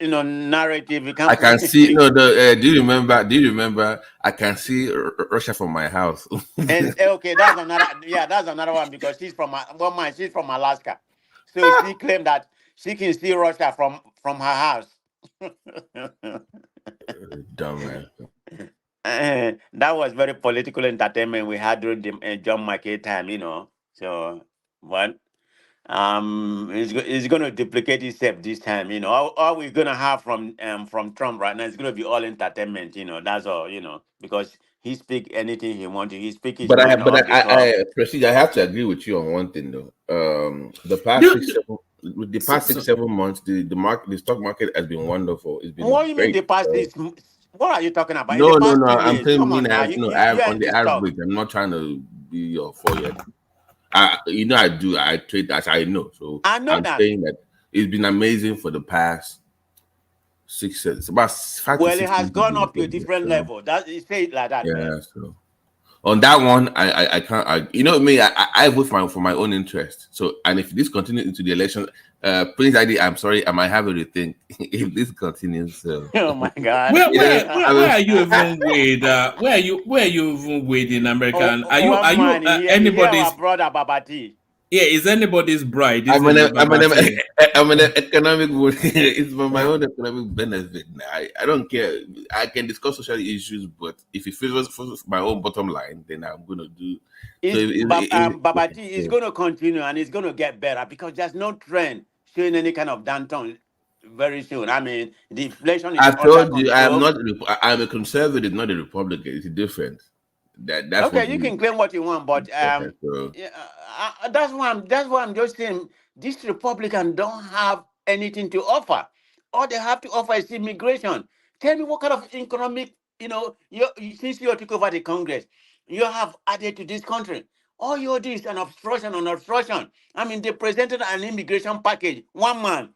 [SPEAKER 16] narrative.
[SPEAKER 20] I can see. Do you remember? I can see Russia from my house.
[SPEAKER 16] And okay, that's another one because she's from Alaska, so she claimed that she can see Russia from her house.
[SPEAKER 20] Dumb
[SPEAKER 16] man. That was very political entertainment we had during the John McCain time, So, what? It's going to duplicate itself this time, All we're going to have from Trump right now is going to be all entertainment, That's all, because he speak anything he wants to. He speak his mind.
[SPEAKER 20] Prestige, I have to agree with you on one thing though. The past 6-7 months, the stock market has been wonderful. It's been
[SPEAKER 16] what do you mean the past is? What are you talking about?
[SPEAKER 20] No. I'm saying on the average. I'm not trying to be your forehead. I do. I trade as I know. So I'm saying that it's been amazing for the past 6 years. About 5
[SPEAKER 16] well, it has gone up to a different level. That is say it like that.
[SPEAKER 20] Yeah.
[SPEAKER 16] Man.
[SPEAKER 20] So on that one, I can't. I vote for my own interest. So and if this continues into the election, Prince ID, I'm sorry, I might have a rethink if this continues. So.
[SPEAKER 16] Oh my God!
[SPEAKER 6] Where are you even with? Where are you even with in American? Are you anybody's
[SPEAKER 16] brother Babati?
[SPEAKER 6] Yeah, it's anybody's bride.
[SPEAKER 20] I'm
[SPEAKER 6] Isn't
[SPEAKER 20] an,
[SPEAKER 6] it,
[SPEAKER 20] I'm an,
[SPEAKER 6] Babati?
[SPEAKER 20] I'm an economic. It's for my own economic benefit. I don't care. I can discuss social issues, but if it favors for my own bottom line, then I'm gonna do. So
[SPEAKER 16] Babati is going to continue and it's going to get better because there's no trend showing any kind of downturn very soon. I mean, the inflation is
[SPEAKER 20] I
[SPEAKER 16] under
[SPEAKER 20] told you I am
[SPEAKER 16] control.
[SPEAKER 20] not. I'm a conservative, not a Republican. It's different. That's what
[SPEAKER 16] Okay, you
[SPEAKER 20] we.
[SPEAKER 16] can claim what you want, but
[SPEAKER 20] So
[SPEAKER 16] yeah, that's why I'm just saying these Republicans don't have anything to offer. All they have to offer is immigration. Tell me what kind of economic, since you took over the Congress, you have added to this country. All you do is an obstruction on obstruction. I mean, they presented an immigration package. One man.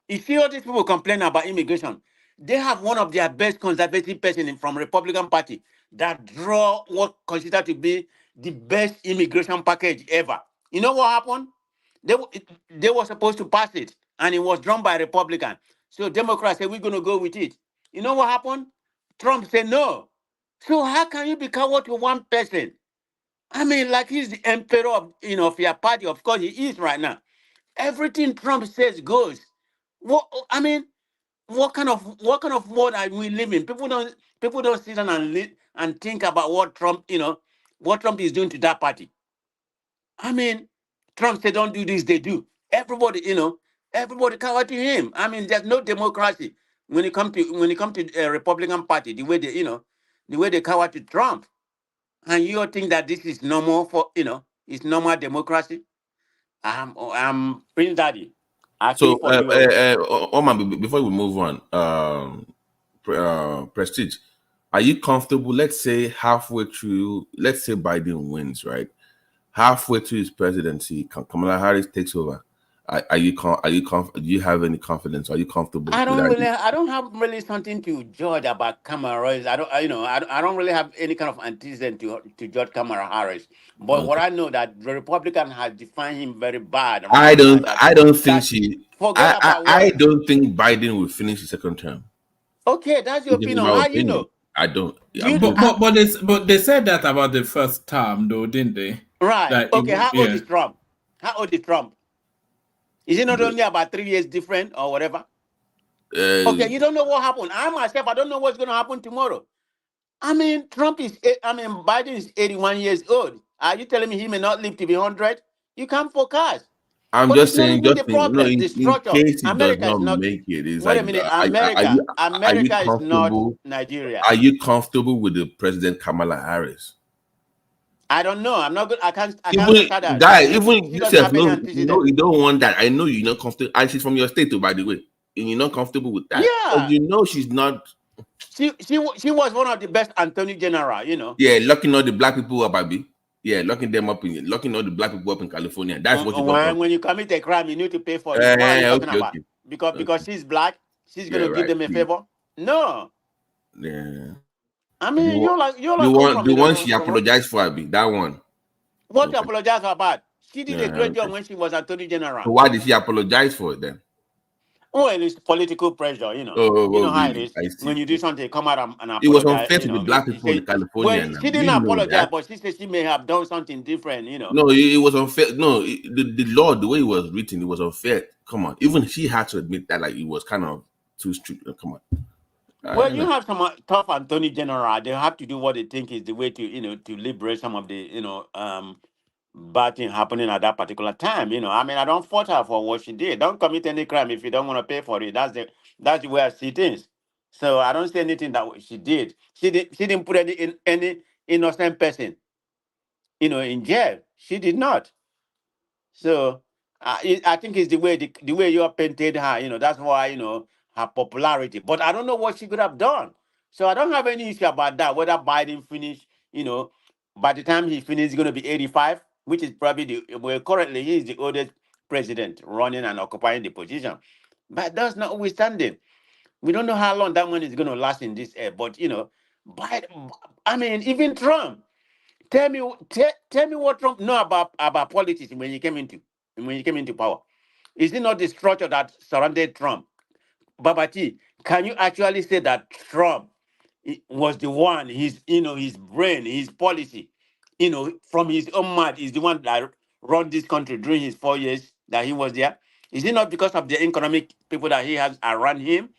[SPEAKER 16] You see all these people complain about immigration. They have one of their best conservative person from Republican Party that draw what considered to be the best immigration package ever. You know what happened? They were supposed to pass it, and it was drawn by Republican. So Democrats said we're going to go with it. You know what happened? Trump said no. So how can you be coward to one person? I mean, like he's the emperor of your party. Of course, he is right now. Everything Trump says goes. What I mean, what kind of world are we living? People don't sit down and think about what Trump is doing to that party. I mean, Trump said don't do this, they do. Everybody cover to him. I mean, there's no democracy when it comes to Republican Party. The way they cover to Trump, and you think that this is normal it's normal democracy. I'm Prince Daddy. I feel
[SPEAKER 20] So,
[SPEAKER 16] for you.
[SPEAKER 20] Oman, before we move on, Prestige, are you comfortable? Let's say halfway through, let's say Biden wins, right? Halfway through his presidency, Kamala Harris takes over. Do you have any confidence? Are you comfortable with that?
[SPEAKER 16] I don't have really something to judge about Kamala Harris. I don't really have any kind of antecedent to judge Kamala Harris. But what
[SPEAKER 20] Okay.
[SPEAKER 16] I know that the Republican has defined him very bad
[SPEAKER 20] I
[SPEAKER 16] right now.
[SPEAKER 20] don't.
[SPEAKER 16] That
[SPEAKER 20] I don't think
[SPEAKER 16] that
[SPEAKER 20] she.
[SPEAKER 16] forget about
[SPEAKER 20] I
[SPEAKER 16] what.
[SPEAKER 20] don't think Biden will finish the second term.
[SPEAKER 16] Okay, that's your
[SPEAKER 20] Which is
[SPEAKER 16] opinion.
[SPEAKER 20] my
[SPEAKER 16] How you
[SPEAKER 20] opinion.
[SPEAKER 16] know?
[SPEAKER 20] I don't.
[SPEAKER 16] Do
[SPEAKER 20] I'm
[SPEAKER 16] you,
[SPEAKER 20] just.
[SPEAKER 6] But they said that about the first term, though, didn't they?
[SPEAKER 16] right? Okay, how old
[SPEAKER 6] Yeah.
[SPEAKER 16] is Trump? How old is Trump? Is it not only about 3 years different or whatever? Okay, you don't know what happened. I myself, I don't know what's going to happen tomorrow. I mean, Biden is 81 years old. Are you telling me he may not live to be 100? You can't forecast.
[SPEAKER 20] I'm
[SPEAKER 16] But
[SPEAKER 20] just
[SPEAKER 16] it's not
[SPEAKER 20] saying.
[SPEAKER 16] even
[SPEAKER 20] Just
[SPEAKER 16] the
[SPEAKER 20] think. No,
[SPEAKER 16] problem. The
[SPEAKER 20] in
[SPEAKER 16] structure.
[SPEAKER 20] case he does
[SPEAKER 16] America
[SPEAKER 20] not
[SPEAKER 16] is not.
[SPEAKER 20] make it, it's
[SPEAKER 16] Wait a
[SPEAKER 20] like,
[SPEAKER 16] minute.
[SPEAKER 20] are are you
[SPEAKER 16] America is not
[SPEAKER 20] comfortable?
[SPEAKER 16] Nigeria.
[SPEAKER 20] Are you comfortable with the President Kamala Harris?
[SPEAKER 16] I don't know. I'm not good. I can't answer
[SPEAKER 20] Even
[SPEAKER 16] that.
[SPEAKER 20] guy,
[SPEAKER 16] She
[SPEAKER 20] even
[SPEAKER 16] doesn't
[SPEAKER 20] yourself,
[SPEAKER 16] have any
[SPEAKER 20] no,
[SPEAKER 16] antecedent.
[SPEAKER 20] you don't want that. I know you're not comfortable, and she's from your state, too, by the way, and you're not comfortable with that. But
[SPEAKER 16] Yeah.
[SPEAKER 20] you know she's not.
[SPEAKER 16] She was one of the best Attorney General.
[SPEAKER 20] Yeah, locking all the black people up, Abby. Yeah, locking all the black people up in California. That's what you don't comfortable.
[SPEAKER 16] When you commit a crime, you need to pay for it. What are you talking about?
[SPEAKER 20] Okay.
[SPEAKER 16] Because she's black, she's
[SPEAKER 20] Yeah,
[SPEAKER 16] gonna give
[SPEAKER 20] right.
[SPEAKER 16] them a favor? No.
[SPEAKER 20] Yeah.
[SPEAKER 16] I
[SPEAKER 20] The
[SPEAKER 16] mean,
[SPEAKER 20] one,
[SPEAKER 16] you're like come from
[SPEAKER 20] the one
[SPEAKER 16] from,
[SPEAKER 20] she
[SPEAKER 16] from
[SPEAKER 20] apologized for, Abby. That one.
[SPEAKER 16] what to
[SPEAKER 20] Okay.
[SPEAKER 16] apologize about? She did a
[SPEAKER 20] Yeah.
[SPEAKER 16] great job
[SPEAKER 20] Okay.
[SPEAKER 16] when she was Attorney General.
[SPEAKER 20] So why did she apologize for it then?
[SPEAKER 16] Well, it's political pressure. You know how it
[SPEAKER 20] Really?
[SPEAKER 16] is.
[SPEAKER 20] I
[SPEAKER 16] When
[SPEAKER 20] see.
[SPEAKER 16] you do something, come out and
[SPEAKER 20] It was
[SPEAKER 16] apologize.
[SPEAKER 20] unfair to the black
[SPEAKER 16] You
[SPEAKER 20] people
[SPEAKER 16] say,
[SPEAKER 20] in
[SPEAKER 16] well,
[SPEAKER 20] California now.
[SPEAKER 16] she didn't
[SPEAKER 20] You know
[SPEAKER 16] apologize,
[SPEAKER 20] that.
[SPEAKER 16] but she said she may have done something different.
[SPEAKER 20] No, it was unfair. No, the law, the way it was written, it was unfair. Come on. Even she had to admit that, like, it was kind of too strict. Come on.
[SPEAKER 16] Well, you
[SPEAKER 20] Know.
[SPEAKER 16] have some tough Attorney General. They have to do what they think is the way to liberate some of the bad thing happening at that particular time. I mean, I don't fault her for what she did. Don't commit any crime if you don't want to pay for it. That's the way I see things. So I don't see anything that she did. She didn't put any innocent person, in jail. She did not. So I think it's the way you have painted her. That's why her popularity. But I don't know what she could have done. So I don't have any issue about that. Whether Biden finish, by the time he finishes, he's going to be 85, which is probably currently he is the oldest president running and occupying the position. But that's notwithstanding. We don't know how long that one is going to last in this air. But Biden, I mean, even Trump. Tell me what Trump know about politics when he came into power. Is it not the structure that surrounded Trump? Babati, can you actually say that Trump was the one, his brain, his policy, from his own mind, is the one that run this country during his 4 years that he was there? Is it not because of the economic people that he has around him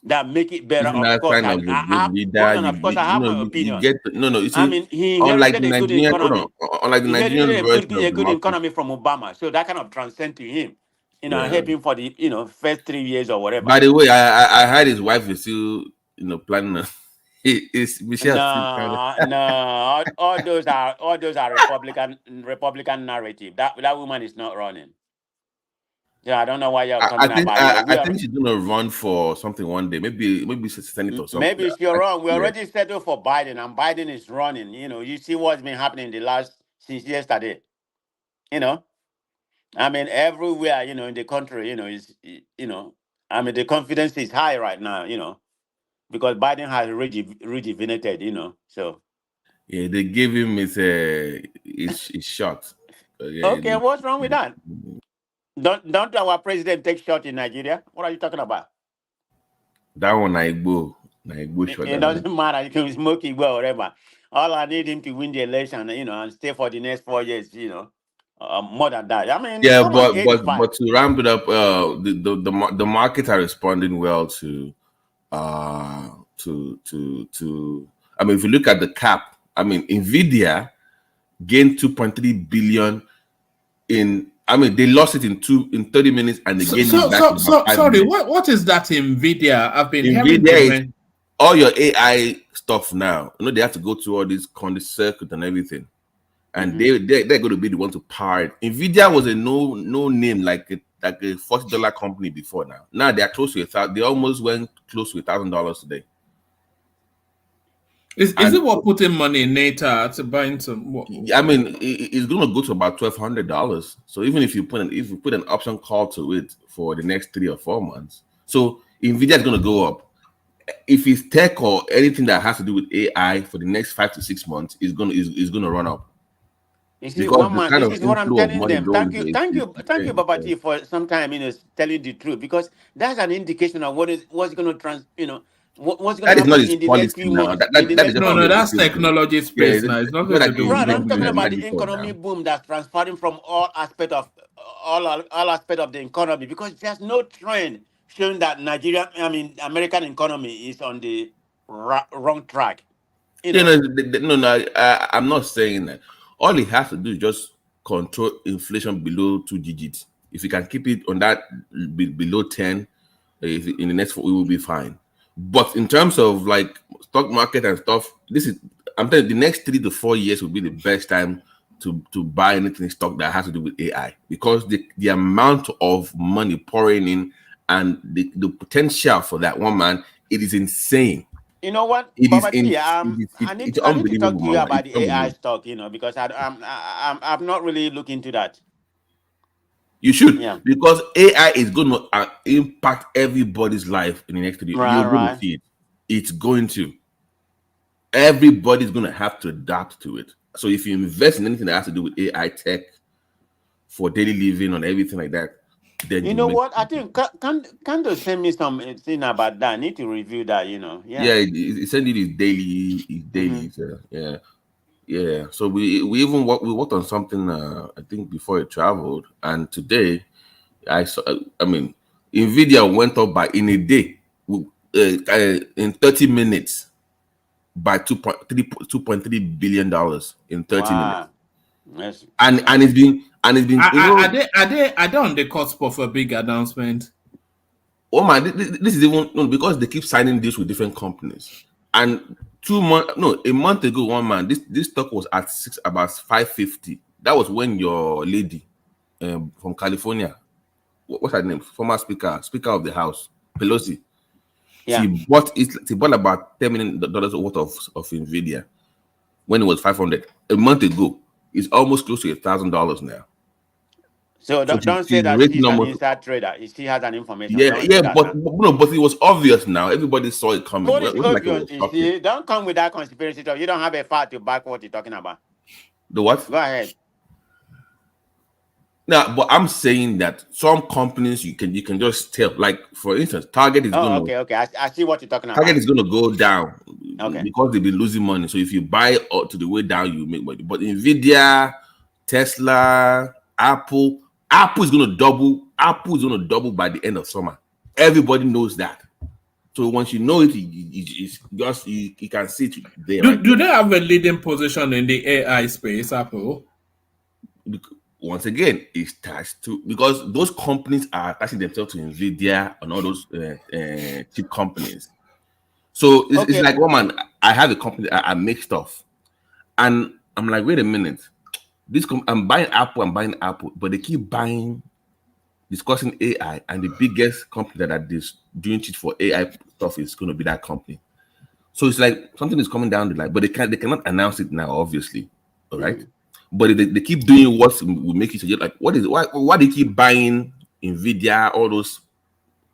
[SPEAKER 16] that make it better?
[SPEAKER 20] Isn't
[SPEAKER 16] Of
[SPEAKER 20] that
[SPEAKER 16] course,
[SPEAKER 20] sign of a
[SPEAKER 16] I
[SPEAKER 20] good
[SPEAKER 16] have,
[SPEAKER 20] leader?
[SPEAKER 16] hold on, of course, I
[SPEAKER 20] You
[SPEAKER 16] have
[SPEAKER 20] know,
[SPEAKER 16] my
[SPEAKER 20] you
[SPEAKER 16] opinion.
[SPEAKER 20] get no, no. You
[SPEAKER 16] I
[SPEAKER 20] see,
[SPEAKER 16] mean, he
[SPEAKER 20] unlike
[SPEAKER 16] inherited
[SPEAKER 20] the
[SPEAKER 16] a good
[SPEAKER 20] Nigerian, hold
[SPEAKER 16] economy.
[SPEAKER 20] on, unlike the
[SPEAKER 16] He inherited
[SPEAKER 20] Nigerian version
[SPEAKER 16] a
[SPEAKER 20] of
[SPEAKER 16] good
[SPEAKER 20] democracy.
[SPEAKER 16] economy from Obama, so that kind of transcend to him,
[SPEAKER 20] Yeah.
[SPEAKER 16] help him for the first 3 years or whatever.
[SPEAKER 20] By the way, I heard his wife is still planning. Is Michelle still planning?
[SPEAKER 16] No, all those are Republican narrative. That woman is not running. Yeah, I don't know why you're coming about it.
[SPEAKER 20] I think she's gonna run for something one day. Maybe Senate or something.
[SPEAKER 16] Maybe if you're wrong, we
[SPEAKER 20] yeah.
[SPEAKER 16] already settled for Biden, and Biden is running. You see what's been happening since yesterday. I mean, everywhere, in the country, I mean, the confidence is high right now, because Biden has rejuvenated, so.
[SPEAKER 20] Yeah, they gave him his shot.
[SPEAKER 16] Okay, what's wrong with that? Don't our president take shot in Nigeria? What are you talking about?
[SPEAKER 20] That one, Igbo shot.
[SPEAKER 16] It doesn't matter. You can smoke it well, whatever. All I need him to win the election, and stay for the next 4 years, more than that. I mean,
[SPEAKER 20] Yeah,
[SPEAKER 16] come on, 85.
[SPEAKER 20] but to ramp it up, the markets are responding well to. I mean, if you look at the cap, I mean, Nvidia gained 2.3 billion in. I mean, they lost it in 30 minutes, and they gained it back in about 5
[SPEAKER 6] sorry,
[SPEAKER 20] minutes.
[SPEAKER 6] what is that Nvidia? I've been
[SPEAKER 20] Nvidia
[SPEAKER 6] hearing
[SPEAKER 20] is all your AI stuff now. They have to go through all this circuit and everything, and they're going to be the one to power it. Nvidia was a no name like a $40 company before. Now they are close to $1,000. They almost went close to $1,000 today.
[SPEAKER 6] Is it what putting money in NATO to buying some?
[SPEAKER 20] I mean, it's going to go to about $1,200. So even if you put an option call to it for the next 3 or 4 months, so Nvidia is going to go up. If it's tech or anything that has to do with AI for the next 5 to 6 months, is going to run up.
[SPEAKER 16] You see, this is what I'm telling them. Thank you, Babati, for sometimes telling the truth, because that's an indication of what's going to what's going to happen in the next few months.
[SPEAKER 6] That's technology space now. It's not going to do.
[SPEAKER 16] Right, I'm talking about the economic boom that's transferring from all aspects of the economy, because there's no trend showing that American economy is on the wrong track.
[SPEAKER 20] I'm not saying that. All he has to do is just control inflation below 2 digits. If he can keep it on that below 10, in the next 4, we will be fine. But in terms of like stock market and stuff, I'm telling you, the next 3 to 4 years will be the best time to buy anything stock that has to do with AI, because the amount of money pouring in and the potential for that one man, it is insane.
[SPEAKER 16] You know what, Babati, I need to talk to you about the AI stock, because I'm not really looking into that.
[SPEAKER 20] You should, because AI is going to impact everybody's life in the next 3 years. You're going to see it. It's going to. Everybody's going to have to adapt to it. So if you invest in anything that has to do with AI tech for daily living and everything like that, then
[SPEAKER 16] you know what? I think can they send me something about that? I need to review that.
[SPEAKER 20] Yeah, it sent it his daily. So, yeah. So we even worked on something. I think before it traveled, and today I saw. I mean, Nvidia went up in a day, in 30 minutes, by $2.3 billion in 30 minutes.
[SPEAKER 16] Yes.
[SPEAKER 20] And it's been. Are
[SPEAKER 6] they on the cusp of a big announcement?
[SPEAKER 20] Oh man, this is even because they keep signing deals with different companies. And a month ago, one man, this stock was at about 550. That was when your lady from California, what's her name? Former Speaker of the House, Pelosi. Yeah. She bought about $10 million worth of Nvidia when it was 500 a month ago. It's almost close to $1,000 now.
[SPEAKER 16] So don't say that she's an inside trader. She has an information.
[SPEAKER 20] But it was obvious now. Everybody saw it coming.
[SPEAKER 16] What is obvious? Don't come with that conspiracy talk. You don't have a fact to back what you're talking about.
[SPEAKER 20] The what?
[SPEAKER 16] Go ahead.
[SPEAKER 20] Now, but I'm saying that some companies you can just tell. Like for instance, Target is going to.
[SPEAKER 16] Okay. I see what you're talking about.
[SPEAKER 20] Target is going to go down because they've been losing money. So if you buy to the way down, you make money. But Nvidia, Tesla, Apple is going to double. Apple is going to double by the end of summer. Everybody knows that. So once you know it, it's just you can see it there.
[SPEAKER 6] Do they have a leading position in the AI space, Apple?
[SPEAKER 20] Once again, it's attached to, because those companies are attaching themselves to Nvidia and all those chip companies. So it's like, woman, I have a company, I make stuff, and I'm like, wait a minute, I'm buying Apple, but they keep discussing AI, and the biggest company that is doing shit for AI stuff is going to be that company. So it's like something is coming down the line, but they cannot announce it now, obviously. All right. But they keep doing what will make you suggest, like, why do you keep buying Nvidia, all those?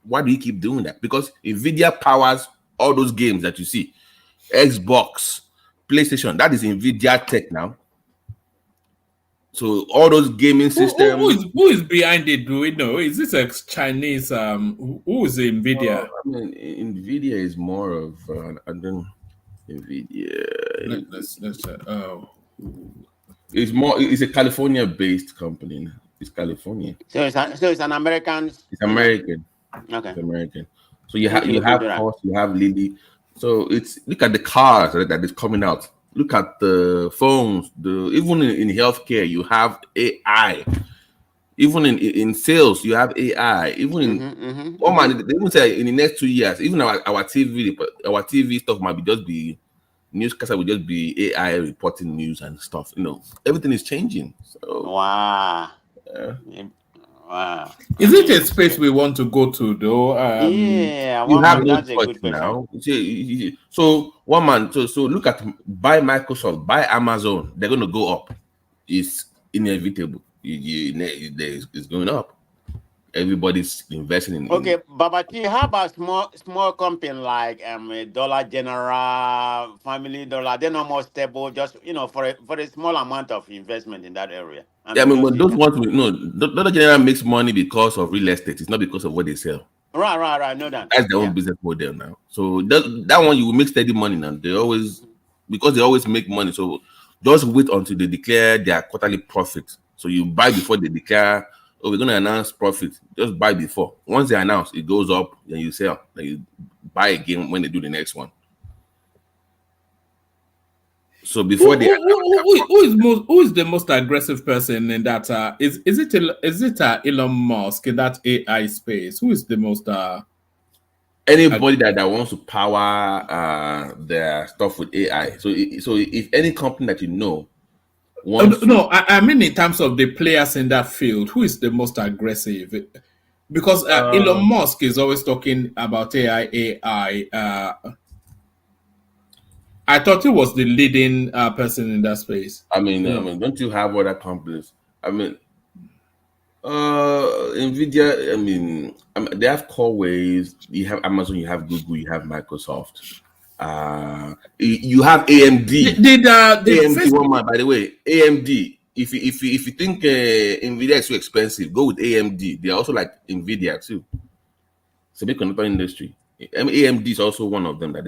[SPEAKER 20] Why do you keep doing that? Because Nvidia powers all those games that you see. Xbox, PlayStation, that is Nvidia tech now. So all those gaming systems.
[SPEAKER 6] Who is behind it? Do we know? Is this a Chinese? Who is Nvidia?
[SPEAKER 20] I mean, Nvidia is more of I don't Nvidia.
[SPEAKER 6] Let's
[SPEAKER 20] It's a California-based company. It's California.
[SPEAKER 16] So it's an American.
[SPEAKER 20] It's American.
[SPEAKER 16] Okay.
[SPEAKER 20] It's American. So you have Porsche, you have Lily. So look at the cars that is coming out. Look at the phones. Even in healthcare, you have AI. Even in sales, you have AI. Even in they even say in the next 2 years, even our TV stuff might just be newscaster will just be AI reporting news and stuff. Everything is changing. So
[SPEAKER 16] wow.
[SPEAKER 6] Is it a space we want to go to though?
[SPEAKER 16] Yeah,
[SPEAKER 20] you have no
[SPEAKER 16] that's a good question.
[SPEAKER 20] Now. So one man, so look at buy Microsoft, buy Amazon, they're gonna go up. It's inevitable. It's going up. Everybody's investing in.
[SPEAKER 16] Okay, Babati, how about small company like Dollar General, Family Dollar? They're not more stable, just for a small amount of investment in that area.
[SPEAKER 20] Yeah, I mean, but those ones, Dollar General makes money because of real estate. It's not because of what they sell.
[SPEAKER 16] Right. Know that.
[SPEAKER 20] That's their own business model now. So that one you will make steady money now. They always make money. So just wait until they declare their quarterly profit. So you buy before they declare. Oh, we're going to announce profit. Just buy before. Once they announce, it goes up, then you sell. Then you buy again when they do the next one. So before
[SPEAKER 6] who is the most aggressive person in that? Is it Elon Musk in that AI space? Who is the most?
[SPEAKER 20] Anybody that wants to power their stuff with AI. So if any company that
[SPEAKER 6] I mean in terms of the players in that field, who is the most aggressive? Because Elon Musk is always talking about AI. I thought he was the leading person in that space.
[SPEAKER 20] I mean, don't you have other companies? I mean, Nvidia. I mean, they have core ways. You have Amazon. You have Google. You have Microsoft. You have AMD. AMD, one man, by the way, AMD. If you think Nvidia is too expensive, go with AMD. They're also like Nvidia too. Semiconductor industry. AMD is also one of them. But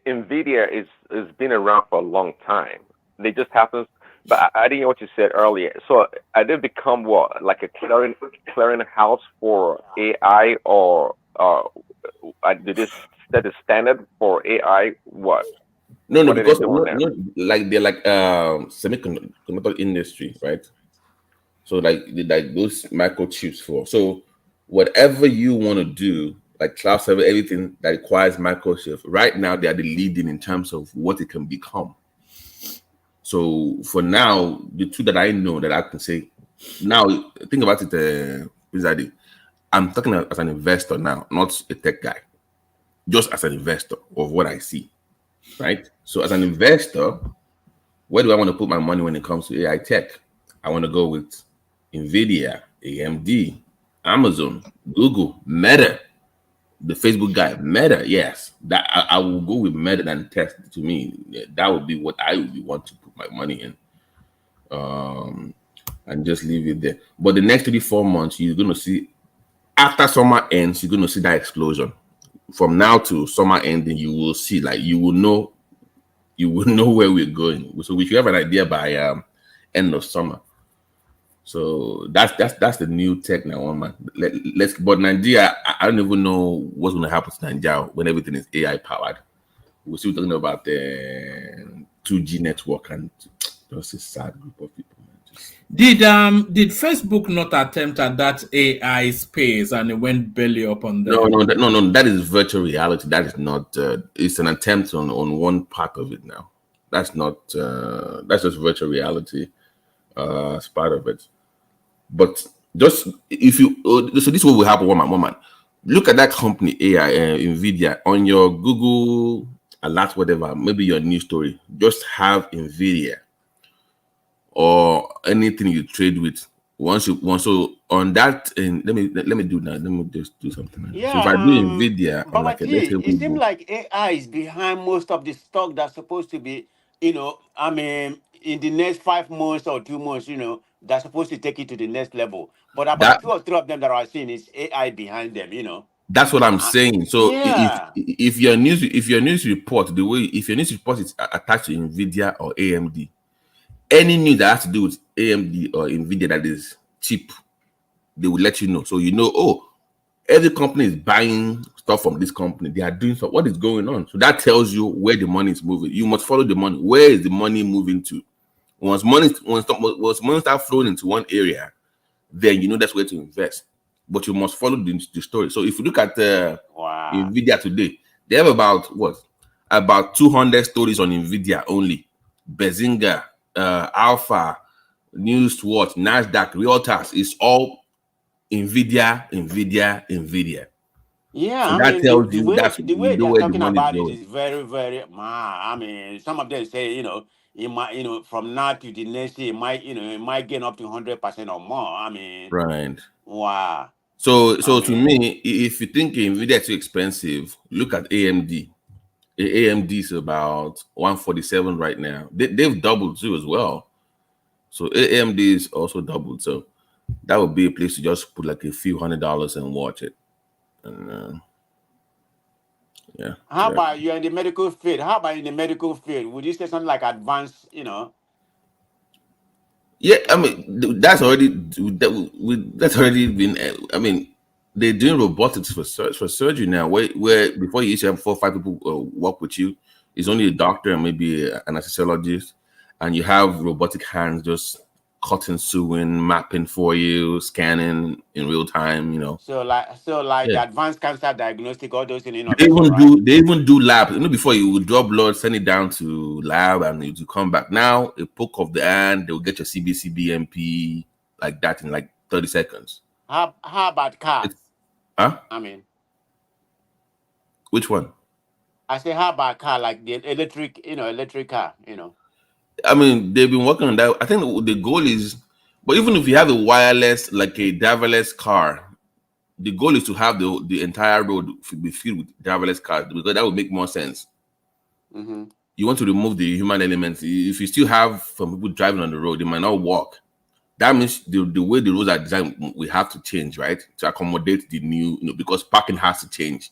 [SPEAKER 8] Nvidia has been around for a long time. They just happens. But I didn't know what you said earlier. So I did become what, like a clearing house for AI, or did this set a standard for AI? What?
[SPEAKER 20] No, because they're like semiconductor industry, right? So like those microchips for. So whatever you want to do, like cloud server, everything that requires microchips, right now they are the leading in terms of what it can become. So for now, the two that I know that I can say, now think about it, I'm talking as an investor now, not a tech guy, just as an investor of what I see, right? So as an investor, where do I want to put my money when it comes to AI tech? I want to go with Nvidia, AMD, Amazon, Google, Meta, the Facebook guy, Meta. Yes, that I will go with Meta than tech. To me, that would be what I would want to put my money in, and just leave it there. But the next 3-4 months, you're gonna see, after summer ends, you're gonna see that explosion. From now to summer ending, you will see, like, you will know where we're going. So we should have an idea by end of summer. So that's the new tech now, one man. Let's but Nigeria, I don't even know what's going to happen to Nigeria when everything is AI powered. We're still talking about the 2G network, and just a sad group of people.
[SPEAKER 6] Did Facebook not attempt at that AI space and it went belly up on them?
[SPEAKER 20] No. That is virtual reality. That is not. It's an attempt on one part of it now. That's not. That's just virtual reality. As part of it. But just if you so this is what will happen, one man. Look at that company AI, Nvidia, on your Google alert, whatever, maybe your news story. Just have Nvidia or anything you trade with. Once you want, so on that, and let me do that. Let me just do something.
[SPEAKER 16] Yeah.
[SPEAKER 20] So if I do Nvidia on
[SPEAKER 16] Baba
[SPEAKER 20] like let's say
[SPEAKER 16] T, it seems
[SPEAKER 20] Weibo,
[SPEAKER 16] like AI is behind most of the stock that's supposed to be, in the next 5 months or 2 months, that's supposed to take it to the next level. But about
[SPEAKER 20] that
[SPEAKER 16] 2 or 3 of them that are seen is AI behind them.
[SPEAKER 20] that's what I'm saying. So
[SPEAKER 16] Yeah.
[SPEAKER 20] if your news report, the way if your news report is attached to Nvidia or AMD, any news that has to do with AMD or Nvidia that is cheap, they will let you know. So every company is buying stuff from this company. They are doing so. What is going on? So that tells you where the money is moving. You must follow the money. Where is the money moving to? Once money start flowing into one area, then you know that's where to invest. But you must follow the story. So if you look at Nvidia today, they have about 200 stories on Nvidia only. Bezinga, Alpha, Newswatch, Nasdaq, Reuters is all Nvidia. So
[SPEAKER 16] Yeah,
[SPEAKER 20] that
[SPEAKER 16] the,
[SPEAKER 20] tells
[SPEAKER 16] the
[SPEAKER 20] you
[SPEAKER 16] way
[SPEAKER 20] that's
[SPEAKER 16] the
[SPEAKER 20] you
[SPEAKER 16] way
[SPEAKER 20] know
[SPEAKER 16] they're
[SPEAKER 20] where the
[SPEAKER 16] talking
[SPEAKER 20] money is
[SPEAKER 16] about it
[SPEAKER 20] going.
[SPEAKER 16] is very, very some of them say, it might, from now to the next year, it might gain up to 100% or more.
[SPEAKER 20] Right.
[SPEAKER 16] Wow.
[SPEAKER 20] So to me, if you think Nvidia is too expensive, look at AMD. AMD is about 147 right now. They've doubled too as well. So AMD is also doubled. So that would be a place to just put like a few $100s and watch it. And yeah.
[SPEAKER 16] How about you in the medical field? How about in the medical field? Would you say something like advanced?
[SPEAKER 20] Yeah, I mean that's already been. I mean, they're doing robotics for surgery now. Where before you used to have 4 or 5 people work with you, it's only a doctor and maybe an anesthesiologist, and you have robotic hands just cutting, sewing, mapping for you, scanning in real time.
[SPEAKER 16] So like
[SPEAKER 20] Yeah.
[SPEAKER 16] the advanced cancer diagnostic, all those in
[SPEAKER 20] They
[SPEAKER 16] innovation,
[SPEAKER 20] even
[SPEAKER 16] right?
[SPEAKER 20] do labs. Before you would draw blood, send it down to lab, and it will come back. Now, a poke of the hand, they will get your CBC, BMP like that in like 30 seconds.
[SPEAKER 16] How about cars?
[SPEAKER 20] Huh? Which one?
[SPEAKER 16] I say how about car, like the electric car,
[SPEAKER 20] I mean, they've been working on that. I think the goal is, but even if you have a wireless, like a driverless car, the goal is to have the entire road be filled with driverless cars because that would make more sense.
[SPEAKER 16] Mm-hmm.
[SPEAKER 20] You want to remove the human elements. If you still have some people driving on the road, they might not walk. That means the way the roads are designed, we have to change, right? To accommodate the new, because parking has to change.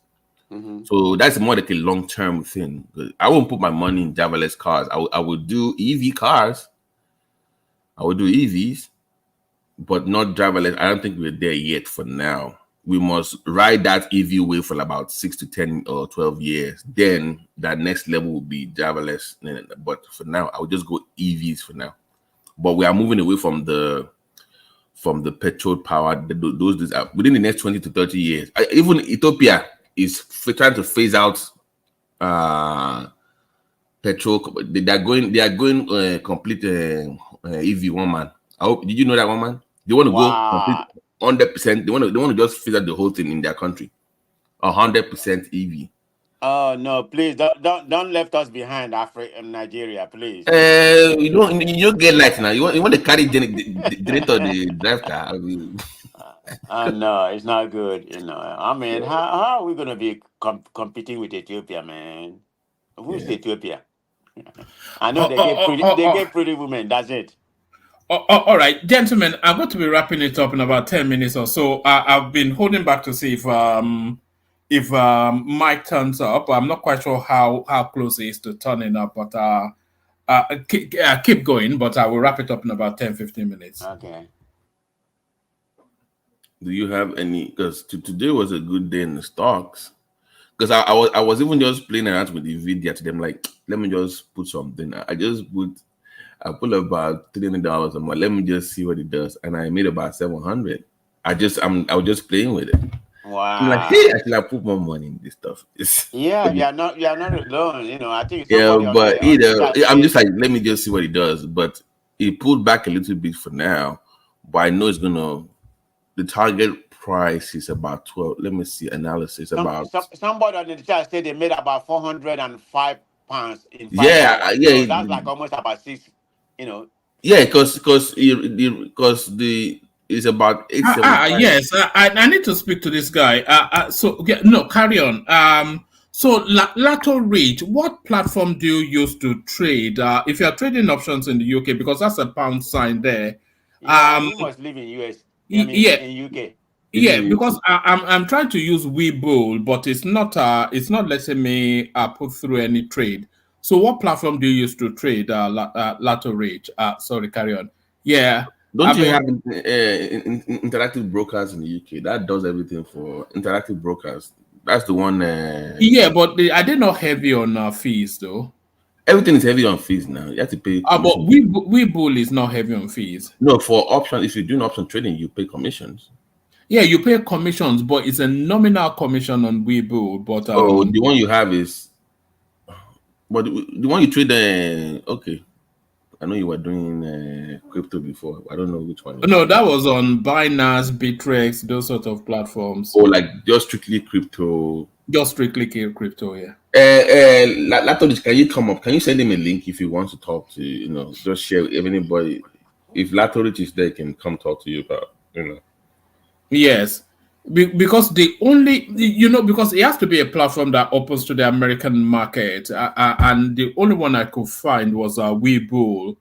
[SPEAKER 16] Mm-hmm.
[SPEAKER 20] So that's more like a long-term thing. I won't put my money in driverless cars. I would do EV cars. I would do EVs, but not driverless. I don't think we're there yet for now. We must ride that EV wave for about 6 to 10 or 12 years. Then that next level will be driverless. But for now, I would just go EVs for now. But we are moving away from the petrol powered those within the next 20 to 30 years. Even Ethiopia is trying to phase out petrol. They are going complete EV, one man. Did you know that, one man? They want to go complete 100%. They want to just phase out the whole thing in their country. 100% EV.
[SPEAKER 16] Oh no! Please don't left us behind, Africa and Nigeria, please.
[SPEAKER 20] You don't get light now. You want to carry generator the drive car.
[SPEAKER 16] No, it's not good. How are we gonna be competing with Ethiopia, man? Who's Ethiopia? I know they get pretty women. That's it.
[SPEAKER 6] All right, gentlemen, I'm going to be wrapping it up in about 10 minutes or so. I've been holding back to see if Mike turns up. I'm not quite sure how close he is to turning up, but keep going. But I will wrap it up in about 10-15 minutes.
[SPEAKER 16] Okay.
[SPEAKER 20] Do you have any? Because today was a good day in the stocks. Because I was even just playing around with the video to them, like, let me just put something. I put about $300. I'm like, let me just see what it does, and I made about 700. I was just playing with it.
[SPEAKER 16] Wow.
[SPEAKER 20] I'm like, hey, I should have put more money in this stuff.
[SPEAKER 16] Yeah, you are not alone. You know, I think
[SPEAKER 20] Yeah,
[SPEAKER 16] somebody on
[SPEAKER 20] but
[SPEAKER 16] the chat
[SPEAKER 20] I'm
[SPEAKER 16] said,
[SPEAKER 20] just like, let me just see what it does. But it pulled back a little bit for now, but I know it's gonna. The target price is about 12. Let me see analysis about.
[SPEAKER 16] somebody on the chat said they made about £405 in 5 hours.
[SPEAKER 20] Yeah,
[SPEAKER 16] So that's like almost about six. You know.
[SPEAKER 20] yeah, because the it's about 875.
[SPEAKER 6] Yes. I need to speak to this guy. So yeah, no, carry on. So Lato Rich, what platform do you use to trade? If you are trading options in the UK, because that's a pound sign there.
[SPEAKER 16] Yeah, he must live in US. I mean,
[SPEAKER 6] Yeah.
[SPEAKER 16] in UK.
[SPEAKER 6] Yeah, because I'm trying to use Webull, but it's not letting me put through any trade. So what platform do you use to trade Lato Rich? Sorry, carry on. Yeah.
[SPEAKER 20] Don't you have interactive brokers in the UK that does everything for interactive brokers? That's the one.
[SPEAKER 6] Yeah, but are they not heavy on fees though?
[SPEAKER 20] Everything is heavy on fees now. You have to pay
[SPEAKER 6] But
[SPEAKER 20] commission.
[SPEAKER 6] Webull is not heavy on fees.
[SPEAKER 20] No, for options, if you're doing option trading, you pay commissions.
[SPEAKER 6] Yeah, you pay commissions, but it's a nominal commission on Webull. But
[SPEAKER 20] the one you have is, but the one you trade. Okay, I know you were doing crypto before. I don't know which one.
[SPEAKER 6] No, that was on Binance, Bittrex, those sort of platforms.
[SPEAKER 20] Or like just strictly crypto.
[SPEAKER 6] Just strictly crypto, yeah.
[SPEAKER 20] Latodich, can you come up? Can you send him a link if you want to talk to, just share with anybody. If Latodich is there, he can come talk to you about,
[SPEAKER 6] Yes. Because because it has to be a platform that opens to the American market. And the only one I could find was Webull.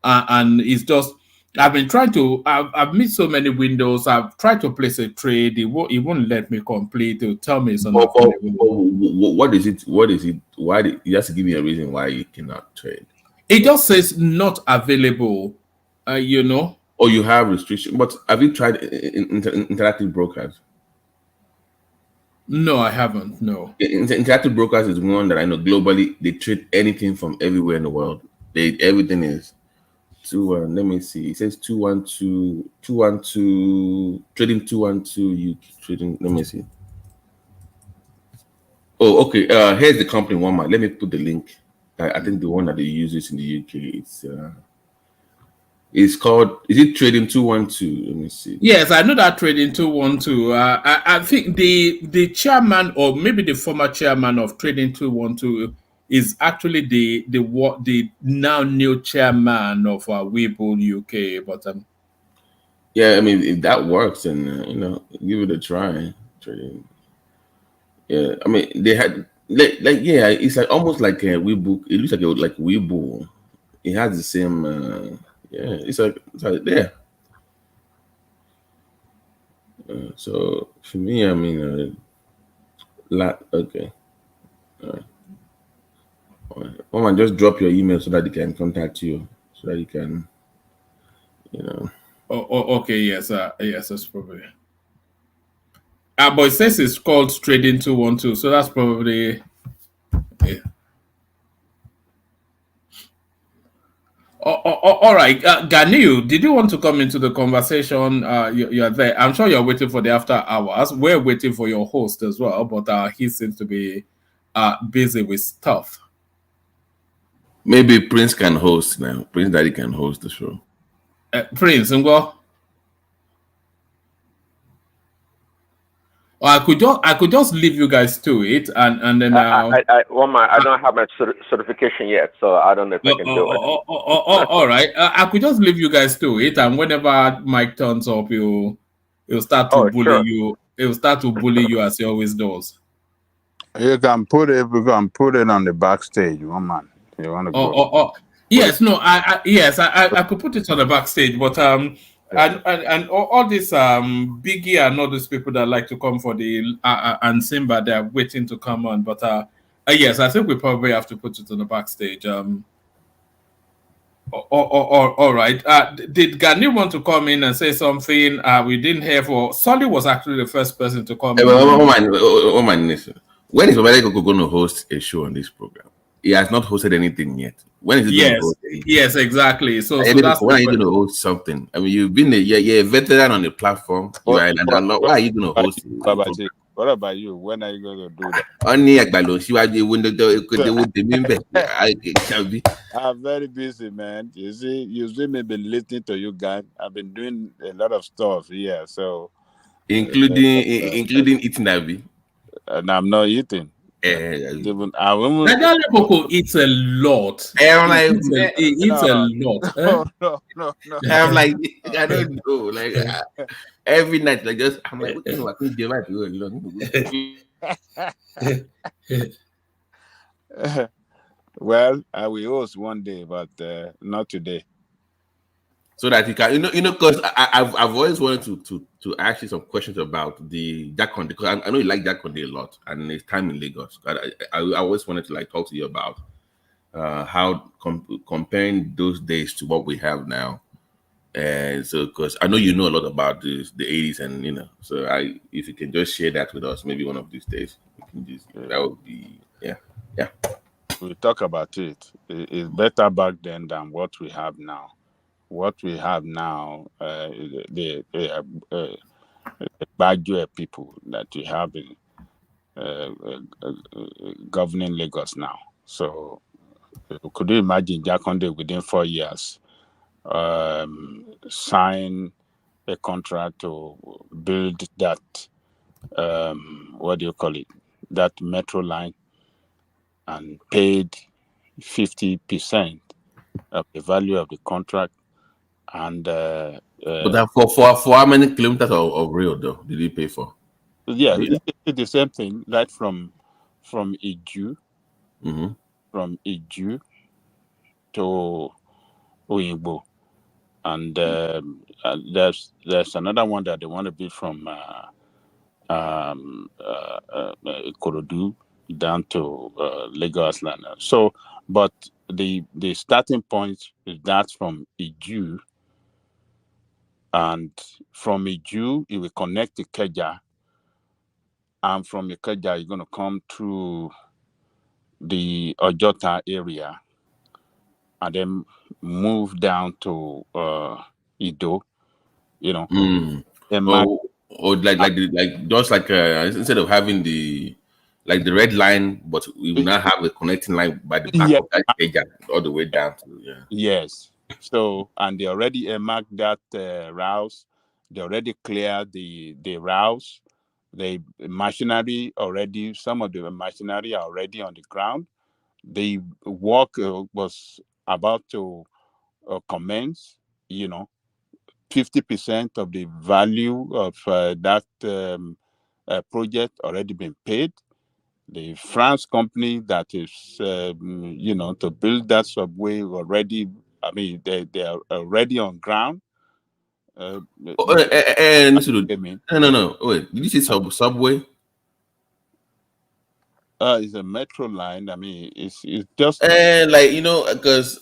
[SPEAKER 6] And it's just, I've been trying to, I've missed so many windows. I've tried to place a trade. It won't let me complete. It'll tell me it's unavailable.
[SPEAKER 20] What is it? Why you have to give me a reason why you cannot trade?
[SPEAKER 6] It just says not available, Or
[SPEAKER 20] you have restriction. But have you tried interactive brokers?
[SPEAKER 6] No, I haven't. No.
[SPEAKER 20] Interactive brokers is one that I know globally. They trade anything from everywhere in the world. Everything is let me see. It says 212 trading 212. You trading. Let me see. Oh, okay. Here's the company one more. Let me put the link. I think the one that they use is in the UK. It's called. Is it Trading 212? Let me see.
[SPEAKER 6] Yes, I know that Trading 212. I think the chairman, or maybe the former chairman of Trading 212, is actually the now new chairman of Webull UK. But
[SPEAKER 20] yeah, I mean, if that works, then give it a try. Trading. Yeah, I mean, they had it's like almost like a Webull. It looks like Webull. It has the same. It's like there. So for me, I mean, okay. Mama, just drop your email so that they can contact you, so that you can,
[SPEAKER 6] okay, yes, yes, that's probably. But it says it's called Trading 212, so that's probably. Yeah. All right, Ganil, did you want to come into the conversation? You're there. I'm sure you're waiting for the after hours. We're waiting for your host as well, but he seems to be busy with stuff.
[SPEAKER 20] Maybe Prince can host now. Prince Daddy can host the show.
[SPEAKER 6] Prince, Ngo. I could just leave you guys to it, and then
[SPEAKER 8] I don't have my certification yet, so I don't know if I can do it.
[SPEAKER 6] All right, I could just leave you guys to it, and whenever Mike turns up, he'll start to bully you. He'll start to bully you as he always does.
[SPEAKER 14] You can put it. We can put it on the backstage, one man. You want to go?
[SPEAKER 6] Yes, no, I could put it on the backstage, but and all these Biggie and all these people that like to come for the and Simba, they're waiting to come on, but yes, I think we probably have to put it on the backstage. All right. Did Gani want to come in and say something? We didn't hear for. Solly was actually the first person to come in.
[SPEAKER 20] When is Obadeko going to host a show on this program? He has not hosted anything yet. When is he going to host anything?
[SPEAKER 6] Yes, exactly. So that's
[SPEAKER 20] when are you going to host something? I mean, you've been you're a veteran on the platform. You are why are you going to host it?
[SPEAKER 14] What about you? When are you going to do that? I'm very busy, man. You see me been listening to you guys. I've been doing a lot of stuff here, so
[SPEAKER 20] including eating Abby.
[SPEAKER 14] And I'm not eating.
[SPEAKER 6] Nigerian Poco eats a lot. He eats a lot.
[SPEAKER 14] No.
[SPEAKER 20] I'm like, I don't know. Like every night, like just I'm like, what can you
[SPEAKER 14] Well, I will host one day, but not today.
[SPEAKER 20] So that you can, because I've always wanted to ask you some questions about the Jakonde, because I know you like Jakonde a lot, and his time in Lagos. I always wanted to like talk to you about how comparing those days to what we have now. And so, because I know you know a lot about the 80s, and so if you can just share that with us, maybe one of these days, that would be, yeah.
[SPEAKER 14] We'll talk about it. It's better back then than what we have now. What we have now, the Badger people that we have in governing Lagos now. So, could you imagine Jakonde within 4 years sign a contract to build that what do you call it, that metro line, and paid 50% of the value of the contract, and
[SPEAKER 20] but that for how many kilometers of rail though did he pay for?
[SPEAKER 14] Yeah, it's the same thing, right from Iju, from Iju to Oyingbo, and there's another one that they want to build from Ikorodu down to Lagos Land. So, but the starting point is that from Iju, and from Iju it will connect to Ikeja, and from Ikeja you're going to come through the Ojota area, and then move down to Ido,
[SPEAKER 20] or like just like instead of having the red line, but we will now have a connecting line by the back of that stage all the way down to
[SPEAKER 14] Yes. So, and they already marked that routes. They already cleared the routes. The machinery already, some of the machinery are already on the ground. The work was about to commence. 50% of the value of that project already been paid. The France company that is, to build that subway already, I mean, they are already on ground.
[SPEAKER 20] No. Wait, did you say subway?
[SPEAKER 14] It's a metro line. I mean, it's just
[SPEAKER 20] because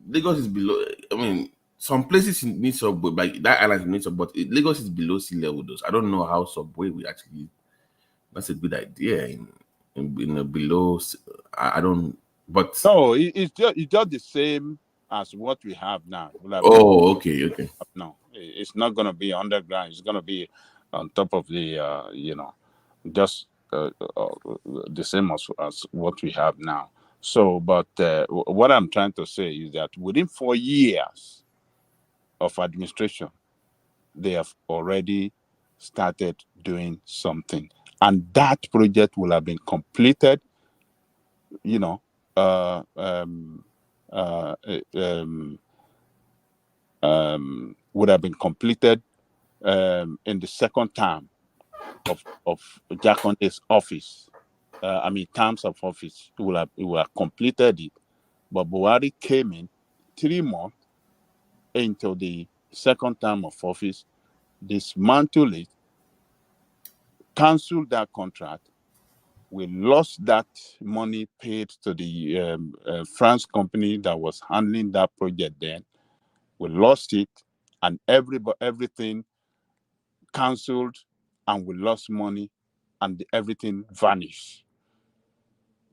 [SPEAKER 20] Lagos is below. I mean, some places need subway, like that island needs subway, but Lagos is below sea level. Though, so I don't know how subway we actually. That's a good idea. In a below, I don't. But
[SPEAKER 14] no, it's just the same as what we have now.
[SPEAKER 20] Okay.
[SPEAKER 14] No, it's not going to be underground. It's going to be on top of the, just the same as what we have now. So, but what I'm trying to say is that within 4 years of administration, they have already started doing something, and that project will have been completed. Would have been completed in the second term of Jakonde's office. Terms of office. It will have completed it, but Buhari came in 3 months into the second term of office, dismantled it, cancelled that contract, We lost that money paid to the France company that was handling that project then. We lost it, and everything cancelled, and we lost money, and everything vanished.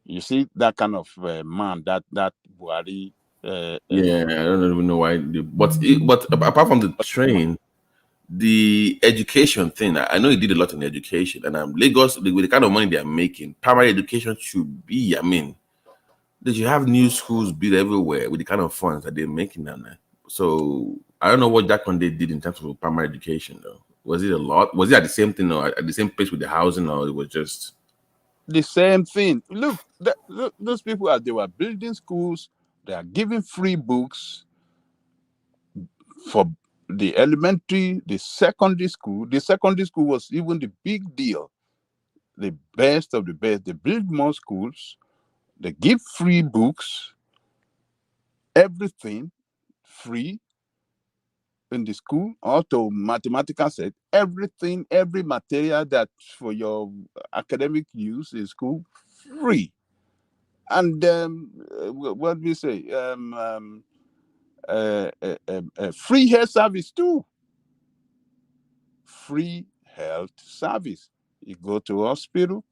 [SPEAKER 14] You see that kind of man, that Buhari.
[SPEAKER 20] Yeah, I don't even know why. But apart from the train, the education thing, I know he did a lot in education, and Lagos, with the kind of money they are making, primary education should be. I mean, they should have new schools built everywhere with the kind of funds that they're making now. So I don't know what Jack Conde did in terms of primary education, though. Was it a lot? Was it at the same thing, or at the same pace with the housing, or it was just
[SPEAKER 14] the same thing? Look, those people, as they were building schools, they are giving free books for the elementary, the secondary school. The secondary school was even the big deal, the best of the best. They build more schools, they give free books, everything free in the school. Also, mathematical set, everything, every material that for your academic use in school, free. And what do we say? Free health service too. Free health service. You go to hospital,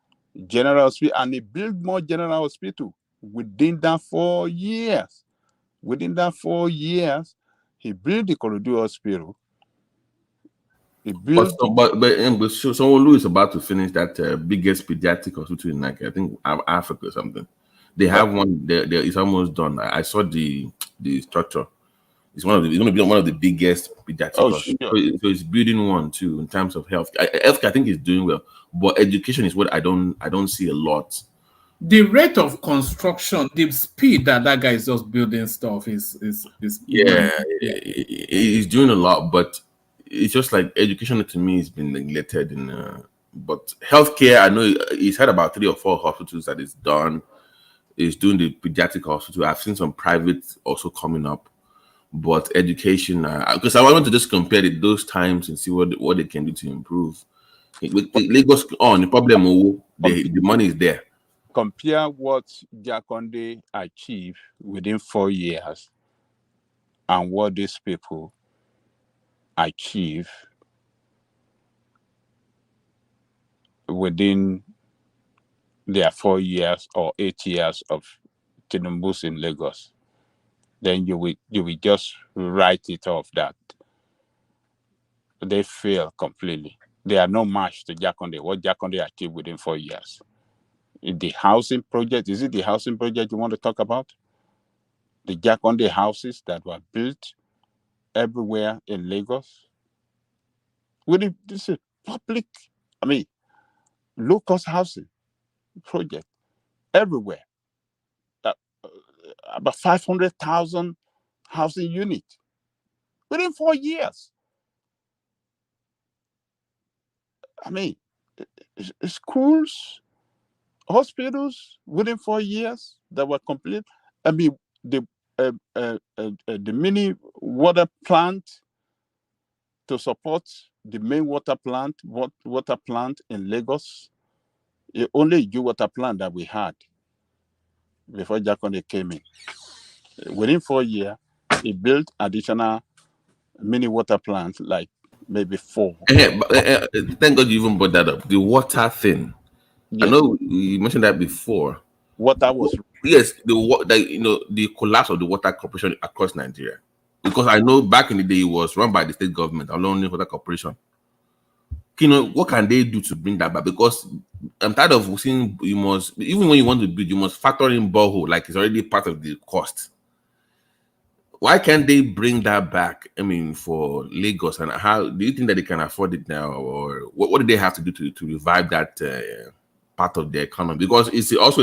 [SPEAKER 14] general hospital, and they build more general hospital within that 4 years. Within that 4 years, he built the Korodu Hospital. He built.
[SPEAKER 20] but Sowore is about to finish that biggest pediatric hospital in, like, I think Africa or something. They have one there. It's almost done. I saw the structure. It's going to be one of the biggest pediatric hospitals.
[SPEAKER 14] Sure.
[SPEAKER 20] So it's building one too in terms of health. Healthcare, I think, is doing well, but education is what I don't see a lot.
[SPEAKER 6] The rate of construction, the speed that guy is just building stuff is
[SPEAKER 20] yeah, he's doing a lot, but it's just like education to me has been neglected in. But healthcare, I know he's had about 3 or 4 hospitals that is done. He's doing the pediatric hospital. I've seen some private also coming up. But education, because I want to just compare those times and see what they can do to improve. With Lagos the problem, the money is there.
[SPEAKER 14] Compare what Jakonde achieved within 4 years and what these people achieve within their 4 years or 8 years of Tinubu'S in Lagos. Then you will just write it off that they fail completely. They are no match to Jakonde. What Jakonde achieved within 4 years. The housing project, is it the housing project you want to talk about? The Jakonde houses that were built everywhere in Lagos. This is public, low-cost housing project everywhere. About 500,000 housing units within 4 years. Schools, hospitals within 4 years that were complete. The mini water plant to support the main water plant in Lagos. The only water plant that we had before Jakonde came in. Within 4 years, he built additional mini water plants, like maybe 4.
[SPEAKER 20] Thank God you even brought that up. The water thing. Yes. I know you mentioned that before.
[SPEAKER 14] Water was
[SPEAKER 20] the collapse of the water corporation across Nigeria. Because I know back in the day it was run by the state government, alone water corporation. What can they do to bring that back? Because I'm tired of seeing even when you want to build, you must factor in borehole, like it's already part of the cost. Why can't they bring that back? For Lagos, and how do you think that they can afford it now, or what do they have to do to revive that part of the economy? Because it's also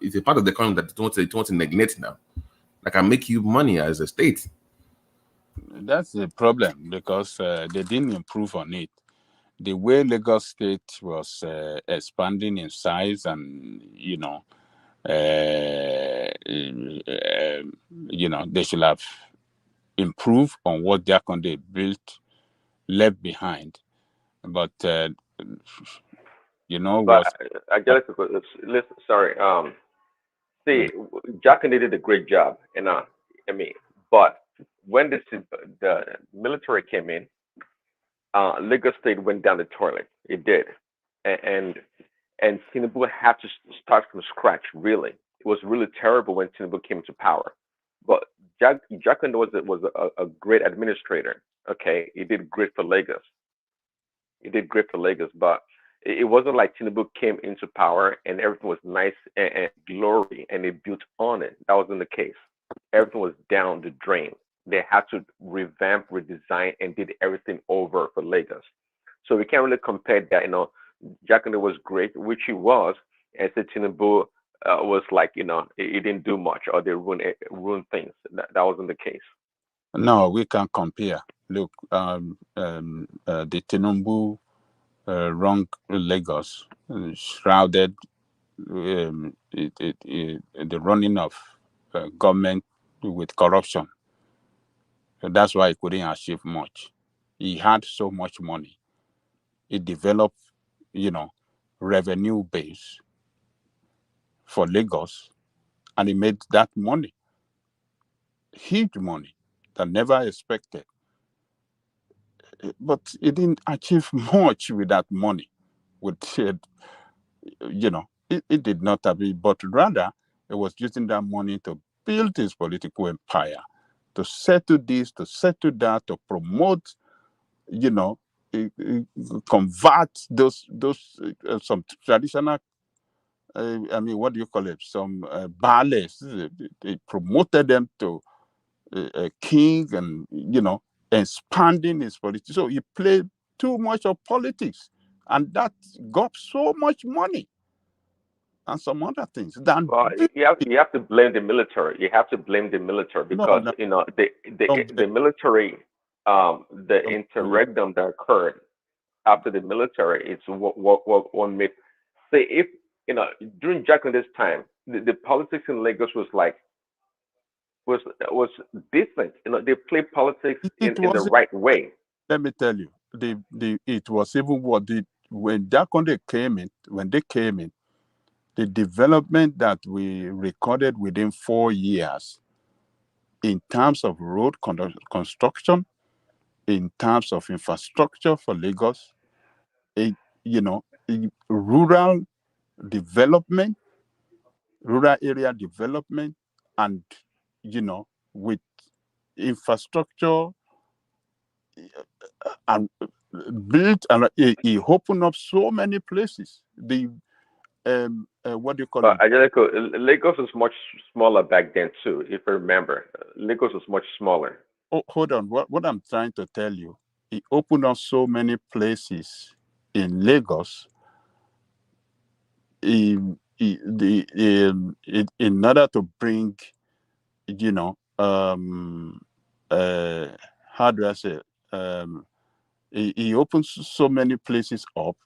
[SPEAKER 20] it's a part of the economy that they want to neglect now. That can make you money as a state.
[SPEAKER 14] That's the problem, because they didn't improve on it. The way Lagos State was expanding in size, and they should have improved on what Jakonde built, left behind. But was
[SPEAKER 8] listen, sorry. See, Jackson did a great job, and I mean, but when the military came in, Lagos State went down the toilet. It did, and and Tinubu had to start from scratch. Really, it was really terrible when Tinubu came to power. But Jackson was a great administrator. Okay, he did great for Lagos. He did great for Lagos, but it wasn't like Tinubu came into power and everything was nice and glory and they built on it. That wasn't the case. Everything was down the drain. They had to revamp, redesign, and did everything over for Lagos. So we can't really compare that. Jackonde was great, which he was, and said Tinubu was like, he didn't do much or they ruined things. That wasn't the case.
[SPEAKER 14] No, we can compare. Look, the Tinubu wrong Lagos shrouded the running of government with corruption. So that's why he couldn't achieve much. He had so much money. He developed, revenue base for Lagos, and he made that money, huge money that never expected. But he didn't achieve much with that money. It did not have it, but rather it was using that money to build his political empire, to settle this, to settle that, to promote, convert those some traditional, what do you call it? Some ballets. They promoted them to a king, and expanding his politics. So he played too much of politics, and that got so much money and some other things.
[SPEAKER 8] Well, you have to blame the military. You have to blame the military because the military, the interregnum that occurred after the military, it's what made. Say if during Jackonde's time, the politics in Lagos was different. They played politics in the right way.
[SPEAKER 14] Let me tell you, it was even when Jackonde came in. When they came in, the development that we recorded within 4 years, in terms of road construction, in terms of infrastructure for Lagos, rural development, rural area development, and with infrastructure and built, and he opened up so many places. What do you call it?
[SPEAKER 8] Angelico, Lagos was much smaller back then too. If I remember, Lagos was much smaller.
[SPEAKER 14] Oh, hold on. What I'm trying to tell you, he opened up so many places in Lagos in order to bring, how do I say? He opened so many places up,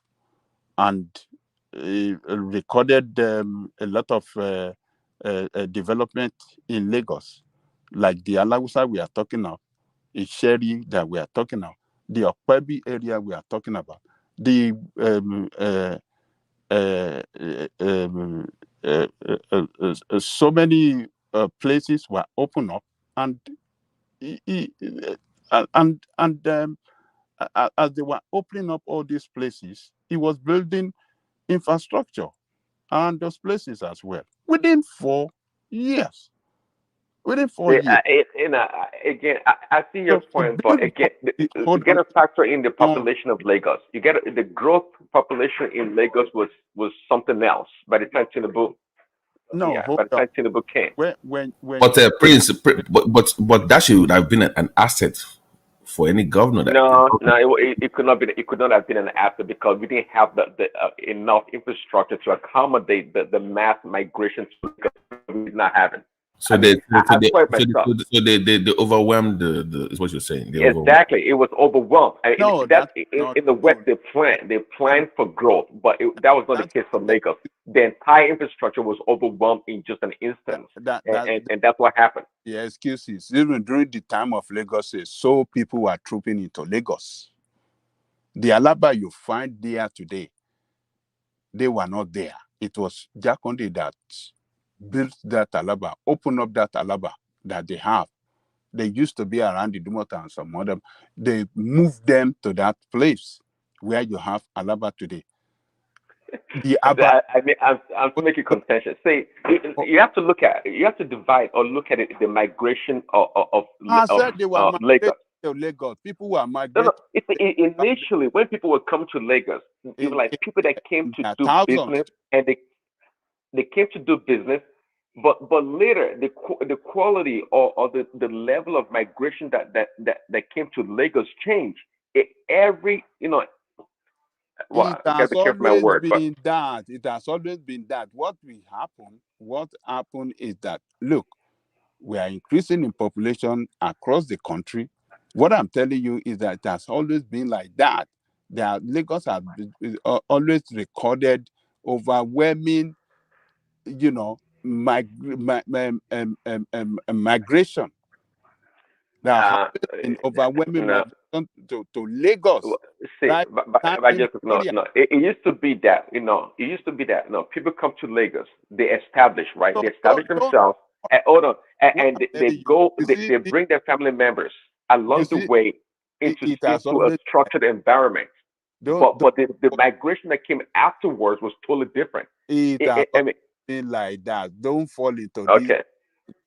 [SPEAKER 14] and he recorded a lot of development in Lagos, like the Alawusa we are talking of, the Sherry that we are talking of, the Okwebi area we are talking about, the so many places were opened up, and as they were opening up all these places, he was building infrastructure around those places as well within 4 years. Within 4 years.
[SPEAKER 8] Again, I see your point, but again, you get a factor in the population of Lagos. You get the growth population in Lagos was something else by the time Tinubu.
[SPEAKER 14] No,
[SPEAKER 8] by the time Tinubu came.
[SPEAKER 20] But Prince, but that should have been an asset for any governor.
[SPEAKER 8] It could not be. It could not have been an asset because we didn't have the enough infrastructure to accommodate the mass migration we did not have it.
[SPEAKER 20] So they overwhelmed is what you're saying.
[SPEAKER 8] Exactly, it was overwhelmed. In the West, they planned for growth, but that was not the case for Lagos. The entire infrastructure was overwhelmed in just an instant, and that's what happened.
[SPEAKER 14] Yeah, excuses. Even during the time of Lagos, so people were trooping into Lagos. The Alaba you find there today they were not there. It was Jakonde that built that Alaba, opened up that Alaba that they have. They used to be around the Dumota and some other. They moved them to that place where you have Alaba today. The Aba.
[SPEAKER 21] I mean, I'm to make it contentious. Say you have to look at you have to divide or look at it the migration of
[SPEAKER 14] I said they were migrating
[SPEAKER 21] Lagos.
[SPEAKER 14] to Lagos. People were
[SPEAKER 21] No,
[SPEAKER 14] migrating.
[SPEAKER 21] it's initially when people would come to Lagos, it was like people that came to do
[SPEAKER 14] thousands.
[SPEAKER 21] business, and they came to do business, but later the quality or the level of migration that came to Lagos changed. Every well,
[SPEAKER 14] It
[SPEAKER 21] I gotta
[SPEAKER 14] has
[SPEAKER 21] be careful my
[SPEAKER 14] always
[SPEAKER 21] word, but
[SPEAKER 14] been that. It has always been that. What happened is that, look, we are increasing in population across the country. What I'm telling you is that it has always been like that. Lagos has always recorded overwhelming, migration. There has been overwhelming
[SPEAKER 21] no.
[SPEAKER 14] migration to Lagos.
[SPEAKER 21] See,
[SPEAKER 14] Right?
[SPEAKER 21] but just no. It used to be that it used to be that people come to Lagos, they establish right,
[SPEAKER 14] So
[SPEAKER 21] they establish
[SPEAKER 14] don't
[SPEAKER 21] themselves, and hold on, and
[SPEAKER 14] I'm
[SPEAKER 21] they
[SPEAKER 14] telling you,
[SPEAKER 21] go,
[SPEAKER 14] you
[SPEAKER 21] they bring their family members along the
[SPEAKER 14] see,
[SPEAKER 21] way
[SPEAKER 14] it has
[SPEAKER 21] into a
[SPEAKER 14] always
[SPEAKER 21] structured environment.
[SPEAKER 14] don't
[SPEAKER 21] But the migration that came afterwards was totally different.
[SPEAKER 14] it has
[SPEAKER 21] I mean,
[SPEAKER 14] been like that. Don't fall into this
[SPEAKER 21] okay.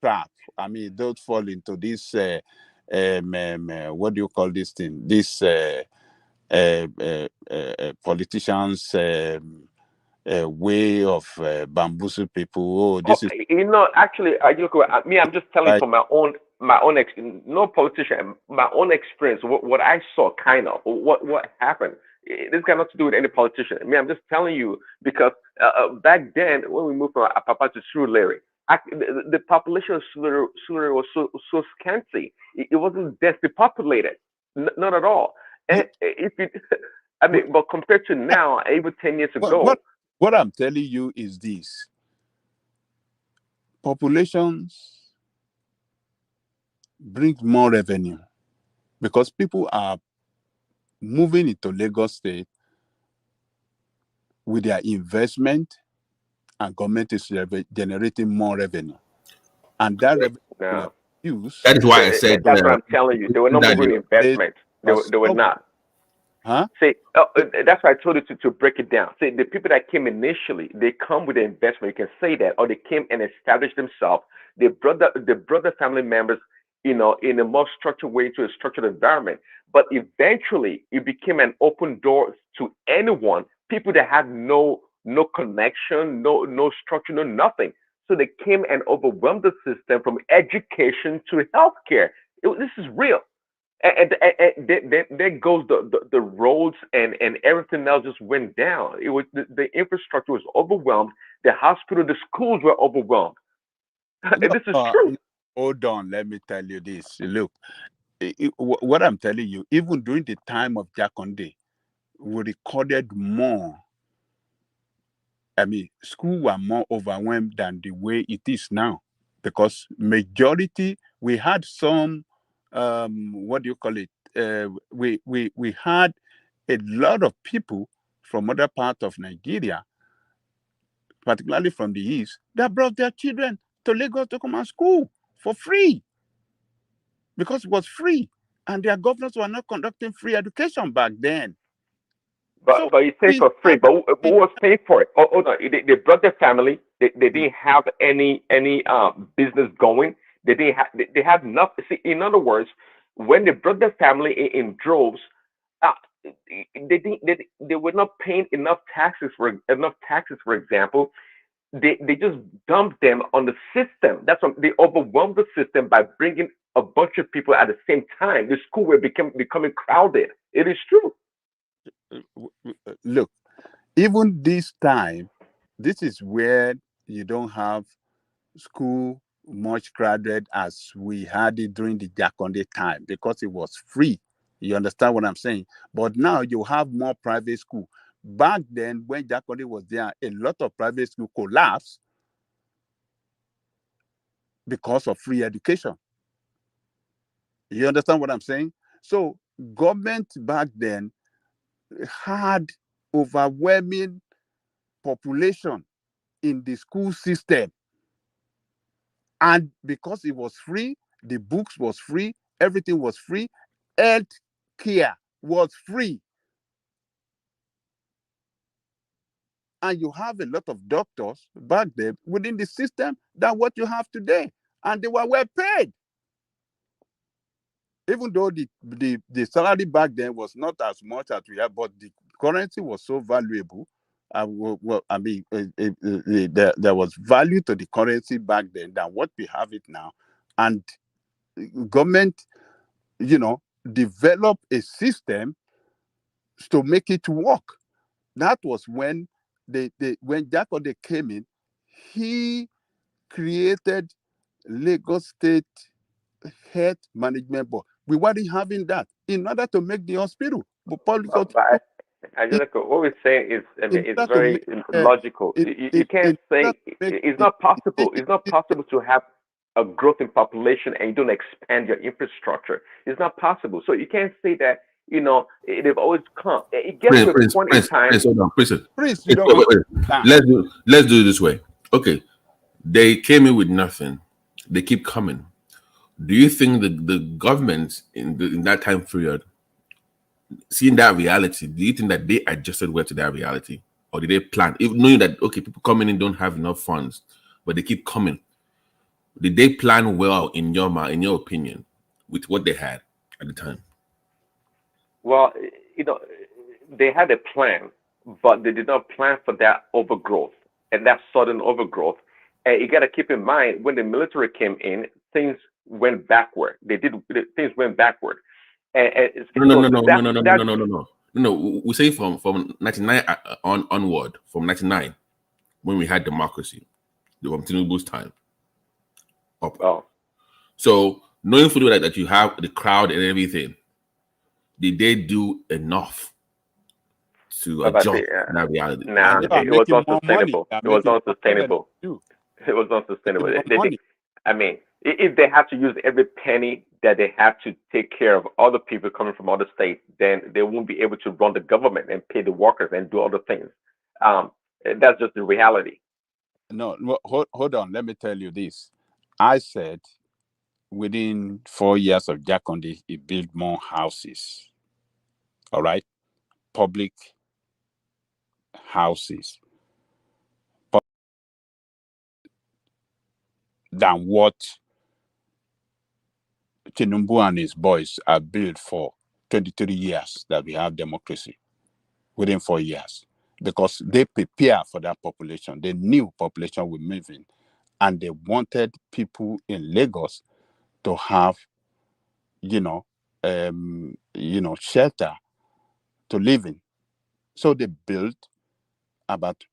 [SPEAKER 14] trap. I mean, don't fall into this. What do you call this thing? This politicians' way of bamboozle people. Oh,
[SPEAKER 21] Oh,
[SPEAKER 14] this is
[SPEAKER 21] actually, look at me. I'm just telling
[SPEAKER 14] right.
[SPEAKER 21] from my own no politician, my own experience. What I saw, kind of what happened. This got nothing to do with any politician. I mean, I'm just telling you because back then when we moved from Apapa to Surulere, the population of Surulere was so scanty. It wasn't densely populated, not at all. And if you, I mean, but compared to now, even 10 years ago.
[SPEAKER 14] What I'm telling you is this: populations bring more revenue because people are moving into Lagos State with their investment, and government is generating more revenue, and that revenue will be used.
[SPEAKER 20] That is why I said
[SPEAKER 21] That's what I'm telling you. They were not
[SPEAKER 20] that
[SPEAKER 21] moving investment. They were not.
[SPEAKER 14] Huh?
[SPEAKER 21] See, that's why I told you to break it down. See, the people that came initially, they come with the investment. You can say that, or they came and established themselves. They brought their family members, in a more structured way to a structured environment. But eventually, it became an open door to anyone. People that had no connection, no structure, no nothing. So they came and overwhelmed the system from education to healthcare. This is real. And then goes the roads and everything else just went down. It was the infrastructure was overwhelmed. The hospital, the schools were overwhelmed. This is true.
[SPEAKER 14] Hold on, let me tell you this. Look, what I'm telling you, even during the time of Jakonde, we recorded more. I mean, schools were more overwhelmed than the way it is now, because majority we had some. What do you call it? We had a lot of people from other parts of Nigeria, particularly from the east, that brought their children to Lagos to come and school for free, because it was free, and their governors were not conducting free education back then.
[SPEAKER 21] But you say for free, but who was paying for it? Oh no, they brought their family. They didn't have any business going. They didn't have they had nothing. See, in other words, when they brought their family in droves, uh, they were not paying enough taxes. For example, they just dumped them on the system. That's what they overwhelmed the system by bringing a bunch of people at the same time. The school were becoming crowded. It is true.
[SPEAKER 14] Look, even this time, this is where you don't have school much crowded as we had it during the Jakonde time, because it was free. You understand what I'm saying? But now you have more private school. Back then, when Jakonde was there, a lot of private school collapsed because of free education. You understand what I'm saying? So government back then had overwhelming
[SPEAKER 5] population in the school system. And because it was free, the books was free, everything was free, health care was free. And you have a lot of doctors back then within the system than what you have today. And they were well paid. Even though the salary back then was not as much as we have, but the currency was so valuable. There was value to the currency back then than what we have it now. And government, develop a system to make it work. That was when when Jakode came in, he created Lagos State Health Management Board. We weren't having that in order to make the hospital. But
[SPEAKER 21] Angelica, what we're saying is, it's very logical. You can't say it's not possible. It's not possible to have a growth in population and you don't expand your infrastructure. It's not possible. So you can't say that. They've always come. It gets to a point in time.
[SPEAKER 20] Hold on, Prince.
[SPEAKER 5] Wait.
[SPEAKER 20] Let's do it this way. Okay, they came in with nothing. They keep coming. Do you think that the government in that time period, seeing that reality, do you think that they adjusted well to that reality, or did they plan, even knowing that people coming in don't have enough funds, but they keep coming? Did they plan well in your opinion, with what they had at the time?
[SPEAKER 21] Well, they had a plan, but they did not plan for that overgrowth and that sudden overgrowth. And you got to keep in mind, when the military came in, things went backward. Things went backward.
[SPEAKER 20] No. We say from 99 onward, from 99, when we had democracy, from Tinubu'S time. Up.
[SPEAKER 21] Oh.
[SPEAKER 20] So knowing fully that you have the crowd and everything, did they do enough to adjust that reality?
[SPEAKER 21] Nah, it was unsustainable. It was unsustainable. It was unsustainable. If they have to use every penny that they have to take care of other people coming from other states, then they won't be able to run the government and pay the workers and do other things. That's just the reality.
[SPEAKER 5] No, hold on. Let me tell you this. I said within 4 years of Jakonde, he built more houses. All right? Public houses. Than what Tinubu and his boys have built for 23 years that we have democracy within 4 years, because they prepare for that population. They knew population would move in, and they wanted people in Lagos to have, shelter to live in. So they built about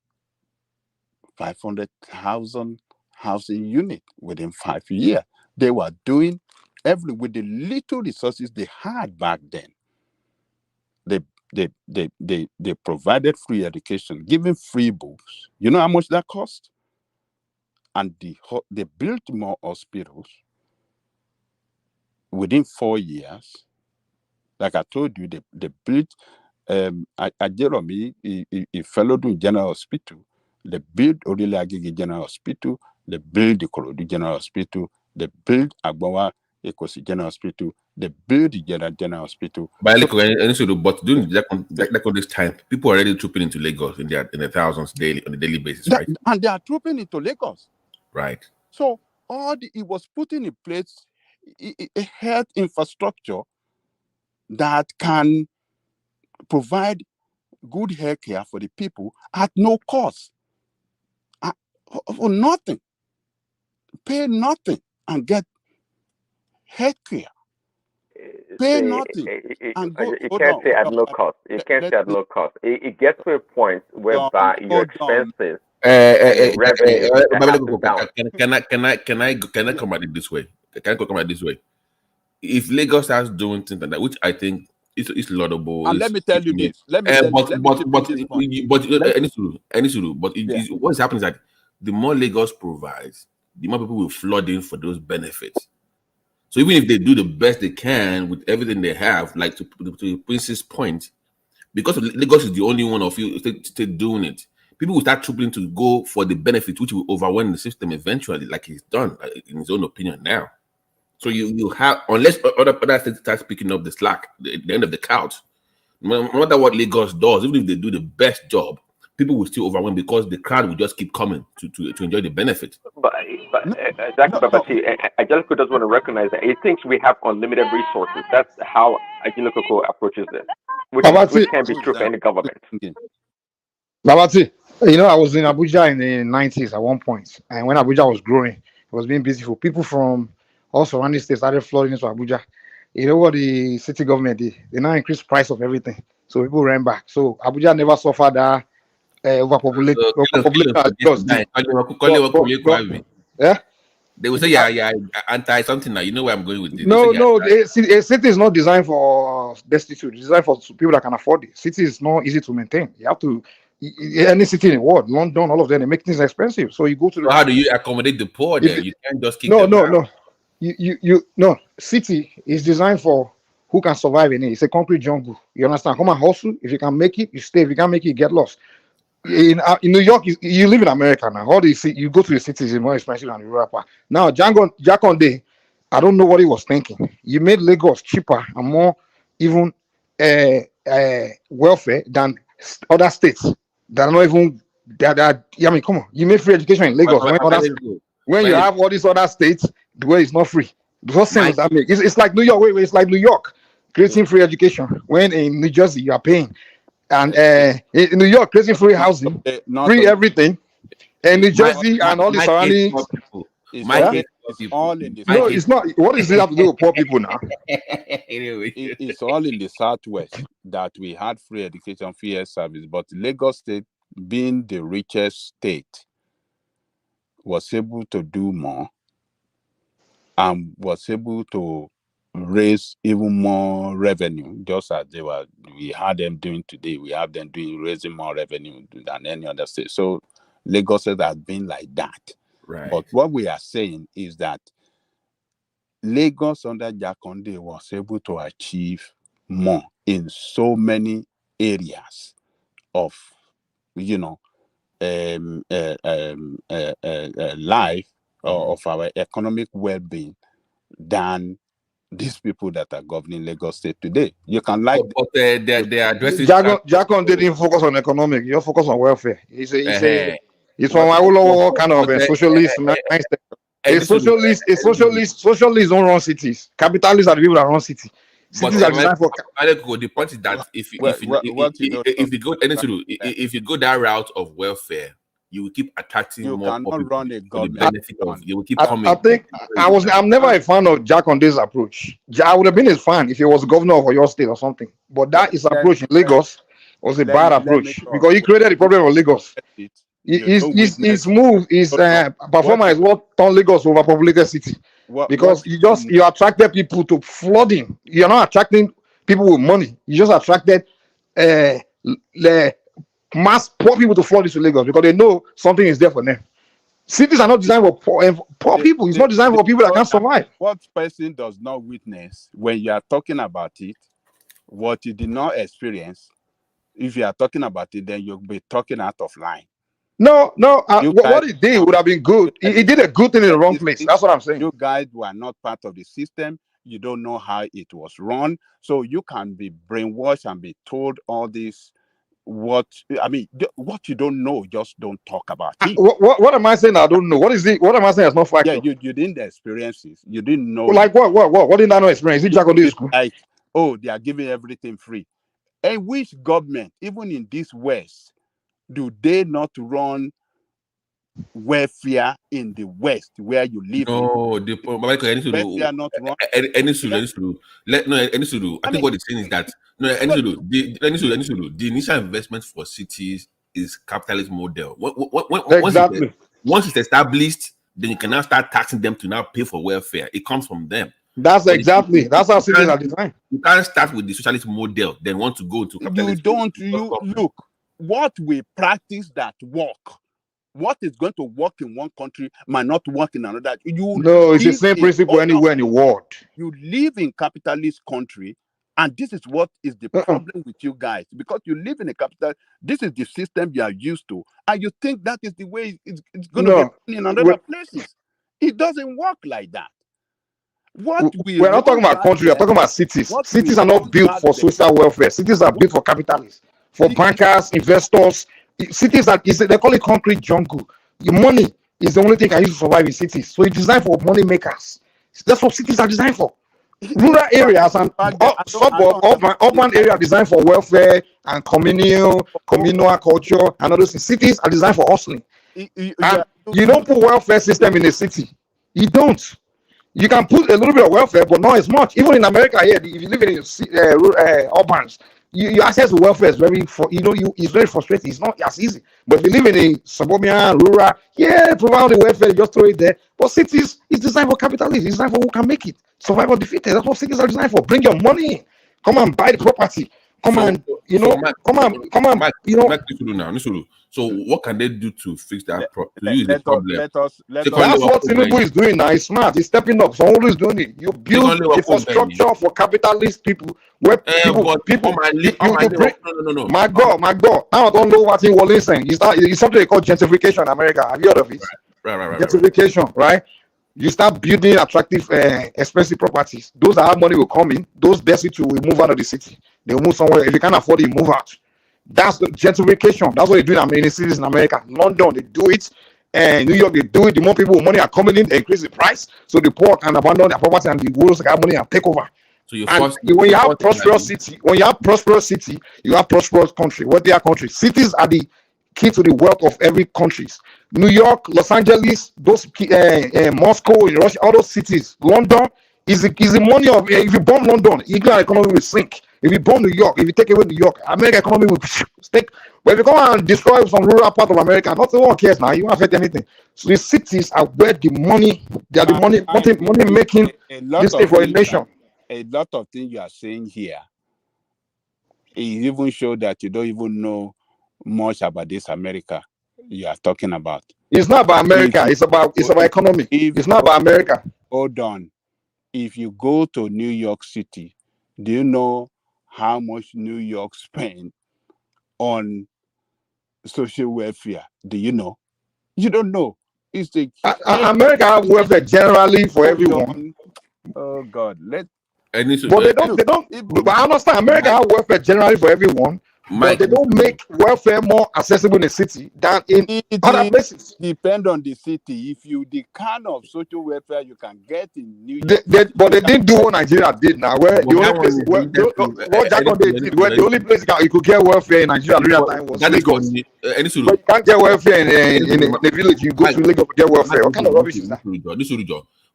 [SPEAKER 5] 500,000 housing unit within 5 years. They were doing with the little resources they had back then. They provided free education, giving free books. You know how much that cost? And they built more hospitals within 4 years. Like I told you, they built at Jeremy, he followed in General Hospital. They built Odile Agege General Hospital. They built the Korodu General Hospital. They built Agbawa Ekosi General Hospital. They built the General Hospital.
[SPEAKER 20] But during that time, people are already trooping into Lagos in the thousands on a daily basis, right?
[SPEAKER 5] And they are trooping into Lagos.
[SPEAKER 20] Right.
[SPEAKER 5] So it was putting in place a health infrastructure that can provide good health care for the people at no cost. For nothing. Pay nothing and get health care. Pay nothing.
[SPEAKER 21] You can't say at no cost. You can't say at no cost. It gets to a point whereby your expenses and revenue
[SPEAKER 20] can I come at it this way? Can I come at it this way? If Lagos starts doing things like that, which I think it's laudable.
[SPEAKER 5] And let me tell you this. But
[SPEAKER 20] what's happening is that the more Lagos provides, the more people will flood in for those benefits. So even if they do the best they can with everything they have, like to Prince's point, because Lagos is the only one of you still doing it, people will start trooping to go for the benefit, which will overwhelm the system eventually, like he's done in his own opinion now. So you have, unless other states start picking up the slack, the end of the couch, no matter what Lagos does, even if they do the best job, people will still overwhelm because the crowd will just keep coming to enjoy the benefit.
[SPEAKER 21] But Angelico doesn't want to recognize that. He thinks we have unlimited resources. That's how Angelico approaches this, which can be true for any government.
[SPEAKER 4] Babati, you know, I was in Abuja in the 90s at one point, and when Abuja was growing, it was being beautiful. People from all surrounding states started flooding into Abuja. You know what the city government did? They now increased price of everything, so people ran back. So Abuja never suffered that overpopulation. Yeah.
[SPEAKER 20] They will say, yeah, anti something now. You know where I'm going with this.
[SPEAKER 4] No, a city is not designed for destitute. It's designed for people that can afford it. City is not easy to maintain. You have to, any city in the world, London, all of them, they make things expensive. So you go to.
[SPEAKER 20] So how do you accommodate the poor then? You can't just keep them out.
[SPEAKER 4] No. No. City is designed for who can survive in it. It's a concrete jungle. You understand? Come and hustle. If you can make it, you stay. If you can't make it, you get lost. In New York, you live in America now. All the you go to the cities is more expensive than the rural part. Now, Jakonde, I don't know what he was thinking. You made Lagos cheaper and more even welfare than other states that are not even that. I mean, come on, you made free education in Lagos when you have all these other states where it's not free. What sense does that make? It's like New York. Wait, it's like New York creating free education when in New Jersey you are paying. And in New York, creating free housing, free everything, and New Jersey and all the surroundings.
[SPEAKER 14] It's all in the
[SPEAKER 4] no, it's not. What does it have to do with poor people now?
[SPEAKER 14] It's all in the Southwest that we had free education, free health service, but Lagos State, being the richest state, was able to do more and was able to raise even more revenue, just as we had them doing today. We have them raising more revenue than any other state. So Lagos has been like that.
[SPEAKER 20] Right.
[SPEAKER 14] But what we are saying is that Lagos under Jakonde was able to achieve more in so many areas of, life or of our economic well-being than these people that are governing Lagos State today. You can like,
[SPEAKER 20] but they are addressing.
[SPEAKER 4] Jakonde didn't focus on economic. You focus on welfare. It's from Awolowo kind of a socialist mindset. Socialists don't run cities. Capitalists are the people that run cities. Cities are designed for.
[SPEAKER 20] The point is that if you go that route of welfare, you will keep attracting more people
[SPEAKER 14] run a
[SPEAKER 20] for the benefit of. You will keep coming.
[SPEAKER 4] I think I'm never a fan of Jakonde's approach. I would have been his fan if he was governor of your state or something. But that his approach in Lagos was a bad approach because he created the problem of Lagos. His move, his performance is what turned Lagos overpopulated city. Because you attracted people to flooding. You're not attracting people with money. You just attracted mass poor people to flood into Lagos because they know something is there for them. Cities are not designed for poor people. It's not designed for people that can't survive.
[SPEAKER 14] What person does not witness when you are talking about it, what you did not experience, if you are talking about it, then you'll be talking out of line.
[SPEAKER 4] No. What he did would have been good. He did a good thing in the wrong place. That's what I'm saying.
[SPEAKER 14] You guys were not part of the system. You don't know how it was run. So you can be brainwashed and be told all this. What you don't know, just don't talk about it.
[SPEAKER 4] What am I saying? I don't know. What is it? What am I saying? It's not factual.
[SPEAKER 14] Yeah, you didn't experience it. You didn't know.
[SPEAKER 4] Like what? What did I not experience? Is it Jakonde school?
[SPEAKER 14] Like, they are giving everything free. And which government, even in this West, do they not run welfare in the West where you live?
[SPEAKER 20] No, the I think what it's saying is that the initial investment for cities is capitalist model. Once it's established, then you can now start taxing them to now pay for welfare. It comes from them.
[SPEAKER 4] That's how cities are designed.
[SPEAKER 20] You can't start with the socialist model, then want to go to capitalism.
[SPEAKER 14] Look, what we practice that work. What is going to work in one country might not work in another.
[SPEAKER 4] It's the same principle anywhere in the world.
[SPEAKER 14] You live in capitalist country,
[SPEAKER 5] And this is what is the problem with you guys, because you live in a capital. This is the system you are used to, and you think that is the way it's going to be in other places. It doesn't work like that. What
[SPEAKER 4] we're not talking about country, we're talking about cities. Cities are not built for social welfare. Cities are built for capitalists, for bankers, investors. Cities are, they call it concrete jungle. Your money is the only thing I use to survive in cities. So it's designed for money makers. That's what cities are designed for. Rural areas and suburb, urban area designed for welfare and communal culture and all those things. Cities are designed for hustling. And you don't put welfare system in a city. You don't. You can put a little bit of welfare, but not as much. Even in America here, if you live in urbans, your access to welfare is very, it's very frustrating. It's not as easy. But if you live in a suburban, rural, yeah, provide the welfare, just throw it there. But cities is designed for capitalists. It's designed for who can make it. Survive or defeated. That's what cities are designed for. Bring your money in. Come and buy the property. Come on,
[SPEAKER 20] So what can they do to fix that problem?
[SPEAKER 5] That's
[SPEAKER 4] what Tinubu is doing now. He's smart. He's stepping up. Someone is doing it. You build infrastructure for capitalist people where My God. Now I don't know what he was saying. It's something they call gentrification in America. Have you heard of it?
[SPEAKER 20] Right.
[SPEAKER 4] Gentrification, right? You start building attractive, expensive properties. Those that have money will come in. Those destitute will move out of the city. They will move somewhere. If you can't afford it, move out. That's the gentrification. That's what they do in cities in America. London, they do it. And New York, they do it. The more people with money are coming in, they increase the price. So the poor can abandon their property and the world that have money and take over.
[SPEAKER 20] So
[SPEAKER 4] when you have prosperous city, you have prosperous country. What they are countries? Cities are the key to the wealth of every country. New York, Los Angeles, those Moscow, in Russia, all those cities. London is the money of. If you bomb London, England economy will sink. If you bomb New York, if you take away New York, American economy will stink. But if you come and destroy some rural part of America, not one cares now. You won't affect anything. So the cities are where the money, they are the money making this thing for a nation.
[SPEAKER 5] A lot of things you are saying here, it even show that you don't even know much about this America you are talking about.
[SPEAKER 4] It's not about America. It's about economy. It's not about America.
[SPEAKER 5] Hold on. If you go to New York City, do you know how much New York spend on social welfare? Do you know? You don't know. It's the
[SPEAKER 4] America have welfare generally for everyone.
[SPEAKER 5] Oh God, but
[SPEAKER 4] they don't. But I understand America have welfare generally for everyone. But they don't make welfare more accessible in the city than in other places.
[SPEAKER 5] Depend on the city. If you the kind of social welfare you can get in New
[SPEAKER 4] York, but they didn't do what Nigeria did now. Where the only place, what Jaconde did, where the only place you could get welfare in Nigeria at that time was Lagos. But you can't get welfare in the village. You go to Lagos to get welfare. What kind of rubbish is that?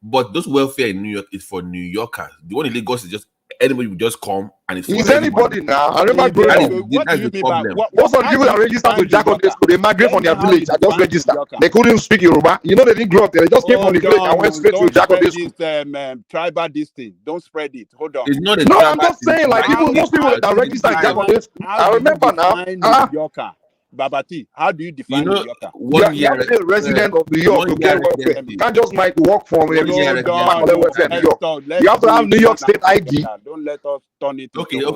[SPEAKER 20] But those welfare in New York is for New Yorkers. The one in Lagos is just anybody will just come and it's
[SPEAKER 4] for anybody now. I remember
[SPEAKER 20] that's the problem.
[SPEAKER 4] Most of the people that register to Jaconde school, they migrate from their village. I just register. They couldn't speak Yoruba. You know, they didn't grow up there. They just came from the village and went straight to Jaconde school.
[SPEAKER 5] Tribal this thing. Don't spread it. Hold on.
[SPEAKER 20] It's not
[SPEAKER 4] no, I'm just saying, like most people that register at Jaconde school. I remember now.
[SPEAKER 5] Babati, how do you define New Yorker?
[SPEAKER 4] You have to be a resident of New York to get welfare. You can't just work from New York. You have to have New York State ID.
[SPEAKER 5] Don't let us turn it.
[SPEAKER 20] Okay. So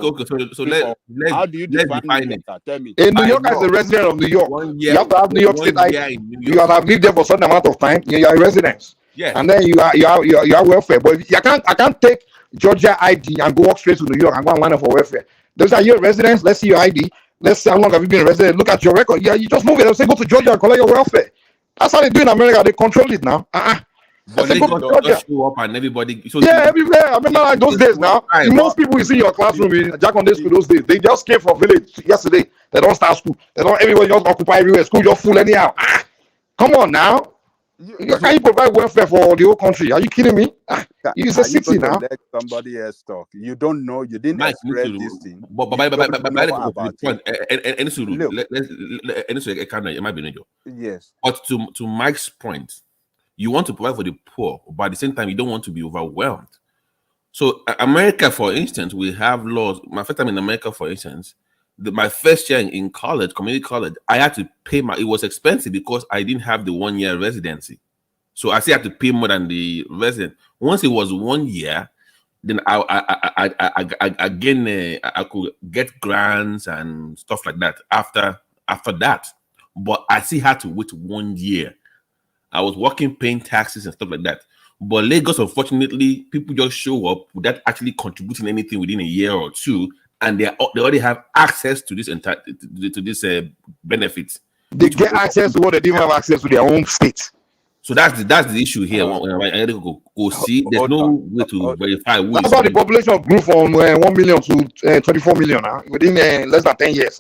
[SPEAKER 5] how do you define it? Tell me.
[SPEAKER 4] A New Yorker is a resident of New York. You have to have New York State ID. You have to live there for a certain amount of time. You are a resident.
[SPEAKER 20] Yeah.
[SPEAKER 4] And then you are welfare. But I can't take Georgia ID and go walk straight to New York and go and line up for welfare. Those are your residents. Let's see your ID. Let's see how long have you been a resident. Look at your record. Yeah, you just move it. They'll say go to Georgia and collect your welfare. That's how they do in America. They control it now.
[SPEAKER 20] But they just show up and everybody. So
[SPEAKER 4] everywhere. I remember like those days now. Most people you see in your classroom in Jaconde school those days, they just came from village yesterday. They don't start school. They don't. Everybody just occupy everywhere. School just full anyhow. Come on now. Can you provide welfare for the whole country? Are you kidding me? It's a city now.
[SPEAKER 5] Let somebody else talk. You don't know. You didn't express this thing.
[SPEAKER 20] But yes. But to Mike's point, you want to provide for the poor, but at the same time, you don't want to be overwhelmed. So America, for instance, we have laws. My first time in America, for instance, my first year in college, community college, I had to pay it was expensive because I didn't have the 1 year residency. So I still had to pay more than the resident. Once it was 1 year, then again I could get grants and stuff like that after that. But I still had to wait 1 year. I was working, paying taxes and stuff like that. But Lagos, unfortunately, people just show up without actually contributing anything within a year or two, and they already have access to this benefits.
[SPEAKER 4] They get access to what they didn't have access to their own state.
[SPEAKER 20] So that's the issue here. When I go see, there's no way to verify.
[SPEAKER 4] That's why the population grew from 1 million to 24 million within less than 10 years.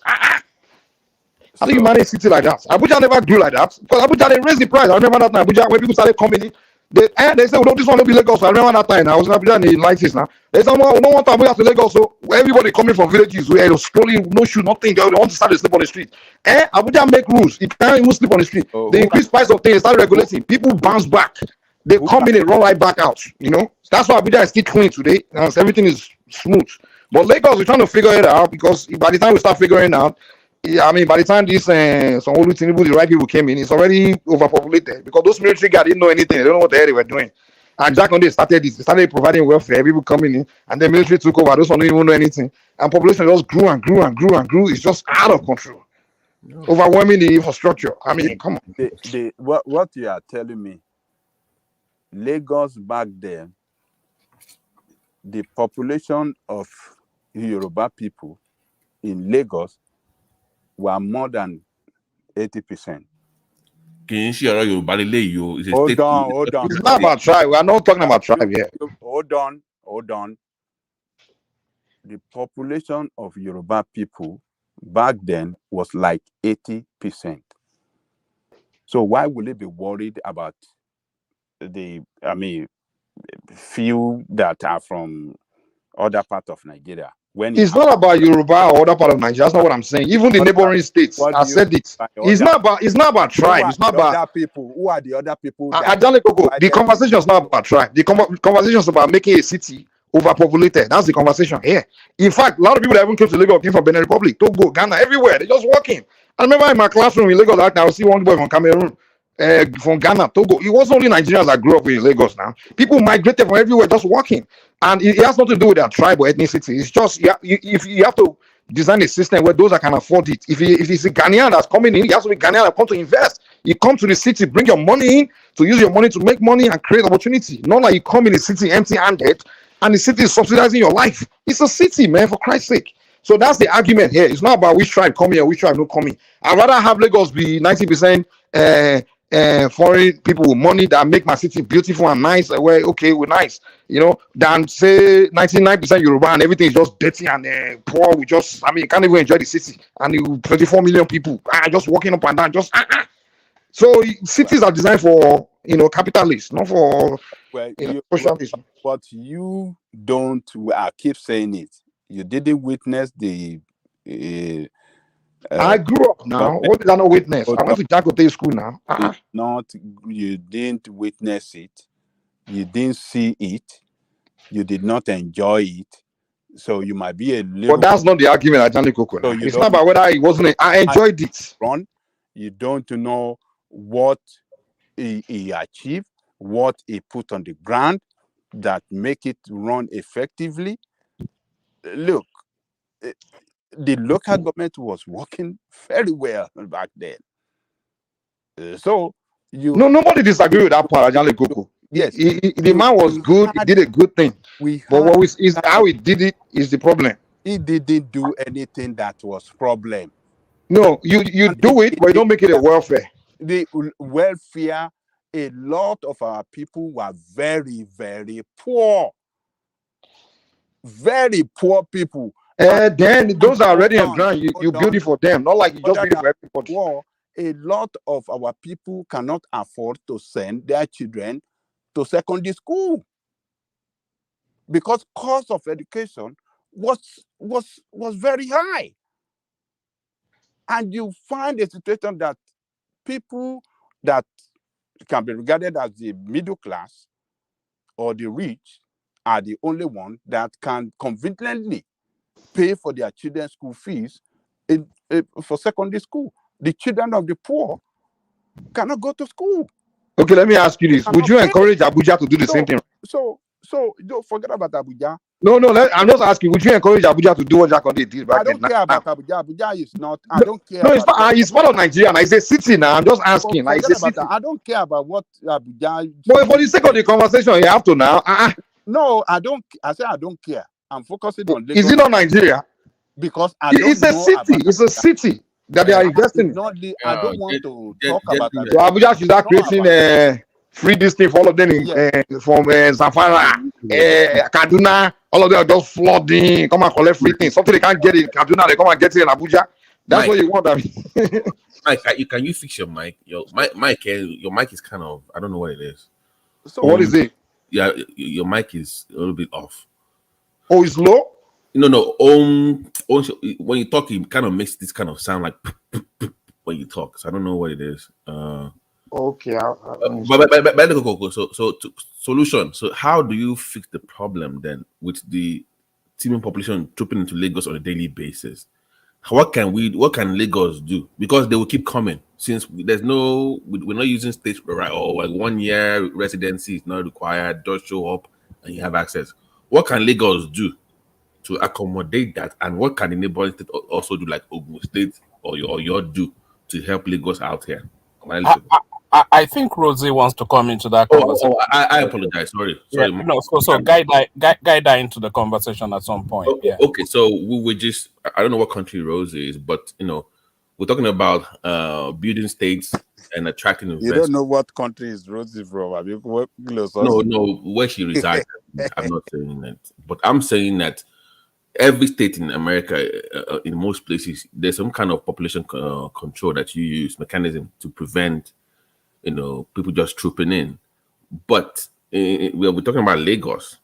[SPEAKER 4] How do you manage a city like that? Abuja never grew like that. Because Abuja, they raised the price. I remember that time, Abuja, when people started coming in, they said, well, this one will be Lagos. I remember that time. I was in Abuja in the 90s now. They said, no one to Abuja to Lagos. So everybody coming from villages where was scrolling, no shoe, nothing. They want to start to sleep on the street. Abuja make rules. You can't even sleep on the street. They increase price of things, start regulating. People bounce back. They come in and run right back out. You know, that's why Abuja is still clean today. Everything is smooth. But Lagos, we're trying to figure it out because by the time we start figuring it out, yeah, I mean, by the time this Sowore, Tinubu, the right people came in, it's already overpopulated because those military guys didn't know anything. They don't know what the hell they were doing. And Jack on they started this. They started providing welfare, people coming in, and the military took over. Those one don't even know anything. And population just grew and grew and grew and grew. It's just out of control. Overwhelming the infrastructure. I mean, come on.
[SPEAKER 5] What you are telling me, Lagos back then, the population of Yoruba people in Lagos were more than 80%. Hold on.
[SPEAKER 4] It's not about tribe. We are not talking about tribe here.
[SPEAKER 5] Hold on. The population of Yoruba people back then was like 80%. So why would they be worried about few that are from other parts of Nigeria?
[SPEAKER 4] It's not about Yoruba or other part of Nigeria. That's not what I'm saying. Even the neighboring states, I said it. It's not about tribe. It's not about
[SPEAKER 5] people. Who are the other people?
[SPEAKER 4] The conversation is not about tribe. The conversation is about making a city overpopulated. That's the conversation here. In fact, a lot of people that even came to Lagos came from Benin Republic, Togo, Ghana, everywhere. They're just walking. I remember in my classroom in Lagos, I see one boy from Cameroon, from Ghana, Togo. It wasn't only Nigerians that grew up in Lagos now. People migrated from everywhere just walking. And it has nothing to do with their tribe or ethnicity. It's just if you have to design a system where those that can afford it. If it's a Ghanaian that's coming in, it has to be Ghanaian that come to invest. You come to the city, bring your money in to use your money to make money and create opportunity. Not like you come in the city empty-handed and the city is subsidizing your life. It's a city, man, for Christ's sake. So that's the argument here. It's not about which tribe coming or which tribe not coming. I'd rather have Lagos be 90% foreign people with money that make my city beautiful and nice. We're nice, than say 99% Yoruba and everything is just dirty and poor. You can't even enjoy the city. And you 24 million people just walking up and down, So cities are designed for capitalists, not for socialists.
[SPEAKER 5] But you don't. I keep saying it. You didn't witness the.
[SPEAKER 4] I grew up now. What did I not witness? I went to Jacote school now.
[SPEAKER 5] You didn't witness it. You didn't see it. You did not enjoy it. So you might be a little.
[SPEAKER 4] But that's not the argument, Ajani Koko. So it's not about whether it wasn't. I enjoyed it.
[SPEAKER 5] You don't know what he achieved, what he put on the ground that make it run effectively. Look, the local government was working very well back then.
[SPEAKER 4] Nobody disagree with that part, Ajani Koko. Yes, the man was good. He did a good thing. But how he did it is the problem.
[SPEAKER 5] He didn't do anything that was problem.
[SPEAKER 4] No, you do it, but you don't make it a welfare.
[SPEAKER 5] The welfare, a lot of our people were very, very poor. Very poor people.
[SPEAKER 4] Then those are already on ground. You build it for them, not like you just build it for everybody.
[SPEAKER 5] A lot of our people cannot afford to send their children to secondary school because cost of education was very high. And you find a situation that people that can be regarded as the middle class or the rich are the only one that can conveniently pay for their children's school fees for secondary school. The children of the poor cannot go to school.
[SPEAKER 4] Okay, let me ask you this. Would you encourage Abuja to do the same thing?
[SPEAKER 5] So So don't forget about Abuja.
[SPEAKER 4] No, I'm just asking. Would you encourage Abuja to do what Jakonde did back
[SPEAKER 5] I don't
[SPEAKER 4] then?
[SPEAKER 5] care about Abuja. Abuja is not. I
[SPEAKER 4] No,
[SPEAKER 5] don't care
[SPEAKER 4] no, it's
[SPEAKER 5] about.
[SPEAKER 4] not. It's part of Nigeria. Now. It's a city. Now I'm just asking. Like, it's
[SPEAKER 5] Forget
[SPEAKER 4] a
[SPEAKER 5] about
[SPEAKER 4] city.
[SPEAKER 5] that. I don't care about what Abuja.
[SPEAKER 4] But for the sake of the conversation, you have to now.
[SPEAKER 5] No, I don't. I say I don't care. I'm focusing on Lagos.
[SPEAKER 4] Is it not Nigeria?
[SPEAKER 5] Because I don't
[SPEAKER 4] It's a
[SPEAKER 5] know
[SPEAKER 4] city.
[SPEAKER 5] about
[SPEAKER 4] It's a city that they are investing in.
[SPEAKER 5] I don't want to talk about that.
[SPEAKER 4] So Abuja should start creating free this thing for all of them from Zamfara, Kaduna. All of them are just flooding. Come and collect free things. Something they can't get in Kaduna, they come and get it in Abuja. That's
[SPEAKER 20] Mike,
[SPEAKER 4] what you want. I mean.
[SPEAKER 20] Mike, can you fix your mic? Your mic, your mic is kind of, I don't know what it is.
[SPEAKER 4] So what is it?
[SPEAKER 20] Yeah, your mic is a little bit off.
[SPEAKER 4] Oh, it's low?
[SPEAKER 20] No. When you talk, it kind of makes this kind of sound like when you talk. So I don't know what it is.
[SPEAKER 4] Okay.
[SPEAKER 20] Solution. So how do you fix the problem then with the teeming population trooping into Lagos on a daily basis? What can Lagos do? Because they will keep coming since we're not using state right or like 1 year residency is not required. Just show up and you have access. What can Lagos do to accommodate that? And what can the neighboring state also do, like Ogun State or your do to help Lagos out here?
[SPEAKER 6] I think Rosie wants to come into that conversation.
[SPEAKER 20] I apologize. Sorry.
[SPEAKER 6] Yeah, no, so guide that into the conversation at some point.
[SPEAKER 20] Okay, so we were just, I don't know what country Rosie is, but we're talking about building states and attracting investment.
[SPEAKER 5] You don't know what country is Rosie from. Have you
[SPEAKER 20] No, where she resides. I'm not saying that, but I'm saying that every state in America, in most places, there's some kind of population control that you use mechanism to prevent, people just trooping in. But we're talking about Lagos,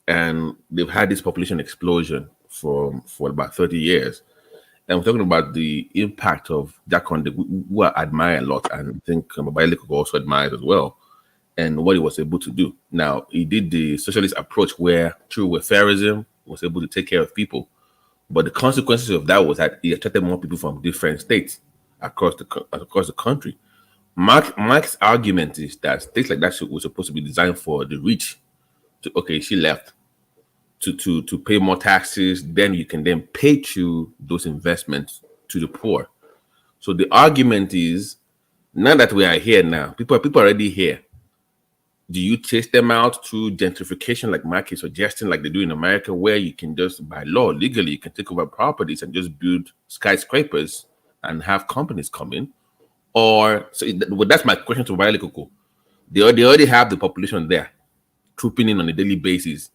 [SPEAKER 20] and they've had this population explosion for about 30 years. And we're talking about the impact of Jakonde, who I admire a lot, and I think Babayele also admires as well, and what he was able to do. Now, he did the socialist approach where, through welfareism, was able to take care of people. But the consequences of that was that he attracted more people from different states across the country. Mark's argument is that states like that was supposed to be designed for the rich. She left to pay more taxes. Then you can then pay through those investments to the poor. So the argument is, now that we are here now, people are already here. Do you chase them out through gentrification, like Mark is suggesting, like they do in America, where you can just, by law, legally, you can take over properties and just build skyscrapers and have companies come in? Or, that's my question to Babayele Koko. They already have the population there, trooping in on a daily basis.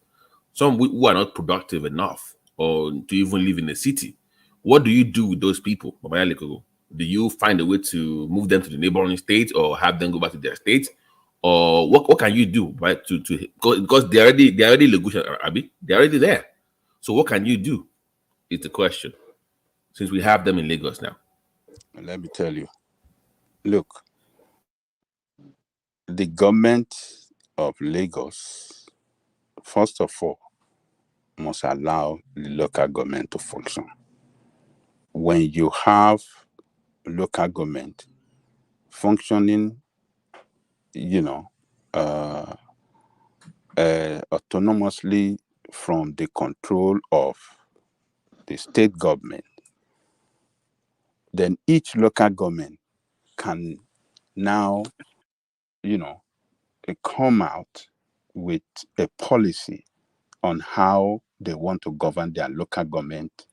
[SPEAKER 20] Some who are not productive enough or to even live in the city. What do you do with those people, Babayele Koko? Do you find a way to move them to the neighboring state or have them go back to their state? Or what can you do, right? Because they're already Lagos, Abi, they're already there. So what can you do? Is the question. Since we have them in Lagos now.
[SPEAKER 5] Let me tell you. Look, the government of Lagos, first of all, must allow the local government to function. When you have local government functioning, autonomously from the control of the state government, then each local government can now, come out with a policy on how they want to govern their local government,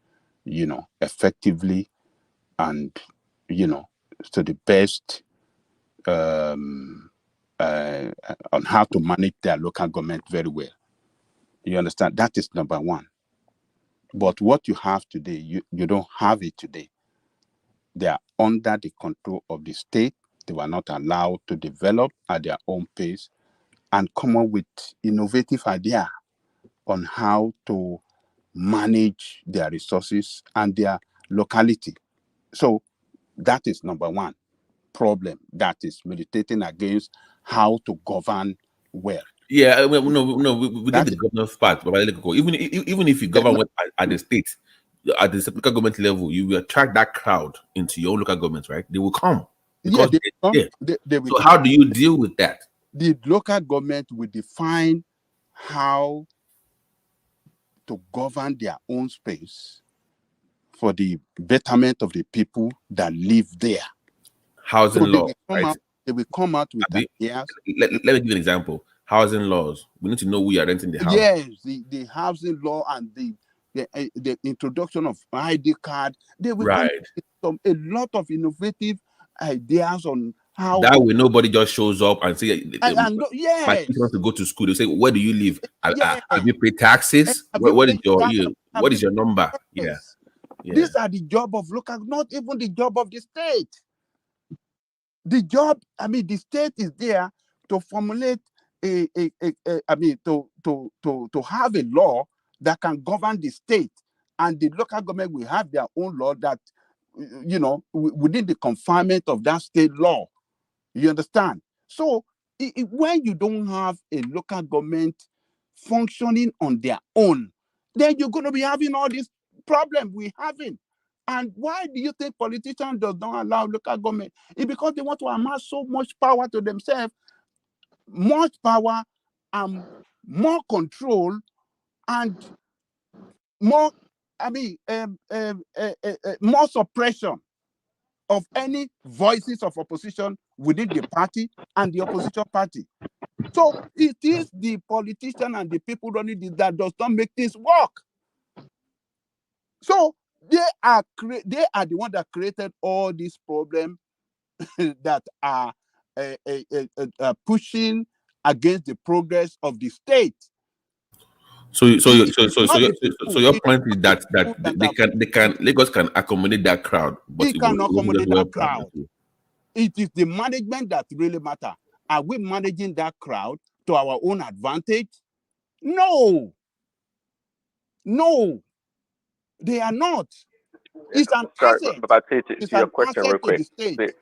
[SPEAKER 5] effectively and, to the best on how to manage their local government very well. You understand? That is number one. But what you have today, you don't have it today. They are under the control of the state. They were not allowed to develop at their own pace and come up with innovative idea on how to manage their resources and their locality. So that is number one problem that is meditating against how to govern well.
[SPEAKER 20] Yeah, we get the governor's part, but even if you govern at the state, at the local government level, you will attract that crowd into your local government, right? They will come.
[SPEAKER 5] Yeah,
[SPEAKER 20] they will. So how do you deal with that?
[SPEAKER 5] The local government will define how to govern their own space for the betterment of the people that live there.
[SPEAKER 20] Housing
[SPEAKER 5] So
[SPEAKER 20] law, right?
[SPEAKER 5] They will come out with ideas.
[SPEAKER 20] Let me give you an example. Housing laws. We need to know who you are renting the house.
[SPEAKER 5] Yes, the housing law and the introduction of ID card. They will come with a lot of innovative ideas on how
[SPEAKER 20] that way nobody just shows up and say,
[SPEAKER 5] yes,
[SPEAKER 20] my kids want to go to school. They say, where do you live?
[SPEAKER 5] yes.
[SPEAKER 20] Have you paid taxes? What is your number?
[SPEAKER 5] Yes.
[SPEAKER 20] Yeah.
[SPEAKER 5] These are the job of local, not even the job of the state. The job, the state is there to formulate to have a law that can govern the state, and the local government will have their own law that, within the confinement of that state law. You understand? So when you don't have a local government functioning on their own, then you're going to be having all these problems we're having. And why do you think politicians don't allow local government? It's because they want to amass so much power to themselves, much power and more control and more, more suppression of any voices of opposition within the party and the opposition party. So it is the politician and the people running this that does not make things work. So they are the one that created all these problems that are pushing against the progress of the state.
[SPEAKER 20] So your point is that Lagos can accommodate that crowd, but
[SPEAKER 5] it can accommodate that crowd. It is the management that really matters. Are we managing that crowd to our own advantage? No, they are not. It's an asset.
[SPEAKER 21] It's an asset to the state.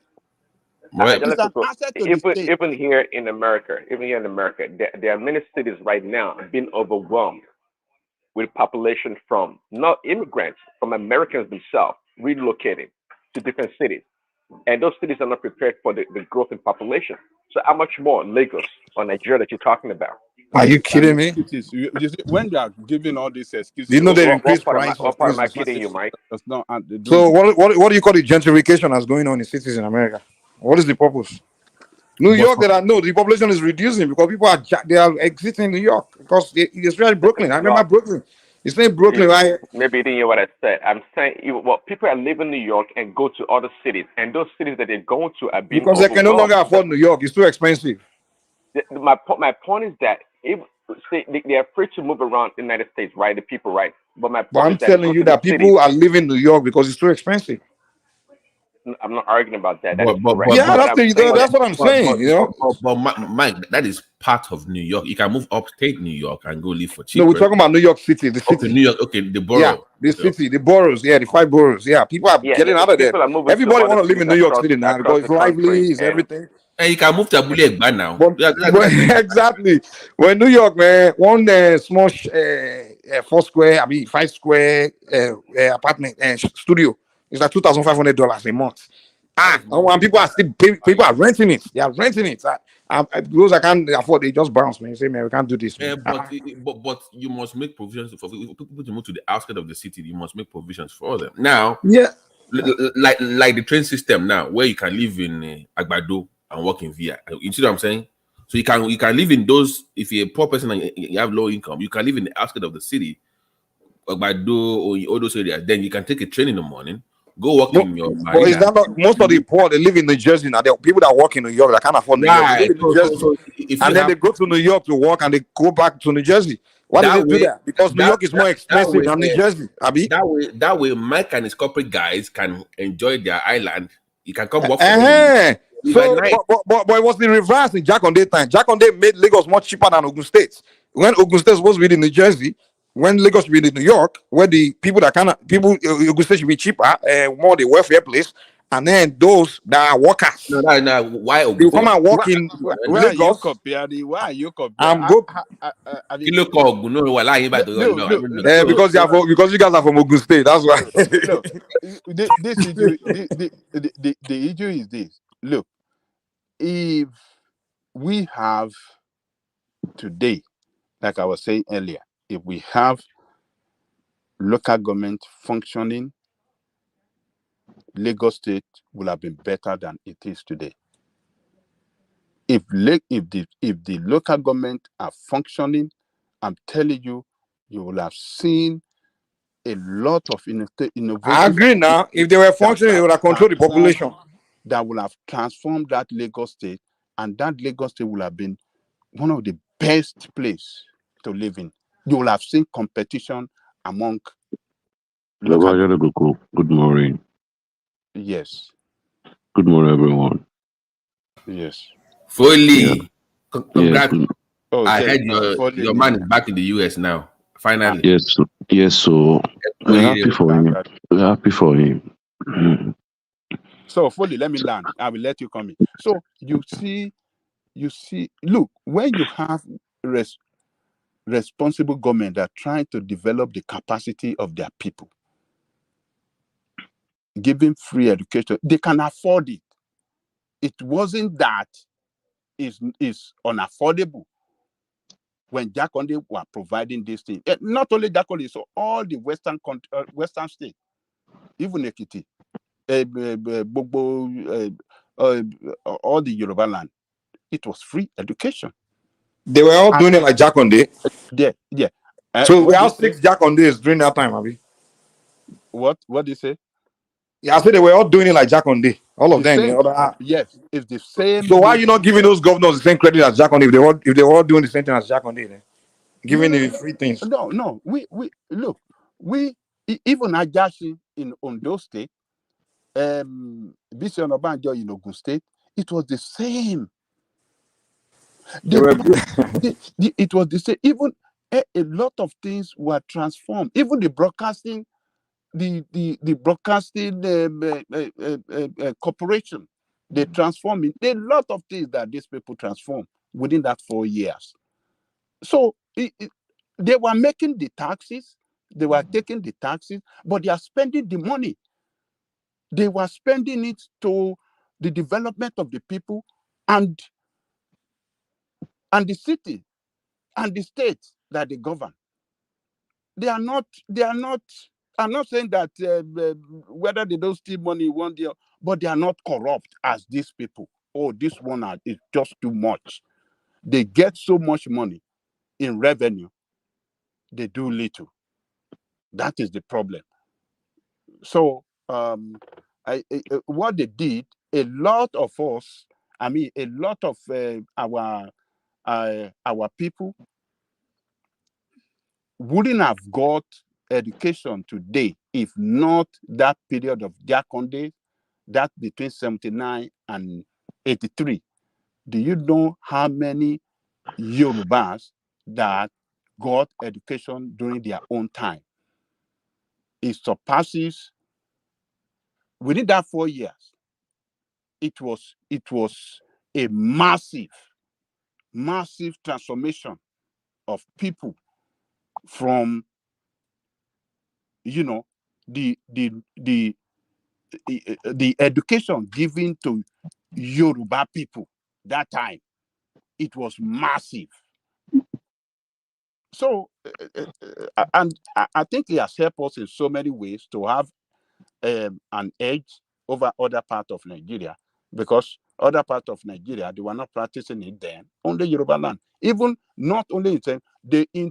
[SPEAKER 21] Even here in America, there are many cities right now being overwhelmed with population from not immigrants, from Americans themselves relocating to different cities. And those cities are not prepared for the growth in population. So how much more Lagos or Nigeria that you're talking about?
[SPEAKER 4] Are you kidding me?
[SPEAKER 5] When they are giving all these excuses,
[SPEAKER 4] you know they increase prices.
[SPEAKER 21] What part am I kidding you, Mike?
[SPEAKER 4] So what do you call the gentrification that's going on in cities in America? What is the purpose? New York, that I know the population is reducing because people are exiting New York because especially Brooklyn. I remember Brooklyn. It's not Brooklyn, right?
[SPEAKER 21] Maybe you didn't hear what I said. I'm saying, people are leaving New York and go to other cities, and those cities that they're going to are being
[SPEAKER 4] because they can no longer afford New York. It's too expensive.
[SPEAKER 21] My point is that if they are free to move around the United States, right? The people, right? But
[SPEAKER 4] I'm telling you that people are leaving New York because it's too expensive.
[SPEAKER 21] I'm not arguing about that.
[SPEAKER 4] That's what I'm saying.
[SPEAKER 20] But Mike, that is part of New York. You can move upstate New York and go live for cheaper.
[SPEAKER 4] No, we're talking about New York City, the city.
[SPEAKER 20] Okay, New York, the borough.
[SPEAKER 4] Yeah, the city, the boroughs. Yeah, the 5 boroughs. Yeah, people are getting out of there. Everybody want to live in New York City now because it's lively, it's everything.
[SPEAKER 20] And you can move to Abulegba now.
[SPEAKER 4] Exactly. Well, New York, man, one small 4 square, 5 square apartment studio. It's like $2,500 a month. And people are still people are renting it. They are renting it. Those I can't afford, they just bounce, man. Say, man, we can't do this.
[SPEAKER 20] But you must make provisions for people to move to the outskirts of the city. You must make provisions for them. Now, like the train system now, where you can live in Agbado and work in Via. You see what I'm saying? So you can live in those. If you're a poor person and you have low income, you can live in the outskirts of the city, Agbado or all those areas. Then you can take a train in the morning. Go work in your
[SPEAKER 4] but is that not, most of the poor, they live in New Jersey now. There are people that work in New York that can't afford New York. They live in New Jersey. And then they go to New York to work and they go back to New Jersey. Why do they do that? Because New York is more expensive than New Jersey. Abi?
[SPEAKER 20] That way, Mike and his corporate guys can enjoy their island. You can come work for them.
[SPEAKER 4] So, but it was the reverse in Jakonde time. Jakonde made Lagos much cheaper than Ogun State. When Ogun State was in New Jersey, when Lagos should be in New York, where the people Ogun State should be cheaper, more the welfare place, and then those that are workers.
[SPEAKER 20] No, why Ogun
[SPEAKER 4] State? They come and work in Lagos.
[SPEAKER 5] Why are you comparing?
[SPEAKER 4] I'm good. Because you guys are from Ogun State. That's why.
[SPEAKER 5] The issue is this. Look, if we have today like I was saying earlier, if we have local government functioning, Lagos State will have been better than it is today. If the local government are functioning, I'm telling you, you will have seen a lot of innovative.
[SPEAKER 4] I agree now. If they were functioning, they would have controlled the population.
[SPEAKER 5] That will have transformed that Lagos State, and that Lagos State will have been one of the best places to live in. You will have seen competition among local.
[SPEAKER 3] Good morning.
[SPEAKER 5] Yes.
[SPEAKER 3] Good morning, everyone.
[SPEAKER 5] Yes.
[SPEAKER 20] Foley,
[SPEAKER 3] Yes.
[SPEAKER 20] congrats.
[SPEAKER 5] Oh,
[SPEAKER 20] I
[SPEAKER 5] say,
[SPEAKER 20] heard your man is back in the US now. Finally.
[SPEAKER 3] Yes. Yes. So we're happy for him. We're happy for him.
[SPEAKER 5] So, Foley, let me land. I will let you come in. So you see, look, when you have responsible government that are trying to develop the capacity of their people, giving free education, they can afford it. It wasn't that is unaffordable when Jakonde were providing this thing. Not only Jakonde, so all the Western states, even Ekiti, all the Yoruba land, it was free education.
[SPEAKER 4] They were all doing it like Jakonde.
[SPEAKER 5] Yeah.
[SPEAKER 4] So we have 6 Jakondes during that time, Abi.
[SPEAKER 5] What do you say?
[SPEAKER 4] Yeah, I said they were all doing it like Jakonde. All of them.
[SPEAKER 5] Yes, it's the same.
[SPEAKER 4] So why are you not giving those governors the same credit as Jakonde if they were all doing the same thing as Jakonde? Then giving the free things.
[SPEAKER 5] No. We look. Even Ajashi in Ondo State, Bisi Onabanjo in Ogun State, it was the same. It was the same. Even a lot of things were transformed. Even the broadcasting, the broadcasting corporation, they transformed it. There are a lot of things that these people transformed within that 4 years. So they were making the taxes, they were taking the taxes, but they are spending the money. They were spending it to the development of the people and the city and the state that they govern. I'm not saying that whether they don't steal money one day, but they are not corrupt as these people. Oh, this one is just too much. They get so much money in revenue, they do little. That is the problem. So what they did, a lot of us, a lot of our people wouldn't have got education today if not that period of Jakonde, that between 79 and 83. Do you know how many Yorubas that got education during their own time? It surpasses, within that 4 years, it was a massive transformation of people from the education given to Yoruba people that time. It was massive. So and I think it has helped us in so many ways to have an edge over other parts of Nigeria, because other parts of Nigeria, they were not practicing it then, only Yoruba land. Even not only in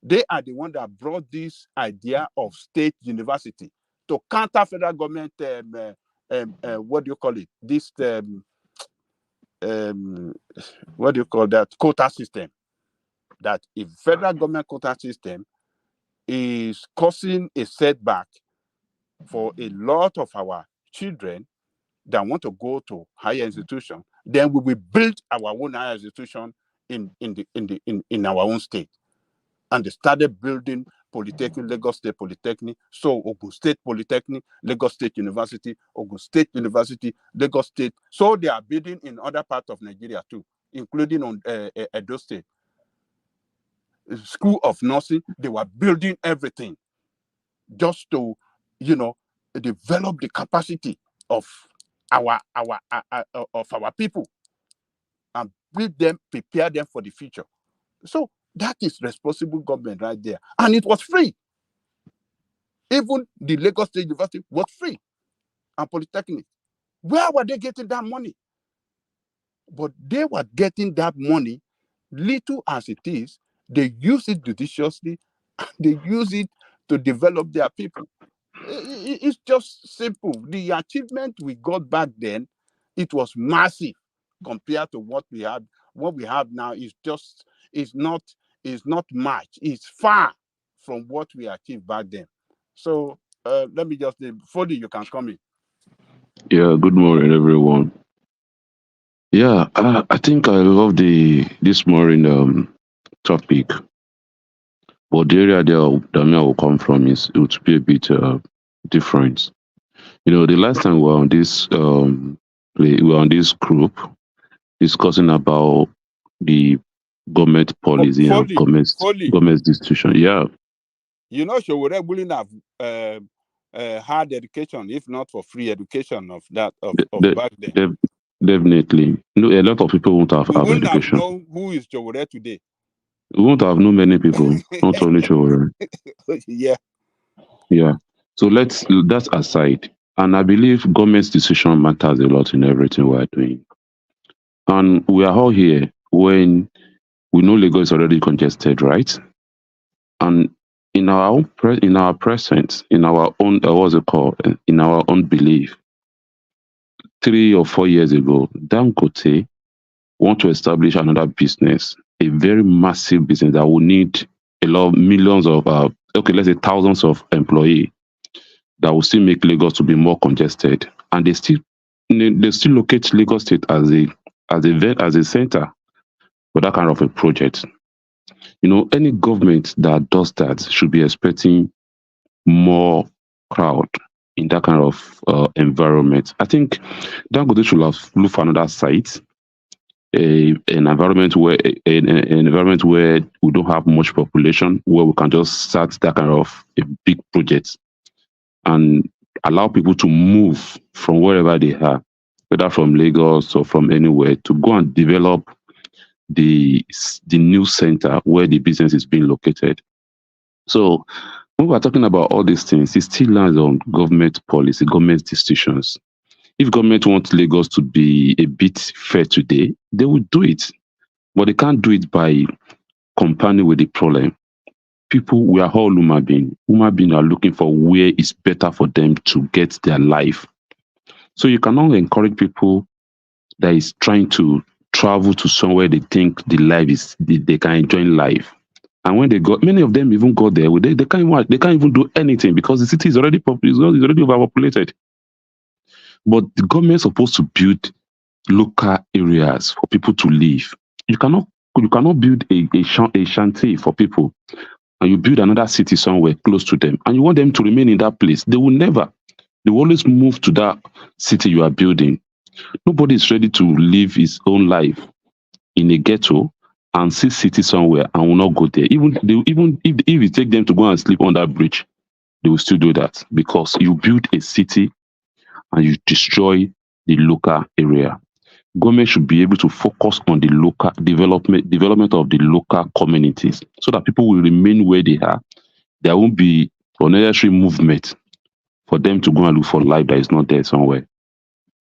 [SPEAKER 5] they are the one that brought this idea of state university to counter federal government, what do you call it? This, what do you call that? Quota system. That if federal government quota system is causing a setback for a lot of our children that want to go to higher institution, then we will build our own higher institution in our own state. And they started building Polytechnic, Lagos State Polytechnic, so Ogun State Polytechnic, Lagos State University, Ogun State University, Lagos State. So they are building in other parts of Nigeria too, including on Edo State. School of Nursing, they were building everything just to, develop the capacity of our people and build them, prepare them for the future. So that is responsible government right there. And it was free. Even the Lagos State University was free. And Polytechnic. Where were they getting that money? But they were getting that money, little as it is, they use it judiciously, and they use it to develop their people. It's just simple. The achievement we got back then, it was massive compared to what we had. What we have now is not much. It's far from what we achieved back then. So let me just say, Fodi, you can come in.
[SPEAKER 3] Yeah, good morning, everyone. Yeah, I think I love this morning topic, but the area that I will come from is it would be a bit different. You know, the last time we were on this group discussing about the government policy and
[SPEAKER 5] Foli.
[SPEAKER 3] government institution. Yeah,
[SPEAKER 5] You know, Sowore wouldn't have hard education if not for free education of back then.
[SPEAKER 3] definitely. You know, a lot of people won't have
[SPEAKER 5] We wouldn't
[SPEAKER 3] education.
[SPEAKER 5] have known who is Sowore today.
[SPEAKER 3] We won't have known many people, not only children.
[SPEAKER 5] Yeah.
[SPEAKER 3] Yeah. So that aside. And I believe government's decision matters a lot in everything we are doing. And we are all here when we know Lagos is already congested, right? And in our own presence, in our own what's it called? In our own belief, 3 or 4 years ago, Dangote want to establish another business, a very massive business that will need a lot of millions of let's say thousands of employees that will still make Lagos to be more congested. And they still locate Lagos State as a center for that kind of a project. You know, any government that does that should be expecting more crowd in that kind of environment. I think Dangote should have looked for another site, an environment where we don't have much population, where we can just start that kind of a big project and allow people to move from wherever they are, whether from Lagos or from anywhere, to go and develop the new center where the business is being located. So when we're talking about all these things, it still lands on government policy, government decisions. If government wants Lagos to be a bit fair today, they will do it. But they can't do it by compounding with the problem. People, we are all human beings. Human beings are looking for where it's better for them to get their life. So you cannot encourage people that is trying to travel to somewhere they think they can enjoy life. And when they got, many of them even got there, they can't even do anything because the city is already overpopulated. But the government is supposed to build local areas for people to live. You cannot build a shanty for people and you build another city somewhere close to them and you want them to remain in that place. They will never. They will always move to that city you are building. Nobody is ready to live his own life in a ghetto and see city somewhere and will not go there. Even if you take them to go and sleep on that bridge, they will still do that because you build a city and you destroy the local area. Government should be able to focus on the local development of the local communities so that people will remain where they are. There won't be unnecessary movement for them to go and look for life that is not there somewhere.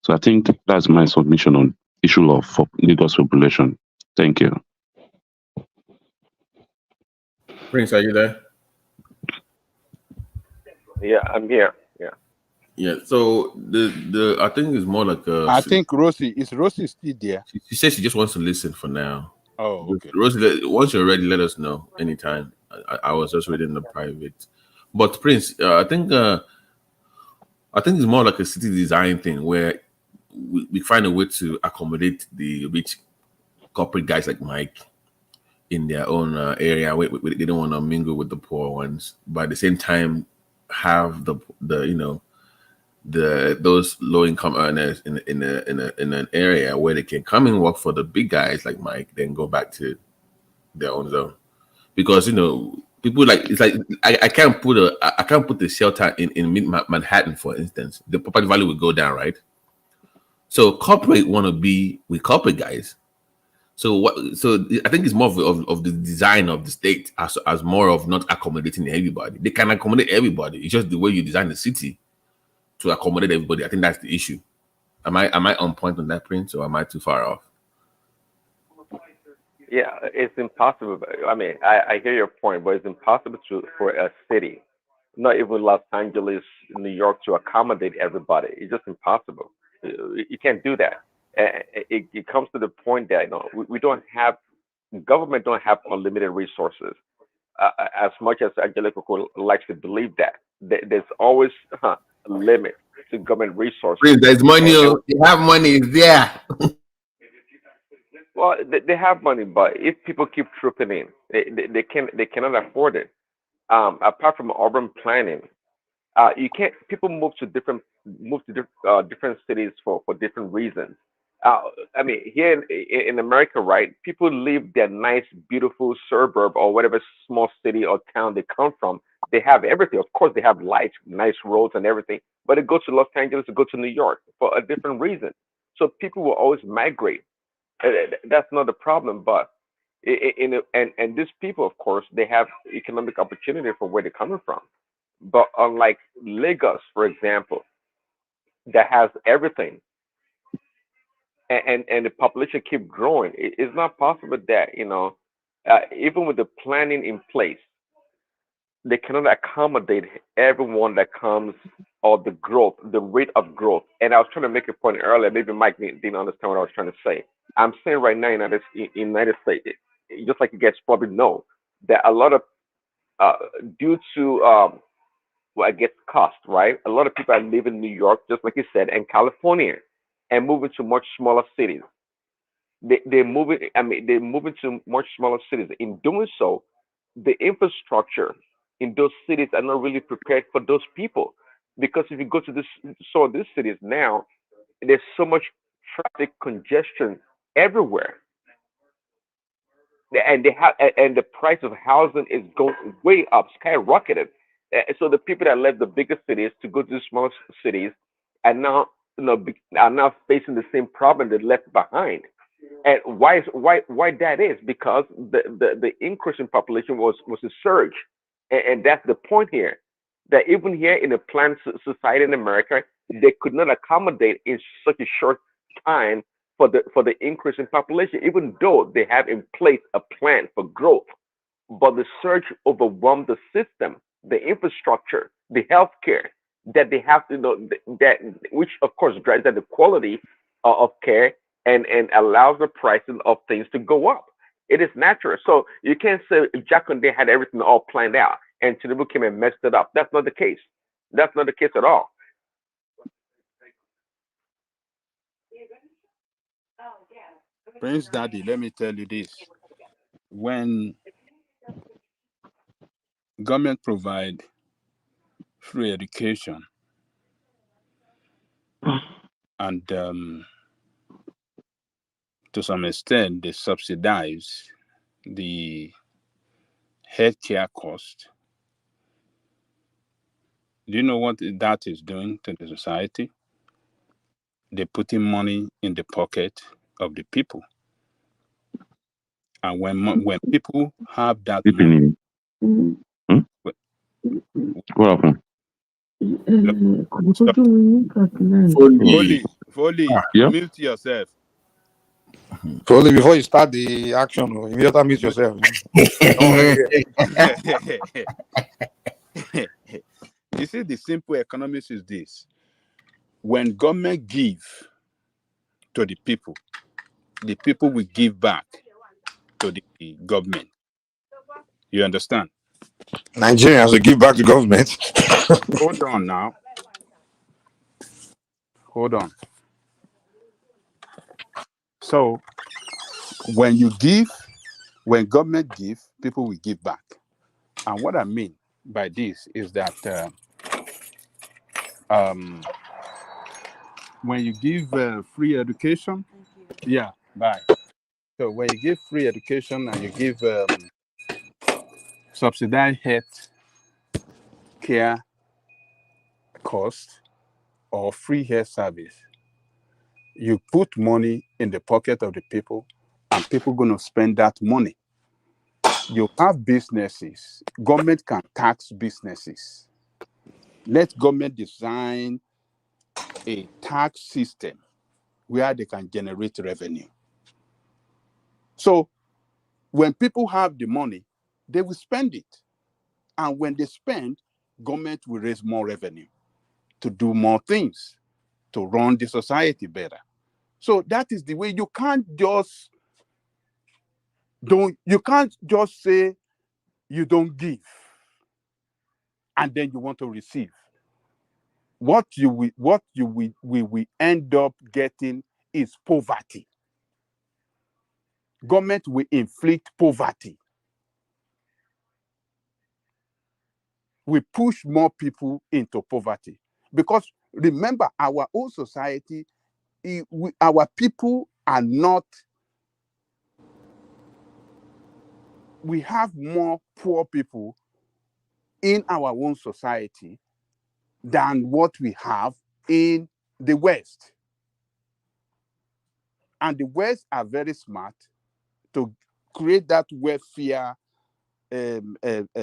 [SPEAKER 3] So I think that's my submission on issue of Lagos population. Thank you.
[SPEAKER 20] Prince, are you there?
[SPEAKER 21] Yeah, I'm here. Yeah.
[SPEAKER 20] Yeah. So the I think it's more like
[SPEAKER 5] I think Rosie still there?
[SPEAKER 20] She says she just wants to listen for now.
[SPEAKER 5] Oh, okay.
[SPEAKER 20] Rosie, once you're ready, let us know anytime. I was just reading the private, but Prince, I think it's more like a city design thing where we find a way to accommodate the rich corporate guys like Mike in their own area. They don't want to mingle with the poor ones, but at the same time have the those low income earners in an area where they can come and work for the big guys like Mike, then go back to their own zone. Because people it's like I can't put the shelter in Manhattan, for instance. The property value will go down, right? So corporate want to be with corporate guys, So what? So I think it's more of the design of the state as more of not accommodating everybody. They can accommodate everybody. It's just the way you design the city to accommodate everybody. I think that's the issue. Am I on point on that, Prince, or am I too far off?
[SPEAKER 21] Yeah, it's impossible. I mean, I hear your point, but it's impossible for a city, not even Los Angeles, New York, to accommodate everybody. It's just impossible. You can't do that. It comes to the point that we don't have government don't have unlimited resources. As much as Angelica likes to believe that there's always a limit to government resources.
[SPEAKER 20] Prince, there's money. They have money. It's there.
[SPEAKER 21] Well, they have money, but if people keep trooping in, they cannot afford it. Apart from urban planning, you can't. People move to different cities for different reasons. Uh, I mean, here in America, right? People leave their nice, beautiful suburb or whatever small city or town they come from. They have everything. Of course, they have lights, nice roads, and everything. But they go to Los Angeles, to go to New York for a different reason. So people will always migrate. That's not the problem, but and these people, of course, they have economic opportunity for where they're coming from. But unlike Lagos, for example, that has everything, and the population keep growing, it's not possible that even with the planning in place, they cannot accommodate everyone that comes, or the growth, the rate of growth. And I was trying to make a point earlier. Maybe Mike didn't understand what I was trying to say. I'm saying right now in United States, just like you guys probably know, that a lot of uh, due to well, I guess cost, right? A lot of people are living in New York, just like you said, and California, and moving to much smaller cities. They're moving. I mean, they're moving to much smaller cities. In doing so, the infrastructure in those cities are not really prepared for those people. Because if you go to these cities now, there's so much traffic congestion everywhere, and and the price of housing is going way up, skyrocketed. So the people that left the bigger cities to go to the small cities are now are now facing the same problem they left behind. And why that is because the increase in population was a surge, and that's the point here. That even here in a planned society in America, they could not accommodate in such a short time for the increase in population, even though they have in place a plan for growth. But the surge overwhelmed the system, the infrastructure, the healthcare that they have to know that, which of course drives down the quality of care, and allows the pricing of things to go up. It is natural. So you can't say if Jack and they had everything all planned out and Tinubu came and messed it up. That's not the case. That's not the case at all.
[SPEAKER 5] Prince Daddy, let me tell you this. When government provide free education and to some extent they subsidize the healthcare cost, do you know what that is doing to the society? They're putting money in the pocket of the people. And when people have that money,
[SPEAKER 3] What happened?
[SPEAKER 5] Foley,
[SPEAKER 3] Yeah.
[SPEAKER 5] mute yourself.
[SPEAKER 4] Probably before you start the action, you better meet yourself.
[SPEAKER 5] You see, the simple economics is this: when government give to the people will give back to the government. You understand?
[SPEAKER 4] Nigerians will give back to government.
[SPEAKER 5] Hold on now. Hold on. So when government give, people will give back. And what I mean by this is that when you give free education, yeah, bye. So when you give free education and you give subsidized health care cost or free health service, you put money in the pocket of the people and people going to spend that money. You have businesses. Government can tax businesses. Let government design a tax system where they can generate revenue. So when people have the money, they will spend it. And when they spend, government will raise more revenue to do more things, to run the society better. So that is the way. You can't just say you don't give and then you want to receive. What we will end up getting is poverty. Government will inflict poverty. We push more people into poverty. Because remember, our own society, our people are not, we have more poor people in our own society than what we have in the West. And the West are very smart to create that welfare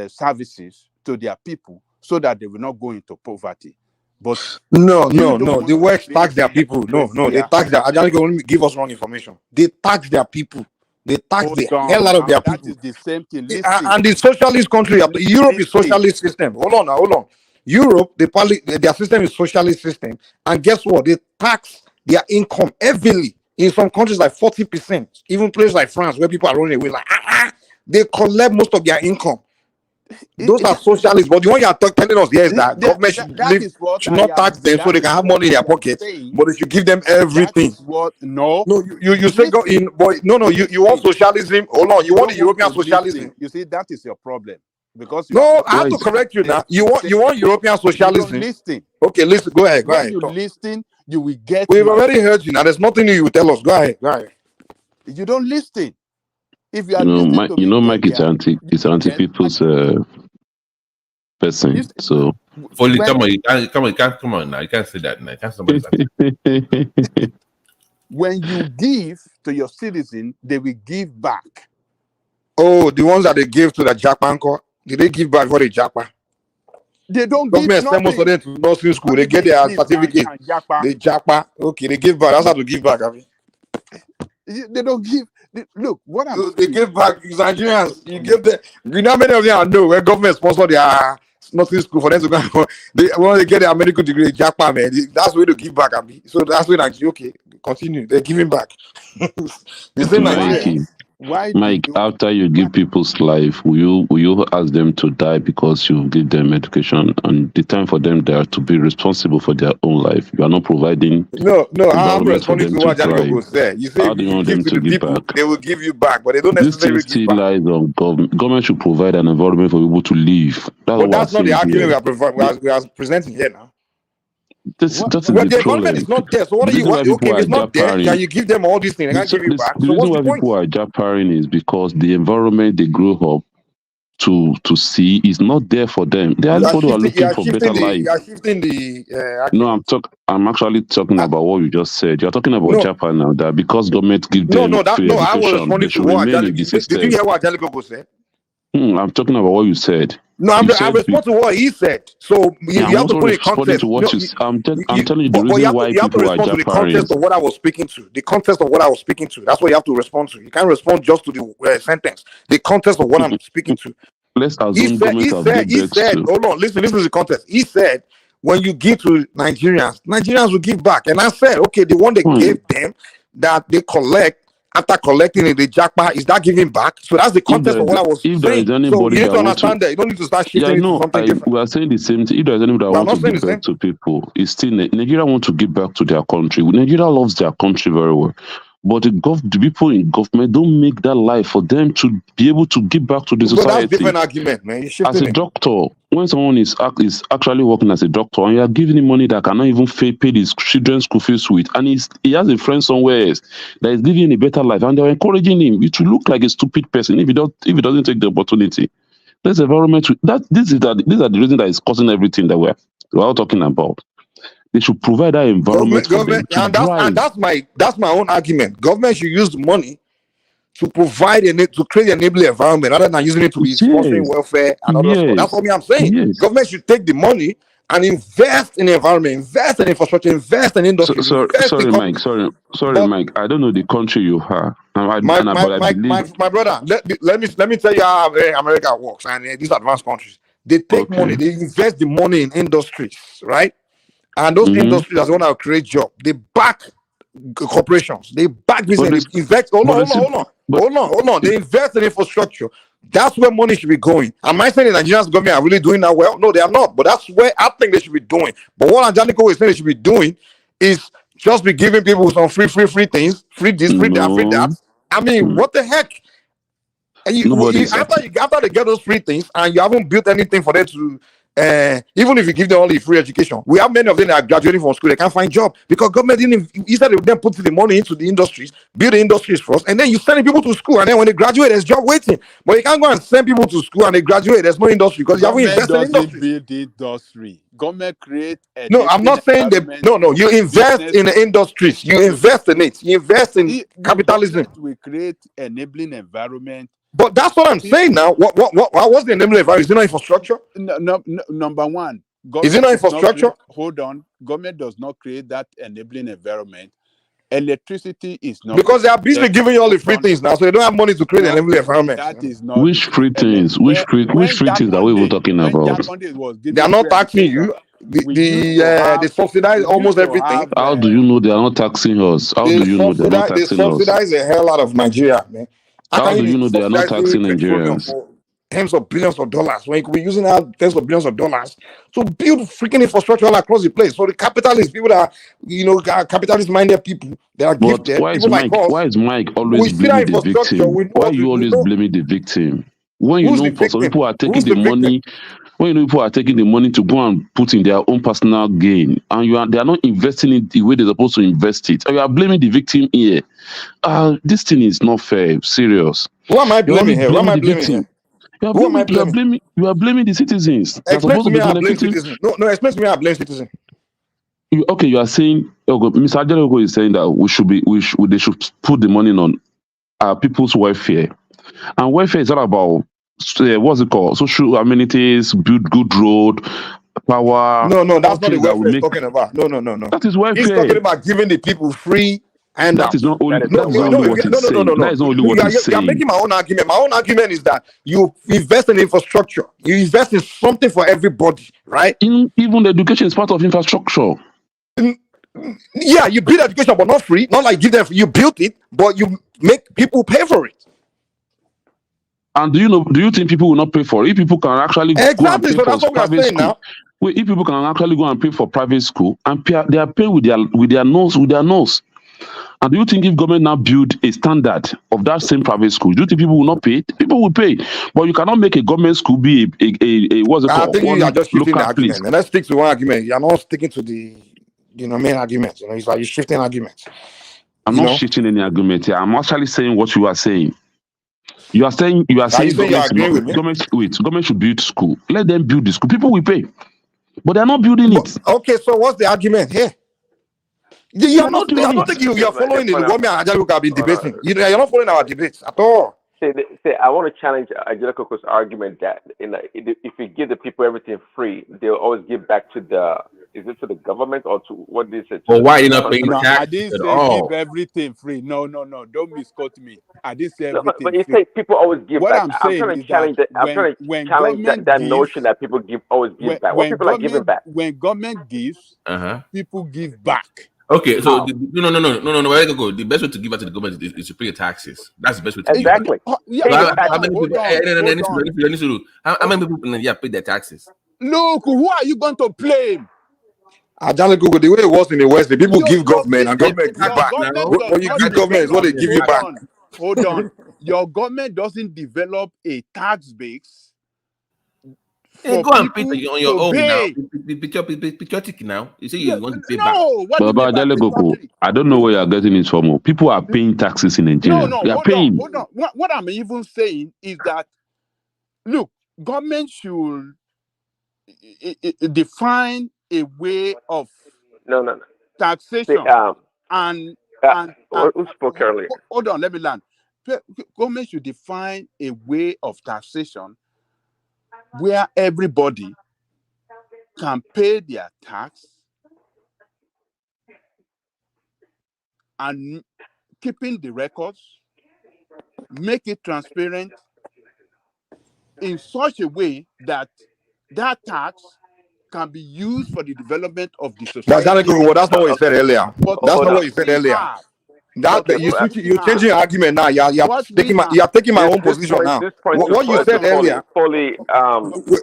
[SPEAKER 5] services to their people so that they will not go into poverty. But
[SPEAKER 4] no. The West tax their people. No, they tax their. Ajani only give us wrong information. They tax their people. They tax the hell out of their people.
[SPEAKER 5] That is the same thing.
[SPEAKER 4] And the socialist country, Europe is socialist system. Hold on. Europe, their system is socialist system, and guess what? They tax their income heavily. In some countries, like 40%. Even places like France, where people are running away, like they collect most of their income. Those are socialists, but the one you are telling us here is that government should not tax them so they can have money in their pockets, but they should give them everything. You say go in, boy. No, you want socialism. Hold on, you want the European socialism.
[SPEAKER 5] You see, that is your problem. Because
[SPEAKER 4] I have to correct you now. You want European socialism.
[SPEAKER 5] Listen.
[SPEAKER 4] Okay, listen. Go ahead.
[SPEAKER 5] When you listen, you will get.
[SPEAKER 4] We've already heard you. Now there's nothing new you will tell us. Go ahead.
[SPEAKER 5] You don't listen. If you are
[SPEAKER 3] Mike is anti-people's person. So
[SPEAKER 20] Foley, come on now. You can't say that now. Can't somebody say
[SPEAKER 5] when you give to your citizen, they will give back.
[SPEAKER 4] Oh, the ones that they give to the Japan court, did they give back for the Japan?
[SPEAKER 5] They don't
[SPEAKER 4] give nothing. Most of them to nursing school. They get their certificate. The Japan. Okay, they give back. That's how to give back.
[SPEAKER 5] They don't give. Look, what
[SPEAKER 4] they give back Nigerians. You give them. You know how many of them I know where government sponsor their nursing school for them to go. When they get their medical degree, Japan, man. That's where to give back. So that's where Nigeria. Okay, continue. They're giving back. The same Nigeria.
[SPEAKER 3] Mike, after you give people's life, will you ask them to die because you give them education, and the time for them there to be responsible for their own life? You are not providing.
[SPEAKER 4] No, I'm responding to what Janico said. You say you give to the people, they will give you back, but they don't necessarily
[SPEAKER 3] give back. This still lies on government. Government should provide an environment for people to live.
[SPEAKER 4] That's not the argument we are presenting here now. The government is not there. So what do you want? Okay, if it's not there, can you give them all these things? They can't give you back.
[SPEAKER 3] The reason why people are japaring is because the environment they grew up to see is not there for them. They are looking for better life.
[SPEAKER 4] You are shifting the
[SPEAKER 3] no, I'm actually talking about what you just said. You're talking about Japan now, that because government give them
[SPEAKER 4] I was responding to what did you hear what Jalico said?
[SPEAKER 3] I'm talking about what you said.
[SPEAKER 4] No, I respond to what he said. So you have to put in context.
[SPEAKER 3] I'm telling you the reason why people are
[SPEAKER 4] to the context of what I was speaking to. The context of what I was speaking to. That's what you have to respond to. You can't respond just to the sentence. The context of what I'm speaking to.
[SPEAKER 3] Let's assume
[SPEAKER 4] he said, hold on, listen to the context. He said, when you give to Nigerians will give back. And I said, okay, the one they gave them that they collect. After collecting it, the jackpot, is that giving back? So that's the context of what I was saying. So you need to understand that. You don't need to start shifting into something different.
[SPEAKER 3] We are saying the same thing. If there's anybody that wants to give back to people, it's still Nigeria want to give back to their country. Nigeria loves their country very well. But the people in government don't make that life for them to be able to give back to the society.
[SPEAKER 4] That's a different argument, man.
[SPEAKER 3] As a doctor, when someone is actually working as a doctor and you are giving him money that cannot even pay his children's school fees with, and he has a friend somewhere else that is living a better life, and they're encouraging him, it will look like a stupid person if he doesn't take the opportunity. This environment these are the reasons that is causing everything that we're all talking about. They should provide that environment for them to
[SPEAKER 4] and that's my own argument. Government should use the money to provide to create an enabling environment rather than using it to be sponsoring welfare and other stuff. That's what I'm saying. Government should take the money and invest in the environment, invest in infrastructure, invest in industries, invest in
[SPEAKER 3] Mike. Sorry, Mike. I don't know the country you are, but I believe
[SPEAKER 4] my brother. Let me tell you how America works and these advanced countries. They take money, they invest the money in industries, right? And those industries are the one that create jobs. They back corporations, they back business, they invest. Hold on. They invest in infrastructure. That's where money should be going. Am I saying the Nigerian government are really doing that well? No, they are not. But that's where I think they should be doing. But what Angelico is saying they should be doing is just be giving people some free things, free this, free that, free that. I mean, what the heck? After they get those free things and you haven't built anything for them to even if you give them only free education, we have many of them that are graduating from school, they can't find job because government didn't, instead of them putting the money into the industries, build the industries first, and then you send people to school, and then when they graduate, there's job waiting. But you can't go and send people to school and they graduate, there's no industry because you haven't invested in industry.
[SPEAKER 5] Build the industry. Government create.
[SPEAKER 4] No, I'm not saying that. No. You invest in the industries. You invest in it. You invest in capitalism.
[SPEAKER 5] We create enabling environment.
[SPEAKER 4] But that's what I'm saying now. What's the enabling environment? Is it not infrastructure?
[SPEAKER 5] No, number one.
[SPEAKER 4] Is it not infrastructure?
[SPEAKER 5] Hold on. Government does not create that enabling environment. Electricity is not.
[SPEAKER 4] Because they are busy giving you all the free things now, so they don't have money to create an enabling environment.
[SPEAKER 5] That is not.
[SPEAKER 3] Which free things? Which free things are we talking about?
[SPEAKER 4] They are not taxing you. They subsidize almost everything.
[SPEAKER 3] How do you know they are not taxing us? How do you know they are not taxing us?
[SPEAKER 4] They subsidize the hell out of Nigeria, man.
[SPEAKER 3] How do you know they are not taxing Nigerians?
[SPEAKER 4] Tens of billions of dollars when you could be using our tens of billions of dollars to build freaking infrastructure all across the place. So the capitalists, people that are capitalist minded people, they are gifted.
[SPEAKER 3] Why is Mike always blaming the victim? Why are you always blaming the victim? When you know some people are taking the money, when you know people are taking the money to go and put in their own personal gain, and they are not investing it the way they're supposed to invest it, and you are blaming the victim here. This thing is not fair. Serious.
[SPEAKER 4] Who am I blaming here? Who am I blaming here?
[SPEAKER 3] You are blaming the citizens.
[SPEAKER 4] Explain to me how I blame citizens. No, explain to me how I blame citizens.
[SPEAKER 3] You are saying, Mr. Adelego is saying that they should put the money on people's welfare, and welfare is all about what's it called? Social amenities, build good road, power.
[SPEAKER 4] No, that's not the welfare he's talking about. No.
[SPEAKER 3] That is welfare.
[SPEAKER 4] He's talking about giving the people free. And
[SPEAKER 3] that is not only what it's saying. That is not only what it's saying.
[SPEAKER 4] You're making my own argument. My own argument is that you invest in infrastructure. You invest in something for everybody, right?
[SPEAKER 3] Even education is part of infrastructure.
[SPEAKER 4] Yeah, you build education, but not free. Not like give them. You built it, but you make people pay for it.
[SPEAKER 3] And do you think people will not pay for it? If people can actually go and pay for private school. Wait, if people can actually go and pay for private school and they are paying with their nose. And do you think if government now build a standard of that same private school, do you think people will not pay? People will pay. But you cannot make a government school be a what's it called?
[SPEAKER 4] I think you are just shifting the argument. And let's stick to one argument. You're not sticking to the main argument. It's like you're shifting arguments.
[SPEAKER 3] I'm not shifting any argument here. I'm actually saying what you are saying. You are saying government should build school. Let them build the school. People will pay. But they're not building it.
[SPEAKER 4] Okay, so what's the argument here? I don't think you're following the government and Angelico have been debating. You're not following our debates at all.
[SPEAKER 21] I want to challenge Angelico's argument that if you give the people everything free, they'll always give back to the government or to what they say?
[SPEAKER 20] Or why are you not paying tax?
[SPEAKER 5] I didn't say give everything free. No. Don't misquote me. I didn't say everything
[SPEAKER 21] but you
[SPEAKER 5] free.
[SPEAKER 21] say people always give
[SPEAKER 5] what
[SPEAKER 21] back.
[SPEAKER 5] I'm trying to challenge
[SPEAKER 21] that notion that people always give back. What people are giving back?
[SPEAKER 5] When government gives, people give back.
[SPEAKER 20] Okay, so no. Where to go? The best way to give back to the government is to pay your taxes. That's the best way to
[SPEAKER 21] exactly.
[SPEAKER 20] How many people in Nigeria pay their taxes?
[SPEAKER 5] Look, who are you going to blame?
[SPEAKER 4] Angelico, the way it was in the West, the people give government and government give back. When you give government, it's what they give you back.
[SPEAKER 5] Hold on. Your government doesn't develop a tax base.
[SPEAKER 20] Hey, go and pay on your own now. Patriotic now. You say you want to pay back.
[SPEAKER 3] But I don't know where you're getting it from. People are paying taxes in Nigeria.
[SPEAKER 5] No,
[SPEAKER 3] they are paying.
[SPEAKER 5] Hold on. What I'm even saying is that, look, government should define a way of taxation
[SPEAKER 21] who spoke earlier?
[SPEAKER 5] Hold on, let me land. government should define a way of taxation where everybody can pay their tax and keeping the records, make it transparent in such a way that that tax can be used for the development of the society.
[SPEAKER 4] That's not what you said earlier.
[SPEAKER 5] But
[SPEAKER 4] That's not
[SPEAKER 5] what
[SPEAKER 4] what you said
[SPEAKER 5] we
[SPEAKER 4] earlier.
[SPEAKER 5] have,
[SPEAKER 4] You're changing your argument now. You're taking my own position now. What you said earlier.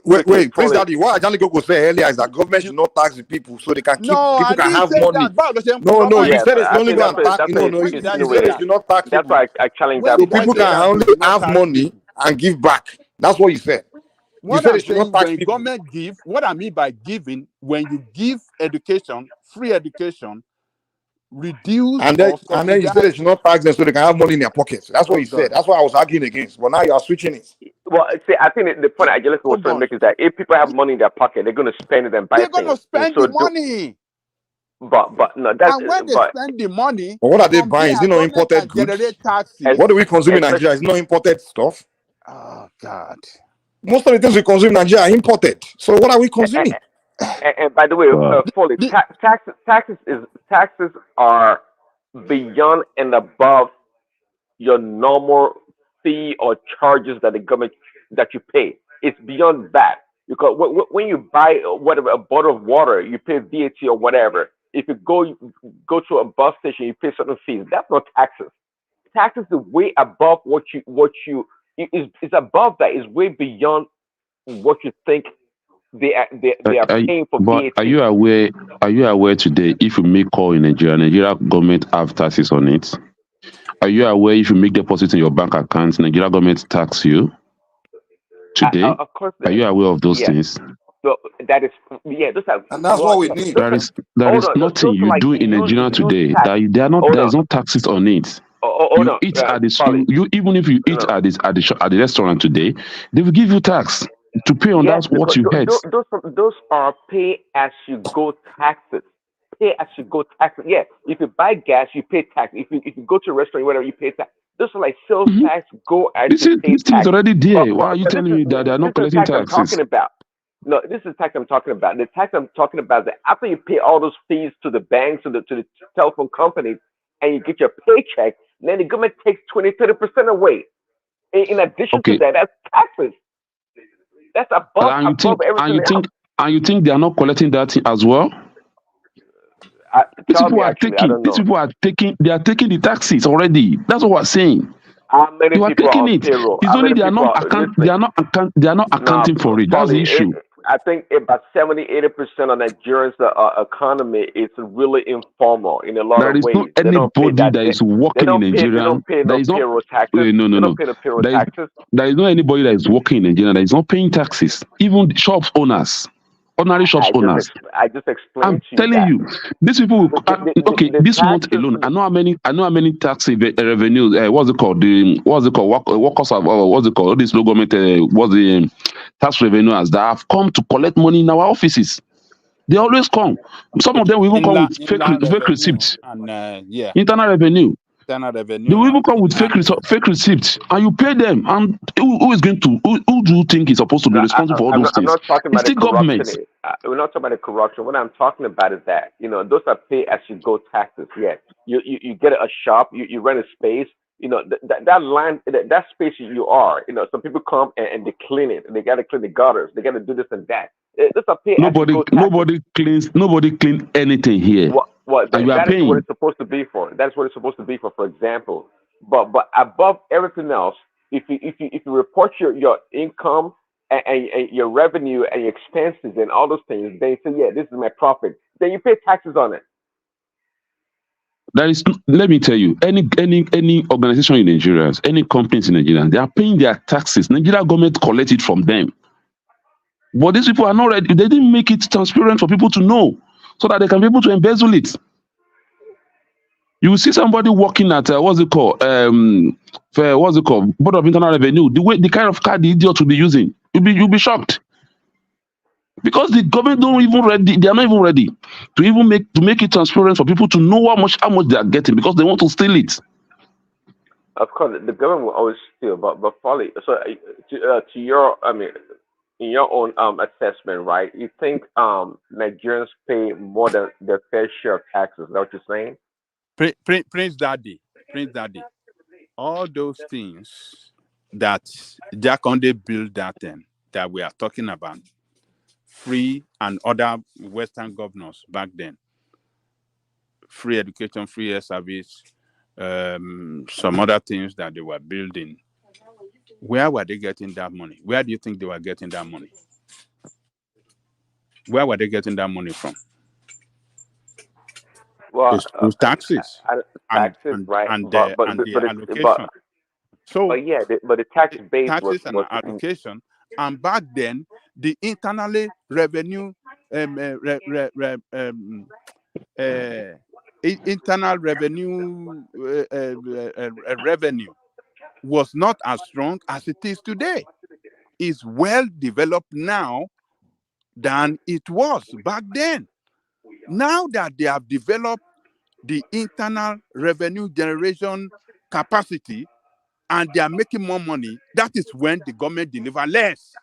[SPEAKER 4] Wait, Prince Daddy. What Ajani Gogo said earlier is that government should not tax the people so they can keep people can have money. No, you said it's only going to tax. No, you said it should not tax people.
[SPEAKER 21] That's why I challenge that.
[SPEAKER 4] So people can only have money and give back. That's what you said.
[SPEAKER 5] What I'm saying, when government give, what I mean by giving, when you give education, free education, reduce
[SPEAKER 4] and then you said they should not tax them so they can have money in their pockets. That's what you said. That's what I was arguing against. But now you are switching it.
[SPEAKER 21] Well, see, I think the point I just was trying to make is that if people have money in their pocket, they're going to spend it and buy things.
[SPEAKER 5] They're going to spend the money.
[SPEAKER 21] But no, that's
[SPEAKER 5] and when they spend the money,
[SPEAKER 4] but what are they buying? Is it not imported goods? What do we consume in Nigeria? Is it not imported stuff?
[SPEAKER 5] Oh God.
[SPEAKER 4] Most of the things we consume in Nigeria are imported. So what are we consuming?
[SPEAKER 21] And by the way, fully taxes are beyond and above your normal fee or charges that the government that you pay. It's beyond that because when you buy whatever a bottle of water, you pay VAT or whatever. If you go to a bus station, you pay certain fees. That's not taxes. Taxes is way above what you is above that. Is way beyond what you think they are paying for VAT.
[SPEAKER 3] Are you aware today if you make call in Nigeria government have taxes on it? Are you aware if you make deposit in your bank account, Nigeria government tax you? Today?
[SPEAKER 21] Of course.
[SPEAKER 3] Are you aware of those things?
[SPEAKER 21] So that is those are,
[SPEAKER 4] and that's what we need.
[SPEAKER 3] There is nothing you do in Nigeria today that there is no taxes on it. You eat at the even if you eat at the restaurant today, they will give you tax to pay on that what you had.
[SPEAKER 21] Those are pay as you go taxes. Pay as you go taxes. Yeah, if you buy gas, you pay tax. If you go to a restaurant, whatever, you pay tax. Those are like sales tax. Go and
[SPEAKER 3] this is already there. Why are you telling me that they are not collecting taxes?
[SPEAKER 21] I'm talking about. No, this is tax I'm talking about. The tax I'm talking about is that after you pay all those fees to the banks, to the telephone companies, and you get your paycheck, then the government takes 20-30% away. In addition to that, that's taxes. That's above everything else.
[SPEAKER 3] And you think they are not collecting that as well? These people are taking the taxes already. That's what we're saying.
[SPEAKER 21] How many
[SPEAKER 3] you are
[SPEAKER 21] people
[SPEAKER 3] taking
[SPEAKER 21] are
[SPEAKER 3] it.
[SPEAKER 21] payroll?
[SPEAKER 3] It's only they are not accounting for it. That's the issue.
[SPEAKER 21] I think about 70-80% of Nigeria's economy is really informal in a lot of ways.
[SPEAKER 3] There is not anybody that is working in Nigeria.
[SPEAKER 21] They don't pay no payroll taxes.
[SPEAKER 3] No.
[SPEAKER 21] They don't pay no payroll taxes.
[SPEAKER 3] There is not anybody that is working in Nigeria that is not paying taxes. Even shop owners. Ordinary shop owners.
[SPEAKER 21] I just explained
[SPEAKER 3] I'm telling you, these people will, this month alone, I know how many tax revenues, workers of all this local government, tax revenuers that have come to collect money in our offices. They always come. Some of them will even come with fake receipts. Internal revenue. They will even come with fake receipts, and you pay them. And who is going to? Who do you think is supposed to be responsible for all those things?
[SPEAKER 21] I'm not talking about
[SPEAKER 3] the government.
[SPEAKER 21] We're not talking about the corruption. What I'm talking about is that those are pay as you go taxes. Yeah, you get a shop, you rent a space. That land, that space you are. Some people come and they clean it. They got to clean the gutters. They got to do this and that. Those are pay
[SPEAKER 3] nobody cleans anything here.
[SPEAKER 21] That is what it's supposed to be for. That's what it's supposed to be for example. But above everything else, if you report your income and your revenue and your expenses and all those things, then you say, yeah, this is my profit. Then you pay taxes on it.
[SPEAKER 3] Let me tell you, any organization in Nigeria, any companies in Nigeria, they are paying their taxes. Nigeria government collect it from them. But these people are not ready. They didn't make it transparent for people to know, so that they can be able to embezzle it. You will see somebody working at Board of Internal Revenue. The kind of card the idiot will be using, you'll be shocked. Because the government they are not even ready to make it transparent for people to know how much they are getting, because they want to steal it.
[SPEAKER 21] Of course, the government will always steal, but folly. So, to your, I mean, in your own assessment, right? You think Nigerians pay more than their fair share of taxes? Is that what you're saying?
[SPEAKER 5] Prince Daddy, all those things that Jack Conde built that we are talking about, free and other Western governors back then, free education, free air service, some other things that they were building. Where were they getting that money? Where do you think they were getting that money? Where were they getting that money from?
[SPEAKER 21] Well,
[SPEAKER 5] It's taxes
[SPEAKER 21] taxes, right?
[SPEAKER 5] and the
[SPEAKER 21] But
[SPEAKER 5] allocation. So
[SPEAKER 21] yeah, but the tax base
[SPEAKER 5] taxes and
[SPEAKER 21] was
[SPEAKER 5] allocation, and back then the internally revenue internal revenue revenue was not as strong as it is today. It's well developed now than it was back then. Now that they have developed the internal revenue generation capacity and they are making more money, that is when the government deliver less.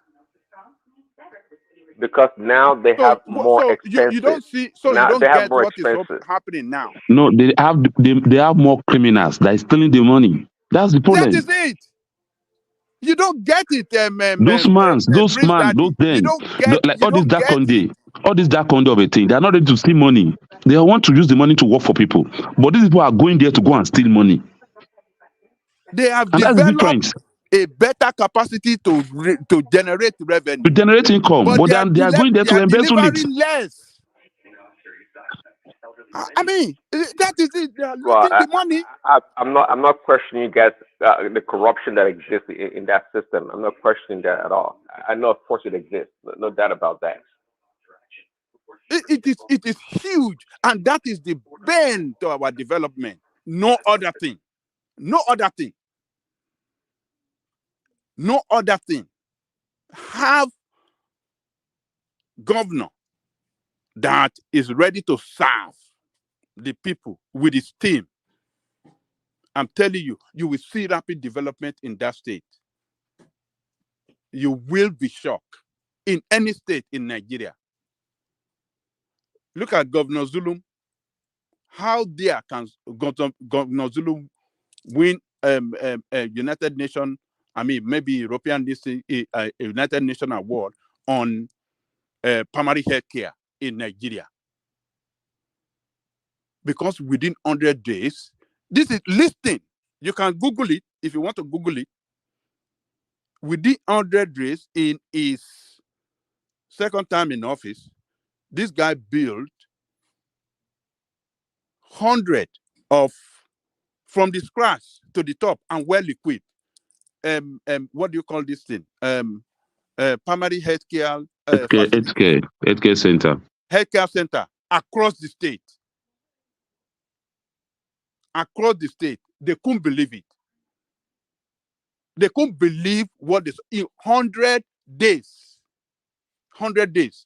[SPEAKER 21] because now they have more expenses.
[SPEAKER 5] You don't see, so
[SPEAKER 21] now
[SPEAKER 5] you
[SPEAKER 21] they
[SPEAKER 5] don't
[SPEAKER 21] have
[SPEAKER 5] get
[SPEAKER 21] more
[SPEAKER 5] what is
[SPEAKER 21] expenses.
[SPEAKER 5] happening now.
[SPEAKER 3] No, they have more criminals that is stealing the money. That's the problem.
[SPEAKER 5] That is it. You don't get it,
[SPEAKER 3] Those
[SPEAKER 5] Prince
[SPEAKER 3] man,
[SPEAKER 5] Daddy.
[SPEAKER 3] those
[SPEAKER 5] You
[SPEAKER 3] then,
[SPEAKER 5] don't get,
[SPEAKER 3] like
[SPEAKER 5] you
[SPEAKER 3] all this
[SPEAKER 5] don't
[SPEAKER 3] dark
[SPEAKER 5] get it.
[SPEAKER 3] all this dark of a thing. They are not ready to steal money. They want to use the money to work for people. But these people are going there to go and steal money.
[SPEAKER 5] They have
[SPEAKER 3] And that's the
[SPEAKER 5] developed
[SPEAKER 3] difference.
[SPEAKER 5] a better capacity to generate revenue.
[SPEAKER 3] To generate income,
[SPEAKER 5] But
[SPEAKER 3] but they are going there
[SPEAKER 5] they
[SPEAKER 3] to
[SPEAKER 5] are
[SPEAKER 3] embezzle it.
[SPEAKER 5] delivering less. I mean, that is it. They are
[SPEAKER 21] Well,
[SPEAKER 5] looting the money.
[SPEAKER 21] I'm not questioning you guys the corruption that exists in that system. I'm not questioning that at all. I know, of course, it exists. No doubt about that.
[SPEAKER 5] It is huge, and that is the bane to our development. No other thing. No other thing. No other thing. Have governor that is ready to serve the people with his team. I'm telling you, you will see rapid development in that state. You will be shocked in any state in Nigeria. Look at Governor Zulum. How dare can Governor Zulum win United Nations, I mean, maybe European United Nations award on primary health care in Nigeria? Because within 100 days, this is listing. You can Google it if you want to Google it. Within 100 days, in his second time in office, this guy built 100 of, from the scratch to the top and well equipped. What do you call this thing? Primary healthcare
[SPEAKER 3] healthcare center.
[SPEAKER 5] Healthcare center across the state. Across the state, they couldn't believe it. They couldn't believe what this in 100 days. 100 days.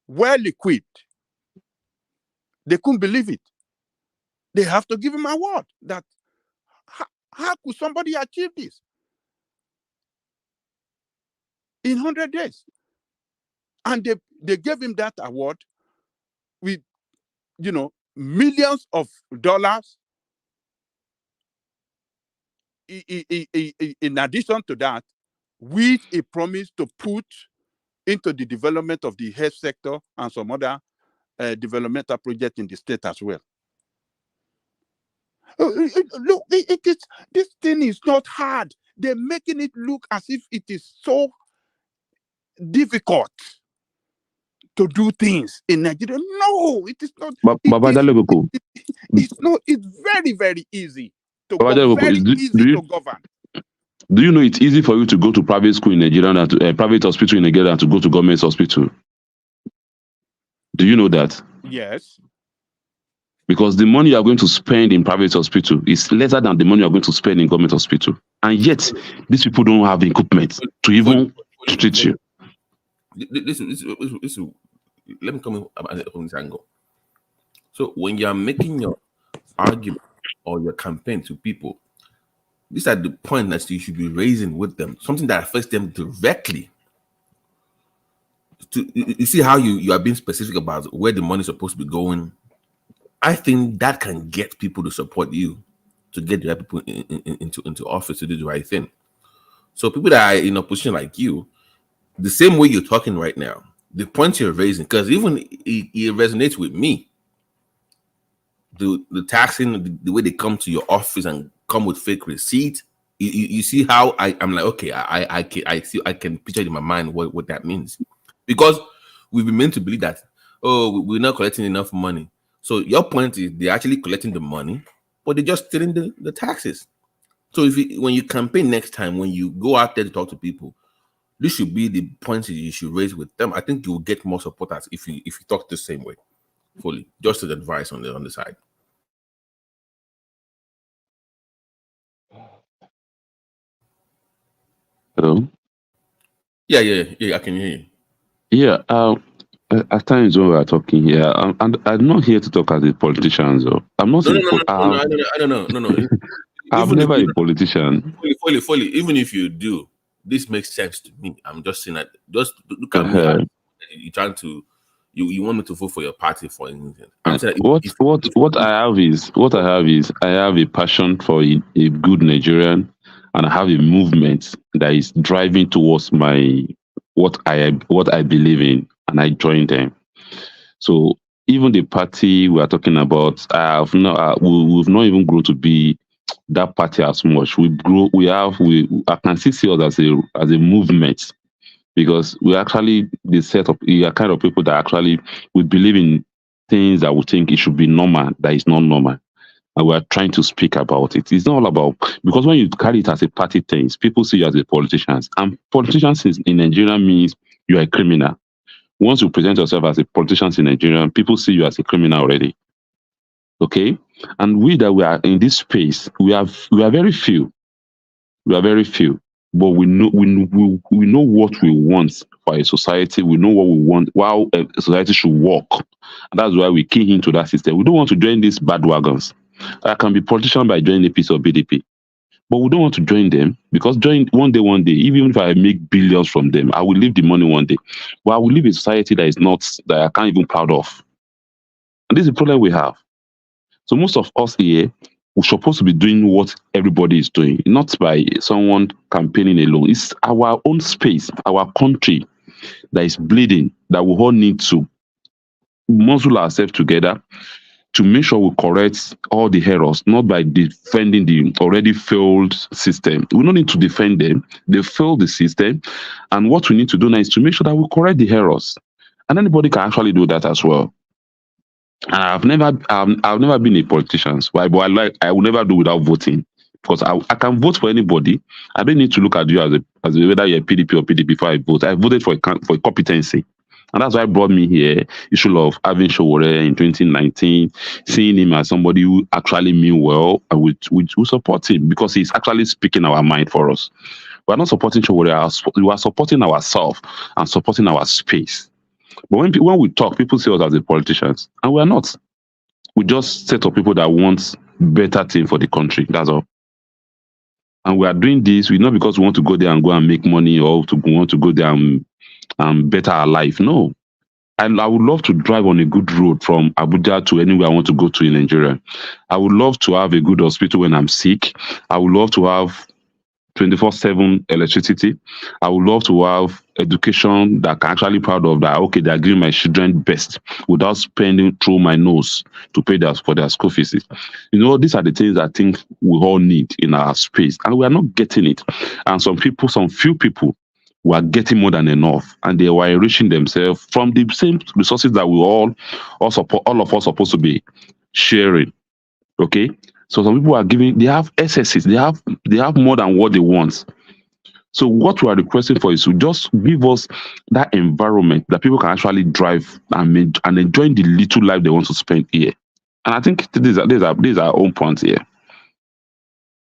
[SPEAKER 5] Well equipped. They couldn't believe it. They have to give him an award. That how could somebody achieve this in 100 days? And they gave him that award with, millions of dollars. In addition to that, which he promised to put into the development of the health sector and some other developmental projects in the state as well. Look, this thing is not hard. They're making it look as if it is so difficult to do things in Nigeria. No, it is not. It's not. It's very, very easy to govern.
[SPEAKER 3] Do you know it's easy for you to go to private school in Nigeria and to private hospital in Nigeria and to go to government hospital? Do you know that?
[SPEAKER 5] Yes.
[SPEAKER 3] Because the money you are going to spend in private hospital is lesser than the money you are going to spend in government hospital. And yet, these people don't have equipment to even treat you.
[SPEAKER 20] Listen, let me come from this angle. So when you are making your argument or your campaign to people, these are the points that you should be raising with them, something that affects them directly. You see how you are being specific about where the money is supposed to be going. I think that can get people to support you, to get the right people into office to do the right thing. So people that are in a position like you, the same way you're talking right now, the points you're raising, because even it resonates with me. The taxing, the way they come to your office and come with fake receipts, you see how I'm like, okay, I can picture it in my mind what that means, because we've been meant to believe that, oh, we're not collecting enough money. So your point is they're actually collecting the money, but they're just stealing the taxes. So when you campaign next time, when you go out there to talk to people, this should be the points that you should raise with them. I think you will get more supporters if you talk the same way, fully. Just as advice on the side.
[SPEAKER 3] Hello?
[SPEAKER 20] Yeah, I can hear you.
[SPEAKER 3] Yeah, at times when we are talking here, I'm not here to talk as a politician, though. I'm not
[SPEAKER 20] No,
[SPEAKER 3] a
[SPEAKER 20] I don't know.
[SPEAKER 3] I'm
[SPEAKER 20] Even
[SPEAKER 3] never
[SPEAKER 20] if
[SPEAKER 3] a politician.
[SPEAKER 20] fully, even if you do, this makes sense to me. I'm just saying that. Just look at me as you're trying to, you want me to vote for your party, for anything. I'm saying that
[SPEAKER 3] What I have is I have a passion for a good Nigerian, and I have a movement that is driving towards what I believe in, and I join them. So even the party we are talking about, we've not even grown to be that party as much. I can see us as a movement, because we actually we are kind of people that actually we believe in things that we think it should be normal, that is not normal. And we are trying to speak about it. It's not all about, because when you carry it as a party thing, people see you as a politician. And politicians in Nigeria means you are a criminal. Once you present yourself as a politician in Nigeria, people see you as a criminal already. Okay? And we that we are in this space, we are very few. We are very few. But we know what we want for a society. We know what we want, how a society should work. And that's why we key into that system. We don't want to join these bad wagons. I can be politician by joining APC or BDP. But we don't want to join them, because join one day, even if I make billions from them, I will leave the money one day. But I will leave a society that I can't even proud of. And this is the problem we have. So most of us here, we're supposed to be doing what everybody is doing, not by someone campaigning alone. It's our own space, our country that is bleeding, that we all need to muscle ourselves together to make sure we correct all the errors, not by defending the already failed system. We don't need to defend them. They failed the system. And what we need to do now is to make sure that we correct the errors. And anybody can actually do that as well. And I've never been a politician, but I will never do without voting, because I can vote for anybody. I don't need to look at you as whether you're PDP or PDP before I vote. I voted for competency. And that's why brought me here. Issue of having Sowore in 2019, seeing him as somebody who actually mean well, and we support him because he's actually speaking our mind for us. We're not supporting Sowore, we are supporting ourselves and supporting our space. But when we talk, people see us as the politicians, and we are not. We just set up people that want better thing for the country. That's all. And we are doing this not because we want to go there and make money, or we want to go there and better our life. No. And I would love to drive on a good road from Abuja to anywhere I want to go to in Nigeria. I would love to have a good hospital when I'm sick. I would love to have 24/7 electricity. I would love to have education that I'm actually proud of, that okay, they're giving my children best without spending through my nose to pay for their school fees. These are the things I think we all need in our space, and we are not getting it. And some few people were getting more than enough, and they were enriching themselves from the same resources that we all of us supposed to be sharing. Okay, so some people are they have excesses, they have more than what they want. So what we are requesting for is to just give us that environment that people can actually drive and enjoy the little life they want to spend here. And I think these are our own points here.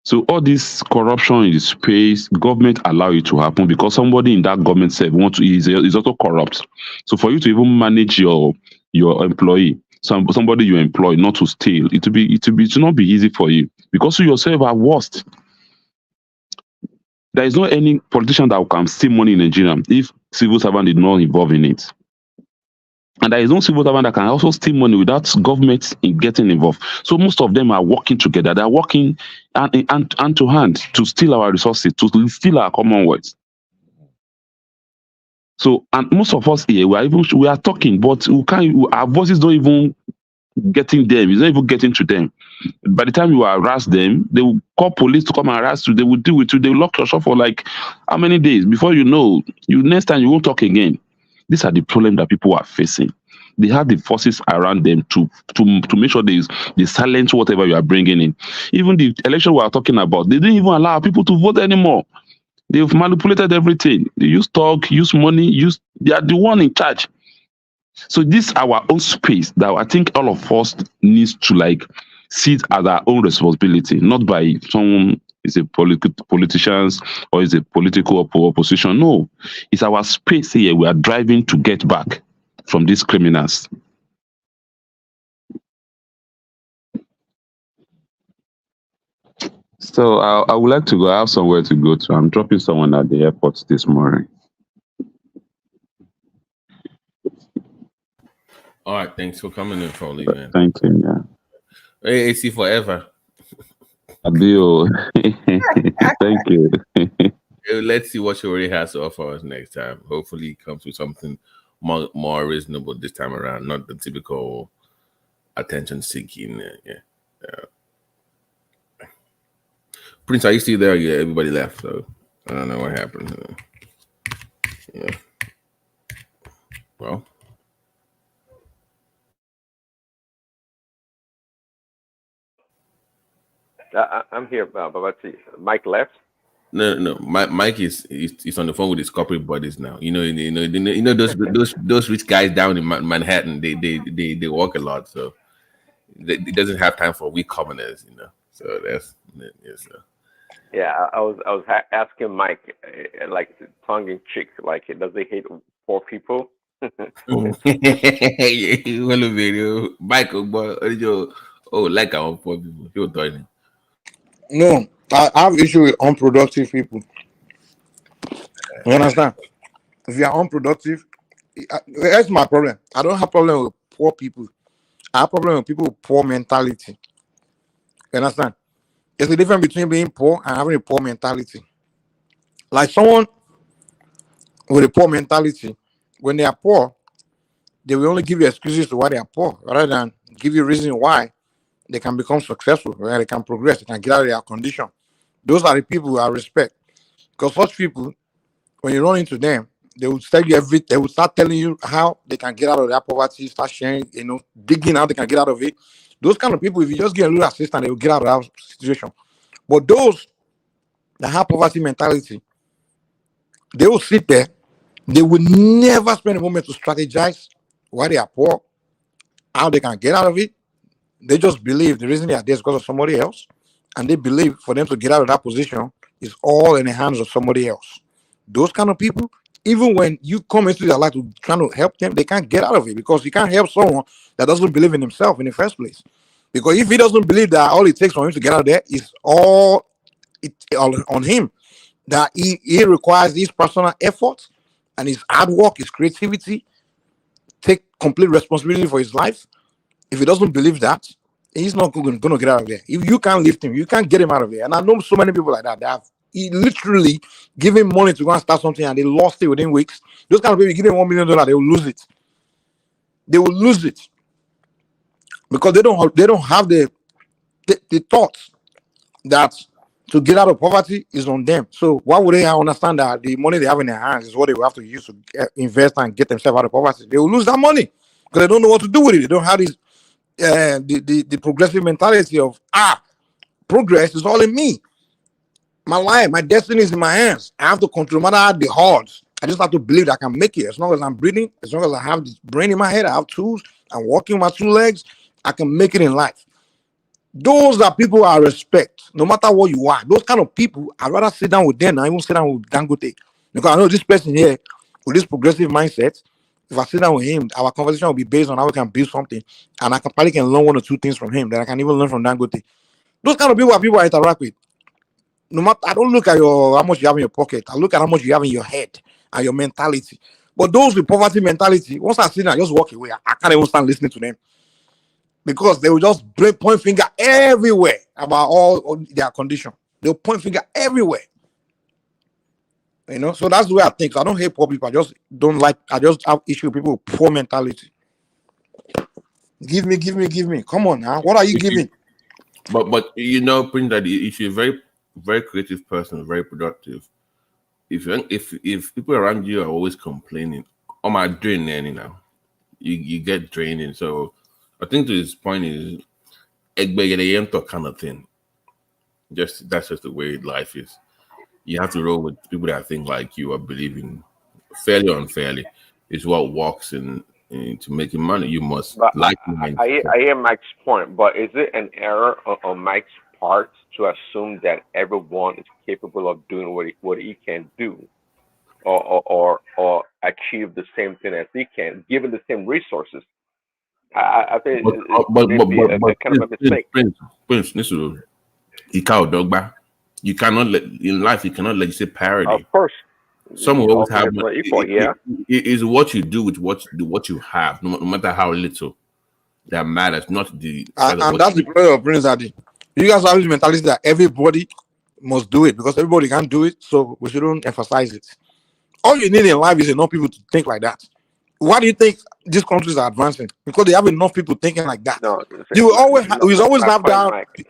[SPEAKER 3] So all this corruption in the space, government allow it to happen because somebody in that government is also corrupt. So for you to even manage your employee, somebody you employ not to steal. It will not be easy for you because you yourself are worst. There is not any politician that can steal money in Nigeria if civil servant did not involve in it. And there is no civil servant that can also steal money without government in getting involved. So most of them are working together. They are working hand to hand to steal our resources, to steal our commonwealth. So, and most of us here, we are talking, but our voices don't even getting them. It's not even getting to them. By the time you harass them, they will call police to come and harass you. They will deal with you. They will lock your shop for like how many days before you know. Next time you won't talk again. These are the problems that people are facing. They have the forces around them to make sure they silence whatever you are bringing in. Even the election we are talking about, they didn't even allow people to vote anymore. They've manipulated everything. They use talk, use money, they are the one in charge. So this is our own space that I think all of us needs to like see it as our own responsibility, not by someone is a politicians or is a political opposition. No, it's our space here. We are driving to get back from these criminals. So I would like to go. I have somewhere to go to. I'm dropping someone at the airport this morning.
[SPEAKER 20] All right, thanks for coming in, Foley, man.
[SPEAKER 3] Thank you. Yeah.
[SPEAKER 20] Hey, AC forever.
[SPEAKER 3] Adio. Thank you.
[SPEAKER 20] Let's see what she already has to offer us next time. Hopefully, it comes with something more reasonable this time around, not the typical attention seeking. Prince, are you still there? Yeah, everybody left, so I don't know what happened. Yeah. Well.
[SPEAKER 21] I'm here, but let's see. Mike left.
[SPEAKER 20] No. Mike is on the phone with his corporate buddies now. You know those rich guys down in Manhattan. They work a lot, so it doesn't have time for we commoners. So that's yes.
[SPEAKER 21] Yeah, I was asking Mike, like tongue in cheek, like does he hate poor people?
[SPEAKER 20] Hello, video, Michael, boy, like our poor people. You're talking.
[SPEAKER 4] No, I have issue with unproductive people. You understand? If you are unproductive, that's my problem. I don't have problem with poor people. I have problem with people with poor mentality. You understand? There's a difference between being poor and having a poor mentality. Like someone with a poor mentality, when they are poor, they will only give you excuses to why they are poor, rather than give you reason why they can become successful, where they can progress, they can get out of their condition. Those are the people I respect. Because such people, when you run into them, they will tell you everything. They will start telling you how they can get out of their poverty, start sharing, digging how they can get out of it. Those kind of people, if you just get a little assistance, they will get out of that situation. But those that have poverty mentality, they will sit there. They will never spend a moment to strategize why they are poor, how they can get out of it. They just believe the reason they are there is because of somebody else. And they believe for them to get out of that position is all in the hands of somebody else. Those kind of people, even when you come into their life to try to help them, they can't get out of it because you can't help someone that doesn't believe in himself in the first place. Because if he doesn't believe that all it takes for him to get out of there is all on him, that he requires his personal effort and his hard work, his creativity, take complete responsibility for his life. If he doesn't believe that, he's not going to get out of there. If you can't lift him, you can't get him out of there. And I know so many people like that. They have literally given money to go and start something and they lost it within weeks. Those kind of people, you give them $1 million, they will lose it. They will lose it because they don't have the thoughts that to get out of poverty is on them. So why would they understand that the money they have in their hands is what they will have to use to invest and get themselves out of poverty? They will lose that money because they don't know what to do with it. They don't have this the progressive mentality of progress is all in me. My life, my destiny is in my hands. I have to control no matter the odds. I just have to believe that I can make it. As long as I'm breathing, as long as I have this brain in my head, I have tools, I'm walking with my 2 legs, I can make it in life. Those are people I respect, no matter what you are. Those kind of people, I'd rather sit down with them than even sit down with Dangote. Because I know this person here with this progressive mindset, If I sit down with him, our conversation will be based on how we can build something, and I can probably learn one or two things from him that I can even learn from Dangote. Those kind of people I interact with. No matter, I don't look at how much you have in your pocket. I look at how much you have in your head and your mentality. But those with poverty mentality, once I see them, I just walk away. I can't even stand listening to them because they will just point finger everywhere about all their condition. They'll point finger everywhere. You know, so that's the way I think. I don't hate poor people. I just don't like. I just have issue with people with poor mentality. Give me. Come on now. What are you giving?
[SPEAKER 20] But you know, Prince, that if you're a very creative person, very productive, if people around you are always complaining, "Oh my, draining now," you get draining. So I think to his point is kind of thing. That's just the way life is. You have to roll with people that think like you are believing fairly or unfairly is what works into making money. You must
[SPEAKER 21] But
[SPEAKER 20] like
[SPEAKER 21] I hear Mike's point, but is it an error on Mike's part to assume that everyone is capable of doing what he can do, or achieve the same thing as he can, given the same resources? I think it'd be a kind of a mistake.
[SPEAKER 20] Prince, listen, you cannot let in life. You cannot legislate parity.
[SPEAKER 21] Of course,
[SPEAKER 20] Some will always
[SPEAKER 21] all
[SPEAKER 20] have
[SPEAKER 21] things are equal. Yeah.
[SPEAKER 20] It is what you do with what you have, no matter how little, that matters. Not the size of
[SPEAKER 4] And
[SPEAKER 20] what
[SPEAKER 4] that's the problem of Prince Adi. You guys have this mentality that everybody must do it because everybody can't do it, so we shouldn't emphasize it. All you need in life is enough people to think like that. Why do you think these countries are advancing? Because they have enough people thinking like that.
[SPEAKER 21] No,
[SPEAKER 4] You will always
[SPEAKER 21] my
[SPEAKER 4] have
[SPEAKER 21] point,
[SPEAKER 4] that.
[SPEAKER 21] Mike.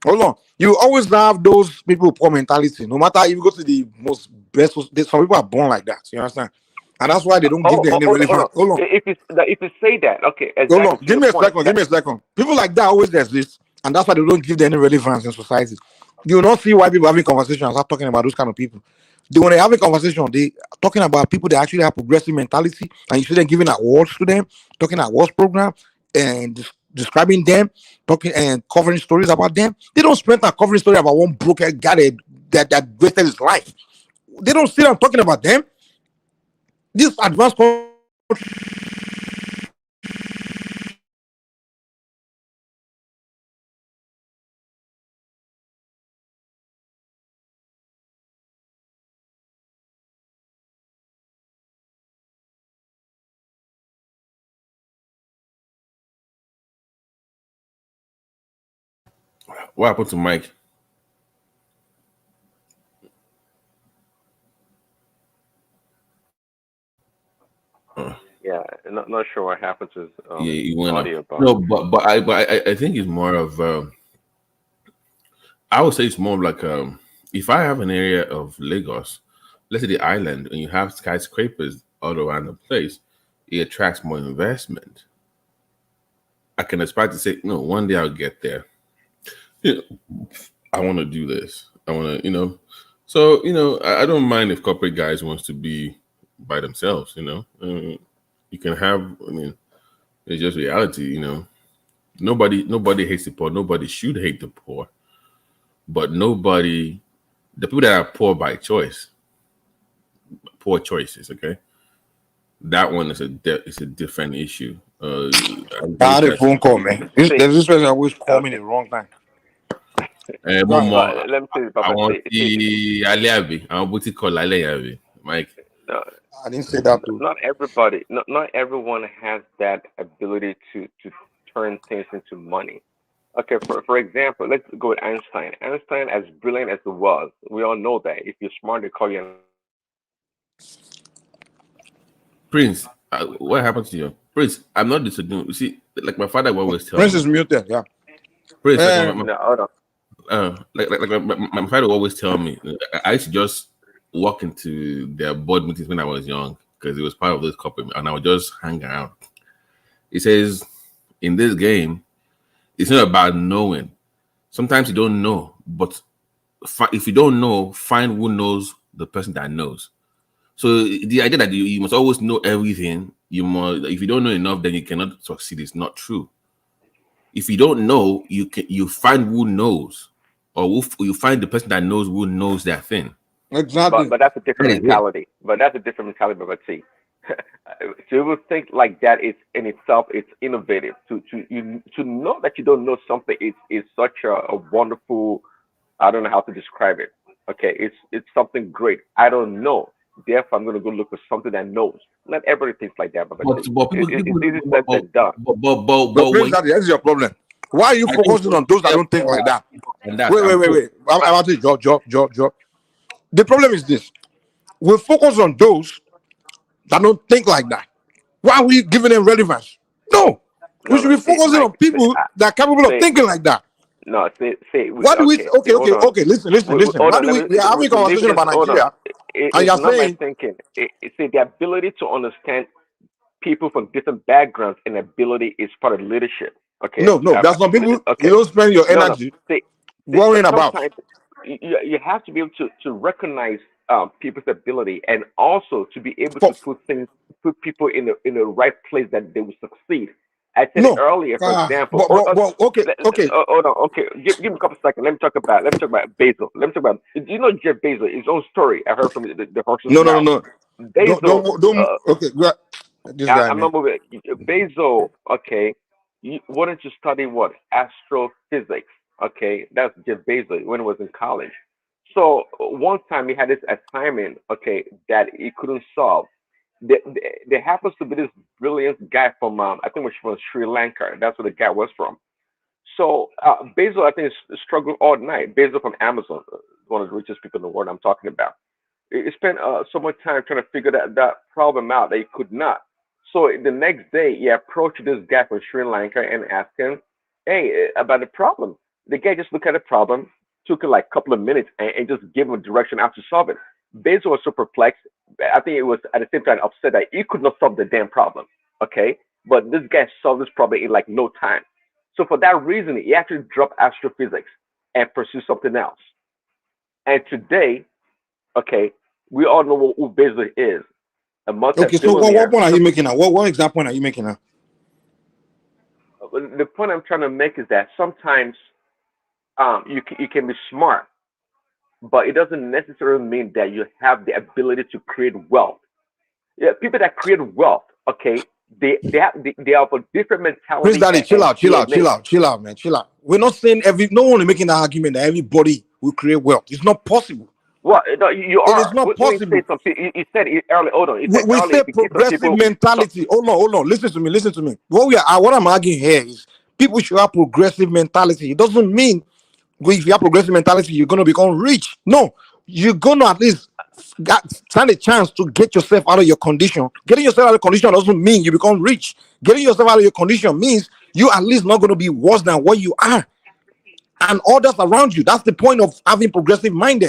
[SPEAKER 4] Hold on. You always have those people with poor mentality. No matter if you go to the most best, some people are born like that. You understand? And that's why they don't give them any
[SPEAKER 21] Hold
[SPEAKER 4] relevance.
[SPEAKER 21] on.
[SPEAKER 4] Hold on.
[SPEAKER 21] If you say that, okay,
[SPEAKER 4] Hold on.
[SPEAKER 21] exactly to
[SPEAKER 4] Give
[SPEAKER 21] your
[SPEAKER 4] me a
[SPEAKER 21] point.
[SPEAKER 4] second. Give me a second. People like that always exist, and that's why they don't give them any relevance in society. You will not see why people having conversations are talking about those kind of people. When they have a conversation, they talking about people that actually have progressive mentality, and you see them giving awards to them, talking awards program, and describing them, talking and covering stories about them. They don't spend time covering story about one broke guy that wasted his life. They don't sit down talking about them. This advanced country.
[SPEAKER 20] What happened to Mike?
[SPEAKER 21] Yeah, not sure what happened to
[SPEAKER 20] Yeah, he went up.
[SPEAKER 21] audio, but
[SPEAKER 20] No, but I think it's more of I would say it's more like if I have an area of Lagos, let's say the island, and you have skyscrapers all around the place, it attracts more investment. I can aspire to say, no, one day I'll get there. You know, I want to do this. I want to, So, I don't mind if corporate guys wants to be by themselves, you can have, it's just reality, Nobody hates the poor. Nobody should hate the poor. But the people that are poor by choice, poor choices, okay? That one is a different issue. I
[SPEAKER 4] I
[SPEAKER 20] think
[SPEAKER 4] had a phone call, man. There's this person always call me
[SPEAKER 21] okay.
[SPEAKER 4] the wrong time.
[SPEAKER 21] But let me say,
[SPEAKER 20] I
[SPEAKER 21] Papa,
[SPEAKER 20] want the Aliabi. I want to call Aliabi, Mike.
[SPEAKER 21] no,
[SPEAKER 4] I didn't say that too.
[SPEAKER 21] not everybody, not everyone has that ability to turn things into money. Okay, for example, let's go with Einstein. Einstein, as brilliant as he was, we all know that if you're smart, they call you an
[SPEAKER 20] Prince, what happened to you? Prince, I'm not disagreeing. You see, like my father will always tell
[SPEAKER 4] Prince
[SPEAKER 20] me.
[SPEAKER 4] is muted, yeah.
[SPEAKER 20] Prince,
[SPEAKER 21] no, hold on.
[SPEAKER 20] my father will always tell me. I used to just walk into their board meetings when I was young because it was part of this corporate, and I would just hang around. He says, in this game, it's not about knowing. Sometimes you don't know, but if you don't know, find who knows the person that knows. So the idea that you must always know everything, if you don't know enough, then you cannot succeed. It's not true. If you don't know, you find who knows, or you find the person that knows that thing.
[SPEAKER 4] Exactly.
[SPEAKER 21] But that's a different
[SPEAKER 20] That is it.
[SPEAKER 21] mentality. But that's a different mentality. But see, to even think like that is in itself, it's innovative. To know that you don't know something is such a wonderful. I don't know how to describe it. Okay, it's something great. I don't know. Therefore, I'm gonna go look for something that knows. Not everybody thinks like that, but
[SPEAKER 20] but
[SPEAKER 21] it's easy said than done.
[SPEAKER 4] But Prince,
[SPEAKER 20] when
[SPEAKER 4] that's your problem. Why are you
[SPEAKER 20] I think
[SPEAKER 4] focusing on those that don't think like that?
[SPEAKER 20] and that
[SPEAKER 4] Wait. I'm about to drop. The problem is this: we focus on those that don't think like that. Why are we giving them relevance? No, we
[SPEAKER 21] No,
[SPEAKER 4] should
[SPEAKER 21] no.
[SPEAKER 4] be
[SPEAKER 21] See,
[SPEAKER 4] focusing
[SPEAKER 21] Mike.
[SPEAKER 4] on people that are capable of
[SPEAKER 21] Say
[SPEAKER 4] thinking like that.
[SPEAKER 21] no. Say.
[SPEAKER 4] Why do we?
[SPEAKER 21] Okay. See,
[SPEAKER 4] Okay,
[SPEAKER 21] hold on.
[SPEAKER 4] Listen.
[SPEAKER 21] Hold
[SPEAKER 4] Why
[SPEAKER 21] on.
[SPEAKER 4] do
[SPEAKER 21] Let
[SPEAKER 4] we?
[SPEAKER 21] me.
[SPEAKER 4] We are having a
[SPEAKER 21] Leave
[SPEAKER 4] conversation
[SPEAKER 21] this.
[SPEAKER 4] about
[SPEAKER 21] Hold on.
[SPEAKER 4] Nigeria, and
[SPEAKER 21] It's
[SPEAKER 4] you're
[SPEAKER 21] not my
[SPEAKER 4] saying
[SPEAKER 21] thinking. It's the ability to understand people from different backgrounds and ability is part of leadership. Okay.
[SPEAKER 4] no. There's some people you
[SPEAKER 21] Okay.
[SPEAKER 4] don't spend your
[SPEAKER 21] No, no.
[SPEAKER 4] energy
[SPEAKER 21] See,
[SPEAKER 4] worrying about.
[SPEAKER 21] sometimes you have to be able to recognize people's ability and also to be able to put people in the right place that they will succeed. I said it
[SPEAKER 4] No,
[SPEAKER 21] earlier, for example.
[SPEAKER 4] okay.
[SPEAKER 21] Hold on. Okay, give me a couple seconds. Let me talk about Basil. Let me talk about. Do you know Jeff Bezos? His own story. I heard from the horse's mouth.
[SPEAKER 4] No.
[SPEAKER 21] Basil.
[SPEAKER 4] Don't. Okay, this
[SPEAKER 21] I
[SPEAKER 4] guy, man.
[SPEAKER 21] remember Basil. Okay, you wanted to study what astrophysics. Okay, that's Jeff Bezos when he was in college. So one time he had this assignment. Okay, that he couldn't solve. There happens to be this brilliant guy from I think it was from Sri Lanka. That's where the guy was from. So Bezos, I think, is struggling all night. Bezos from Amazon, one of the richest people in the world. I'm talking about. He spent so much time trying to figure that problem out that he could not. So the next day, he approached this guy from Sri Lanka and asked him, "Hey, about the problem." The guy just looked at the problem, took it like a couple of minutes, and just gave him a direction how to solve it. Bezos was so perplexed. I think it was at the same time upset that he could not solve the damn problem. Okay, but this guy solved this problem in like no time. So for that reason, he actually dropped astrophysics and pursued something else. And today, okay, we all know who Bezos is, a
[SPEAKER 4] Okay, so what
[SPEAKER 21] multi-billionaire.
[SPEAKER 4] point are you making now? What exact point are you making now?
[SPEAKER 21] The point I'm trying to make is that sometimes you can be smart, but it doesn't necessarily mean that you have the ability to create wealth. Yeah, people that create wealth, okay, they have a different
[SPEAKER 4] Prince
[SPEAKER 21] mentality
[SPEAKER 4] Daddy, chill
[SPEAKER 21] and
[SPEAKER 4] out,
[SPEAKER 21] DNA.
[SPEAKER 4] man, chill out. We're not saying no one is making that argument that everybody will create wealth. It's not possible.
[SPEAKER 21] Well, no, you
[SPEAKER 4] It is
[SPEAKER 21] are.
[SPEAKER 4] not
[SPEAKER 21] When you say
[SPEAKER 4] possible.
[SPEAKER 21] something, you said it earlier. Hold on, you said
[SPEAKER 4] We
[SPEAKER 21] earlier
[SPEAKER 4] say
[SPEAKER 21] if you give some
[SPEAKER 4] progressive
[SPEAKER 21] people. So,
[SPEAKER 4] mentality. Hold on. Listen to me. What I'm arguing here is people should have progressive mentality. It doesn't mean if you have progressive mentality, you're gonna become rich. No, you're gonna at least stand a chance to get yourself out of your condition. Getting yourself out of condition doesn't mean you become rich. Getting yourself out of your condition means you at least not gonna be worse than what you are and others around you. That's the point of having progressive mind.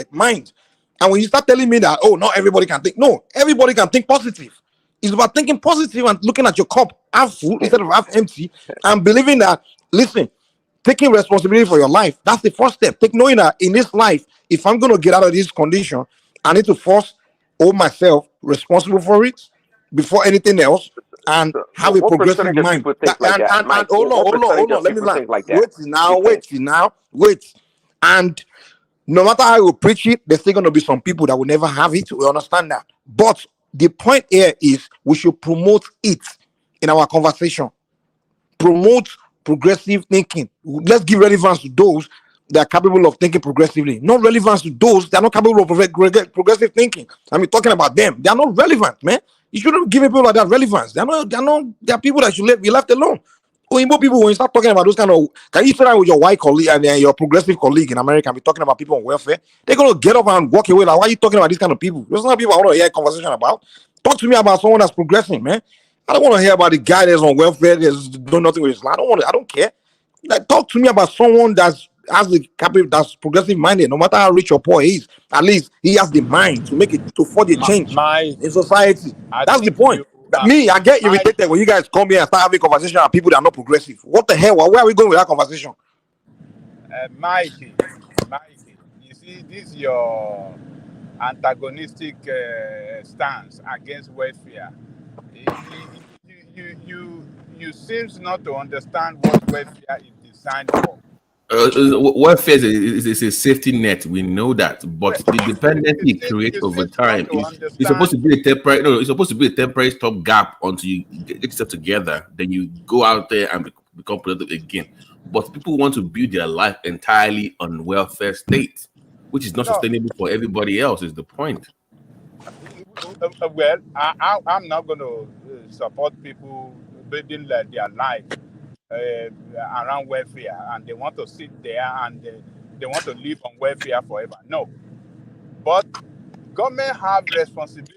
[SPEAKER 4] And when you start telling me that, oh, not everybody can think, no, everybody can think positive. It's about thinking positive and looking at your cup half full instead of half empty, and believing that, listen, taking responsibility for your life, that's the first step. Knowing that in this life, if I'm going to get out of this condition, I need to first hold myself responsible for it before anything else, and
[SPEAKER 21] so
[SPEAKER 4] have a
[SPEAKER 21] what
[SPEAKER 4] progressive
[SPEAKER 21] percentage of
[SPEAKER 4] mind.
[SPEAKER 21] people think like that,
[SPEAKER 4] And
[SPEAKER 21] Mike?
[SPEAKER 4] hold
[SPEAKER 21] What percentage
[SPEAKER 4] on,
[SPEAKER 21] of
[SPEAKER 4] let me
[SPEAKER 21] people
[SPEAKER 4] land.
[SPEAKER 21] think like that? You think?
[SPEAKER 4] Wait. And no matter how you preach it, there's still going to be some people that will never have it. We understand that. But the point here is we should promote it in our conversation. Promote progressive thinking. Let's give relevance to those that are capable of thinking progressively. Not relevance to those that are not capable of progressive thinking. I mean, talking about them. They are not relevant, man. You shouldn't give people like that relevance. They are people that should be left alone. Oyinbo people, when you start talking about those kind of, can you sit down with your white colleague and your progressive colleague in America and be talking about people on welfare? They're gonna get up and walk away. Like, why are you talking about these kind of people? Those are not people I want to hear a conversation about. Talk to me about someone that's progressing, man. I don't want to hear about the guy that's on welfare that's doing nothing with his life. I don't care. Like, talk to me about someone that's has the capital, that's progressive minded. No matter how rich or poor he is, at least he has the mind to make it, to forge a change
[SPEAKER 14] My,
[SPEAKER 4] in society.
[SPEAKER 14] I
[SPEAKER 4] That's the
[SPEAKER 14] think
[SPEAKER 4] point.
[SPEAKER 14] you
[SPEAKER 4] That
[SPEAKER 14] are,
[SPEAKER 4] me, I get
[SPEAKER 14] my,
[SPEAKER 4] irritated when you guys come here and start having conversation with people that are not progressive. What the hell? Where are we going with that conversation?
[SPEAKER 14] Mikey, you see, this your antagonistic stance against welfare. You seems not to understand what welfare is designed for.
[SPEAKER 20] Welfare is a safety net. We know that, but the dependency it creates over time is supposed to be a temporary. No, it's supposed to be a temporary stopgap until you get yourself together. Then you go out there and become productive again. But people want to build their life entirely on welfare state, which is not sustainable for everybody else. Is the point?
[SPEAKER 14] Well, I'm not going to support people building their life around welfare, and they want to sit there and they want to live on welfare forever. No, but government have responsibility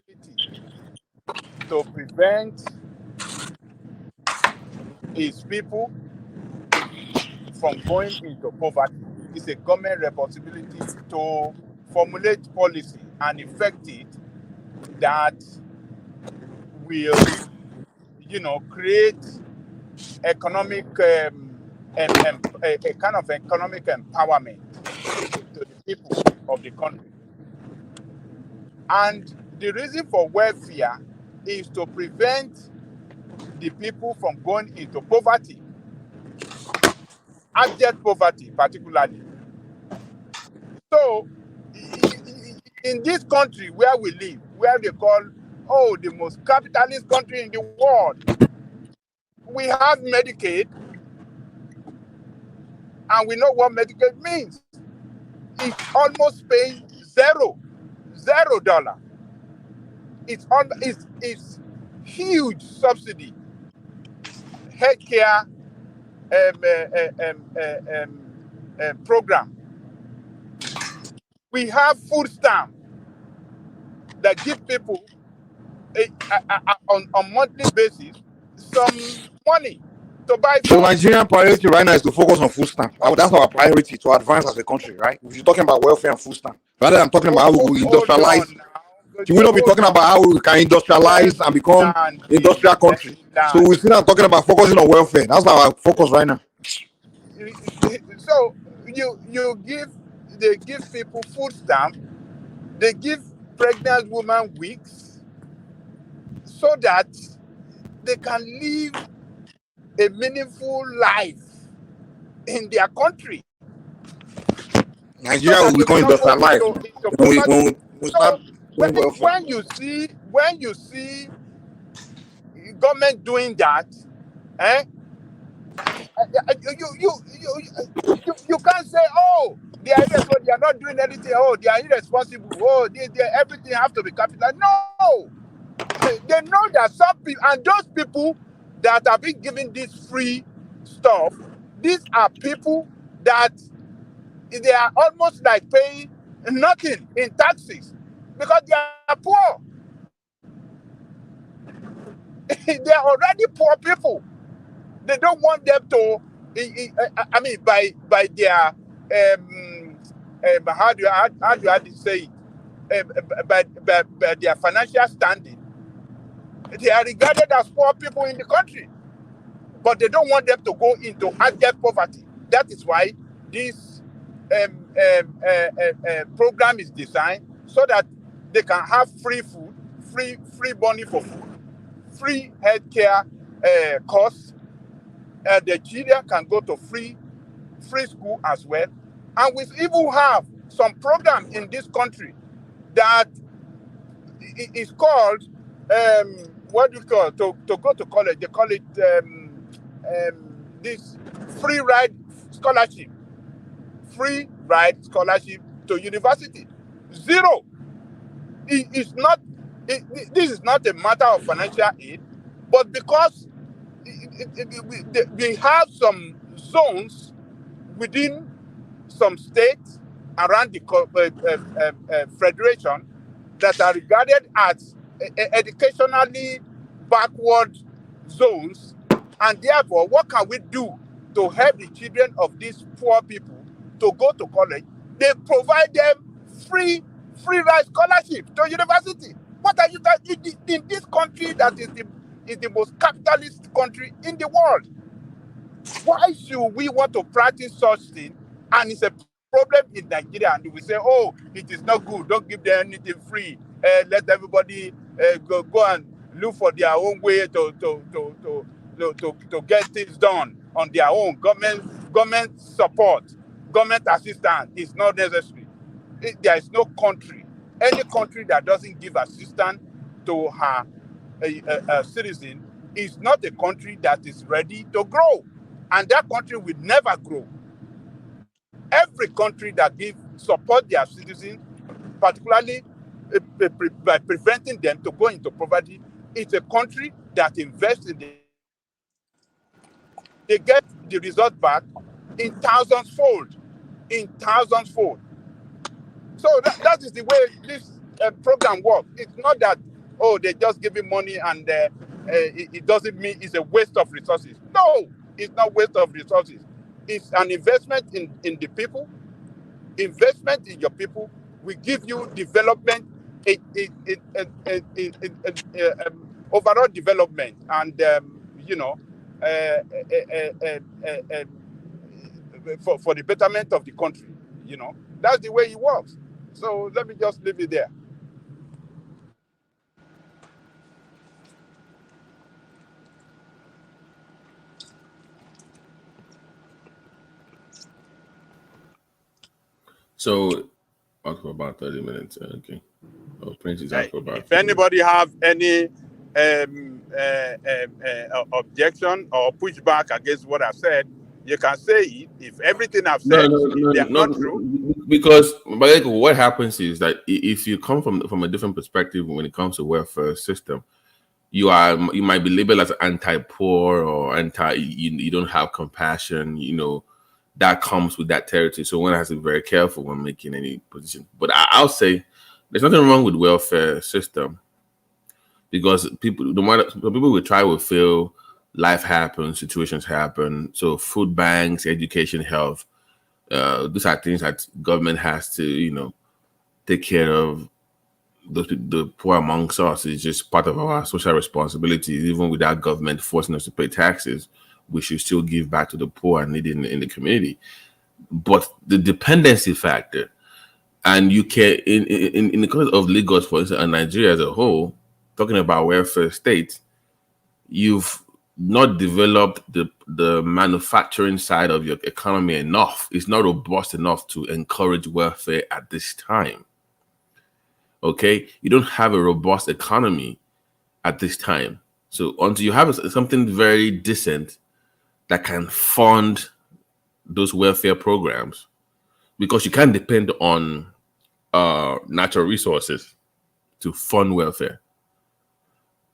[SPEAKER 14] to prevent its people from going into poverty. It's a government responsibility to formulate policy and effect it that will, create economic a kind of economic empowerment to the people of the country. And the reason for welfare is to prevent the people from going into poverty, abject poverty particularly. So in this country where we live, where they call, the most capitalist country in the world, we have Medicaid, and we know what Medicaid means. It's almost paying $0. It's huge subsidy. Healthcare program. We have food stamp that give people on monthly basis some money to buy food.
[SPEAKER 4] So Nigerian priority right now is to focus on food stamp. That's our priority to advance as a country, right? If you're talking about welfare and food stamp, rather than talking about how we will industrialize, should we not be talking about how we can industrialize and become industrial country? So we're still not talking about focusing on welfare. That's our focus right now.
[SPEAKER 14] So they give people food stamp, they give pregnant women wigs so that they can live a meaningful life in their country.
[SPEAKER 4] Nigeria will become industrialized when we start doing welfare.
[SPEAKER 14] When you see government doing that, you can't say, they are irresponsible, they are not doing anything, they are irresponsible, they everything have to be capital. No, they know that some people, and those people that have been given this free stuff, these are people that they are almost like paying nothing in taxes because they are poor. They are already poor people. They don't want them to, by their how do I say it? By their financial standing, they are regarded as poor people in the country, but they don't want them to go into abject poverty. That is why this program is designed so that they can have free food, free money for food, free healthcare costs. The children can go to free school as well. And we even have some program in this country that is called what do you call it? To go to college? They call it this free ride scholarship. Free ride scholarship to university. $0. It's not. This is not a matter of financial aid, but because we have some zones within some states around the federation that are regarded as educationally backward zones, and therefore, what can we do to help the children of these poor people to go to college? They provide them free ride scholarship to university. What are you doing in this country that is the most capitalist country in the world? Why should we want to practice such thing? And it's a problem in Nigeria, and we say, it is not good. Don't give them anything free. Let everybody go and look for their own way to get things done on their own. Government support government assistance is not necessary. There is no country, any country that doesn't give assistance to her citizen is not a country that is ready to grow, and that country will never grow. Every country that gives support their citizens, particularly by preventing them to go into poverty, it's a country that invests in they get the result back in thousands fold. So that is the way this program works. It's not that, oh, they just give you money and it doesn't mean it's a waste of resources. No, it's not waste of resources. It's an investment in the people. Investment in your people will give you development, overall development, and for the betterment of the country. That's the way it works. So let me just leave it there.
[SPEAKER 20] So, out for about 30 minutes. Okay. Oh, Prince is out for about.
[SPEAKER 14] If anybody have any objection or pushback against what I said, you can say it. If everything I've said, they are not true.
[SPEAKER 20] Because what happens is that if you come from a different perspective when it comes to welfare system, you might be labeled as anti-poor or you don't have compassion. That comes with that territory. So one has to be very careful when making any position. But I'll say there's nothing wrong with welfare system, because people will try will fail. Life happens, situations happen. So food banks, education, health, these are things that government has to, take care of. The poor amongst us is just part of our social responsibility. Even without government forcing us to pay taxes, we should still give back to the poor and needy in the community. But the dependency factor, and you can in the case of Lagos, for instance, and Nigeria as a whole, talking about welfare state, you've not developed the manufacturing side of your economy enough. It's not robust enough to encourage welfare at this time. Okay, you don't have a robust economy at this time. So until you have something very decent that can fund those welfare programs, because you can't depend on natural resources to fund welfare.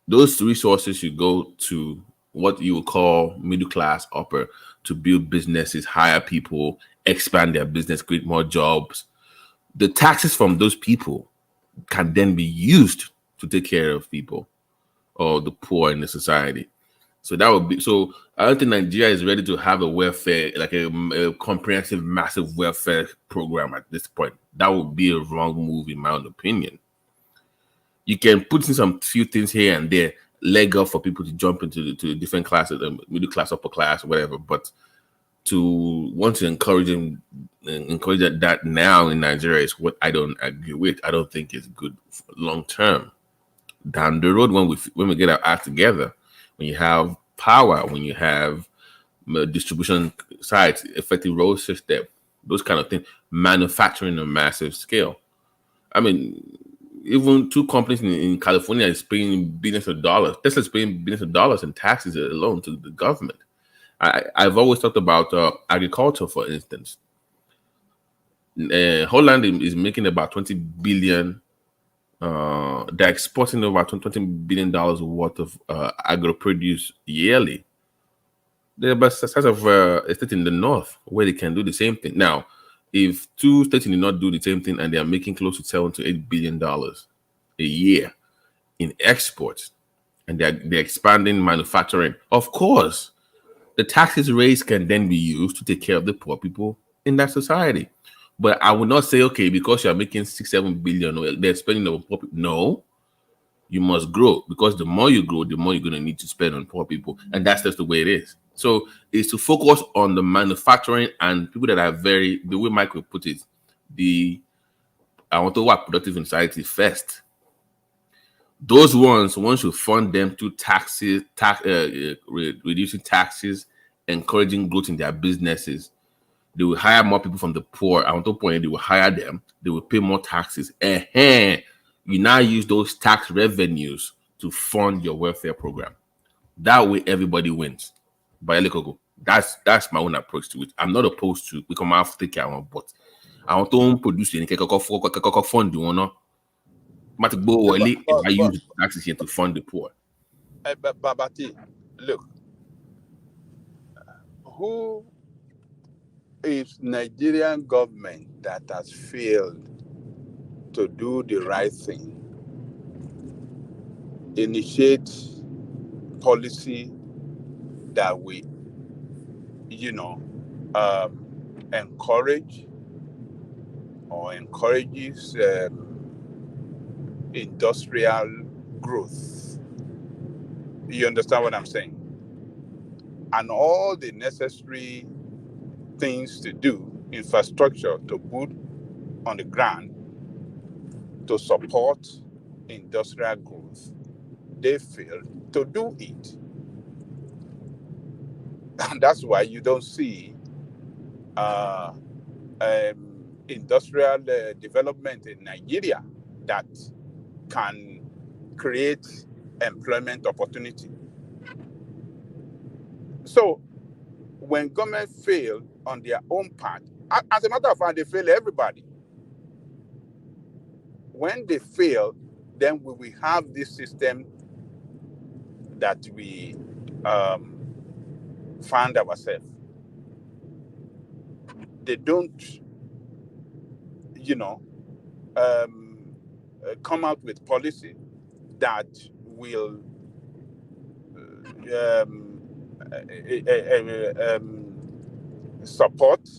[SPEAKER 20] Those resources should go to what you would call middle class, upper, to build businesses, hire people, expand their business, create more jobs. The taxes from those people can then be used to take care of people or the poor in the society. So that would be, so I don't think Nigeria is ready to have a welfare, like a comprehensive, massive welfare program at this point. That would be a wrong move, in my own opinion. You can put in some few things here and there, leg up for people to jump into to different classes, middle class, upper class, whatever. But to want to encourage that now in Nigeria is what I don't agree with. I don't think it's good long term. Down the road, when we get our act together, when you have power, when you have distribution sites, effective road system, those kind of things, manufacturing on a massive scale. I mean, even two companies in California is paying billions of dollars. Tesla's paying billions of dollars in taxes alone to the government. I've always talked about agriculture, for instance. Holland is making about 20 billion. They're exporting over $20 billion worth of agro-produce yearly. They're about the size of a state in the north where they can do the same thing. Now, if two states did not do the same thing and they are making close to $7 to $8 billion a year in exports, and they're expanding manufacturing, of course, the taxes raised can then be used to take care of the poor people in that society. But I would not say, okay, because you're making $6-7 billion, they're spending on poor people. No, you must grow, because the more you grow, the more you're going to need to spend on poor people. And that's just the way it is. So it's to focus on the manufacturing and people that are the way Michael put it, I want to work productive in society first. Those ones, one should fund them through taxes, reducing taxes, encouraging growth in their businesses. They will hire more people from the poor. At one point, they will hire them. They will pay more taxes. And you now use those tax revenues to fund your welfare program. That way, everybody wins. That's my own approach to it. I'm not opposed to we come after take care of, but I want to produce any fund you wanna. I use taxes here to fund the poor.
[SPEAKER 5] Babati, look, who is Nigerian government that has failed to do the right thing, initiate policy that we, encourage or encourages industrial growth? You understand what I'm saying? And all the necessary things to do, infrastructure to put on the ground to support industrial growth, they fail to do it. And that's why you don't see industrial development in Nigeria that can create employment opportunity. So when government fail on their own part, as a matter of fact, they fail everybody. When they fail, then we will have this system that we find ourselves. They don't, come out with policy that will support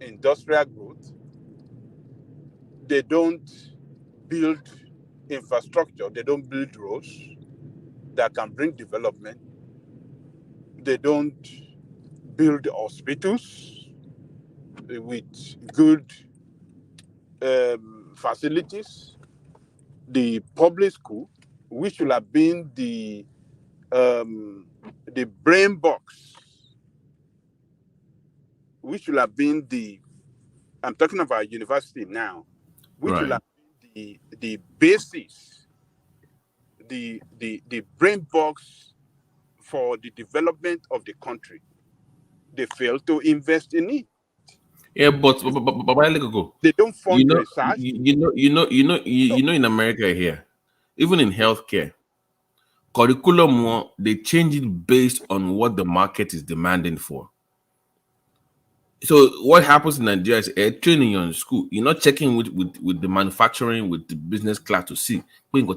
[SPEAKER 5] industrial growth. They don't build infrastructure. They don't build roads that can bring development. They don't build hospitals with good facilities. The public school, which should have been the brain box, which should have been I'm talking about university now, which should have been the basis, the brain box for the development of the country. They fail to invest in it.
[SPEAKER 20] Yeah, but
[SPEAKER 5] they don't fund research.
[SPEAKER 20] In America here, even in healthcare, curriculum they change it based on what the market is demanding for. So what happens in Nigeria is training you in school. You're not checking with the manufacturing, with the business class to see when once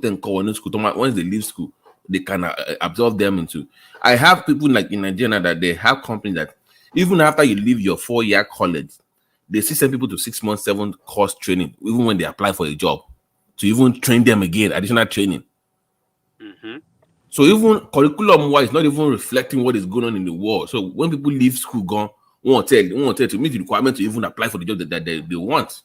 [SPEAKER 20] they leave school, they can absorb them into. I have people like in Nigeria that they have companies that even after you leave your 4-year college, they still send people to 6 months, 7 course training, even when they apply for a job, to even train them again, additional training.
[SPEAKER 5] Mm-hmm.
[SPEAKER 20] So even curriculum-wise, not even reflecting what is going on in the world. So when people leave school, gone, won't tell to meet the requirement to even apply for the job that they want.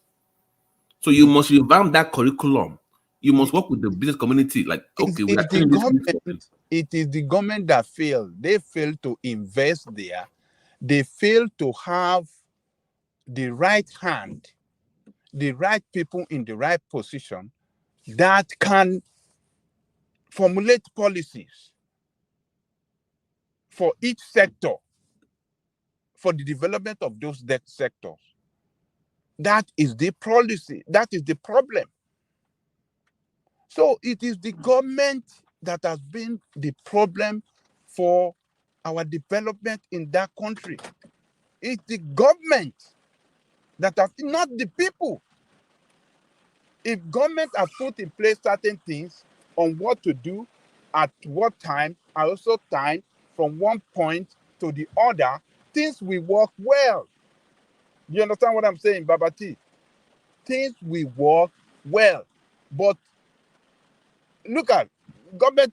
[SPEAKER 20] So you must revamp that curriculum. You must work with the business community. Like, okay, we are training this people.
[SPEAKER 5] It is the government that failed. They failed to invest there. They failed to have the right hand, the right people in the right position that can formulate policies for each sector, for the development of those sectors. That is the policy. That is the problem. So it is the government that has been the problem for our development in that country. It's the government that has, not the people. If government have put in place certain things on what to do, at what time, and also time from one point to the other, things will work well. You understand what I'm saying, Babati? Things will work well. But look at government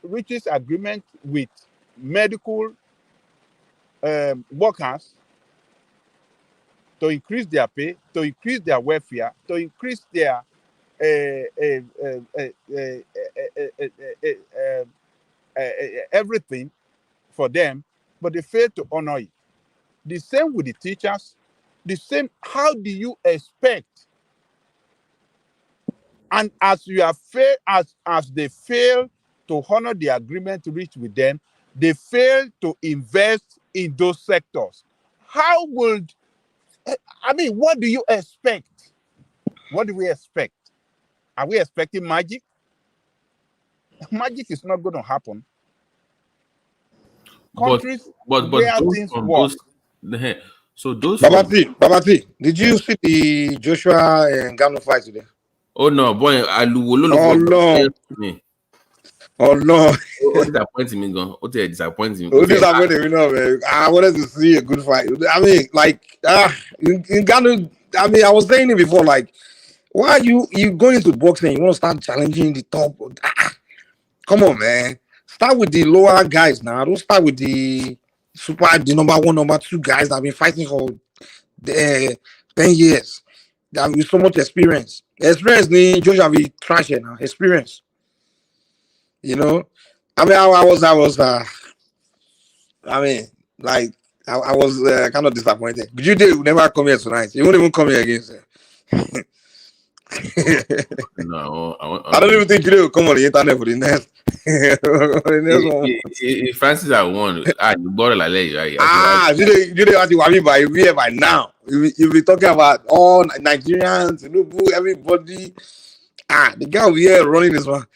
[SPEAKER 5] reaches agreement with medical workers to increase their pay, to increase their welfare, to increase their everything for them, but they fail to honor it. The same with the teachers. The same. How do you expect? And as you have failed, as they fail to honor the agreement reached with them, they fail to invest in those sectors. How would, I mean, what do you expect? What do we expect? Are we expecting magic? Magic is not going to happen. Countries
[SPEAKER 20] but
[SPEAKER 5] where
[SPEAKER 20] those
[SPEAKER 5] things
[SPEAKER 20] from
[SPEAKER 5] work.
[SPEAKER 20] those so those from
[SPEAKER 4] Babati, did you see the Joshua and Gano fight today?
[SPEAKER 20] oh no boy
[SPEAKER 4] Oh no. Oh no.
[SPEAKER 20] What disappointing me gone? What disappointing
[SPEAKER 4] Who disappointed me now, man? I wanted to see a good fight. I mean, like in Ghana, I mean, I was saying it before, like, why are you going into boxing? You want to start challenging the top? Come on, man. Start with the lower guys now. Don't start with the number 1, number 2 guys that have been fighting for 10 years. That have with so much experience. Experience need Joshua be trash here now. Experience. You know? I mean, I was kind of disappointed. But you did never come here tonight. You won't even come here again, sir.
[SPEAKER 20] No,
[SPEAKER 4] I don't even think you will come on the internet for the next.
[SPEAKER 20] If Francis had won, you bought it like that.
[SPEAKER 4] You know what you want me by here by now. You'll be talking about all Nigerians, Tinubu, everybody. The guy over here running this one.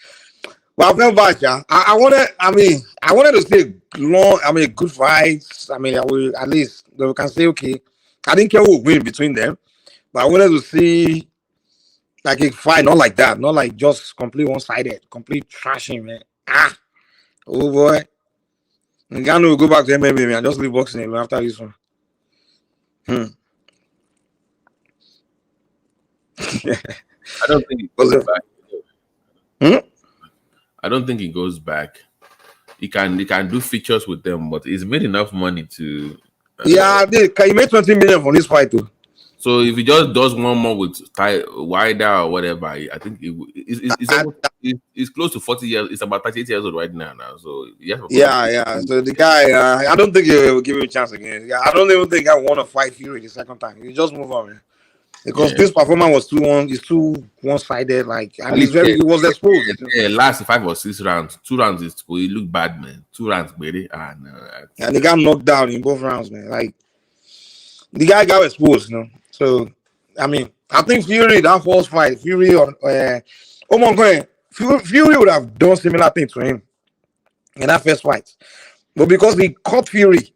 [SPEAKER 4] But I felt bad, yeah. I wanted to say good fights. I mean, I will at least we can say okay. I didn't care who would win between them, but I wanted to see like a fight, not like that, not like just complete one-sided, complete trashing, man. Oh boy. Ngannou will go back to MMA, man. Just leave boxing after this one.
[SPEAKER 20] I don't think it goes back. I don't think he goes back. He can do features with them, but he's made enough money to.
[SPEAKER 4] He made 20 million from this fight too.
[SPEAKER 20] So if he just does one more with wider or whatever, I think it's close to 40 years. It's about 38 years old right now. So
[SPEAKER 4] yeah. So the guy, I don't think he will give him a chance again. Yeah, I don't even think I want to fight Fury the second time. You just move on, man. Because this performance was too one-sided. Like, and it was exposed.
[SPEAKER 20] Last 5 or 6 rounds, 2 rounds it looked bad, man. 2 rounds, baby.
[SPEAKER 4] And they got knocked down in both rounds, man. Like, the guy got exposed, you know. So, I mean, I think Fury, that first fight, Fury would have done similar things to him in that first fight. But because he caught Fury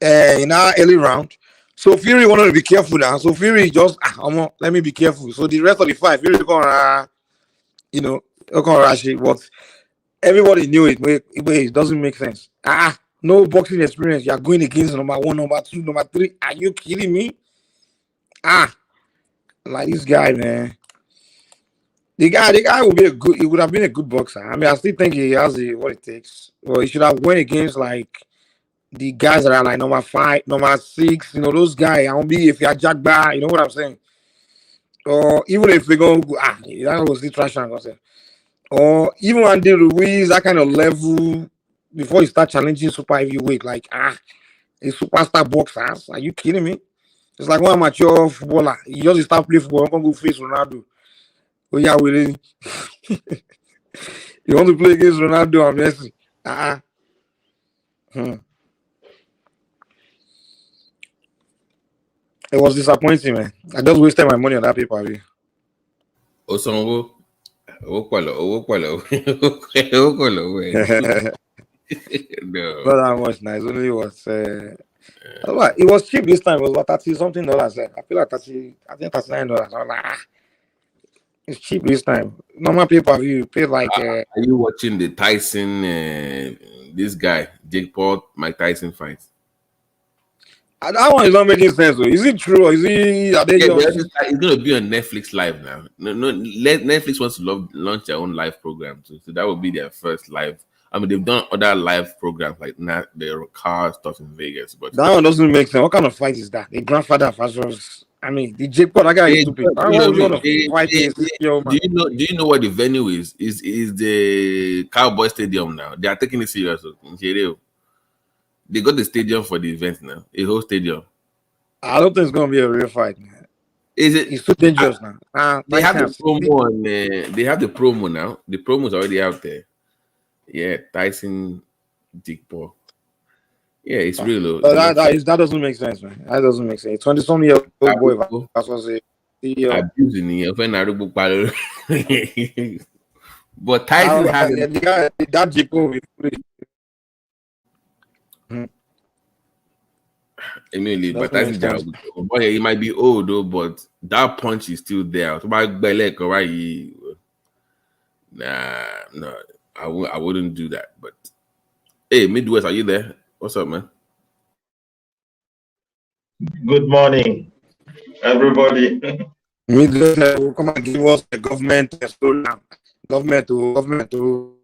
[SPEAKER 4] in our early round, so Fury wanted to be careful now. So Fury just, let me be careful. So the rest of the fight, Fury gonna rush it. But everybody knew it. Wait, it doesn't make sense. No boxing experience. You're going against number 1, number 2, number 3. Are you kidding me? Like this guy, man. The guy would have been a good boxer. I mean, I still think he has what it takes. Well, he should have went against like the guys that are like number 5, number 6, those guys. I won't be if you're Jack Bar, you know what I'm saying? Or even if we go, that was the trash I'm gonna say. Or even Andy Ruiz, that kind of level before you start challenging super heavyweight, like a superstar boxers. Are you kidding me? It's like one amateur footballer. You just start playing football, I'm gonna go face Ronaldo. Oh yeah, really? You want to play against Ronaldo and Messi? It was disappointing, man. I just wasted my money on that pay-per-view.
[SPEAKER 20] Osongo. No.
[SPEAKER 4] Not that much nice. Only was it was cheap this time. It was about $30 something. I feel like $39. I was like, it's cheap this time. Normal pay-per-view, you pay like
[SPEAKER 20] are you watching the Tyson this guy, Jake Paul, Mike Tyson fight?
[SPEAKER 4] That one is not making sense. Though. Is it true or is it?
[SPEAKER 20] It's going to be on Netflix Live now. No, Netflix wants to launch their own live program too. So that will be their first live. I mean, they've done other live programs like their car stuff in Vegas, but
[SPEAKER 4] that one doesn't make sense. What kind of fight is that? The grandfather versus. I mean, the Jake Paul. That guy is stupid.
[SPEAKER 20] Do you know what the venue is? Is the Cowboy Stadium now? They are taking it serious. They got the stadium for the event now. A whole stadium.
[SPEAKER 4] I don't think it's gonna be a real fight, man.
[SPEAKER 20] Is it?
[SPEAKER 4] It's too dangerous now.
[SPEAKER 20] They have the
[SPEAKER 4] Tyson,
[SPEAKER 20] promo on. They have the promo now. The promo is already out there. Yeah, Tyson, Dick Paul. Yeah, it's real.
[SPEAKER 4] But that doesn't make sense, man. That doesn't make sense. 20-something-year-old boy versus a CEO.
[SPEAKER 20] Abusing the but Tyson has
[SPEAKER 4] that Dick Paul.
[SPEAKER 20] Emily, but Tyson Jones, boy, he might be old though, but that punch is still there. So my belly, no, I wouldn't do that. But hey, Midwest, are you there? What's up, man?
[SPEAKER 7] Good morning, everybody.
[SPEAKER 4] Midwest will come and give us the government slogan. Government to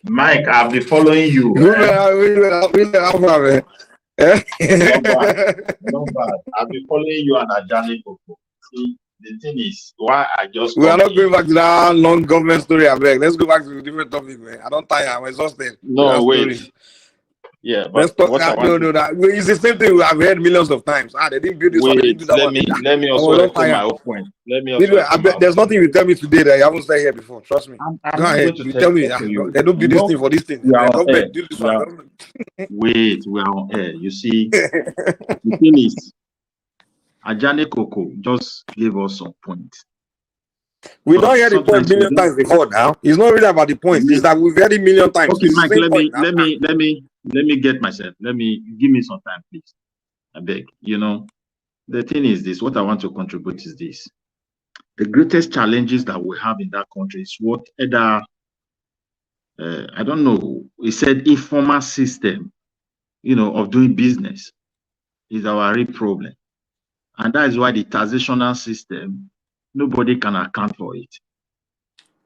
[SPEAKER 7] Mike, I'll be following you.
[SPEAKER 4] Not
[SPEAKER 7] bad. I'll be following you and Ajani Koko. See, the thing is, why I just
[SPEAKER 4] we are not going back to that long government story. Let's go back to a different topic, man. I don't tire. I'm exhausted.
[SPEAKER 7] No, wait. Yeah, but
[SPEAKER 4] let's talk. It's the same thing I've heard millions of times. They didn't build this one. They didn't do that one.
[SPEAKER 7] Let me also echo my own point.
[SPEAKER 4] There's nothing you tell me today that you haven't said here before. Trust me.
[SPEAKER 7] I'm
[SPEAKER 4] go ahead. You tell me. They don't build this thing for this thing.
[SPEAKER 7] Wait, we are on air. You see, the thing is, Ajani Koko just gave us some points.
[SPEAKER 4] We don't hear the point million times before now. It's not really about the points. It's that we've heard it million times.
[SPEAKER 7] Okay, Mike, let me get myself. Give me some time, please. I beg. The thing is this. What I want to contribute is this. The greatest challenges that we have in that country is what either I don't know. He said informal system, of doing business is our real problem, and that is why the taxational system, nobody can account for it,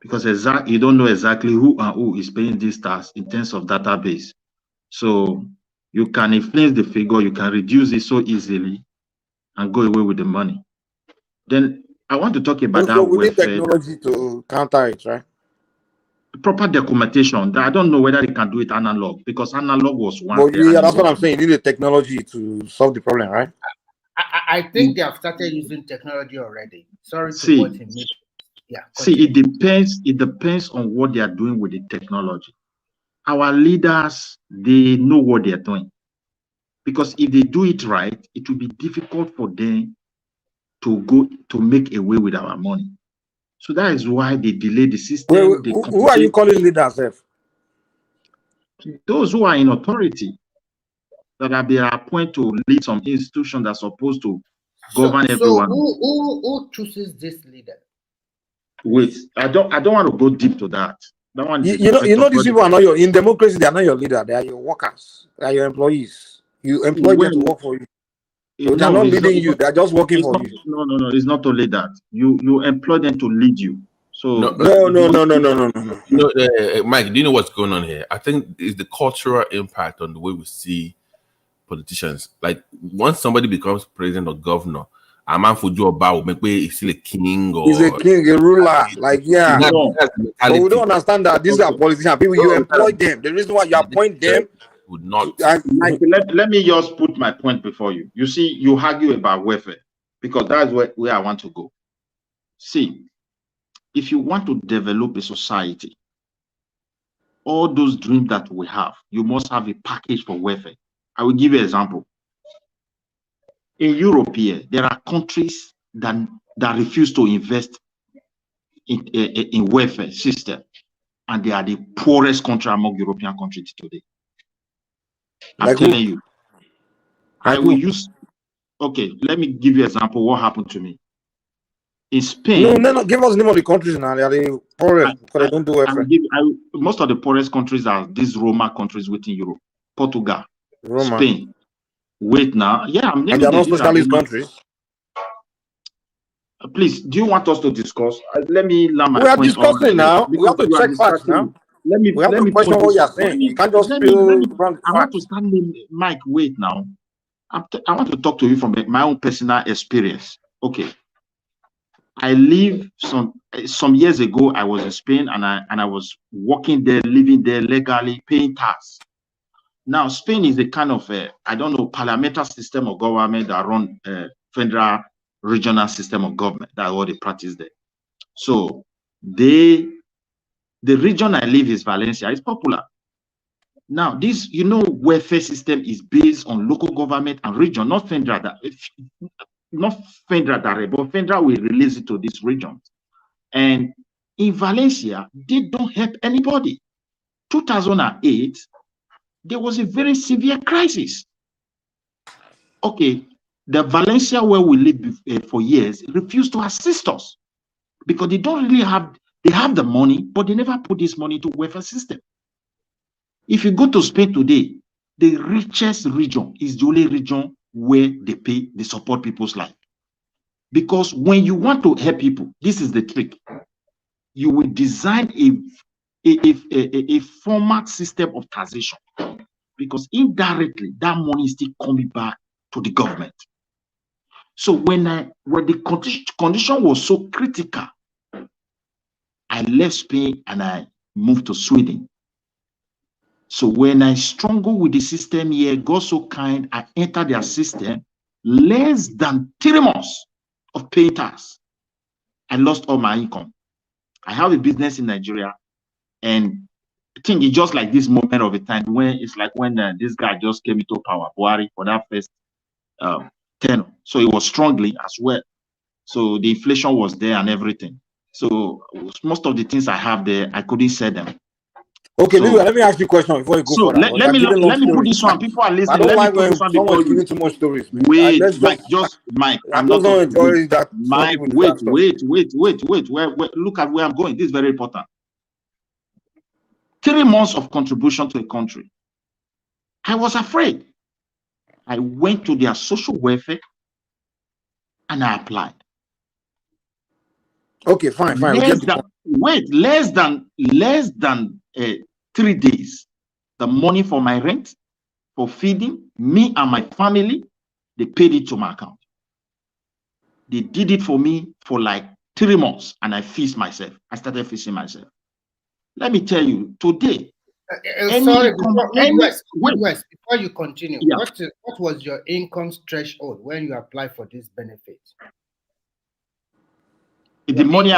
[SPEAKER 7] because you don't know exactly who and who is paying this tax in terms of database. So you can inflate the figure, you can reduce it so easily and go away with the money. Then I want to talk about that.
[SPEAKER 4] We need technology to counter it, right?
[SPEAKER 7] Proper documentation. I don't know whether they can do it analog, because analog was one.
[SPEAKER 4] But yeah, that's what I'm saying. You need the technology to solve the problem, right?
[SPEAKER 22] I think they have started using technology already. Sorry to point in me. Yeah.
[SPEAKER 7] See, it depends on what they are doing with the technology. Our leaders, they know what they are doing, because if they do it right, it will be difficult for them to make away with our money. So that is why they delay the system.
[SPEAKER 4] Who are you calling leaders, F?
[SPEAKER 7] Those who are in authority, that have been appointed to lead some institution that's supposed to govern everyone.
[SPEAKER 22] So who chooses this leader?
[SPEAKER 7] Wait, I don't want to go deep to that. That one,
[SPEAKER 4] these people are not in democracy. They are not your leader. They are your workers. They are your employees. You employ them to work for you. So they are not leading you. They are just working for you.
[SPEAKER 7] No. It's not only that. You employ them to lead you. So
[SPEAKER 4] no.
[SPEAKER 20] Mike, do you know what's going on here? I think it's the cultural impact on the way we see politicians. Like once somebody becomes president or governor, a man for job will make way he's still a king or
[SPEAKER 4] he's a king, a ruler. Like but we don't understand that these are politicians. People you employ them. The reason why you appoint them
[SPEAKER 20] would not.
[SPEAKER 7] Let me just put my point before you. You see, you argue about welfare because that's where I want to go. See, if you want to develop a society, all those dreams that we have, you must have a package for welfare. I will give you an example. In Europe here, there are countries that refuse to invest in welfare system, and they are the poorest country among European countries today. I'm telling you. I will use. Okay, let me give you an example. What happened to me in Spain?
[SPEAKER 4] No. Give us the name of the countries now. They are the poorest because they don't do welfare.
[SPEAKER 7] Most of the poorest countries are these Roma countries within Europe: Portugal, Spain. Wait now. Yeah, I'm naming
[SPEAKER 4] and they are not socialist countries.
[SPEAKER 7] Please, do you want us to discuss? Let me land my
[SPEAKER 4] point. We are discussing now. We have to check facts now. We have to question what you are saying. You can't just feel wrong.
[SPEAKER 7] I want to start naming Mike. Wait now. I want to talk to you from my own personal experience. Okay. I live some years ago. I was in Spain, and I was working there, living there legally, paying tax. Now, Spain is a kind of I don't know, parliamentary system of government that run federal regional system of government. That's what they practice there. So the region I live is Valencia. It's popular. Now, this, welfare system is based on local government and region, not federal. Not federal direct, but federal will release it to this region. And in Valencia, they don't help anybody. 2008, there was a very severe crisis. Okay, the Valencia where we live for years refused to assist us because they don't really have, they have the money, but they never put this money to welfare system. If you go to Spain today, the richest region is the only region where they support people's life. Because when you want to help people, this is the trick. You will design a format system of taxation, because indirectly that money is still coming back to the government. So when the condition was so critical, I left Spain and I moved to Sweden. So when I struggled with the system here, God so kind, I entered their system. Less than 3 months of paying tax, I lost all my income. I have a business in Nigeria, and I think it's just like this moment of a time when it's like when this guy just came into power, Buhari, for that first tenure. So it was strongly as well. So the inflation was there and everything. So most of the things I have there, I couldn't sell them.
[SPEAKER 4] Okay,
[SPEAKER 7] So,
[SPEAKER 4] let me ask you a question before you go
[SPEAKER 7] so
[SPEAKER 4] further.
[SPEAKER 7] let me put this one. People are listening.
[SPEAKER 4] I don't
[SPEAKER 7] Let me
[SPEAKER 4] like
[SPEAKER 7] put
[SPEAKER 4] when
[SPEAKER 7] this one
[SPEAKER 4] someone's
[SPEAKER 7] before
[SPEAKER 4] giving too much stories, man.
[SPEAKER 7] Wait, Mike, I'm not
[SPEAKER 4] going to enjoy
[SPEAKER 7] wait,
[SPEAKER 4] that.
[SPEAKER 7] Mike, wait. Look at where I'm going. This is very important. 3 months of contribution to a country. I was afraid. I went to their social welfare and I applied.
[SPEAKER 4] Okay, fine.
[SPEAKER 7] Less than 3 days. The money for my rent, for feeding me and my family, they paid it to my account. They did it for me for like 3 months, and I feast myself. I started feasting myself. Let me tell you, today.
[SPEAKER 22] Sorry, Midwest, before you continue,
[SPEAKER 7] yeah.
[SPEAKER 22] What was your income threshold when you applied for this benefit?
[SPEAKER 7] The money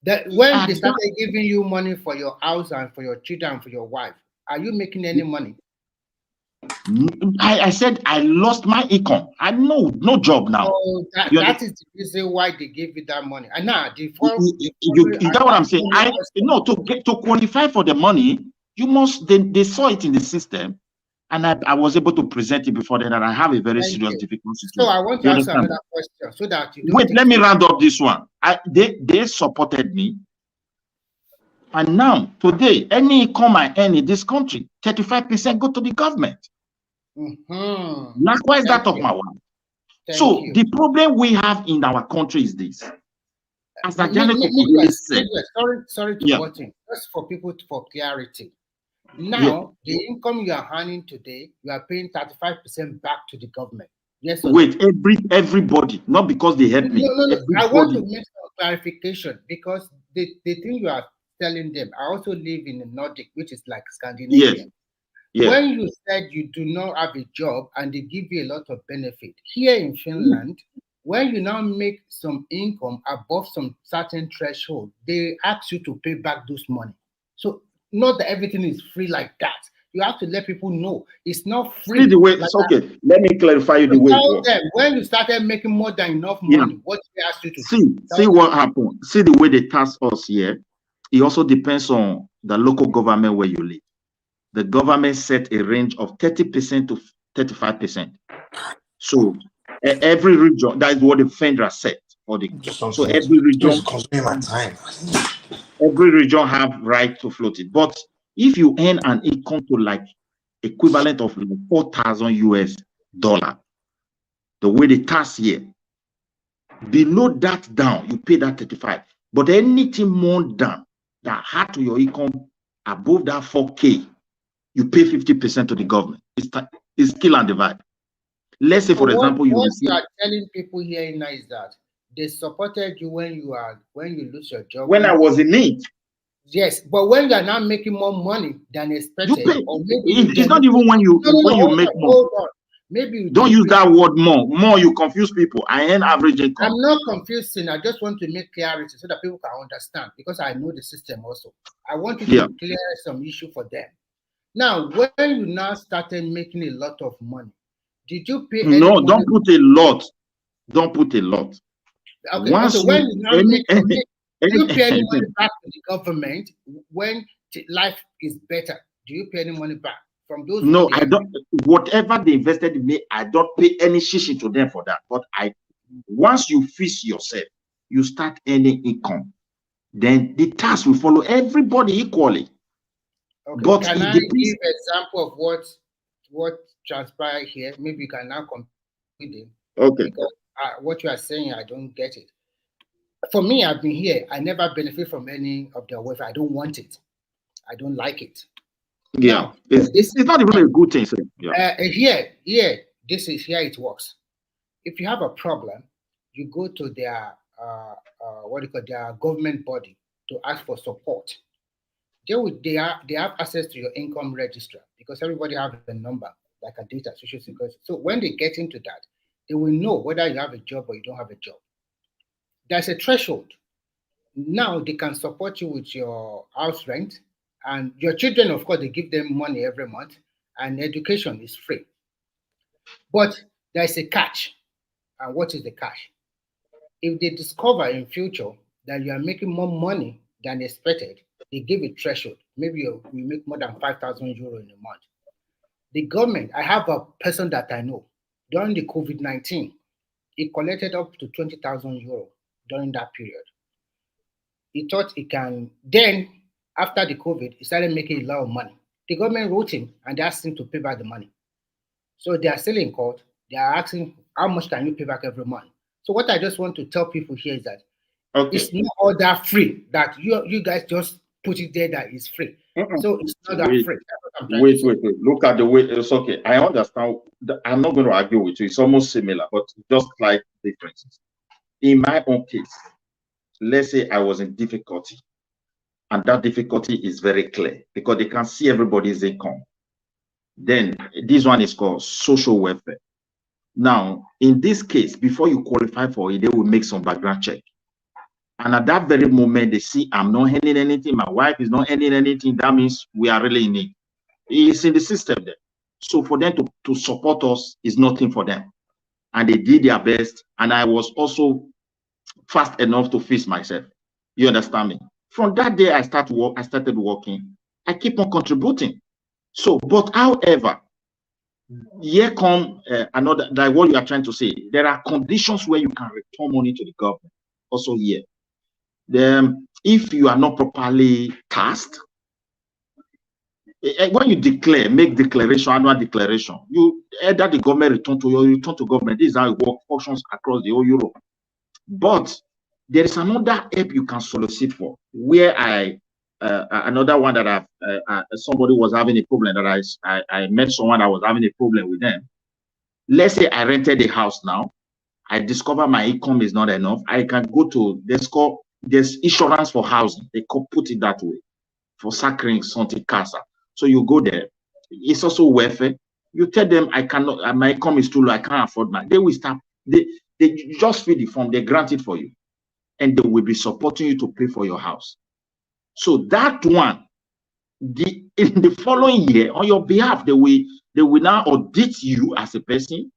[SPEAKER 22] when they started giving you money for your house and for your children and for your wife, are you making any money?
[SPEAKER 7] I said I lost my income. I no job now.
[SPEAKER 22] So that is the reason why they gave you that money. And now
[SPEAKER 7] you know what I'm saying? To qualify for the money, you must they saw it in the system, and I was able to present it before then, and I have a very serious difficult situation.
[SPEAKER 22] So I want to ask another question so that you don't
[SPEAKER 7] wait. Let me round up this one. They supported me, and now today any income I earn in this country, 35% go to the government. Likewise, that of my wife. So the problem we have in our country is this. As a
[SPEAKER 22] sorry to butt in. Just for people for clarity. Now, the income you are earning today, you are paying 35% back to the government. Yes.
[SPEAKER 7] Wait, everybody, not because they help me.
[SPEAKER 22] No. I want to make some clarification because the thing you are telling them. I also live in the Nordic, which is like Scandinavia.
[SPEAKER 7] Yes.
[SPEAKER 22] When you said you do not have a job and they give you a lot of benefit here in Finland, when you now make some income above some certain threshold, they ask you to pay back those money. So not that everything is free like that. You have to let people know it's not free.
[SPEAKER 7] Okay, let me clarify you the way it works.
[SPEAKER 22] When you started making more than enough money, what they ask you to
[SPEAKER 7] do? See what happened. See the way they tax us here. It also depends on the local government where you live. The government set a range of 30% to 35%. So every region, that is what the federal set for the. So every region have right to float it. But if you earn an income to like equivalent of $4,000 US, the way they tax here, below that down, you pay that 35. But anything more than that add to your income above that 4K, you pay 50% to the government. It's kill and divide. Let's say, for example,
[SPEAKER 22] what you are telling people here now is that They supported you when you lose your job.
[SPEAKER 7] When I was in need.
[SPEAKER 22] Yes, but when you are now making more money than expected,
[SPEAKER 7] You pay.
[SPEAKER 22] or maybe
[SPEAKER 7] It's not even when you make more.
[SPEAKER 22] Hold on. Maybe you
[SPEAKER 7] don't use that word more. More, you confuse people. I earn average income.
[SPEAKER 22] I'm not confusing. I just want to make clarity so that people can understand, because I know the system also. I want you to clear some issue for them. Now, when you now started making a lot of money, did you pay any money?
[SPEAKER 7] No, don't put a lot. Don't put a lot.
[SPEAKER 22] Okay,
[SPEAKER 7] Once
[SPEAKER 22] so when you now
[SPEAKER 7] do
[SPEAKER 22] you pay any money back to the government when life is better? Do you pay any money back from those?
[SPEAKER 7] No, I don't. Whatever they invested in me, I don't pay any shishi to them for that. But once you feast yourself, you start earning income, then the tax will follow everybody equally.
[SPEAKER 22] Okay.
[SPEAKER 7] But
[SPEAKER 22] can I give an example of what transpired here? Maybe you can now compare with it.
[SPEAKER 7] Okay.
[SPEAKER 22] Because what you are saying, I don't get it. For me, I've been here. I never benefit from any of their welfare. I don't want it. I don't like it.
[SPEAKER 7] Yeah,
[SPEAKER 22] now,
[SPEAKER 7] it's not even a good thing. So,
[SPEAKER 22] here it works. If you have a problem, you go to their their government body to ask for support. They have access to your income register, because everybody have a number, like a data, social security. So when they get into that, they will know whether you have a job or you don't have a job. There's a threshold. Now they can support you with your house rent, and your children, of course, they give them money every month, and education is free. But there's a catch. And what is the catch? If they discover in future that you are making more money than expected, they give a threshold. Maybe you make more than 5,000 euro in a month. The government, I have a person that I know, during the COVID-19, he collected up to 20,000 euro during that period. He thought he can, then after the COVID, he started making a lot of money. The government wrote him and they asked him to pay back the money. So they are still in court. They are asking, how much can you pay back every month? So what I just want to tell people here is that it's not all that free, that you guys just put it there that it's free. So it's not that free.
[SPEAKER 7] Wait. Look at the way it's okay. I understand. I'm not going to argue with you. It's almost similar, but just like differences. In my own case, let's say I was in difficulty, and that difficulty is very clear because they can see everybody's income. Then this one is called social welfare. Now, in this case, before you qualify for it, they will make some background check. And at that very moment, they see I'm not earning anything, my wife is not earning anything. That means we are really in need. It's in the system there. So for them to support us is nothing for them. And they did their best. And I was also fast enough to fix myself. You understand me? From that day I started working. I keep on contributing. So, but however, here come another, like what you are trying to say. There are conditions where you can return money to the government. Also here. If you are not properly taxed, when you make declaration, annual declaration, you either the government return to you or you return to government. This is how it functions across the whole Europe. But there is another help you can solicit for, where another one that somebody was having a problem, that I met someone that was having a problem with them. Let's say I rented a house now. I discover my income is not enough. I can go to, there's insurance for housing. They could put it that way, for sacring something casa. So you go there. It's also welfare. You tell them I cannot, my income is too low, I can't afford my. They will start. They just fill the form. They grant it for you, and they will be supporting you to pay for your house. So that one, in the following year, on your behalf, they will now audit you as a person.